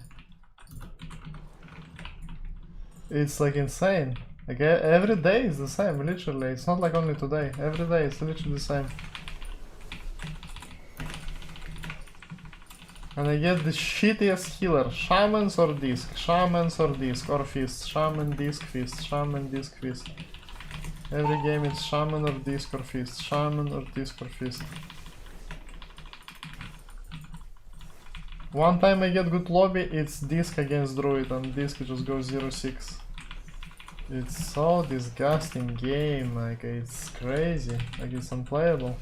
It's like insane. Like every day is the same, literally. It's not like only today. Every day it's literally the same. And I get the shittiest healer. Shamans or disc. Shamans or disc. Or fist. Shaman, disc, fist. Shaman, disc, fist. Every game it's shaman or disc or fist. Shaman or disc or fist. One time I get good lobby, it's disc against druid and disc just goes 0-6. It's so disgusting game, like it's crazy, like it's unplayable.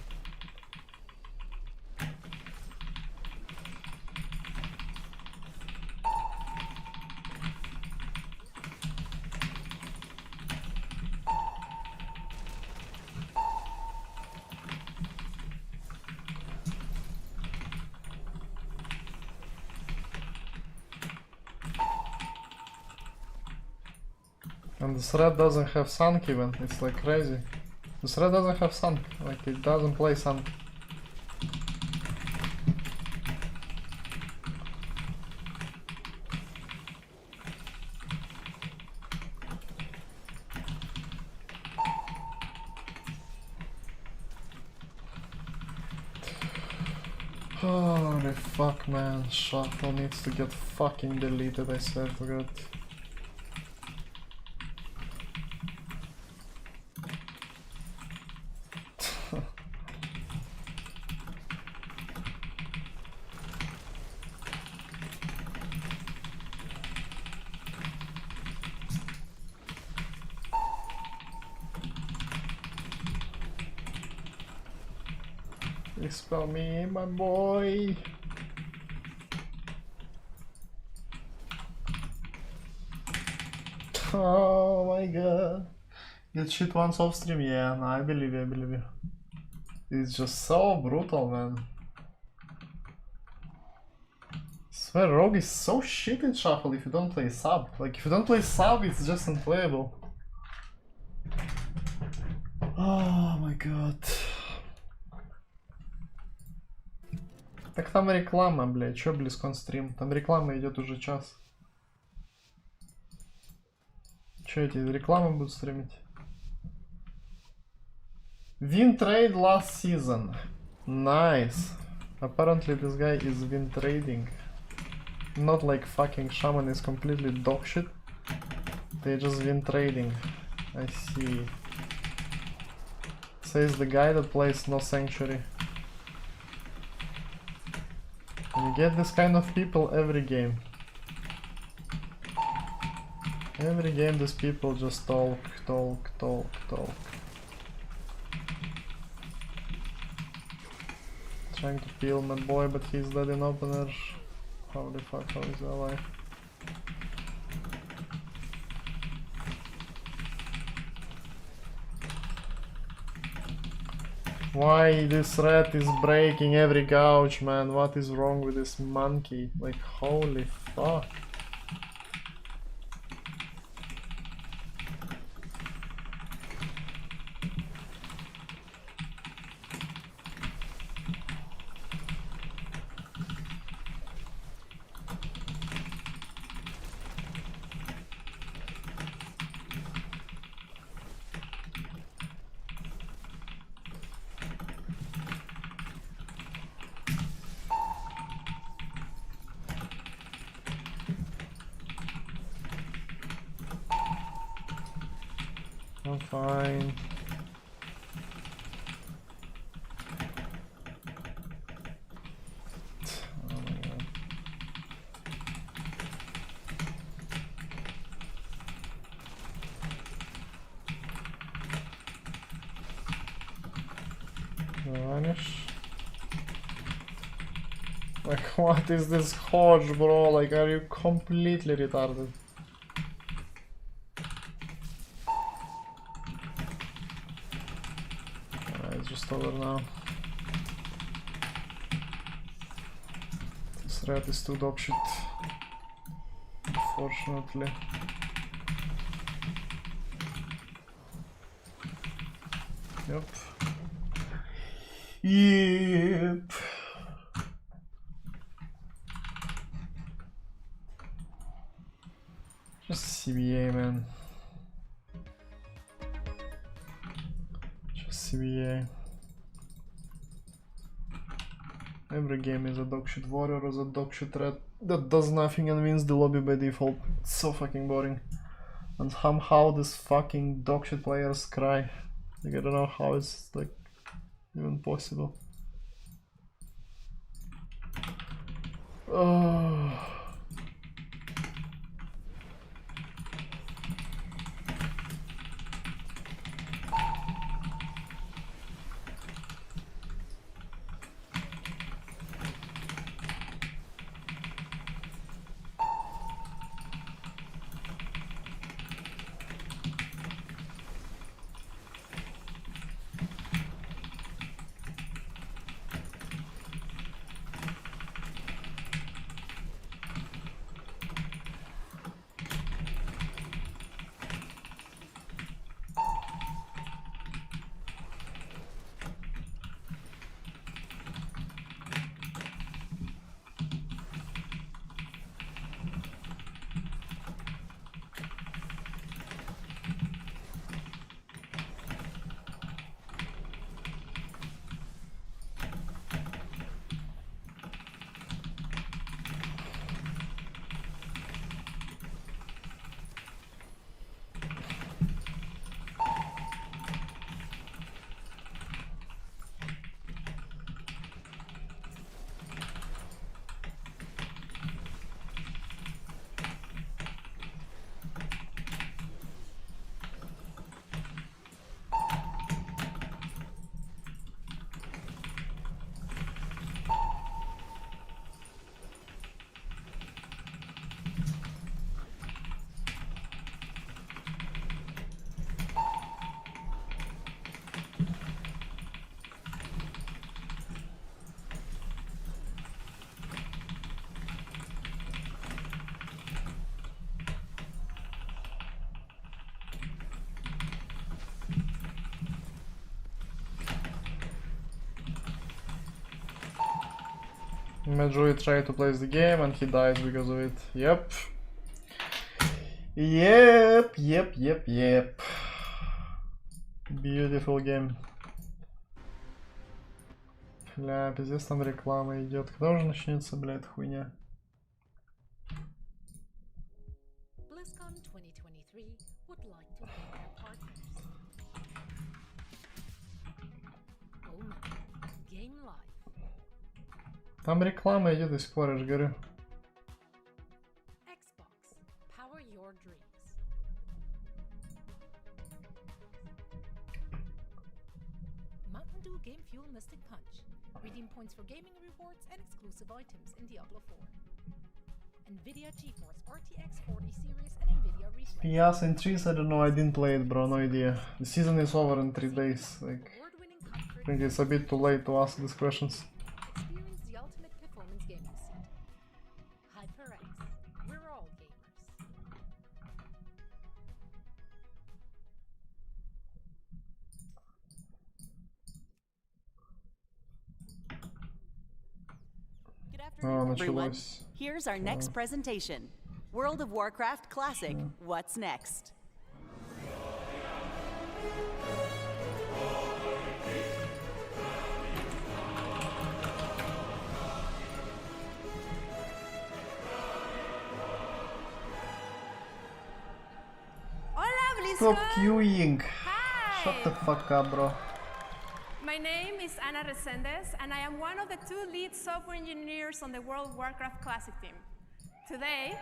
And the thread doesn't have sunk even, it's like crazy. The thread doesn't have sunk, like it doesn't play sunk. Holy fuck, man, Shuffle needs to get fucking deleted, I swear to God. Spell me, my boy. Oh my god. Get shit once off stream, yeah, no, I believe you, I believe you. It's just so brutal, man. I swear, Rogue is so shit in Shuffle if you don't play sub. Like, if you don't play sub, it's just unplayable. Oh my god. Так там реклама, блядь, чё Близкон стрим? Там реклама идет уже час. Чё эти рекламы будут стримить? Win trade last season. Nice. Apparently this guy is win trading. Not like fucking Shaman is completely dog shit. They just win trading. I see. Says the guy that plays no sanctuary. You get this kind of people every game. Every game these people just talk. Trying to peel my boy, but he's dead in opener. Holy fuck, how is he alive? Why this rat is breaking every couch, man? What is wrong with this monkey? Like, holy fuck. I'm fine. Oh my god. finish. Like, what is this hodge, bro? Like, are you completely retarded? It's just over now. This red is too dog shit. Unfortunately. Yep. Yep. Just CBA, man. Just CBA. Every game is a dogshit warrior or a dogshit red that does nothing and wins the lobby by default. It's so fucking boring. And somehow these fucking dogshit players cry. Like, I don't know how it's like even possible. Oh. Majui tried to place the game and he dies because of it. Yep. Yep. Beautiful game. Бля, пиздец, там реклама идет. Когда уже начнется, бля, эта хуйня? BlizzCon 2023 would like to thank our partners. Oh man, Game Live. Там реклама идет до сих пор, я же говорю. Xbox, power your dreams. Mountain Dew Game Fuel Mystic Punch. Redeem points for gaming rewards and exclusive items in Diablo 4. Nvidia GeForce RTX 40 series and Nvidia Reflex. Pias and Trees, I don't know, I didn't play it, bro, no idea. The season is over in 3 days, like, I think it's a bit too late to ask these questions. Experience the ultimate performance gaming seat. HyperX, we're all gamers. Good afternoon, everyone. Here's our next presentation. World of Warcraft Classic, What's Next? Hola, BlizzCon! Stop queuing! Hi! Shut the fuck up, bro. My name is Ana Resendez, and I am one of the 2 lead software engineers on the World of Warcraft Classic team. Today,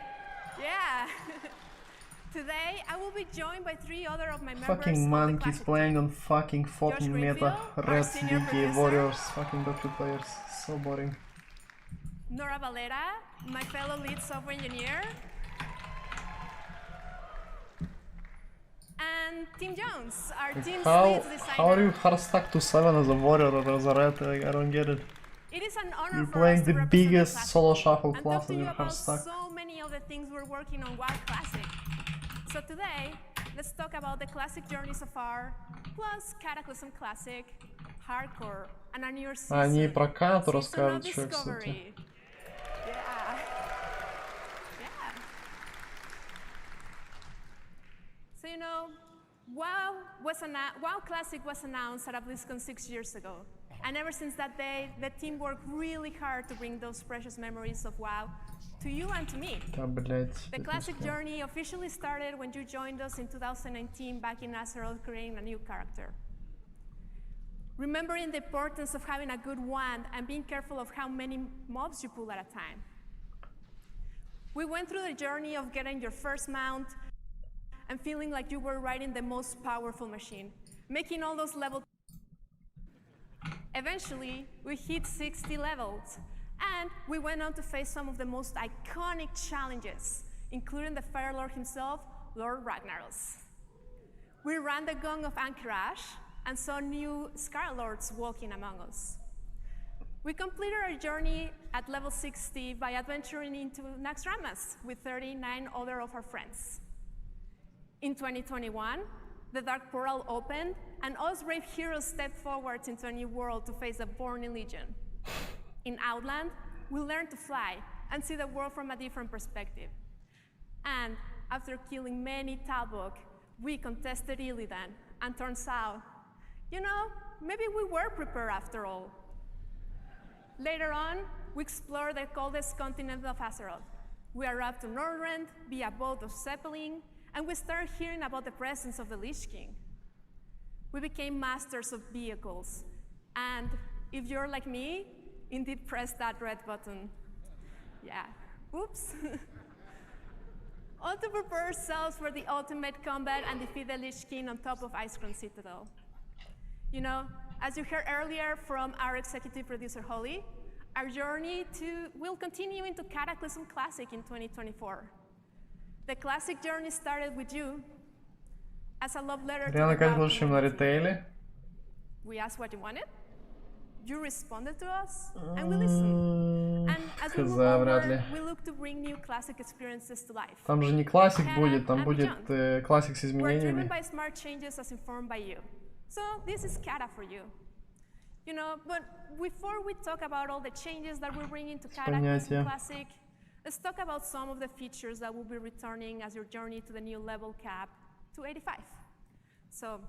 Today, I will be joined by 3 other of my members. Fucking monkeys playing on fucking Photon meta. Reds, DK, Warriors, fucking Dota players. So boring. Nora Valera, my fellow lead software engineer. And Tim Jones, our team's lead designer. How are you hard stuck to 7 as a warrior or as a red? I don't get it. It is an honor You're for playing us to the biggest solo shuffle and class talk to and you you're hard about stuck. so many of the things we're working on WoW Classic. So today, let's talk about the Classic journey so far, plus Cataclysm Classic, Hardcore, and our newer season. Они про карту Season of расскажут еще, Discovery. кстати. Yeah. So you know, WoW Classic was announced at BlizzCon 6 years ago. And ever since that day, the team worked really hard to bring those precious memories of WoW to you and to me. The Classic journey officially started when you joined us in 2019 back in Azeroth creating a new character. Remembering the importance of having a good wand and being careful of how many mobs you pull at a time. We went through the journey of getting your first mount and feeling like you were riding the most powerful machine, making all those levels. Eventually, we hit 60 levels, and we went on to face some of the most iconic challenges, including the Fire Lord himself, Lord Ragnaros. We ran the Gong of Anchorage and saw new Scar Lords walking among us. We completed our journey at level 60 by adventuring into Naxxramas with 39 other of our friends. In 2021, the Dark Portal opened, and us brave heroes stepped forward into a new world to face the Burning Legion. In Outland, we learned to fly and see the world from a different perspective. And after killing many Talbot, we contested Illidan, and turns out, you know, maybe we were prepared after all. Later on, we explored the coldest continent of Azeroth. We arrived to Northrend via boat of Zeppelin, and we started hearing about the presence of the Lich King. We became masters of vehicles, and if you're like me, indeed press that red button. Yeah, oops. All to prepare ourselves for the ultimate combat and defeat the Lich King on top of Icecrown Citadel. You know, as you heard earlier from our executive producer, Holly, our journey will continue into Cataclysm Classic in 2024. The Classic journey started with you as a love letter to the community. We asked what you wanted, you responded to us, and we listened. And as we move forward, we look to bring new Classic experiences to life. Там же не классик будет, там будет классик с We're driven изменениями. by smart changes as informed by you. So this is Cata for you. You know, but before we talk about all the changes that we're bringing to Cataclysm Classic, let's talk about some of the features that will be returning as your journey to the new level cap to 85. So,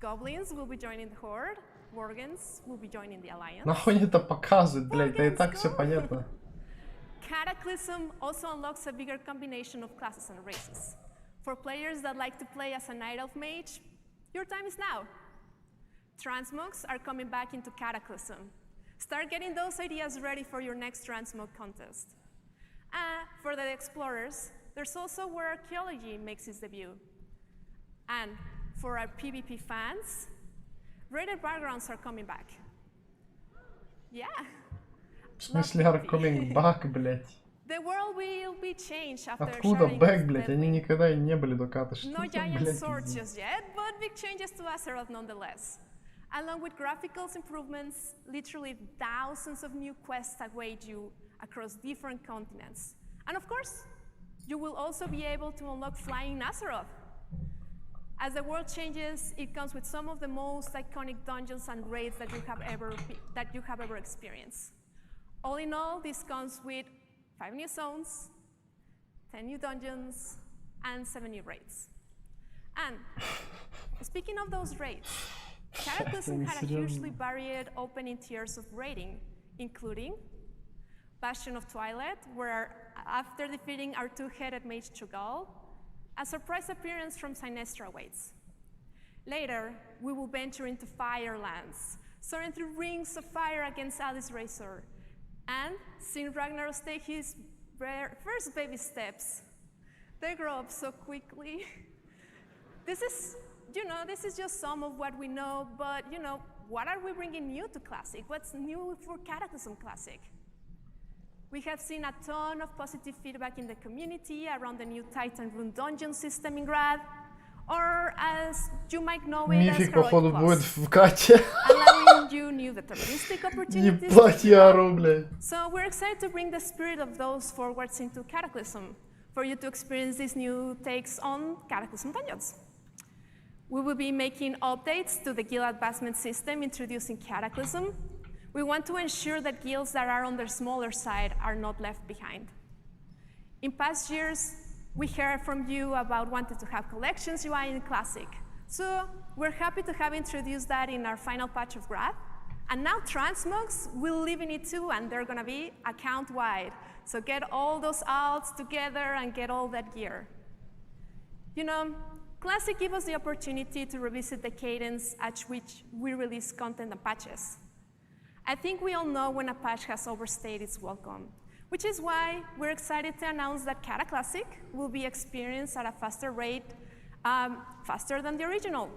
Goblins will be joining the Horde, Worgens will be joining the Alliance. Нахуй они это показывают, блядь, да и так все понятно. Cataclysm also unlocks a bigger combination of classes and races. For players that like to play as a Night Elf Mage, your time is now. Transmogs are coming back into Cataclysm. Start getting those ideas ready for your next Transmog contest. For the Explorers, there's also where Archaeology makes its debut. And for our PvP fans, Rated Backgrounds are coming back. Yeah. В смысле are coming back, блядь? The world will be changed after Откуда sharing back, блядь? Они никогда и не были до ката. No giant swords just yet, but big changes to Azeroth nonetheless. Along with graphical improvements, literally thousands of new quests await you across different continents. And of course, you will also be able to unlock flying Azeroth. As the world changes, it comes with some of the most iconic dungeons and raids that you have ever experienced. All in all, this comes with 5 new zones, 10 new dungeons, and 7 new raids. And speaking of those raids, Cataclysm had a hugely varied opening tiers of raiding, including Bastion of Twilight, where after defeating our 2-headed mage Cho'Gall, a surprise appearance from Sinestra awaits. Later, we will venture into Firelands, soaring through rings of fire against Alice Razor, and seeing Ragnaros take his first baby steps. They grow up so quickly. This is just some of what we know, but what are we bringing new to Classic? What's new for Cataclysm Classic? We have seen a ton of positive feedback in the community around the new Titan Rune dungeon system in Grad, or as you might know it as Akrololz, allowing you new deterministic opportunities. So we're excited to bring the spirit of those forwards into Cataclysm, for you to experience these new takes on Cataclysm dungeons. We will be making updates to the guild advancement system introducing Cataclysm. We want to ensure that guilds that are on the smaller side are not left behind. In past years, we heard from you about wanting to have collections UI in Classic. So we're happy to have introduced that in our final patch of Grad. And now transmogs will live in it too, and they're gonna be account-wide. So get all those alts together and get all that gear. Classic gives us the opportunity to revisit the cadence at which we release content and patches. I think we all know when a patch has overstayed its welcome, which is why we're excited to announce that Cataclassic will be experienced at a faster rate, faster than the original.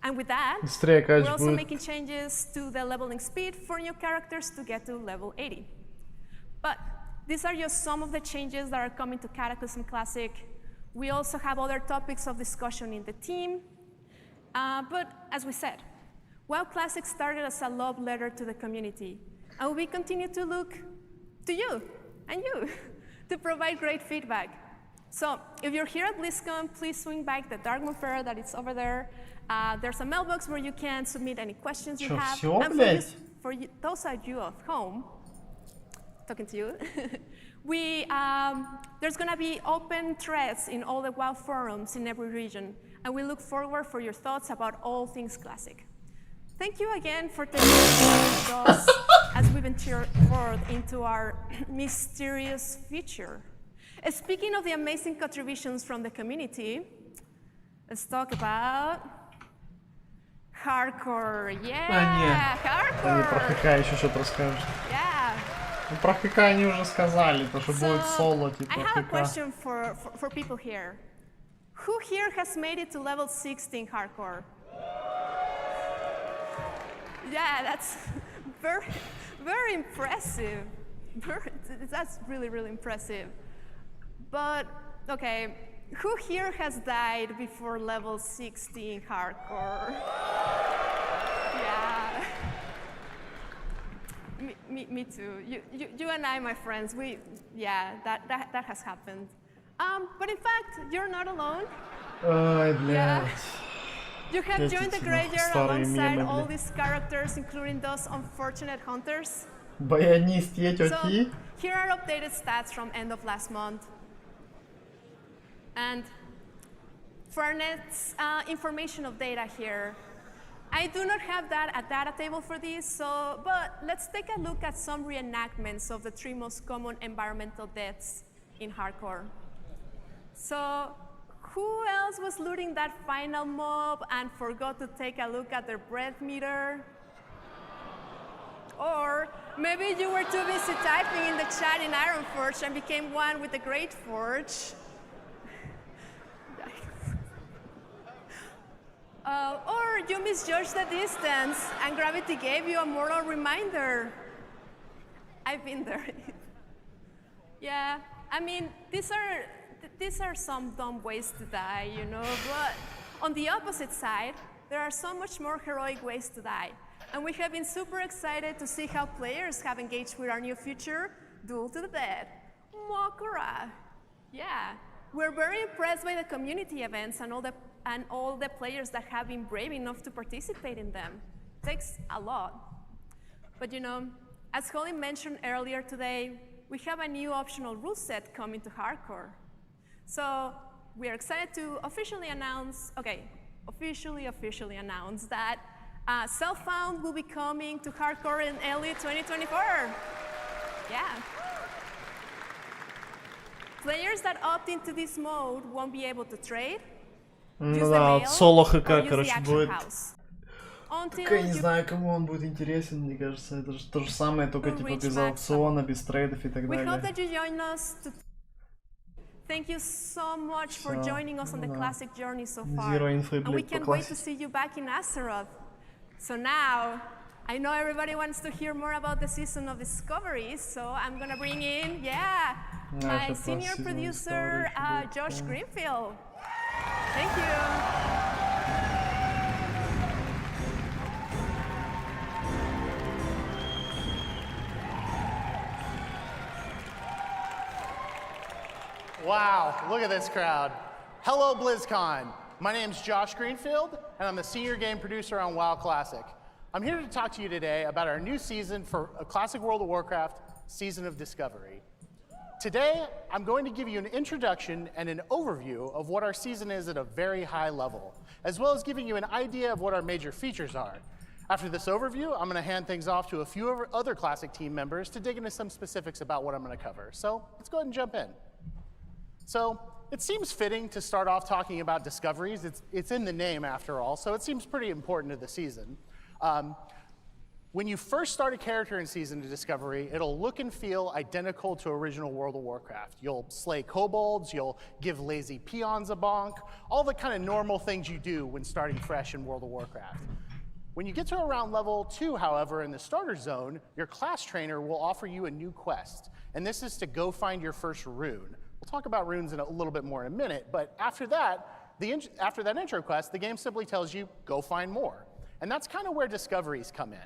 And with that, we're also making changes to the leveling speed for new characters to get to level 80. But these are just some of the changes that are coming to Cataclysm Classic. We also have other topics of discussion in the team. But as we said, WoW Classic started as a love letter to the community, and we continue to look to you and you to provide great feedback. So if you're here at BlizzCon, please swing by the Dark Moon Fair that is over there. There's a mailbox where you can submit any questions you have. And for those of you at home, talking to you, there's going to be open threads in all the WoW forums in every region, and we look forward for your thoughts about all things Classic. Thank you again for taking with us as we venture forward into our mysterious future. Speaking of the amazing contributions from the community, let's talk about hardcore. Yeah, hardcore. Они про ХК еще что-то расскажут. Yeah. Ну, про ХК они уже сказали, то что будет соло типа I have a ХК. question for people here. Who here has made it to level 16 hardcore? Yeah, that's very impressive. That's really, really impressive. But, okay, who here has died before level 16 hardcore? Yeah. Me too. You and I, my friends, that has happened. But in fact, you're not alone. Yeah. You have joined the graveyard alongside all these characters, including those unfortunate hunters. So, here are updated stats from end of last month. And for Net's information of data here, I do not have a data table for this, but let's take a look at some reenactments of the 3 most common environmental deaths in hardcore. So, who else was looting that final mob and forgot to take a look at their breath meter? Or maybe you were too busy typing in the chat in Ironforge and became one with the Great Forge. Or you misjudged the distance and gravity gave you a moral reminder. I've been there. Yeah, I mean, these are some dumb ways to die, but on the opposite side, there are so much more heroic ways to die. And we have been super excited to see how players have engaged with our new feature, Duel to the Dead, Mokura. Yeah, we're very impressed by the community events and all the players that have been brave enough to participate in them. It takes a lot. But as Holly mentioned earlier today, we have a new optional rule set coming to hardcore. So we are excited to officially announce that Self-Found will be coming to hardcore in early 2024. Yeah. Players that opt into this mode won't be able to trade, Ну да, соло ХК, короче, будет. Только я не знаю, кому он будет интересен, мне кажется. Это же то же самое, только типа без аукциона, без трейдов и так далее. Thank you so much for joining us on the classic journey so far. And we can't wait to see you back in Azeroth. So now, I know everybody wants to hear more about the Season of Discovery, so I'm going to bring in, my senior producer, Josh Greenfield. Thank you. Wow, look at this crowd. Hello, BlizzCon. My name's Josh Greenfield, and I'm the senior game producer on WoW Classic. I'm here to talk to you today about our new season for Classic World of Warcraft, Season of Discovery. Today, I'm going to give you an introduction and an overview of what our season is at a very high level, as well as giving you an idea of what our major features are. After this overview, I'm going to hand things off to a few other Classic team members to dig into some specifics about what I'm going to cover. So let's go ahead and jump in. So it seems fitting to start off talking about discoveries. It's in the name, after all, so it seems pretty important to the season. When you first start a character in Season of Discovery, it'll look and feel identical to original World of Warcraft. You'll slay kobolds, you'll give lazy peons a bonk, all the kind of normal things you do when starting fresh in World of Warcraft. When you get to around level 2, however, in the starter zone, your class trainer will offer you a new quest, and this is to go find your first rune. We'll talk about runes in a little bit more in a minute, but after that intro quest, the game simply tells you, go find more. And that's kind of where discoveries come in.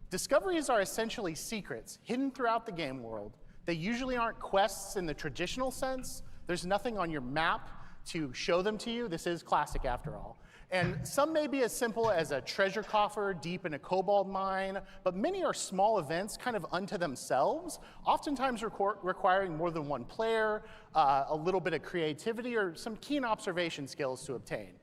Discoveries are essentially secrets hidden throughout the game world. They usually aren't quests in the traditional sense. There's nothing on your map to show them to you. This is Classic after all. And some may be as simple as a treasure coffer deep in a kobold mine, but many are small events kind of unto themselves, oftentimes requiring more than one player, a little bit of creativity, or some keen observation skills to obtain.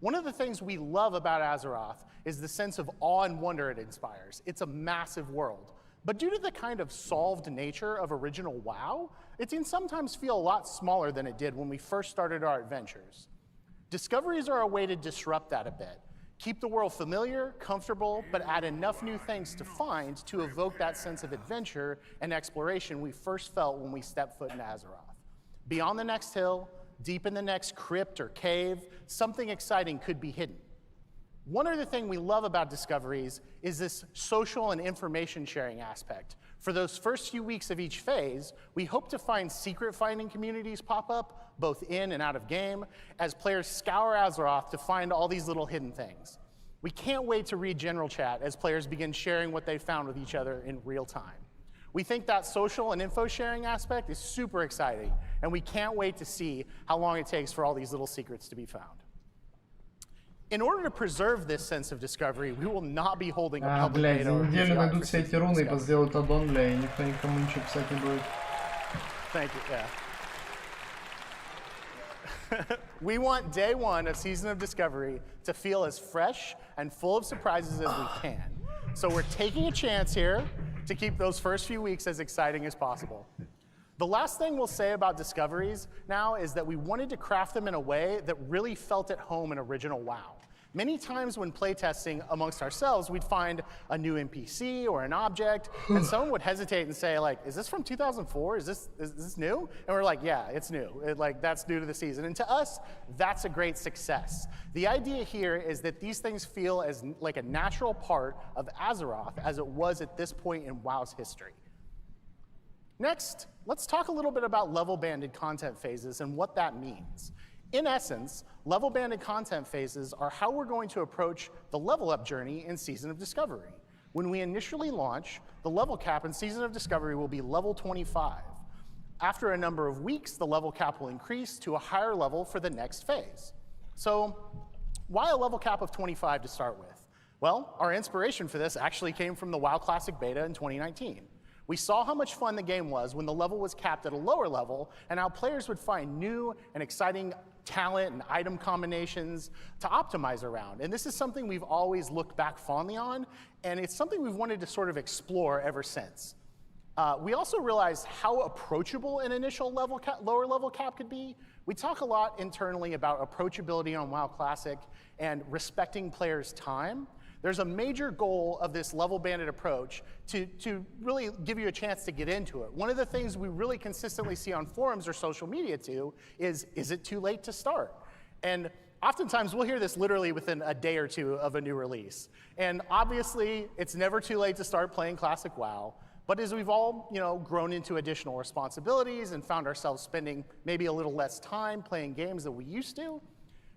One of the things we love about Azeroth is the sense of awe and wonder it inspires. It's a massive world. But due to the kind of solved nature of original WoW, it can sometimes feel a lot smaller than it did when we first started our adventures. Discoveries are a way to disrupt that a bit. Keep the world familiar, comfortable, but add enough new things to find to evoke that sense of adventure and exploration we first felt when we stepped foot in Azeroth. Beyond the next hill, deep in the next crypt or cave, something exciting could be hidden. One other thing we love about discoveries is this social and information sharing aspect. For those first few weeks of each phase, we hope to find secret finding communities pop up, both in and out of game, as players scour Azeroth to find all these little hidden things. We can't wait to read general chat as players begin sharing what they found with each other in real time. We think that social and info sharing aspect is super exciting, and we can't wait to see how long it takes for all these little secrets to be found. In order to preserve this sense of discovery, we will not be holding a public beta or неделю найдут все эти руны и сделают аддон, бля, и никто никому ничего писать не будет. Thank you, yeah. We want day one of Season of Discovery to feel as fresh and full of surprises as we can. So we're taking a chance here to keep those first few weeks as exciting as possible. The last thing we'll say about discoveries now is that we wanted to craft them in a way that really felt at home in original WoW. Many times when playtesting amongst ourselves, we'd find a new NPC or an object, and someone would hesitate and say, like, is this from 2004? Is this new? And we're like, yeah, it's new. That's new to the season. And to us, that's a great success. The idea here is that these things feel as like a natural part of Azeroth as it was at this point in WoW's history. Next, let's talk a little bit about level-banded content phases and what that means. In essence, level-banded content phases are how we're going to approach the level-up journey in Season of Discovery. When we initially launch, the level cap in Season of Discovery will be level 25. After a number of weeks, the level cap will increase to a higher level for the next phase. So, why a level cap of 25 to start with? Well, our inspiration for this actually came from the WoW Classic Beta in 2019. We saw how much fun the game was when the level was capped at a lower level, and how players would find new and exciting talent and item combinations to optimize around. And this is something we've always looked back fondly on, and it's something we've wanted to sort of explore ever since. We also realized how approachable an initial lower level cap could be. We talk a lot internally about approachability on WoW Classic and respecting players' time. there's a major goal of this level banded approach to really give you a chance to get into it. One of the things we really consistently see on forums or social media too is it too late to start? And oftentimes we'll hear this literally within a day or two of a new release. And obviously it's never too late to start playing Classic WoW, but as we've all grown into additional responsibilities and found ourselves spending maybe a little less time playing games than we used to,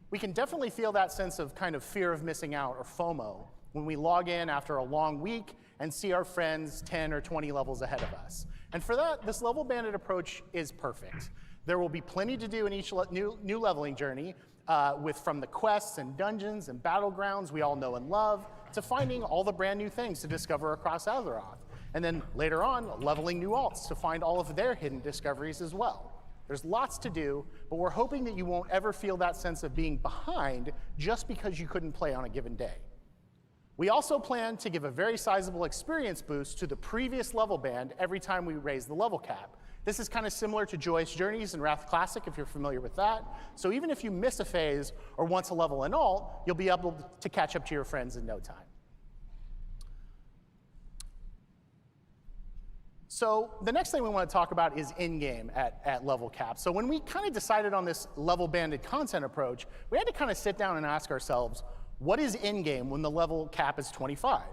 we can definitely feel that sense of kind of fear of missing out, or FOMO, when we log in after a long week and see our friends 10 or 20 levels ahead of us. And for that, this level banded approach is perfect. There will be plenty to do in each new leveling journey, from the quests and dungeons and battlegrounds we all know and love, to finding all the brand new things to discover across Azeroth. And then later on, leveling new alts to find all of their hidden discoveries as well. There's lots to do, but we're hoping that you won't ever feel that sense of being behind just because you couldn't play on a given day. We also plan to give a very sizable experience boost to the previous level band every time we raise the level cap. This is kind of similar to Joyous Journeys in Wrath Classic, if you're familiar with that. So even if you miss a phase or want to level an alt, you'll be able to catch up to your friends in no time. So the next thing we want to talk about is in-game at level cap. So when we kind of decided on this level banded content approach, we had to kind of sit down and ask ourselves, what is in-game when the level cap is 25?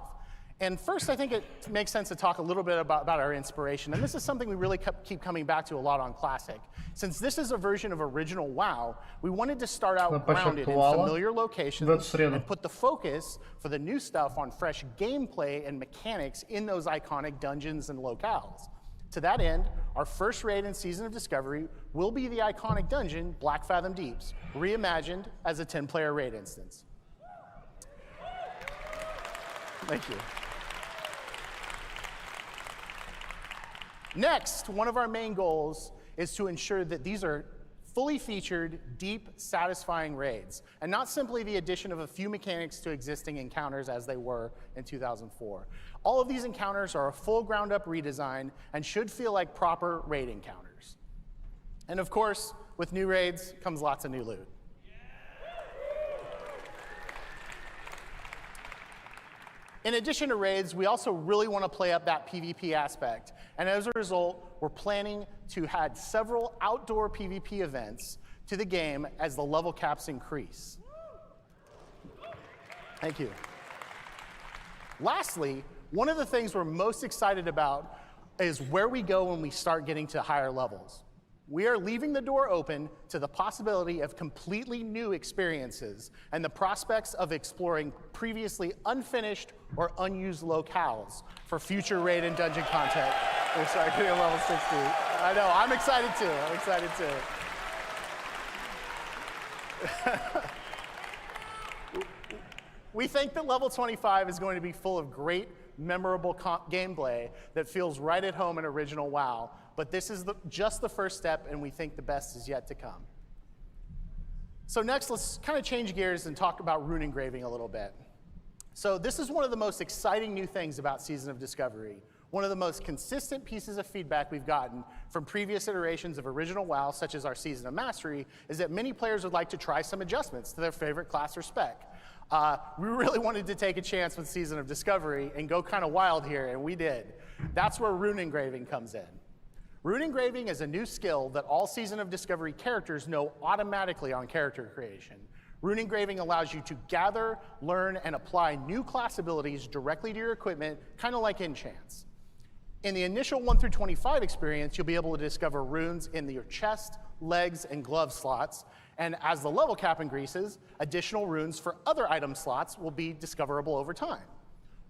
And first, I think it makes sense to talk a little bit about our inspiration. And this is something we really keep coming back to a lot on Classic. Since this is a version of original WoW, we wanted to start out grounded in familiar locations and put the focus for the new stuff on fresh gameplay and mechanics in those iconic dungeons and locales. To that end, our first raid in Season of Discovery will be the iconic dungeon, Black Fathom Deeps, reimagined as a 10-player raid instance. Thank you. Next, one of our main goals is to ensure that these are fully featured, deep, satisfying raids, and not simply the addition of a few mechanics to existing encounters as they were in 2004. All of these encounters are a full ground-up redesign and should feel like proper raid encounters. And of course, with new raids comes lots of new loot. In addition to raids, we also really want to play up that PvP aspect. And as a result, we're planning to add several outdoor PvP events to the game as the level caps increase. Thank you. Lastly, one of the things we're most excited about is where we go when we start getting to higher levels. We are leaving the door open to the possibility of completely new experiences and the prospects of exploring previously unfinished or unused locales for future raid and dungeon content. We're sorry, getting level 60. I know, I'm excited too. I'm excited too. We think that level 25 is going to be full of great, memorable gameplay that feels right at home in original WoW. But this is just the first step, and we think the best is yet to come. So next, let's kind of change gears and talk about rune engraving a little bit. So this is one of the most exciting new things about Season of Discovery. One of the most consistent pieces of feedback we've gotten from previous iterations of original WoW, such as our Season of Mastery, is that many players would like to try some adjustments to their favorite class or spec. We really wanted to take a chance with Season of Discovery and go kind of wild here, and we did. That's where rune engraving comes in. Rune engraving is a new skill that all Season of Discovery characters know automatically on character creation. Rune engraving allows you to gather, learn, and apply new class abilities directly to your equipment, kind of like enchants. In the initial 1 through 25 experience, you'll be able to discover runes in your chest, legs, and glove slots, and as the level cap increases, additional runes for other item slots will be discoverable over time.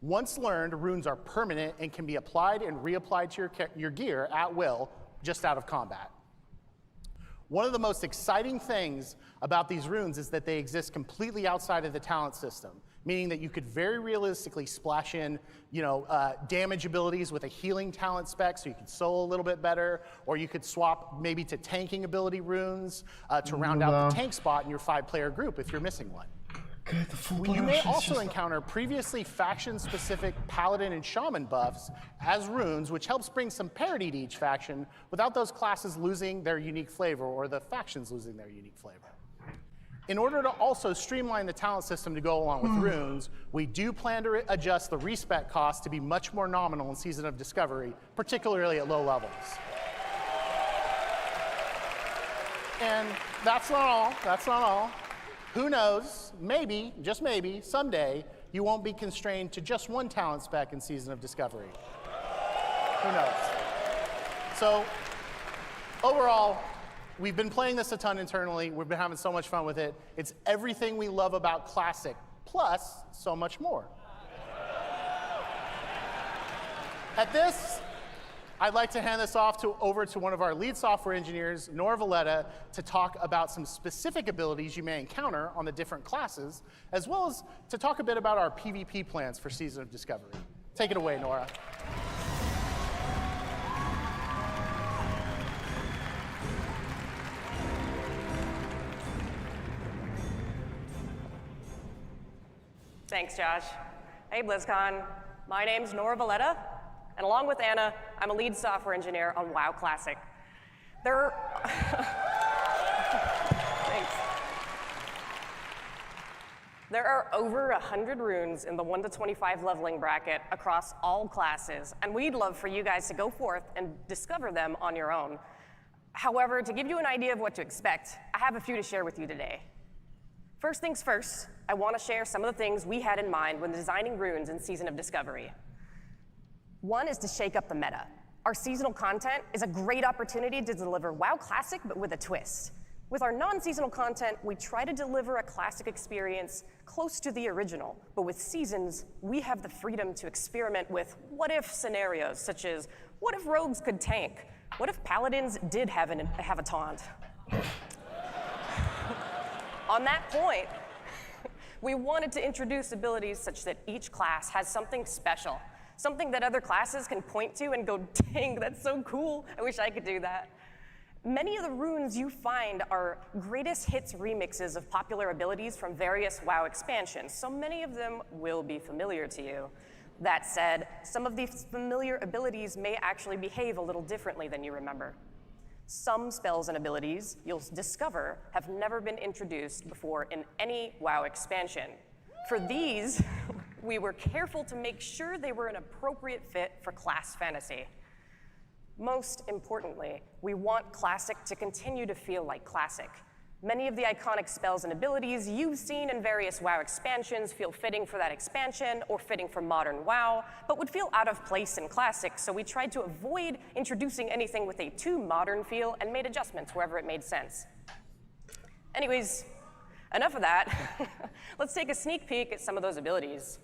Once learned, runes are permanent and can be applied and reapplied to your gear at will, just out of combat. One of the most exciting things about these runes is that they exist completely outside of the talent system, meaning that you could very realistically splash in damage abilities with a healing talent spec so you could solo a little bit better, or you could swap maybe to tanking ability runes to round out the tank spot in your 5-player group if you're missing one. You may also encounter previously faction-specific paladin and shaman buffs as runes, which helps bring some parity to each faction without those classes losing their unique flavor or the factions losing their unique flavor. In order to also streamline the talent system to go along with runes, we do plan to adjust the respec cost to be much more nominal in Season of Discovery, particularly at low levels. And that's not all, that's not all. Who knows, maybe, just maybe, someday, you won't be constrained to just one talent spec in Season of Discovery. Who knows? So, overall, we've been playing this a ton internally. We've been having so much fun with it. It's everything we love about Classic, plus so much more. At this, I'd like to hand this off over to one of our lead software engineers, Nora Valletta, to talk about some specific abilities you may encounter on the different classes, as well as to talk a bit about our PvP plans for Season of Discovery. Take it away, Nora. Thanks, Josh. Hey, BlizzCon. My name's Nora Valletta, and along with Anna, I'm a lead software engineer on WoW Classic. Thanks. There are over 100 runes in the 1 to 25 leveling bracket across all classes, and we'd love for you guys to go forth and discover them on your own. However, to give you an idea of what to expect, I have a few to share with you today. First things first, I want to share some of the things we had in mind when designing runes in Season of Discovery. One is to shake up the meta. Our seasonal content is a great opportunity to deliver WoW Classic, but with a twist. With our non-seasonal content, we try to deliver a classic experience close to the original, but with seasons, we have the freedom to experiment with what-if scenarios, such as, what if rogues could tank? What if paladins did have a taunt? On that point, we wanted to introduce abilities such that each class has something special, something that other classes can point to and go, dang, that's so cool, I wish I could do that. Many of the runes you find are greatest hits remixes of popular abilities from various WoW expansions, so many of them will be familiar to you. That said, some of these familiar abilities may actually behave a little differently than you remember. Some spells and abilities you'll discover have never been introduced before in any WoW expansion. For these, we were careful to make sure they were an appropriate fit for class fantasy. Most importantly, we want Classic to continue to feel like Classic. Many of the iconic spells and abilities you've seen in various WoW expansions feel fitting for that expansion or fitting for modern WoW, but would feel out of place in Classic, so we tried to avoid introducing anything with a too modern feel and made adjustments wherever it made sense. Anyways, enough of that. Let's take a sneak peek at some of those abilities.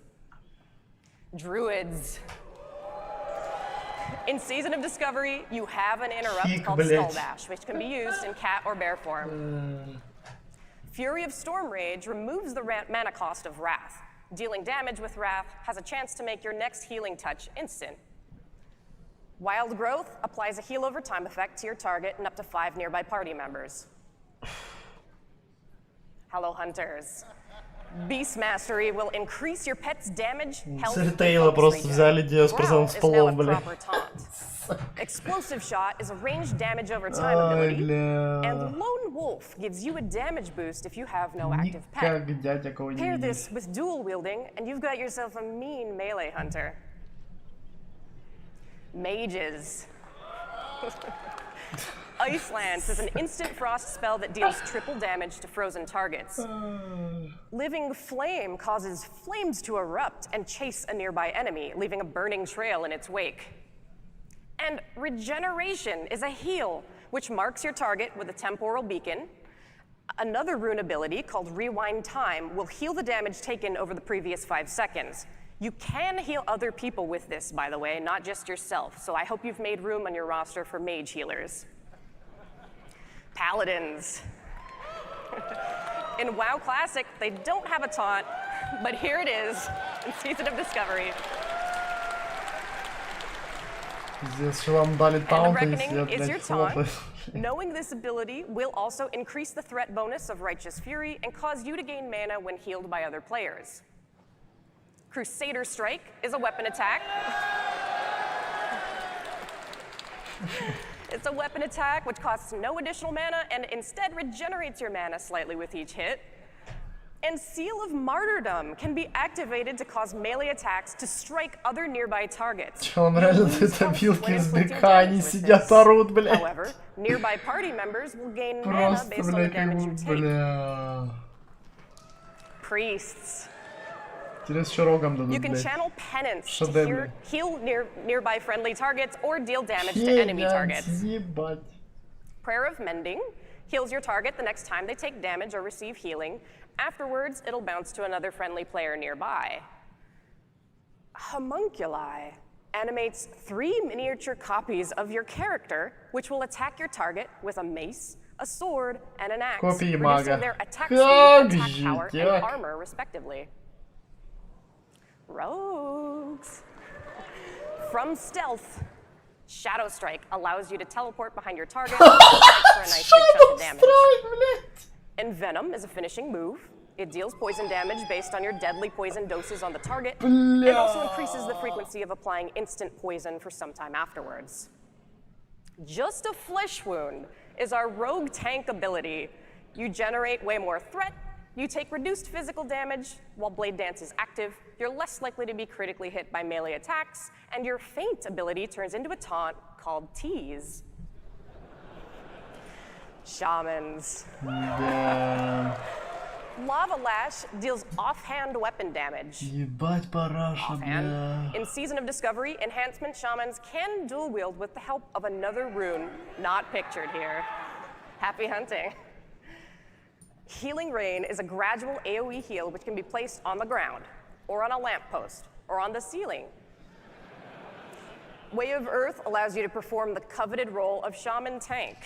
Druids. In Season of Discovery, you have an interrupt called Skull Dash, which can be used in cat or bear form. Fury of Storm Rage removes the mana cost of Wrath. Dealing damage with Wrath has a chance to make your next healing touch instant. Wild Growth applies a heal over time effect to your target and up to 5 nearby party members. Hello, Hunters. Beast Mastery will increase your pet's damage, health, and просто взяли девушку с полом, блин. Explosive Shot is a ranged damage over time ability, and Lone Wolf gives you a damage boost if you have no active pet. Pair this with dual wielding, and you've got yourself a mean melee hunter. Mages. Ice Lance is an instant frost spell that deals triple damage to frozen targets. Living Flame causes flames to erupt and chase a nearby enemy, leaving a burning trail in its wake. And Regeneration is a heal, which marks your target with a temporal beacon. Another rune ability called Rewind Time will heal the damage taken over the previous 5 seconds. You can heal other people with this, by the way, not just yourself, so I hope you've made room on your roster for mage healers. Paladins. In WoW Classic, they don't have a taunt, but here it is in Season of Discovery. Здесь же вам дали таунты, and the Reckoning is your taunt. хлопают. Knowing this ability will also increase the threat bonus of Righteous Fury and cause you to gain mana when healed by other players. Crusader Strike is a weapon attack. It's a weapon attack which costs no additional mana and instead regenerates your mana slightly with each hit. And Seal of Martyrdom can be activated to cause melee attacks to strike other nearby targets. Чё, нравится это билки с БК, они сидят орут, блядь. However, nearby party members will gain mana Просто, based on the блядь, damage you take. бля. Priests. Интересно, что рогом дадут, You can блядь. channel penance to Шедевр. heal nearby friendly targets or deal damage to enemy targets. Ебать. Prayer of Mending heals your target the next time they take damage or receive healing. Afterwards, it'll bounce to another friendly player nearby. Homunculi animates 3 miniature copies of your character, which will attack your target with a mace, a sword, and an axe, Копии reducing мага. their attack Как speed, attack же power, and так? armor, respectively. Rogues. From stealth, Shadow Strike allows you to teleport behind your target and strike for a nice big chunk of damage. Envenom is a finishing move. It deals poison damage based on your deadly poison doses on the target, and also increases the frequency of applying instant poison for some time afterwards. Just a Flesh Wound is our rogue tank ability. You generate way more threat, you take reduced physical damage while Blade Dance is active, you're less likely to be critically hit by melee attacks, and your Feint ability turns into a taunt called Tease. Shamans. Да. Lava Lash deals offhand weapon damage. Ебать параша, бля. In Season of Discovery, enhancement shamans can dual wield with the help of another rune not pictured here. Happy hunting. Healing Rain is a gradual AoE heal which can be placed on the ground, or on a lamppost, or on the ceiling. Way of Earth allows you to perform the coveted role of Shaman Tank.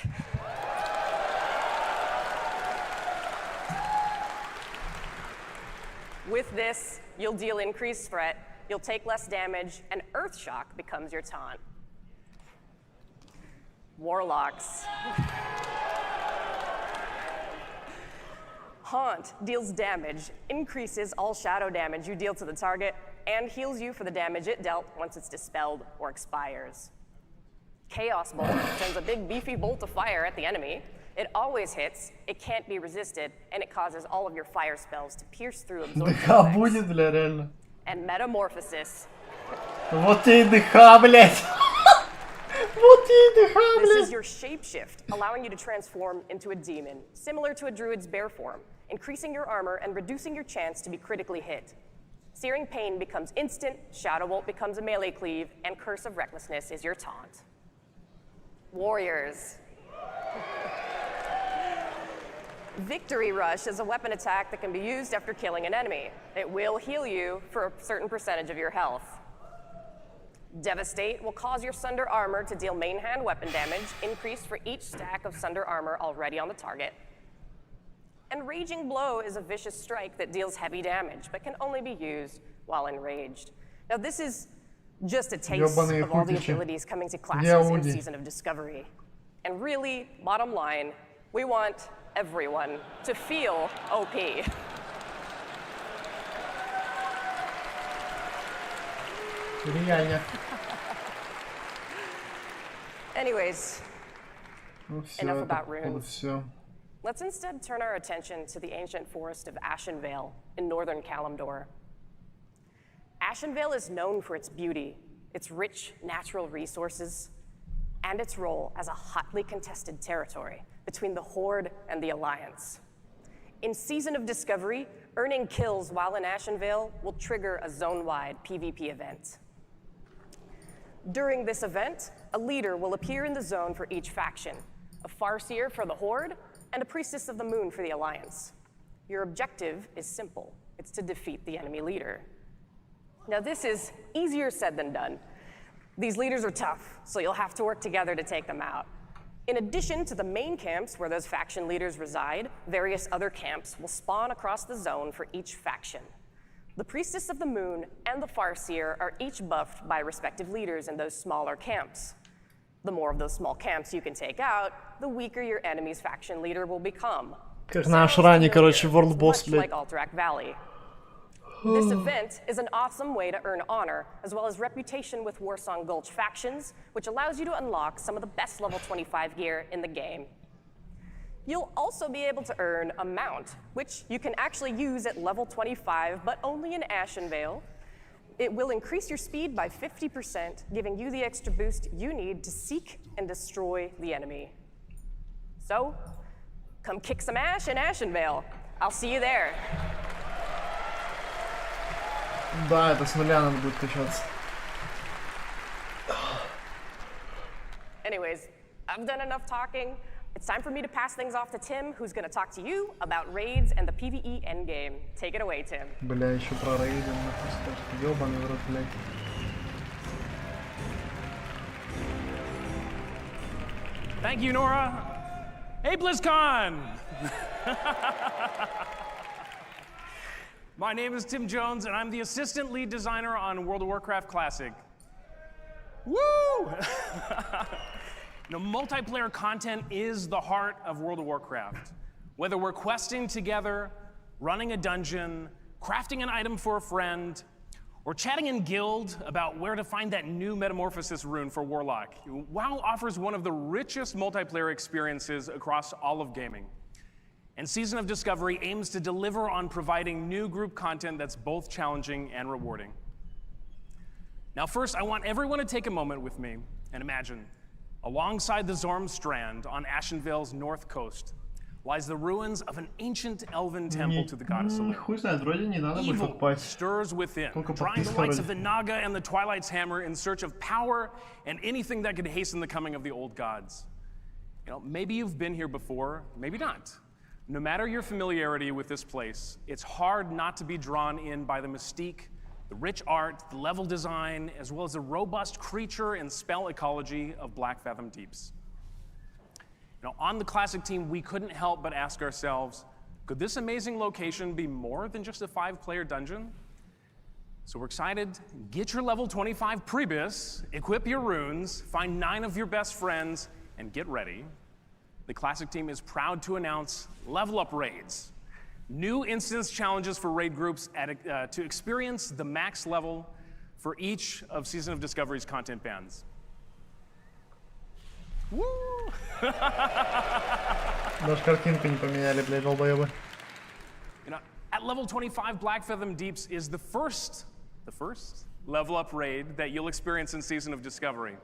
With this, you'll deal increased threat, you'll take less damage, and Earth Shock becomes your taunt. Warlocks. Haunt deals damage, increases all shadow damage you deal to the target, and heals you for the damage it dealt once it's dispelled or expires. Chaos Bolt sends a big beefy bolt of fire at the enemy. It always hits, it can't be resisted, and it causes all of your fire spells to pierce through absorption ДХ будет, бля, реально. And Metamorphosis. Вот тебе и ДХ, блядь. Вот тебе и ДХ, This блядь. is your shapeshift, allowing you to transform into a demon, similar to a druid's bear form, increasing your armor and reducing your chance to be critically hit. Searing Pain becomes instant, Shadow Bolt becomes a melee cleave, and Curse of Recklessness is your taunt. Warriors. Victory Rush is a weapon attack that can be used after killing an enemy. It will heal you for a certain percentage of your health. Devastate will cause your Sunder armor to deal main hand weapon damage, increased for each stack of Sunder armor already on the target. And Raging Blow is a vicious strike that deals heavy damage, but can only be used while enraged. Now this is just a taste of all the abilities coming to classes in Season of Discovery. And really, bottom line, we want everyone to feel OP. Реально. Anyways, Ну всё, enough это about походу runes. всё. Let's instead turn our attention to the ancient forest of Ashenvale in northern Kalimdor. Ashenvale is known for its beauty, its rich natural resources, and its role as a hotly contested territory between the Horde and the Alliance. In Season of Discovery, earning kills while in Ashenvale will trigger a zone-wide PvP event. During this event, a leader will appear in the zone for each faction, a Farseer for the Horde, and a Priestess of the Moon for the Alliance. Your objective is simple. It's to defeat the enemy leader. Now this is easier said than done. These leaders are tough, so you'll have to work together to take them out. In addition to the main camps where those faction leaders reside, various other camps will spawn across the zone for each faction. The Priestess of the Moon and the Farseer are each buffed by respective leaders in those smaller camps. The more of those small camps you can take out, the weaker your enemy's faction leader will become. Как наш ранний, короче, World Boss, Much блядь. like Alterac Valley. This event is an awesome way to earn honor, as well as reputation with Warsong Gulch factions, which allows you to unlock some of the best level 25 gear in the game. You'll also be able to earn a mount, which you can actually use at level 25, but only in Ashenvale. It will increase your speed by 50%, giving you the extra boost you need to seek and destroy the enemy. So, come kick some ash in Ashenvale. I'll see you there. Да, это с нуля надо будет качаться. Anyways, I've done enough talking. It's time for me to pass things off to Tim, who's going to talk to you about raids and the PvE endgame. Take it away, Tim. Бля, еще про рейды, нахуй скажешь. Ёбаный в рот, блядь. Thank you, Nora. Hey, BlizzCon! My name is Tim Jones, and I'm the assistant lead designer on World of Warcraft Classic. Woo! Multiplayer content is the heart of World of Warcraft. Whether we're questing together, running a dungeon, crafting an item for a friend, or chatting in guild about where to find that new metamorphosis rune for Warlock, WoW offers one of the richest multiplayer experiences across all of gaming. And Season of Discovery aims to deliver on providing new group content that's both challenging and rewarding. Now first, I want everyone to take a moment with me and imagine, alongside the Zorm Strand on Ashenvale's north coast lies the ruins of an ancient elven temple to the goddess Elena. Evil stirs within, drawing the lights of the Naga and the Twilight's hammer in search of power and anything that could hasten the coming of the old gods. Maybe you've been here before, maybe not. No matter your familiarity with this place, it's hard not to be drawn in by the mystique, the rich art, the level design, as well as the robust creature and spell ecology of Blackfathom Deeps. On the Classic team, we couldn't help but ask ourselves, could this amazing location be more than just a 5-player dungeon? So we're excited. Get your level 25 Prebis, equip your runes, find 9 of your best friends, and get ready. The Classic team is proud to announce Level Up Raids. New instance challenges for raid groups to experience the max level for each of Season of Discovery's content bands. Woo! Даже картинку не поменяли, блядь, долбоёбы. At level 25, Blackfathom Deeps is the first level up raid that you'll experience in Season of Discovery.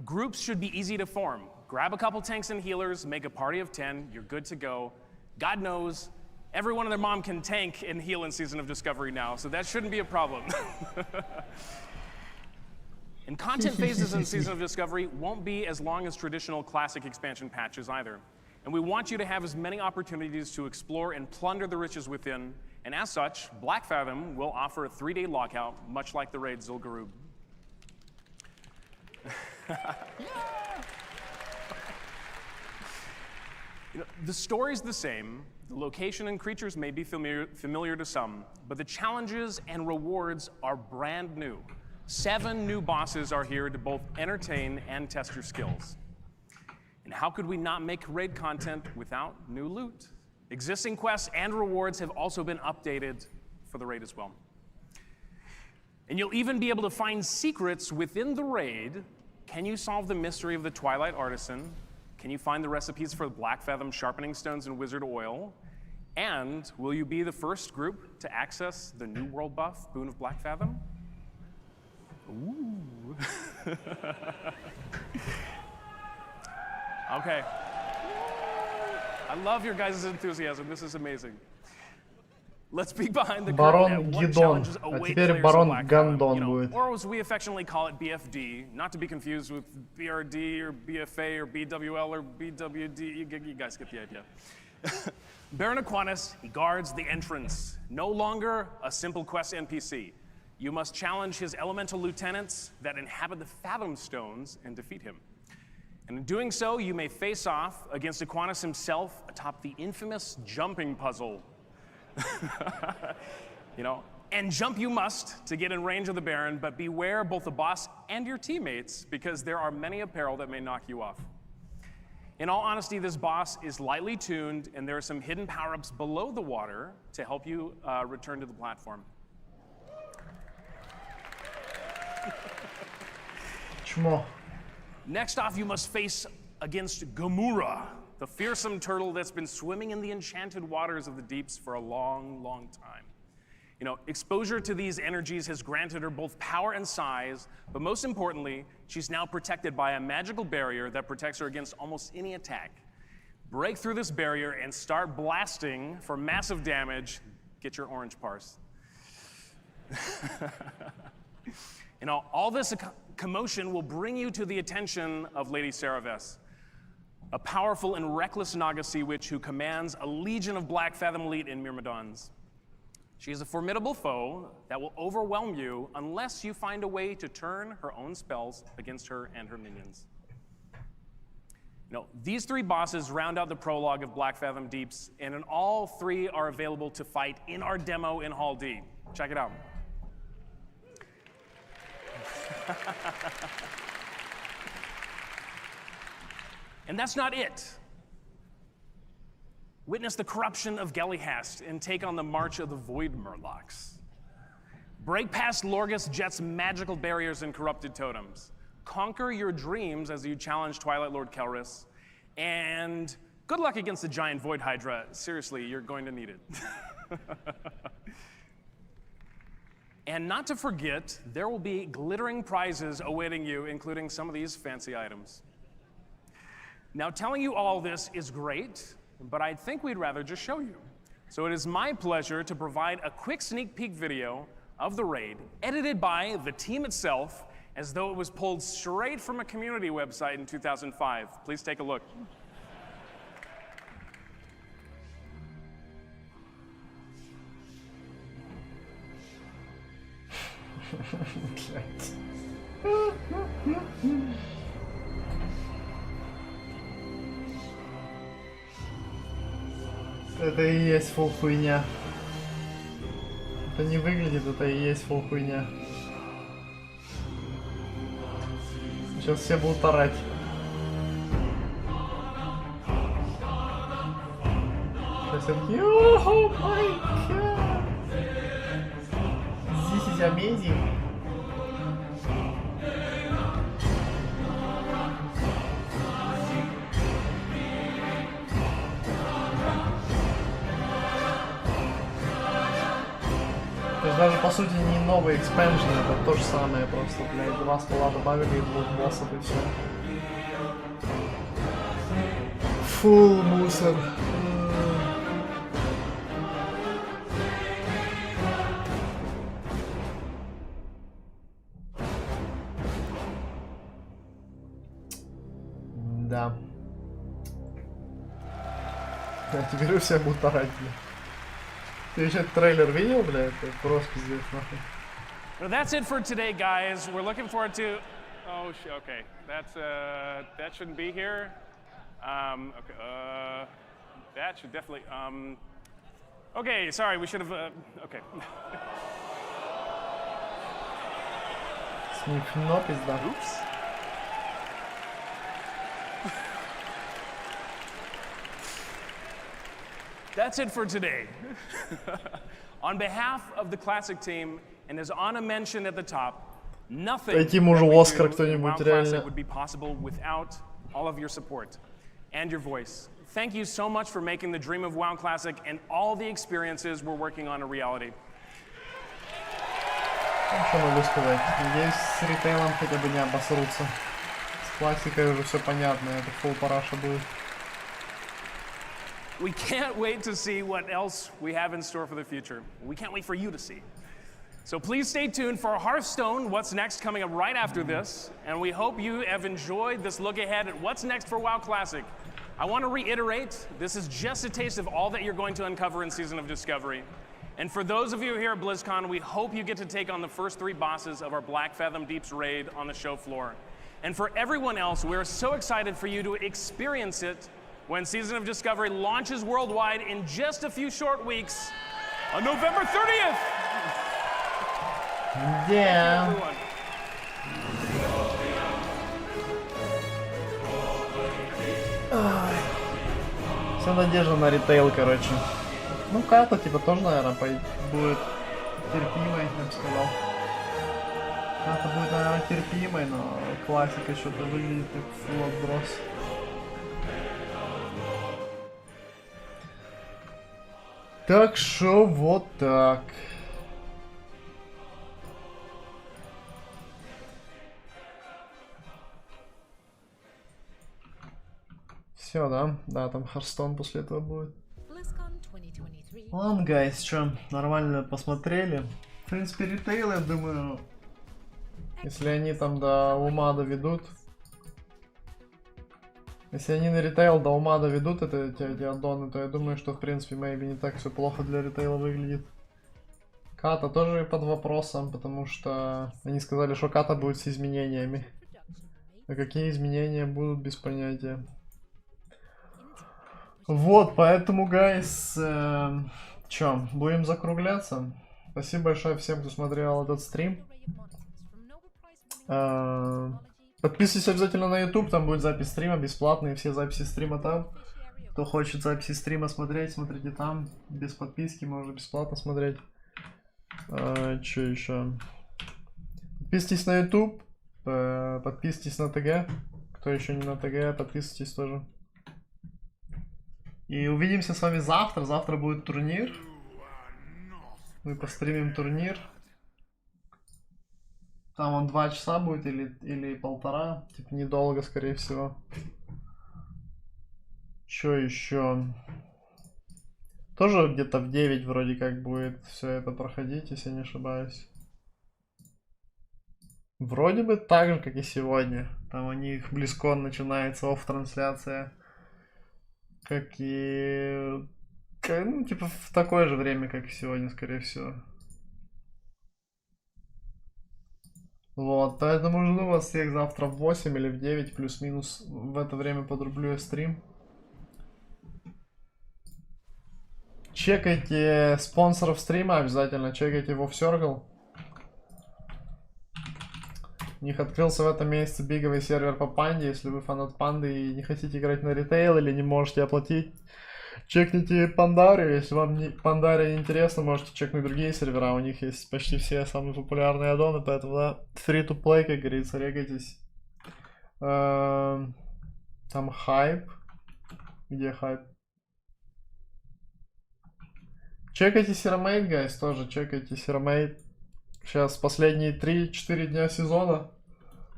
Groups should be easy to form. Grab a couple tanks and healers, make a party of 10, you're good to go. God knows, everyone and their mom can tank and heal in Season of Discovery now, so that shouldn't be a problem. And content phases in Season of Discovery won't be as long as traditional Classic expansion patches either. And we want you to have as many opportunities to explore and plunder the riches within, and as such, Blackfathom will offer a 3-day lockout, much like the raid Zul'Gurub. The story's the same, the location and creatures may be familiar to some, but the challenges and rewards are brand new. 7 new bosses are here to both entertain and test your skills. And how could we not make raid content without new loot? Existing quests and rewards have also been updated for the raid as well. And you'll even be able to find secrets within the raid. Can you solve the mystery of the Twilight Artisan? Can you find the recipes for Blackfathom sharpening stones and wizard oil? And will you be the first group to access the new world buff, Boon of Blackfathom? Ooh. Okay. I love your guys' enthusiasm. This is amazing. Let's peek behind the curtain. What challenges await players in Blackfathom? Or as we affectionately call it, BFD, not to be confused with BRD or BFA or BWL or BWD. You guys get the idea. Baron Aquinas, he guards the entrance. No longer a simple quest NPC. You must challenge his elemental lieutenants that inhabit the Fathom Stones and defeat him. And in doing so, you may face off against Aquinas himself atop the infamous jumping puzzle. And jump you must to get in range of the Baron, but beware both the boss and your teammates, because there are many a peril that may knock you off. In all honesty, this boss is lightly tuned, and there are some hidden power-ups below the water to help you return to the platform. Чмо. Next off, you must face against Gamura, the fearsome turtle that's been swimming in the enchanted waters of the deeps for a long, long time. You know, exposure to these energies has granted her both power and size, but most importantly, she's now protected by a magical barrier that protects her against almost any attack. Break through this barrier and start blasting for massive damage. Get your orange parse. You know, all this commotion will bring you to the attention of Lady Saraves, a powerful and reckless Naga sea witch who commands a legion of Black Fathom elite in Myrmidons. She is a formidable foe that will overwhelm you unless you find a way to turn her own spells against her and her minions. You know, these 3 bosses round out the prologue of Black Fathom Deeps, and in all 3 are available to fight in our demo in Hall D. Check it out. And that's not it. Witness the corruption of Gelihast and take on the march of the Void Murlocs. Break past Lorgus Jet's magical barriers and corrupted totems. Conquer your dreams as you challenge Twilight Lord Kelris. And good luck against the giant Void Hydra. Seriously, you're going to need it. And not to forget, there will be glittering prizes awaiting you, including some of these fancy items. Now, telling you all this is great, but I think we'd rather just show you. So it is my pleasure to provide a quick sneak peek video of the raid, edited by the team itself, as though it was pulled straight from a community website in 2005. Please take a look. Это и есть фул хуйня. Это не выглядит, это и есть фул хуйня. Сейчас все будут орать. Сейчас все такие: "Oh my god! This is amazing!" То есть даже по сути не новый экспаншн, это то же самое, просто, блядь, 2 стола добавили, 2 боссов и все. Фул мусор. Да. Да, теперь у всех будут орать, блядь. Ты еще трейлер видел, бля? Это просто пиздец, нахуй. Well, that's it for today, guys. We're looking forward to... Oh, okay. That shouldn't be here. Okay, that should definitely... Okay, sorry, we should have... Okay. Смешно, пизда. Oops. That's it for today. On behalf of the Classic team, and as Anna mentioned at the top, nothing that we do WoW Classic would be possible without all of your support and your voice. Thank you so much for making the dream of WoW Classic and all the experiences we're working on a reality. Что могу сказать? Надеюсь, с ритейлом хотя бы не обосрутся. С классикой уже все понятно, это фулл параша будет. We can't wait to see what else we have in store for the future. We can't wait for you to see. So please stay tuned for Hearthstone, what's next, coming up right after this. And we hope you have enjoyed this look ahead at what's next for WoW Classic. I want to reiterate, this is just a taste of all that you're going to uncover in Season of Discovery. And for those of you here at BlizzCon, we hope you get to take on the first 3 bosses of our Black Fathom Deeps raid on the show floor. And for everyone else, we're so excited for you to experience it when Season of Discovery launches worldwide in just a few short weeks on November 30th. Yeah. Вся надежда на ритейл, короче. Ну, карта, типа, тоже, наверное, будет терпимой, я бы сказал. Карта будет, наверное, терпимой, но классика что-то выглядит как фулл отброс. Так что вот так. Все, да? Да, там Харстон после этого будет. Ладно, гайс, что, нормально посмотрели. В принципе, ритейл, я думаю, если они там до ума доведут. Если они на ритейл до ума доведут эти аддоны, то я думаю, что в принципе, maybe не так все плохо для ритейла выглядит. Ката тоже под вопросом, потому что они сказали, что ката будет с изменениями. А какие изменения будут, без понятия. Вот, поэтому, гайс, чё, будем закругляться. Спасибо большое всем, кто смотрел этот стрим. Подписывайтесь обязательно на YouTube, там будет запись стрима, бесплатные все записи стрима там. Кто хочет записи стрима смотреть, смотрите там. Без подписки, можно бесплатно смотреть. Чё еще? Подписывайтесь на YouTube, подписывайтесь на ТГ. Кто еще не на ТГ, подписывайтесь тоже. И увидимся с вами завтра. Завтра будет турнир. Мы постримим турнир. Там он 2 часа будет или 1,5. Типа недолго, скорее всего. Что еще? Тоже где-то в 9 вроде как будет все это проходить, если не ошибаюсь. Вроде бы так же, как и сегодня. Там у них Близкон начинается, офф-трансляция. Как и... ну, типа в такое же время, как и сегодня, скорее всего. Вот, поэтому жду вас всех завтра в 8 или в 9, плюс-минус. В это время подрублю я стрим. Чекайте спонсоров стрима обязательно, чекайте Wolf Circle. У них открылся в этом месяце биговый сервер по панде. Если вы фанат панды и не хотите играть на ритейл или не можете оплатить, чекните Пандарию. Если вам Пандария не интересно, можете чекнуть другие сервера. У них есть почти все самые популярные аддоны, поэтому да, free-to-play, как говорится, регайтесь. Там хайп. Где хайп? Чекайте Серамейт, гайс, тоже чекайте Серамейт. Сейчас последние 3-4 дня сезона.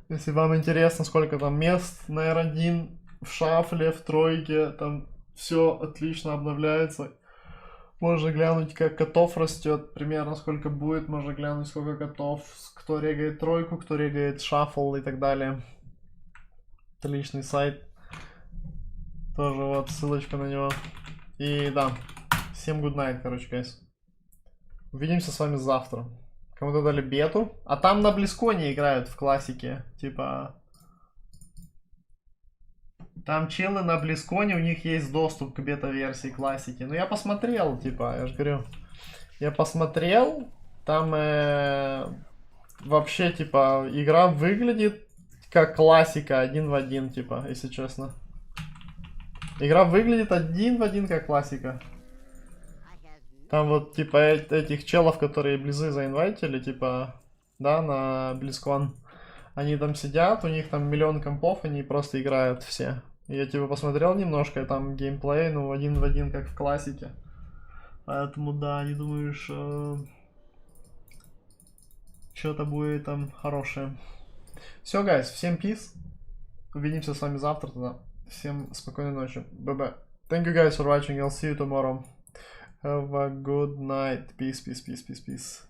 Если вам интересно, сколько там мест на R1, в шафле, в тройке, там все отлично обновляется. Можно глянуть, как котов растет, примерно сколько будет. Можно глянуть, сколько котов, кто регает тройку, кто регает шафл и так далее. Отличный сайт. Тоже вот ссылочка на него. И да, всем good night, короче, гайс. Увидимся с вами завтра. Кому-то дали бету. А там на Близконе играют в классике. Типа... Там челы на Близконе, у них есть доступ к бета-версии классики. Ну я посмотрел, типа, я же говорю. Я посмотрел. Там вообще, типа, игра выглядит как классика, 1 в 1, типа, если честно. Игра выглядит 1 в 1 как классика. Там вот, типа, этих челов, которые Близы заинвайтили, типа, да, на Близкон. Они там сидят, у них там миллион компов, они просто играют все. Я, типа, посмотрел немножко, там геймплей, ну, 1 в 1 как в классике. Поэтому, да, не думаю, что что-то будет там хорошее. Все, гайс, всем peace. Увидимся с вами завтра тогда. Всем спокойной ночи. Bye-bye. Thank you guys for watching. I'll see you tomorrow. Have a good night. Peace, peace, peace, peace, peace.